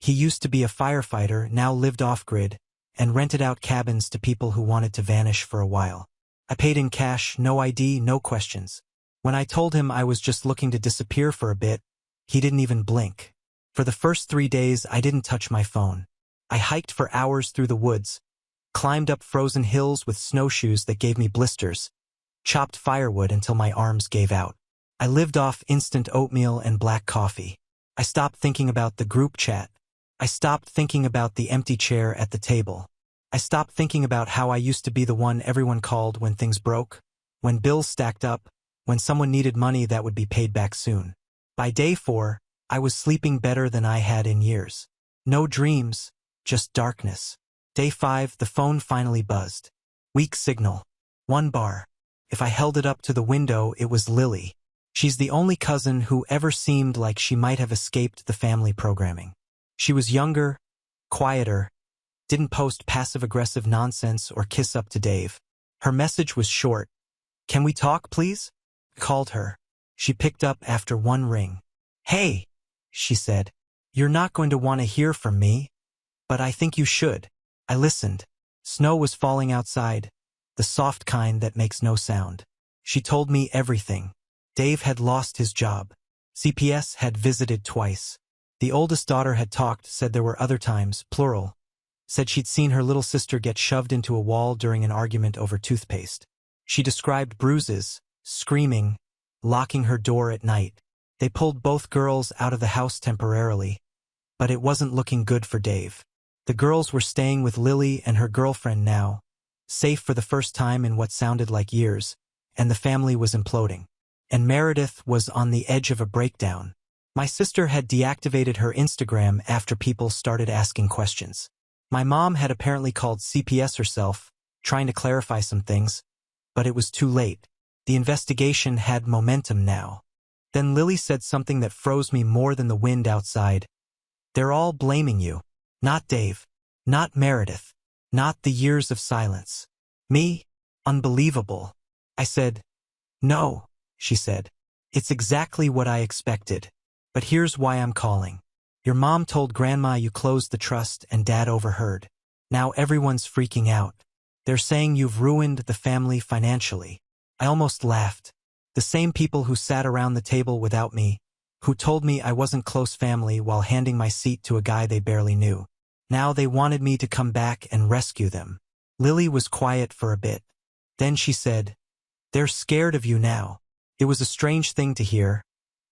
He used to be a firefighter, now lived off-grid, and rented out cabins to people who wanted to vanish for a while. I paid in cash, no ID, no questions. When I told him I was just looking to disappear for a bit, he didn't even blink. For the first 3 days, I didn't touch my phone. I hiked for hours through the woods, climbed up frozen hills with snowshoes that gave me blisters, chopped firewood until my arms gave out. I lived off instant oatmeal and black coffee. I stopped thinking about the group chat. I stopped thinking about the empty chair at the table. I stopped thinking about how I used to be the one everyone called when things broke, when bills stacked up, when someone needed money that would be paid back soon. By day 4, I was sleeping better than I had in years. No dreams, just darkness. Day 5, the phone finally buzzed. Weak signal. 1 bar. If I held it up to the window, it was Lily. She's the only cousin who ever seemed like she might have escaped the family programming. She was younger, quieter, didn't post passive-aggressive nonsense or kiss up to Dave. Her message was short. "Can we talk, please?" I called her. She picked up after one ring. "Hey," she said. "You're not going to want to hear from me, but I think you should." I listened. Snow was falling outside, the soft kind that makes no sound. She told me everything. Dave had lost his job. CPS had visited twice. The oldest daughter had talked, said there were other times, plural. Said she'd seen her little sister get shoved into a wall during an argument over toothpaste. She described bruises, screaming, locking her door at night. They pulled both girls out of the house temporarily, but it wasn't looking good for Dave. The girls were staying with Lily and her girlfriend now, safe for the first time in what sounded like years, and the family was imploding. And Meredith was on the edge of a breakdown. My sister had deactivated her Instagram after people started asking questions. My mom had apparently called CPS herself, trying to clarify some things, but it was too late. The investigation had momentum now. Then Lily said something that froze me more than the wind outside. "They're all blaming you. Not Dave. Not Meredith. Not the years of silence. Me? Unbelievable." I said, "No," she said. "It's exactly what I expected. But here's why I'm calling. Your mom told Grandma you closed the trust and Dad overheard. Now everyone's freaking out. They're saying you've ruined the family financially." I almost laughed. The same people who sat around the table without me, who told me I wasn't close family while handing my seat to a guy they barely knew. Now they wanted me to come back and rescue them. Lily was quiet for a bit. Then she said, "They're scared of you now." It was a strange thing to hear,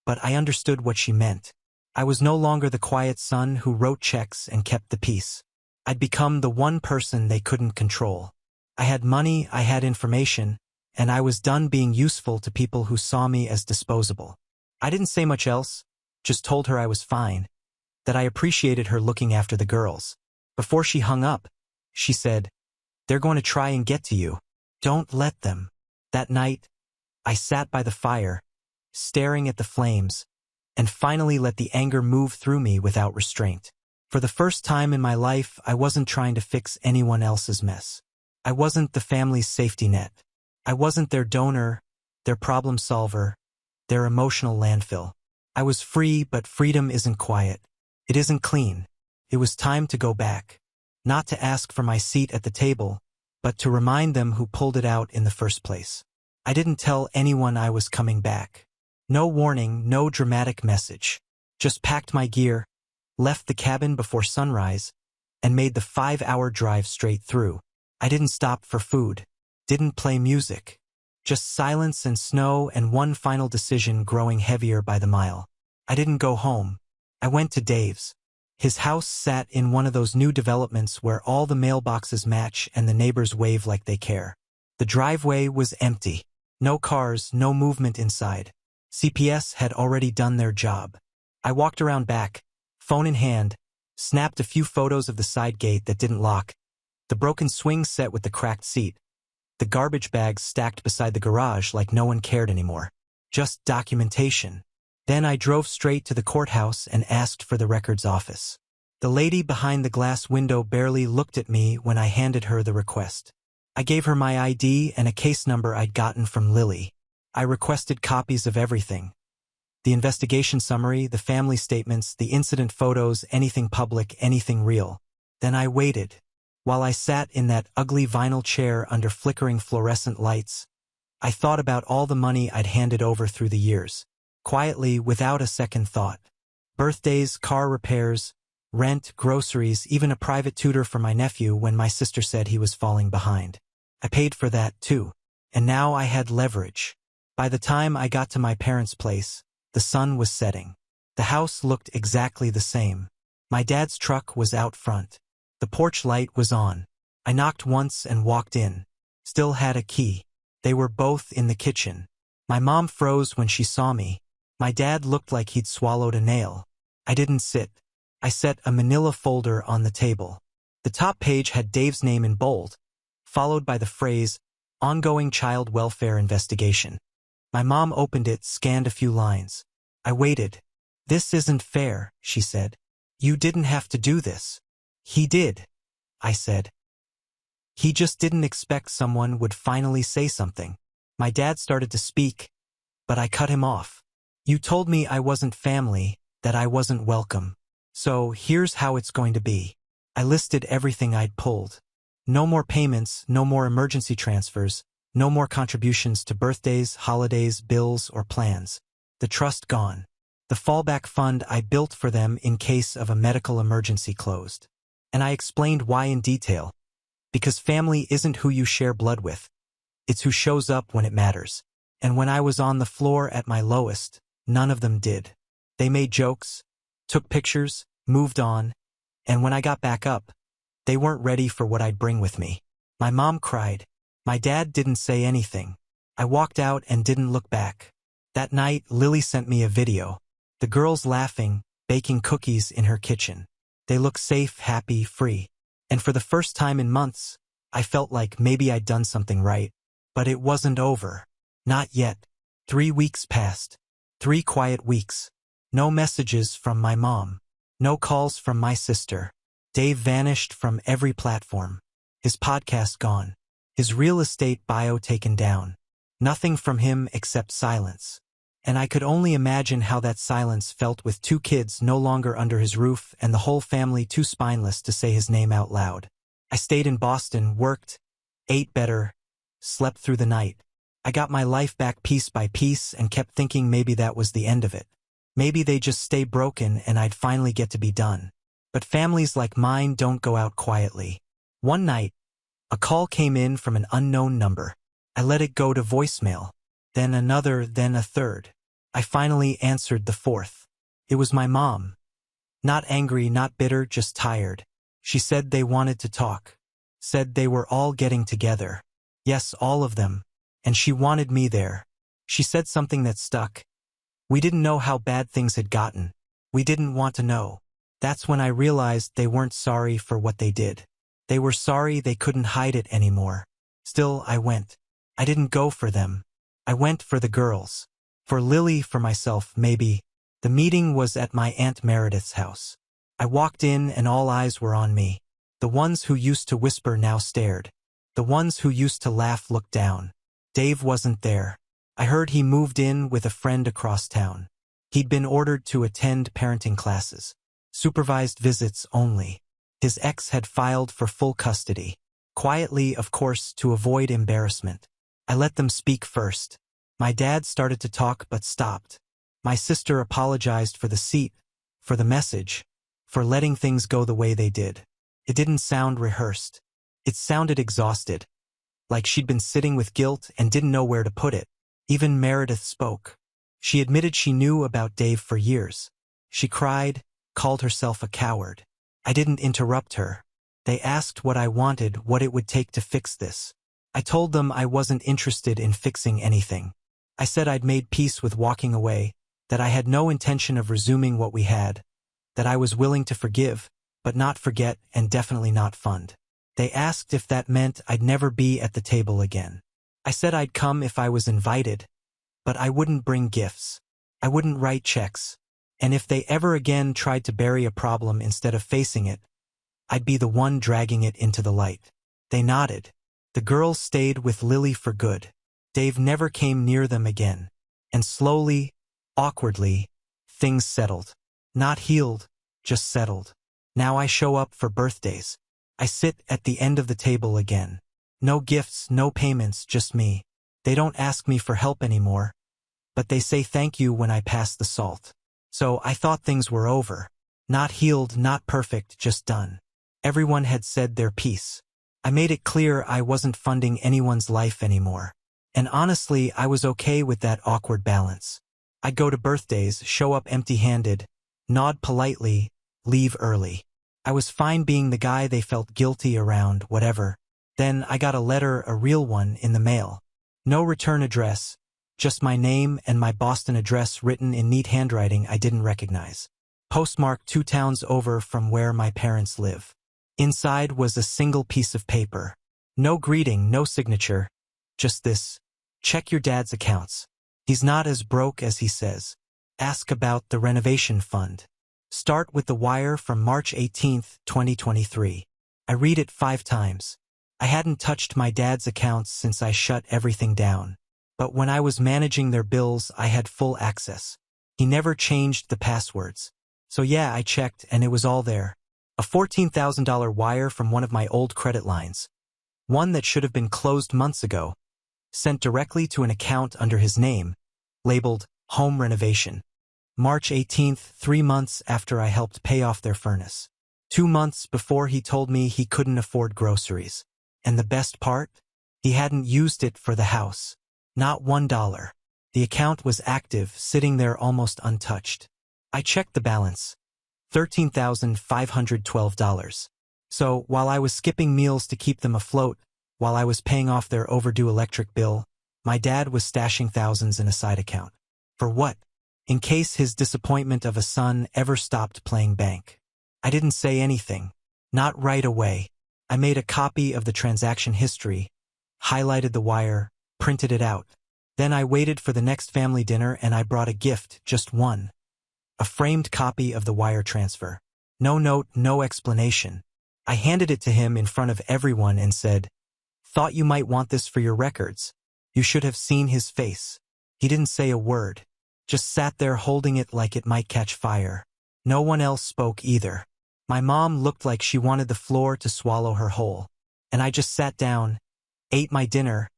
but I understood what she meant. I was no longer the quiet son who wrote checks and kept the peace. I'd become the one person they couldn't control. I had money, I had information, and I was done being useful to people who saw me as disposable. I didn't say much else, just told her I was fine, that I appreciated her looking after the girls. Before she hung up, she said, "They're going to try and get to you. Don't let them." That night, I sat by the fire, staring at the flames, and finally let the anger move through me without restraint. For the first time in my life, I wasn't trying to fix anyone else's mess. I wasn't the family's safety net. I wasn't their donor, their problem solver, their emotional landfill. I was free, but freedom isn't quiet. It isn't clean. It was time to go back. Not to ask for my seat at the table, but to remind them who pulled it out in the first place. I didn't tell anyone I was coming back. No warning, no dramatic message. Just packed my gear, left the cabin before sunrise, and made the 5-hour drive straight through. I didn't stop for food. Didn't play music. Just silence and snow and one final decision growing heavier by the mile. I didn't go home. I went to Dave's. His house sat in one of those new developments where all the mailboxes match and the neighbors wave like they care. The driveway was empty. No cars, no movement inside. CPS had already done their job. I walked around back, phone in hand, snapped a few photos of the side gate that didn't lock, the broken swing set with the cracked seat, the garbage bags stacked beside the garage like no one cared anymore. Just documentation. Then I drove straight to the courthouse and asked for the records office. The lady behind the glass window barely looked at me when I handed her the request. I gave her my ID and a case number I'd gotten from Lily. I requested copies of everything. The investigation summary, the family statements, the incident photos, anything public, anything real. Then I waited. While I sat in that ugly vinyl chair under flickering fluorescent lights, I thought about all the money I'd handed over through the years. Quietly, without a second thought. Birthdays, car repairs, rent, groceries, even a private tutor for my nephew when my sister said he was falling behind. I paid for that, too. And now I had leverage. By the time I got to my parents' place, the sun was setting. The house looked exactly the same. My dad's truck was out front. The porch light was on. I knocked once and walked in. Still had a key. They were both in the kitchen. My mom froze when she saw me. My dad looked like he'd swallowed a nail. I didn't sit. I set a manila folder on the table. The top page had Dave's name in bold, followed by the phrase, "Ongoing Child Welfare Investigation." My mom opened it, scanned a few lines. I waited. "This isn't fair," she said. "You didn't have to do this." "He did," I said. He just didn't expect someone would finally say something. My dad started to speak, but I cut him off. You told me I wasn't family, that I wasn't welcome. So here's how it's going to be. I listed everything I'd pulled. No more payments, no more emergency transfers, no more contributions to birthdays, holidays, bills, or plans. The trust gone. The fallback fund I built for them in case of a medical emergency closed. And I explained why in detail. Because family isn't who you share blood with. It's who shows up when it matters. And when I was on the floor at my lowest, none of them did. They made jokes, took pictures, moved on, and when I got back up, they weren't ready for what I'd bring with me. My mom cried. My dad didn't say anything. I walked out and didn't look back. That night, Lily sent me a video. The girls laughing, baking cookies in her kitchen. They looked safe, happy, free. And for the first time in months, I felt like maybe I'd done something right. But it wasn't over. Not yet. 3 weeks passed. 3 quiet weeks. No messages from my mom. No calls from my sister. Dave vanished from every platform. His podcast gone. His real estate bio taken down. Nothing from him except silence. And I could only imagine how that silence felt with 2 kids no longer under his roof and the whole family too spineless to say his name out loud. I stayed in Boston, worked, ate better, slept through the night. I got my life back piece by piece and kept thinking maybe that was the end of it. Maybe they just stay broken and I'd finally get to be done. But families like mine don't go out quietly. One night, a call came in from an unknown number. I let it go to voicemail. Then another, then a third. I finally answered the 4th. It was my mom. Not angry, not bitter, just tired. She said they wanted to talk. Said they were all getting together. Yes, all of them. And she wanted me there. She said something that stuck. We didn't know how bad things had gotten. We didn't want to know. That's when I realized they weren't sorry for what they did. They were sorry they couldn't hide it anymore. Still, I went. I didn't go for them. I went for the girls. For Lily, for myself, maybe. The meeting was at my Aunt Meredith's house. I walked in and all eyes were on me. The ones who used to whisper now stared. The ones who used to laugh looked down. Dave wasn't there. I heard he moved in with a friend across town. He'd been ordered to attend parenting classes. Supervised visits only. His ex had filed for full custody. Quietly, of course, to avoid embarrassment. I let them speak first. My dad started to talk but stopped. My sister apologized for the seat, for the message, for letting things go the way they did. It didn't sound rehearsed. It sounded exhausted. Like she'd been sitting with guilt and didn't know where to put it. Even Meredith spoke. She admitted she knew about Dave for years. She cried, called herself a coward. I didn't interrupt her. They asked what I wanted, what it would take to fix this. I told them I wasn't interested in fixing anything. I said I'd made peace with walking away, that I had no intention of resuming what we had, that I was willing to forgive, but not forget and definitely not fund. They asked if that meant I'd never be at the table again. I said I'd come if I was invited, but I wouldn't bring gifts. I wouldn't write checks. And if they ever again tried to bury a problem instead of facing it, I'd be the one dragging it into the light. They nodded. The girls stayed with Lily for good. Dave never came near them again. And slowly, awkwardly, things settled. Not healed, just settled. Now I show up for birthdays. I sit at the end of the table again. No gifts, no payments, just me. They don't ask me for help anymore, but they say thank you when I pass the salt. So I thought things were over. Not healed, not perfect, just done. Everyone had said their piece. I made it clear I wasn't funding anyone's life anymore. And honestly, I was okay with that awkward balance. I'd go to birthdays, show up empty-handed, nod politely, leave early. I was fine being the guy they felt guilty around, whatever. Then I got a letter, a real one, in the mail. No return address, just my name and my Boston address written in neat handwriting I didn't recognize. Postmarked 2 towns over from where my parents live. Inside was a single piece of paper. No greeting, no signature. Just this. Check your dad's accounts. He's not as broke as he says. Ask about the renovation fund. Start with the wire from March 18, 2023. I read it 5 times. I hadn't touched my dad's accounts since I shut everything down. But when I was managing their bills, I had full access. He never changed the passwords. So yeah, I checked and it was all there. A $14,000 wire from one of my old credit lines. One that should have been closed months ago. Sent directly to an account under his name, labeled Home Renovation. March 18th, 3 months after I helped pay off their furnace. 2 months before he told me he couldn't afford groceries. And the best part? He hadn't used it for the house. Not $1. The account was active, sitting there almost untouched. I checked the balance. $13,512. So, while I was skipping meals to keep them afloat, while I was paying off their overdue electric bill, my dad was stashing thousands in a side account. For what? In case his disappointment of a son ever stopped playing bank. I didn't say anything. Not right away. I made a copy of the transaction history, highlighted the wire, printed it out. Then I waited for the next family dinner and I brought a gift, just one. A framed copy of the wire transfer. No note, no explanation. I handed it to him in front of everyone and said, "Thought you might want this for your records." You should have seen his face. He didn't say a word. Just sat there holding it like it might catch fire. No one else spoke either. My mom looked like she wanted the floor to swallow her whole. And I just sat down, ate my dinner,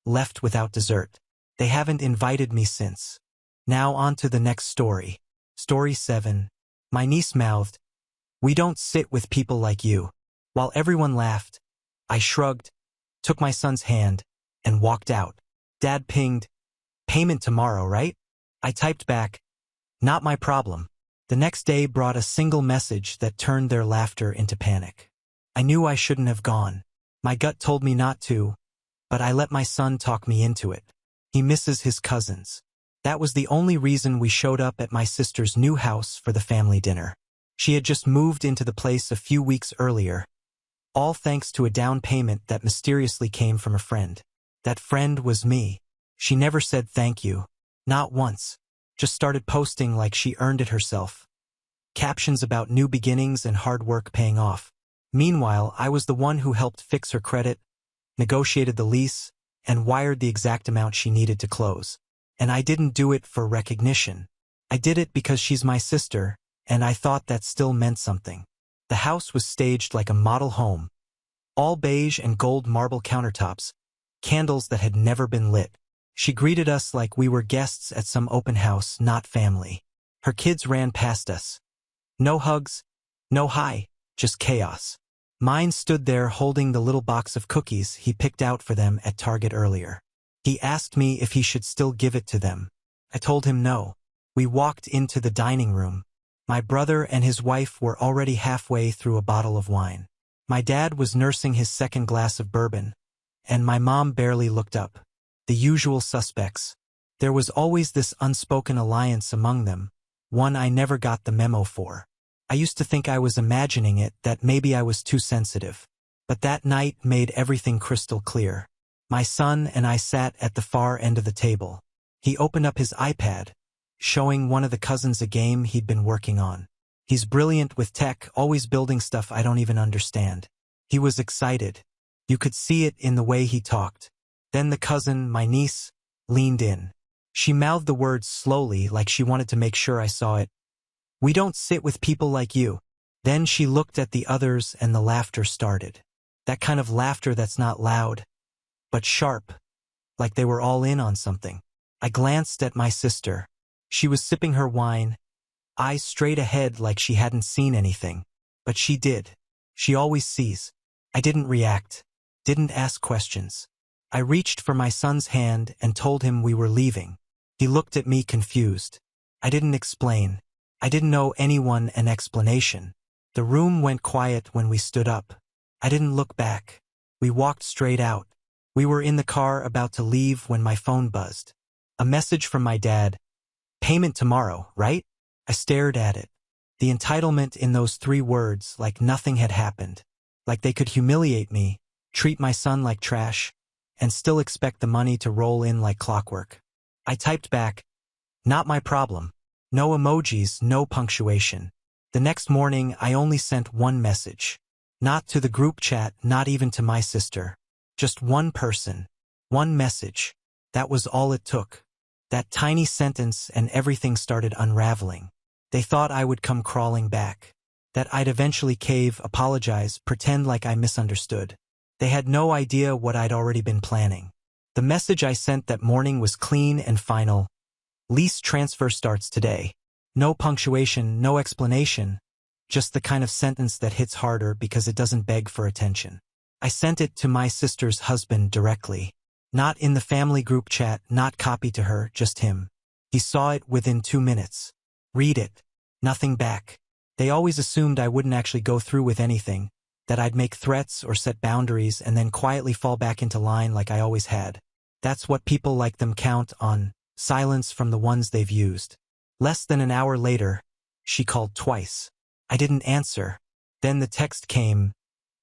left without dessert. They haven't invited me since. Now on to the next story. Story 7. My niece mouthed, "We don't sit with people like you." While everyone laughed, I shrugged, took my son's hand, and walked out. Dad pinged, "Payment tomorrow, right?" I typed back, "Not my problem." The next day brought a single message that turned their laughter into panic. I knew I shouldn't have gone. My gut told me not to, but I let my son talk me into it. He misses his cousins. That was the only reason we showed up at my sister's new house for the family dinner. She had just moved into the place a few weeks earlier, all thanks to a down payment that mysteriously came from a friend. That friend was me. She never said thank you. Not once. Just started posting like she earned it herself. Captions about new beginnings and hard work paying off. Meanwhile, I was the one who helped fix her credit, negotiated the lease, and wired the exact amount she needed to close. And I didn't do it for recognition. I did it because she's my sister, and I thought that still meant something. The house was staged like a model home. All beige and gold marble countertops, candles that had never been lit. She greeted us like we were guests at some open house, not family. Her kids ran past us. No hugs, no hi, just chaos. Mine stood there holding the little box of cookies he picked out for them at Target earlier. He asked me if he should still give it to them. I told him no. We walked into the dining room. My brother and his wife were already halfway through a bottle of wine. My dad was nursing his second glass of bourbon, and my mom barely looked up. The usual suspects. There was always this unspoken alliance among them, one I never got the memo for. I used to think I was imagining it, that maybe I was too sensitive. But that night made everything crystal clear. My son and I sat at the far end of the table. He opened up his iPad, showing one of the cousins a game he'd been working on. He's brilliant with tech, always building stuff I don't even understand. He was excited. You could see it in the way he talked. Then the cousin, my niece, leaned in. She mouthed the words slowly like she wanted to make sure I saw it. "We don't sit with people like you." Then she looked at the others and the laughter started. That kind of laughter that's not loud, but sharp, like they were all in on something. I glanced at my sister. She was sipping her wine, eyes straight ahead like she hadn't seen anything. But she did. She always sees. I didn't react, didn't ask questions. I reached for my son's hand and told him we were leaving. He looked at me confused. I didn't explain. I didn't owe anyone an explanation. The room went quiet when we stood up. I didn't look back. We walked straight out. We were in the car about to leave when my phone buzzed. A message from my dad. "Payment tomorrow, right?" I stared at it. The entitlement in those 3 words, like nothing had happened. Like they could humiliate me, treat my son like trash, and still expect the money to roll in like clockwork. I typed back, "Not my problem." No emojis, no punctuation. The next morning, I only sent one message. Not to the group chat, not even to my sister. Just one person. One message. That was all it took. That tiny sentence and everything started unraveling. They thought I would come crawling back. That I'd eventually cave, apologize, pretend like I misunderstood. They had no idea what I'd already been planning. The message I sent that morning was clean and final. Lease transfer starts today. No punctuation, no explanation. Just the kind of sentence that hits harder because it doesn't beg for attention. I sent it to my sister's husband directly. Not in the family group chat, not copied to her, just him. He saw it within 2 minutes. Read it. Nothing back. They always assumed I wouldn't actually go through with anything, that I'd make threats or set boundaries and then quietly fall back into line like I always had. That's what people like them count on, silence from the ones they've used. Less than an hour later, she called twice. I didn't answer. Then the text came.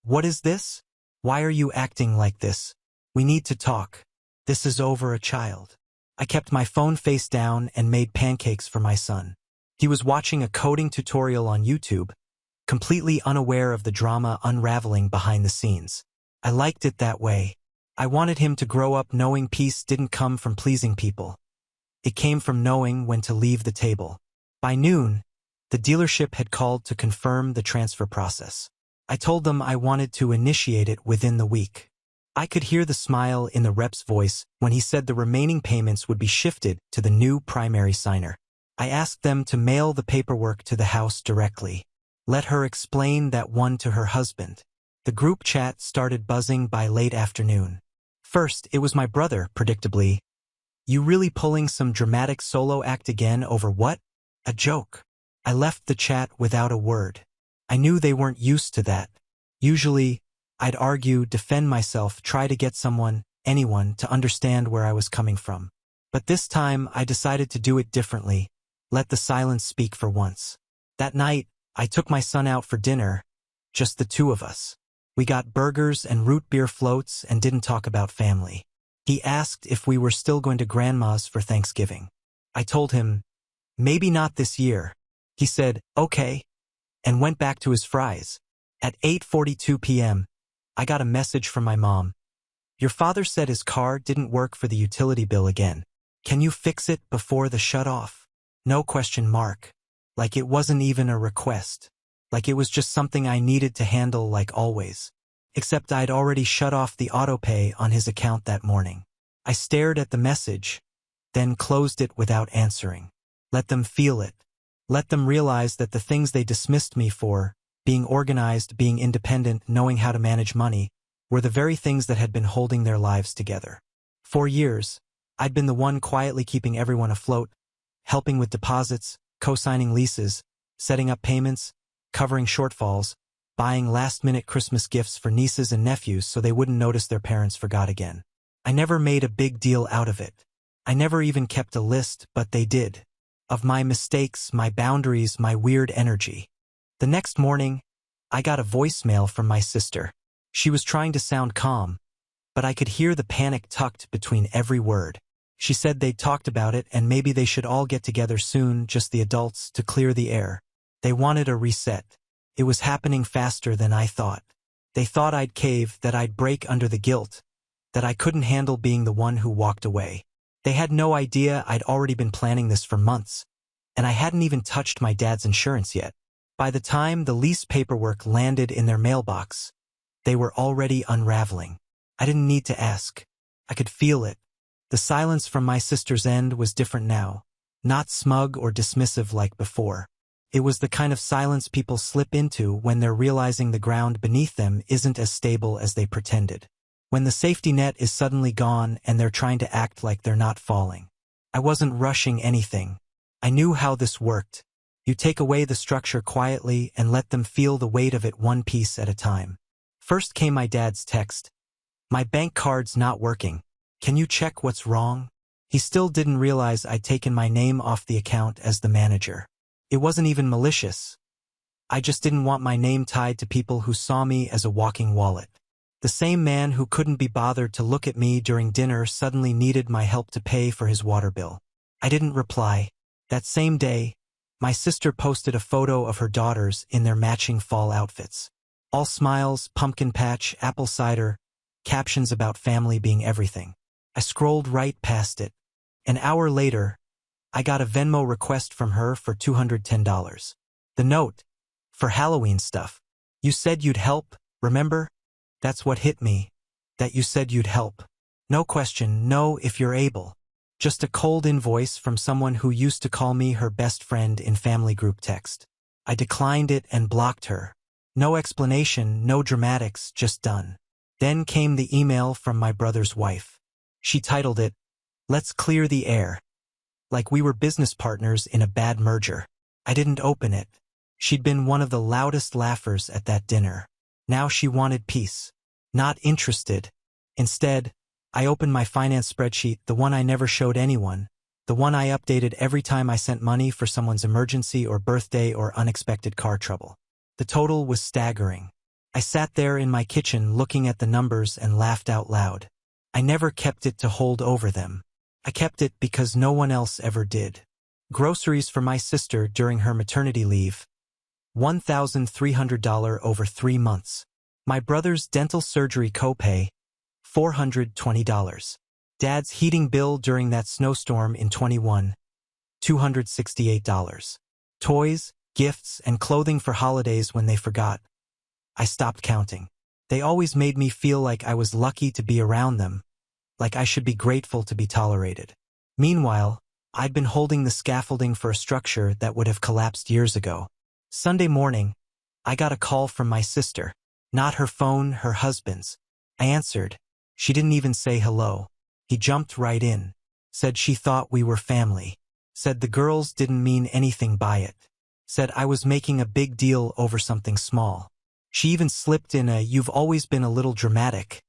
What is this? Why are you acting like this? We need to talk. This is over, a child. I kept my phone face down and made pancakes for my son. He was watching a coding tutorial on YouTube, completely unaware of the drama unraveling behind the scenes. I liked it that way. I wanted him to grow up knowing peace didn't come from pleasing people. It came from knowing when to leave the table. By noon, the dealership had called to confirm the transfer process. I told them I wanted to initiate it within the week. I could hear the smile in the rep's voice when he said the remaining payments would be shifted to the new primary signer. I asked them to mail the paperwork to the house directly. Let her explain that one to her husband. The group chat started buzzing by late afternoon. First, it was my brother, predictably. You really pulling some dramatic solo act again over what? A joke. I left the chat without a word. I knew they weren't used to that. Usually, I'd argue, defend myself, try to get someone, anyone, to understand where I was coming from. But this time, I decided to do it differently. Let the silence speak for once. That night, I took my son out for dinner, just the two of us. We got burgers and root beer floats and didn't talk about family. He asked if we were still going to Grandma's for Thanksgiving. I told him, maybe not this year. He said, okay, and went back to his fries. At 8:42 p.m., I got a message from my mom. Your father said his car didn't work for the utility bill again. Can you fix it before the shut-off? No question mark. Like it wasn't even a request. Like it was just something I needed to handle like always. Except I'd already shut off the autopay on his account that morning. I stared at the message, then closed it without answering. Let them feel it. Let them realize that the things they dismissed me for, being organized, being independent, knowing how to manage money, were the very things that had been holding their lives together. For years, I'd been the one quietly keeping everyone afloat, helping with deposits, co-signing leases, setting up payments, covering shortfalls, buying last-minute Christmas gifts for nieces and nephews so they wouldn't notice their parents forgot again. I never made a big deal out of it. I never even kept a list, but they did. Of my mistakes, my boundaries, my weird energy. The next morning, I got a voicemail from my sister. She was trying to sound calm, but I could hear the panic tucked between every word. She said they'd talked about it and maybe they should all get together soon, just the adults, to clear the air. They wanted a reset. It was happening faster than I thought. They thought I'd cave, that I'd break under the guilt, that I couldn't handle being the one who walked away. They had no idea I'd already been planning this for months, and I hadn't even touched my dad's insurance yet. By the time the lease paperwork landed in their mailbox, they were already unraveling. I didn't need to ask. I could feel it. The silence from my sister's end was different now, not smug or dismissive like before. It was the kind of silence people slip into when they're realizing the ground beneath them isn't as stable as they pretended. When the safety net is suddenly gone and they're trying to act like they're not falling. I wasn't rushing anything. I knew how this worked. You take away the structure quietly and let them feel the weight of it one piece at a time. First came my dad's text. My bank card's not working. Can you check what's wrong? He still didn't realize I'd taken my name off the account as the manager. It wasn't even malicious. I just didn't want my name tied to people who saw me as a walking wallet. The same man who couldn't be bothered to look at me during dinner suddenly needed my help to pay for his water bill. I didn't reply. That same day, my sister posted a photo of her daughters in their matching fall outfits. All smiles, pumpkin patch, apple cider, captions about family being everything. I scrolled right past it. An hour later, I got a Venmo request from her for $210. The note, for Halloween stuff. You said you'd help, remember? That's what hit me, that you said you'd help. No question, no if you're able. Just a cold invoice from someone who used to call me her best friend in family group text. I declined it and blocked her. No explanation, no dramatics, just done. Then came the email from my brother's wife. She titled it, "Let's clear the air." Like we were business partners in a bad merger. I didn't open it. She'd been one of the loudest laughers at that dinner. Now she wanted peace. Not interested. Instead, I opened my finance spreadsheet, the one I never showed anyone, the one I updated every time I sent money for someone's emergency or birthday or unexpected car trouble. The total was staggering. I sat there in my kitchen looking at the numbers and laughed out loud. I never kept it to hold over them. I kept it because no one else ever did. Groceries for my sister during her maternity leave. $1,300 over 3 months. My brother's dental surgery copay. $420. Dad's heating bill during that snowstorm in 21. $268. Toys, gifts, and clothing for holidays when they forgot. I stopped counting. They always made me feel like I was lucky to be around them, like I should be grateful to be tolerated. Meanwhile, I'd been holding the scaffolding for a structure that would have collapsed years ago. Sunday morning, I got a call from my sister. Not her phone, her husband's. I answered. She didn't even say hello. He jumped right in. Said she thought we were family. Said the girls didn't mean anything by it. Said I was making a big deal over something small. She even slipped in a "you've always been a little dramatic."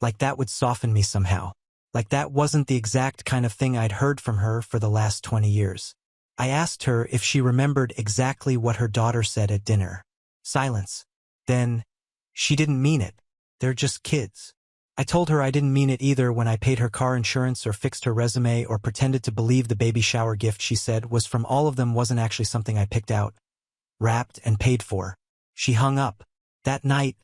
Like that would soften me somehow. Like that wasn't the exact kind of thing I'd heard from her for the last 20 years. I asked her if she remembered exactly what her daughter said at dinner. Silence. Then, "She didn't mean it. They're just kids." I told her I didn't mean it either when I paid her car insurance or fixed her resume or pretended to believe the baby shower gift she said was from all of them wasn't actually something I picked out, wrapped, and paid for. She hung up. That night,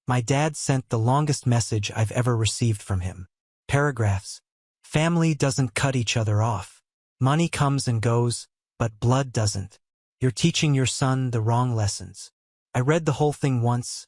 my dad sent the longest message I've ever received from him. Paragraphs. Family doesn't cut each other off. Money comes and goes, but blood doesn't. You're teaching your son the wrong lessons. I read the whole thing once,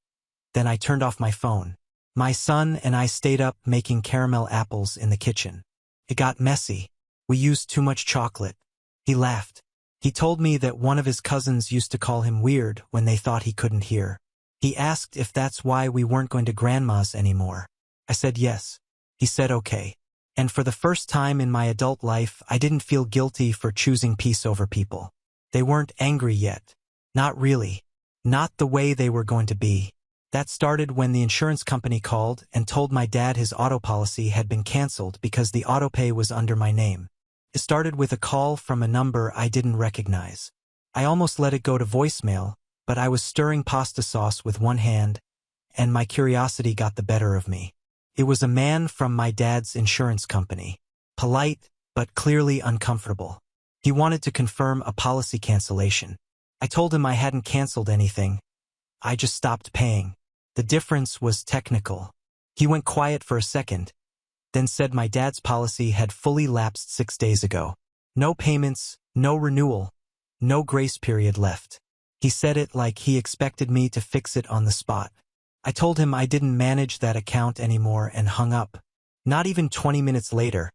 then I turned off my phone. My son and I stayed up making caramel apples in the kitchen. It got messy. We used too much chocolate. He laughed. He told me that one of his cousins used to call him weird when they thought he couldn't hear. He asked if that's why we weren't going to grandma's anymore. I said yes. He said okay. And for the first time in my adult life, I didn't feel guilty for choosing peace over people. They weren't angry yet. Not really. Not the way they were going to be. That started when the insurance company called and told my dad his auto policy had been canceled because the autopay was under my name. It started with a call from a number I didn't recognize. I almost let it go to voicemail, but I was stirring pasta sauce with one hand, and my curiosity got the better of me. It was a man from my dad's insurance company. Polite, but clearly uncomfortable. He wanted to confirm a policy cancellation. I told him I hadn't canceled anything. I just stopped paying. The difference was technical. He went quiet for a second, then said my dad's policy had fully lapsed 6 days ago. No payments, no renewal, no grace period left. He said it like he expected me to fix it on the spot. I told him I didn't manage that account anymore and hung up. Not even 20 minutes later,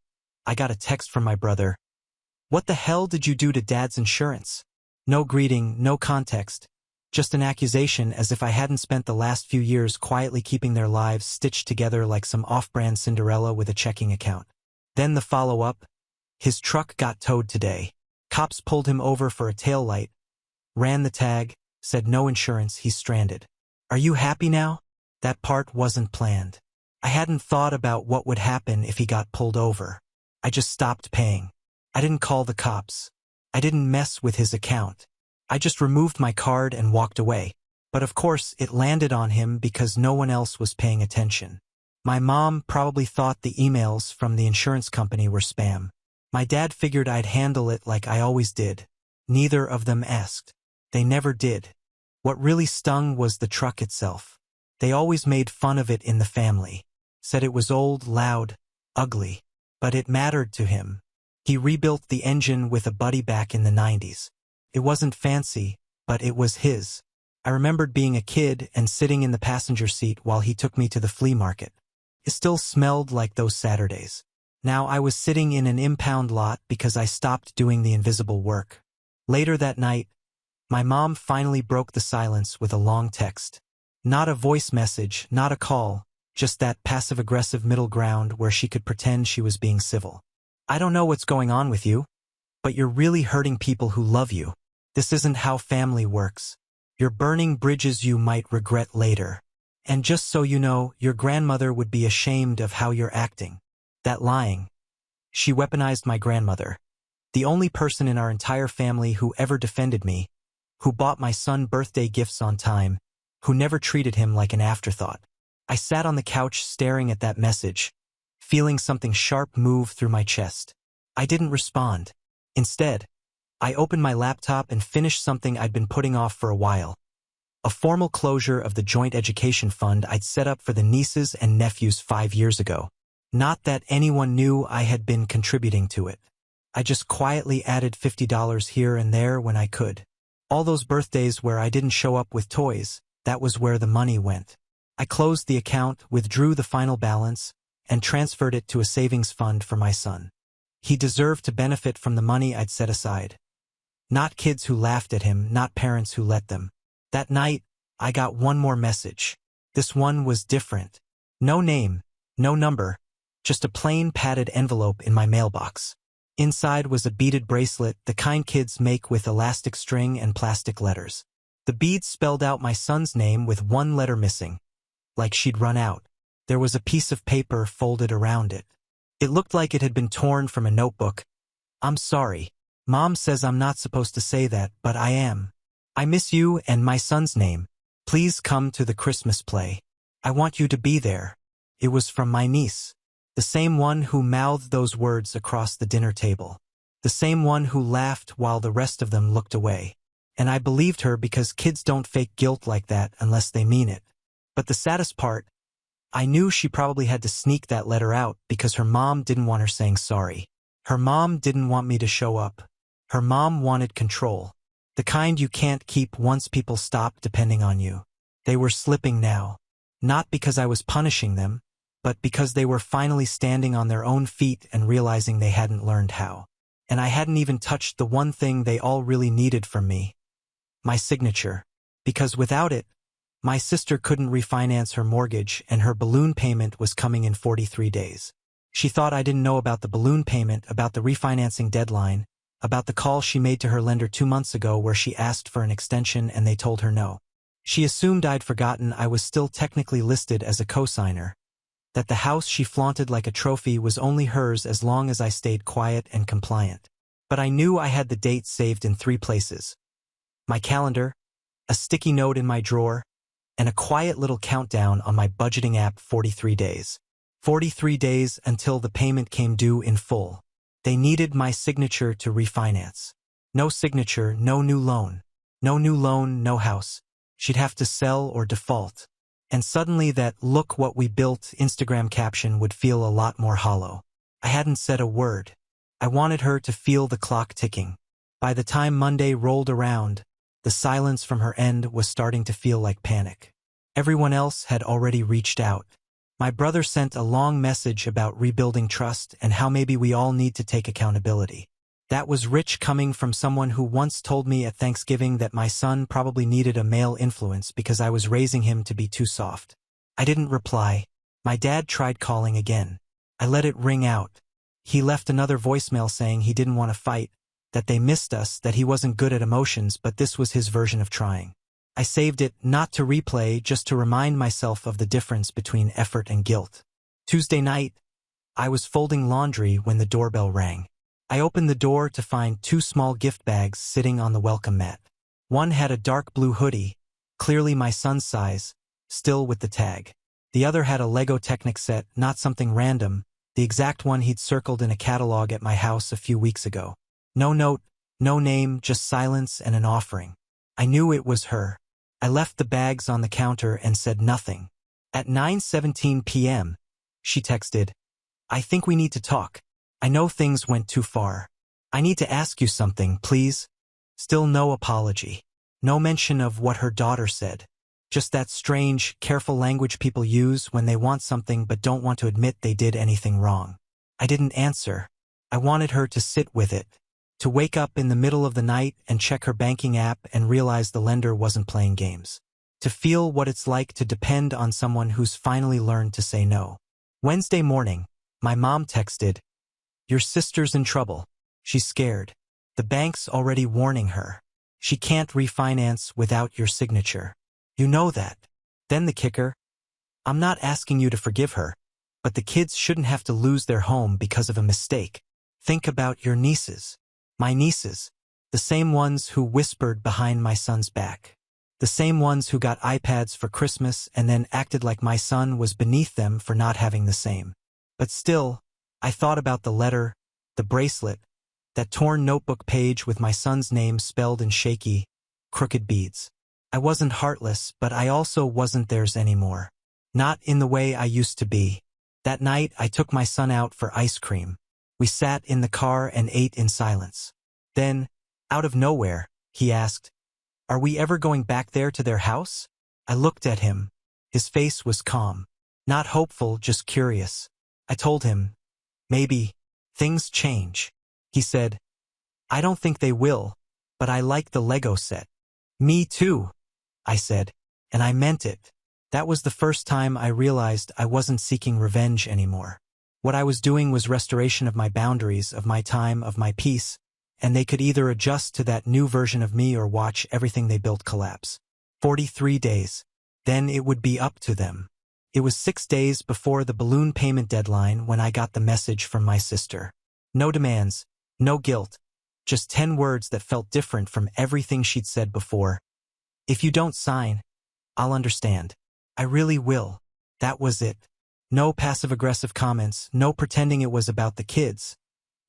I got a text from my brother. "What the hell did you do to Dad's insurance?" No greeting, no context. Just an accusation as if I hadn't spent the last few years quietly keeping their lives stitched together like some off-brand Cinderella with a checking account. Then the follow-up. His truck got towed today. Cops pulled him over for a taillight, ran the tag, said no insurance, he's stranded. Are you happy now? That part wasn't planned. I hadn't thought about what would happen if he got pulled over. I just stopped paying. I didn't call the cops. I didn't mess with his account. I just removed my card and walked away. But of course, it landed on him because no one else was paying attention. My mom probably thought the emails from the insurance company were spam. My dad figured I'd handle it like I always did. Neither of them asked. They never did. What really stung was the truck itself. They always made fun of it in the family. Said it was old, loud, ugly. But it mattered to him. He rebuilt the engine with a buddy back in the 90s. It wasn't fancy, but it was his. I remembered being a kid and sitting in the passenger seat while he took me to the flea market. It still smelled like those Saturdays. Now I was sitting in an impound lot because I stopped doing the invisible work. Later that night, my mom finally broke the silence with a long text. Not a voice message, not a call, just that passive-aggressive middle ground where she could pretend she was being civil. I don't know what's going on with you, but you're really hurting people who love you. This isn't how family works. You're burning bridges you might regret later. And just so you know, your grandmother would be ashamed of how you're acting. That lying. She weaponized my grandmother. The only person in our entire family who ever defended me, who bought my son birthday gifts on time, who never treated him like an afterthought. I sat on the couch staring at that message, feeling something sharp move through my chest. I didn't respond. Instead, I opened my laptop and finished something I'd been putting off for a while. A formal closure of the joint education fund I'd set up for the nieces and nephews 5 years ago. Not that anyone knew I had been contributing to it. I just quietly added $50 here and there when I could. All those birthdays where I didn't show up with toys, that was where the money went. I closed the account, withdrew the final balance, and transferred it to a savings fund for my son. He deserved to benefit from the money I'd set aside. Not kids who laughed at him, not parents who let them. That night, I got one more message. This one was different. No name, no number, just a plain padded envelope in my mailbox. Inside was a beaded bracelet, the kind kids make with elastic string and plastic letters. The beads spelled out my son's name with one letter missing, like she'd run out. There was a piece of paper folded around it. It looked like it had been torn from a notebook. I'm sorry. Mom says I'm not supposed to say that, but I am. I miss you and my son's name. Please come to the Christmas play. I want you to be there. It was from my niece. The same one who mouthed those words across the dinner table. The same one who laughed while the rest of them looked away. And I believed her because kids don't fake guilt like that unless they mean it. But the saddest part, I knew she probably had to sneak that letter out because her mom didn't want her saying sorry. Her mom didn't want me to show up. Her mom wanted control. The kind you can't keep once people stop depending on you. They were slipping now. Not because I was punishing them, but because they were finally standing on their own feet and realizing they hadn't learned how. And I hadn't even touched the one thing they all really needed from me. My signature. Because without it, my sister couldn't refinance her mortgage and her balloon payment was coming in 43 days. She thought I didn't know about the balloon payment, about the refinancing deadline, about the call she made to her lender 2 months ago where she asked for an extension and they told her no. She assumed I'd forgotten I was still technically listed as a cosigner, that the house she flaunted like a trophy was only hers as long as I stayed quiet and compliant. But I knew I had the date saved in 3 places. My calendar, a sticky note in my drawer, and a quiet little countdown on my budgeting app. 43 days. 43 days until the payment came due in full. They needed my signature to refinance. No signature, no new loan. No new loan, no house. She'd have to sell or default. And suddenly that "look what we built" Instagram caption would feel a lot more hollow. I hadn't said a word. I wanted her to feel the clock ticking. By the time Monday rolled around, the silence from her end was starting to feel like panic. Everyone else had already reached out. My brother sent a long message about rebuilding trust and how maybe we all need to take accountability. That was rich coming from someone who once told me at Thanksgiving that my son probably needed a male influence because I was raising him to be too soft. I didn't reply. My dad tried calling again. I let it ring out. He left another voicemail saying he didn't want to fight, that they missed us, that he wasn't good at emotions, but this was his version of trying. I saved it, not to replay, just to remind myself of the difference between effort and guilt. Tuesday night, I was folding laundry when the doorbell rang. I opened the door to find 2 small gift bags sitting on the welcome mat. One had a dark blue hoodie, clearly my son's size, still with the tag. The other had a Lego Technic set, not something random, the exact one he'd circled in a catalog at my house a few weeks ago. No note, no name, just silence and an offering. I knew it was her. I left the bags on the counter and said nothing. At 9:17 p.m., she texted, "I think we need to talk. I know things went too far. I need to ask you something, please." Still no apology. No mention of what her daughter said. Just that strange, careful language people use when they want something but don't want to admit they did anything wrong. I didn't answer. I wanted her to sit with it. To wake up in the middle of the night and check her banking app and realize the lender wasn't playing games. To feel what it's like to depend on someone who's finally learned to say no. Wednesday morning, my mom texted, "Your sister's in trouble. She's scared. The bank's already warning her. She can't refinance without your signature. You know that." Then the kicker, "I'm not asking you to forgive her, but the kids shouldn't have to lose their home because of a mistake. Think about your nieces." My nieces. The same ones who whispered behind my son's back. The same ones who got iPads for Christmas and then acted like my son was beneath them for not having the same. But still, I thought about the letter, the bracelet, that torn notebook page with my son's name spelled in shaky, crooked beads. I wasn't heartless, but I also wasn't theirs anymore. Not in the way I used to be. That night, I took my son out for ice cream. We sat in the car and ate in silence. Then, out of nowhere, he asked, "Are we ever going back there to their house?" I looked at him. His face was calm. Not hopeful, just curious. I told him, "Maybe. Things change." He said, "I don't think they will, but I like the Lego set." "Me too," I said, and I meant it. That was the first time I realized I wasn't seeking revenge anymore. What I was doing was restoration of my boundaries, of my time, of my peace, and they could either adjust to that new version of me or watch everything they built collapse. 43 days. Then it would be up to them. It was 6 days before the balloon payment deadline when I got the message from my sister. No demands, no guilt, just 10 words that felt different from everything she'd said before. "If you don't sign, I'll understand. I really will." That was it. No passive-aggressive comments, no pretending it was about the kids.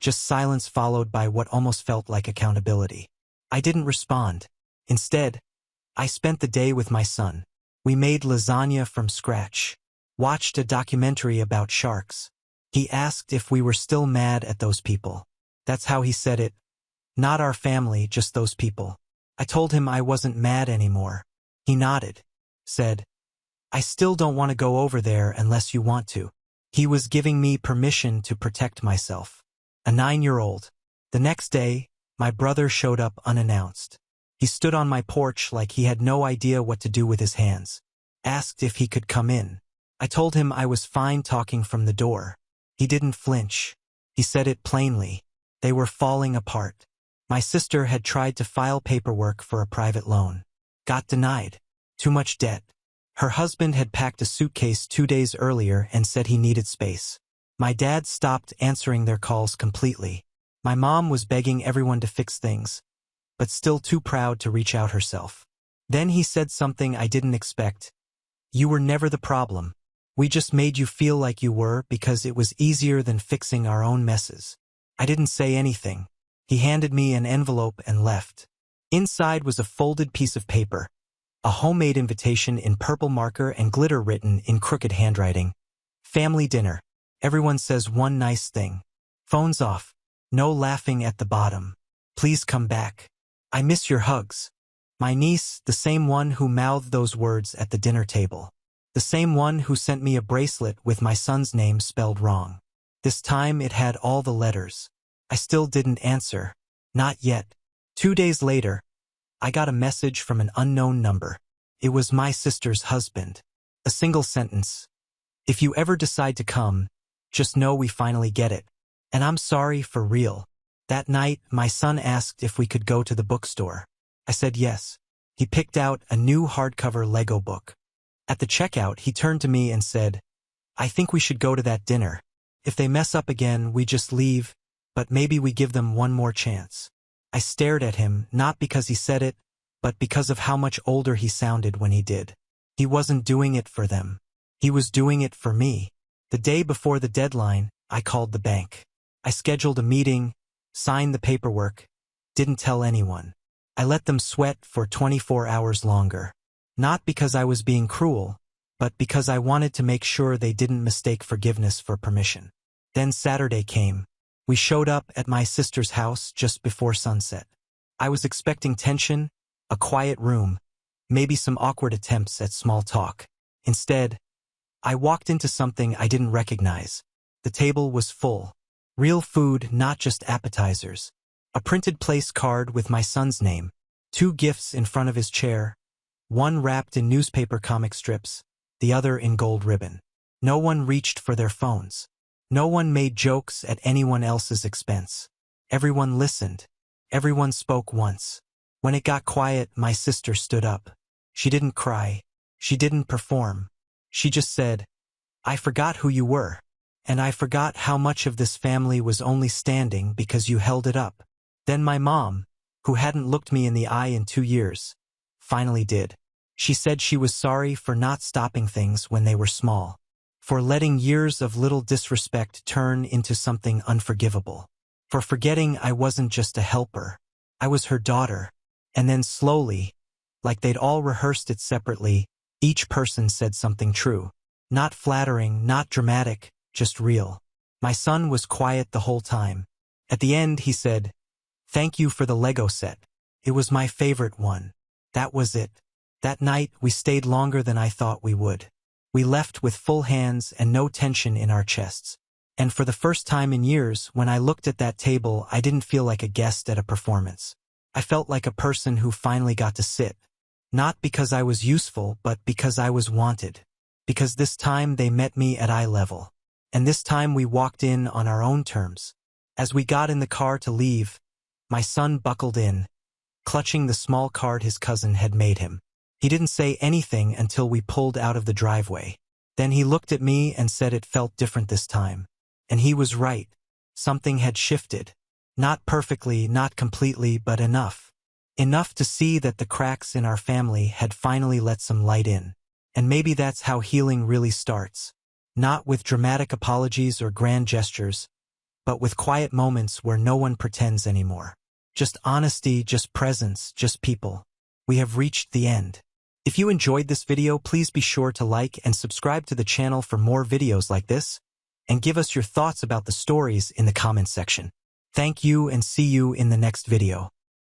Just silence followed by what almost felt like accountability. I didn't respond. Instead, I spent the day with my son. We made lasagna from scratch. Watched a documentary about sharks. He asked if we were still mad at those people. That's how he said it. Not our family, just those people. I told him I wasn't mad anymore. He nodded. Said, "I still don't want to go over there unless you want to." He was giving me permission to protect myself. A 9-year-old. The next day, my brother showed up unannounced. He stood on my porch like he had no idea what to do with his hands. Asked if he could come in. I told him I was fine talking from the door. He didn't flinch. He said it plainly. They were falling apart. My sister had tried to file paperwork for a private loan. Got denied. Too much debt. Her husband had packed a suitcase 2 days earlier and said he needed space. My dad stopped answering their calls completely. My mom was begging everyone to fix things, but still too proud to reach out herself. Then he said something I didn't expect. "You were never the problem. We just made you feel like you were because it was easier than fixing our own messes." I didn't say anything. He handed me an envelope and left. Inside was a folded piece of paper. A homemade invitation in purple marker and glitter written in crooked handwriting. "Family dinner. Everyone says one nice thing. Phones off. No laughing at the bottom. Please come back. I miss your hugs." My niece, the same one who mouthed those words at the dinner table. The same one who sent me a bracelet with my son's name spelled wrong. This time it had all the letters. I still didn't answer. Not yet. 2 days later, I got a message from an unknown number. It was my sister's husband. A single sentence. "If you ever decide to come, just know we finally get it. And I'm sorry for real." That night, my son asked if we could go to the bookstore. I said yes. He picked out a new hardcover Lego book. At the checkout, he turned to me and said, "I think we should go to that dinner. If they mess up again, we just leave, but maybe we give them one more chance." I stared at him, not because he said it, but because of how much older he sounded when he did. He wasn't doing it for them. He was doing it for me. The day before the deadline, I called the bank. I scheduled a meeting, signed the paperwork, didn't tell anyone. I let them sweat for 24 hours longer. Not because I was being cruel, but because I wanted to make sure they didn't mistake forgiveness for permission. Then Saturday came. We showed up at my sister's house just before sunset. I was expecting tension, a quiet room, maybe some awkward attempts at small talk. Instead, I walked into something I didn't recognize. The table was full. Real food, not just appetizers. A printed place card with my son's name. 2 gifts in front of his chair. One wrapped in newspaper comic strips, the other in gold ribbon. No one reached for their phones. No one made jokes at anyone else's expense. Everyone listened. Everyone spoke once. When it got quiet, my sister stood up. She didn't cry. She didn't perform. She just said, "I forgot who you were. And I forgot how much of this family was only standing because you held it up." Then my mom, who hadn't looked me in the eye in 2 years, finally did. She said she was sorry for not stopping things when they were small, for letting years of little disrespect turn into something unforgivable, for forgetting I wasn't just a helper, I was her daughter. And then slowly, like they'd all rehearsed it separately, each person said something true. Not flattering, not dramatic, just real. My son was quiet the whole time. At the end, he said, "Thank you for the Lego set. It was my favorite one." That was it. That night, we stayed longer than I thought we would. We left with full hands and no tension in our chests. And for the first time in years, when I looked at that table, I didn't feel like a guest at a performance. I felt like a person who finally got to sit. Not because I was useful, but because I was wanted. Because this time they met me at eye level. And this time we walked in on our own terms. As we got in the car to leave, my son buckled in, clutching the small card his cousin had made him. He didn't say anything until we pulled out of the driveway. Then he looked at me and said it felt different this time. And he was right. Something had shifted. Not perfectly, not completely, but enough. Enough to see that the cracks in our family had finally let some light in. And maybe that's how healing really starts. Not with dramatic apologies or grand gestures, but with quiet moments where no one pretends anymore. Just honesty, just presence, just people. We have reached the end. If you enjoyed this video, please be sure to like and subscribe to the channel for more videos like this, and give us your thoughts about the stories in the comments section. Thank you and see you in the next video.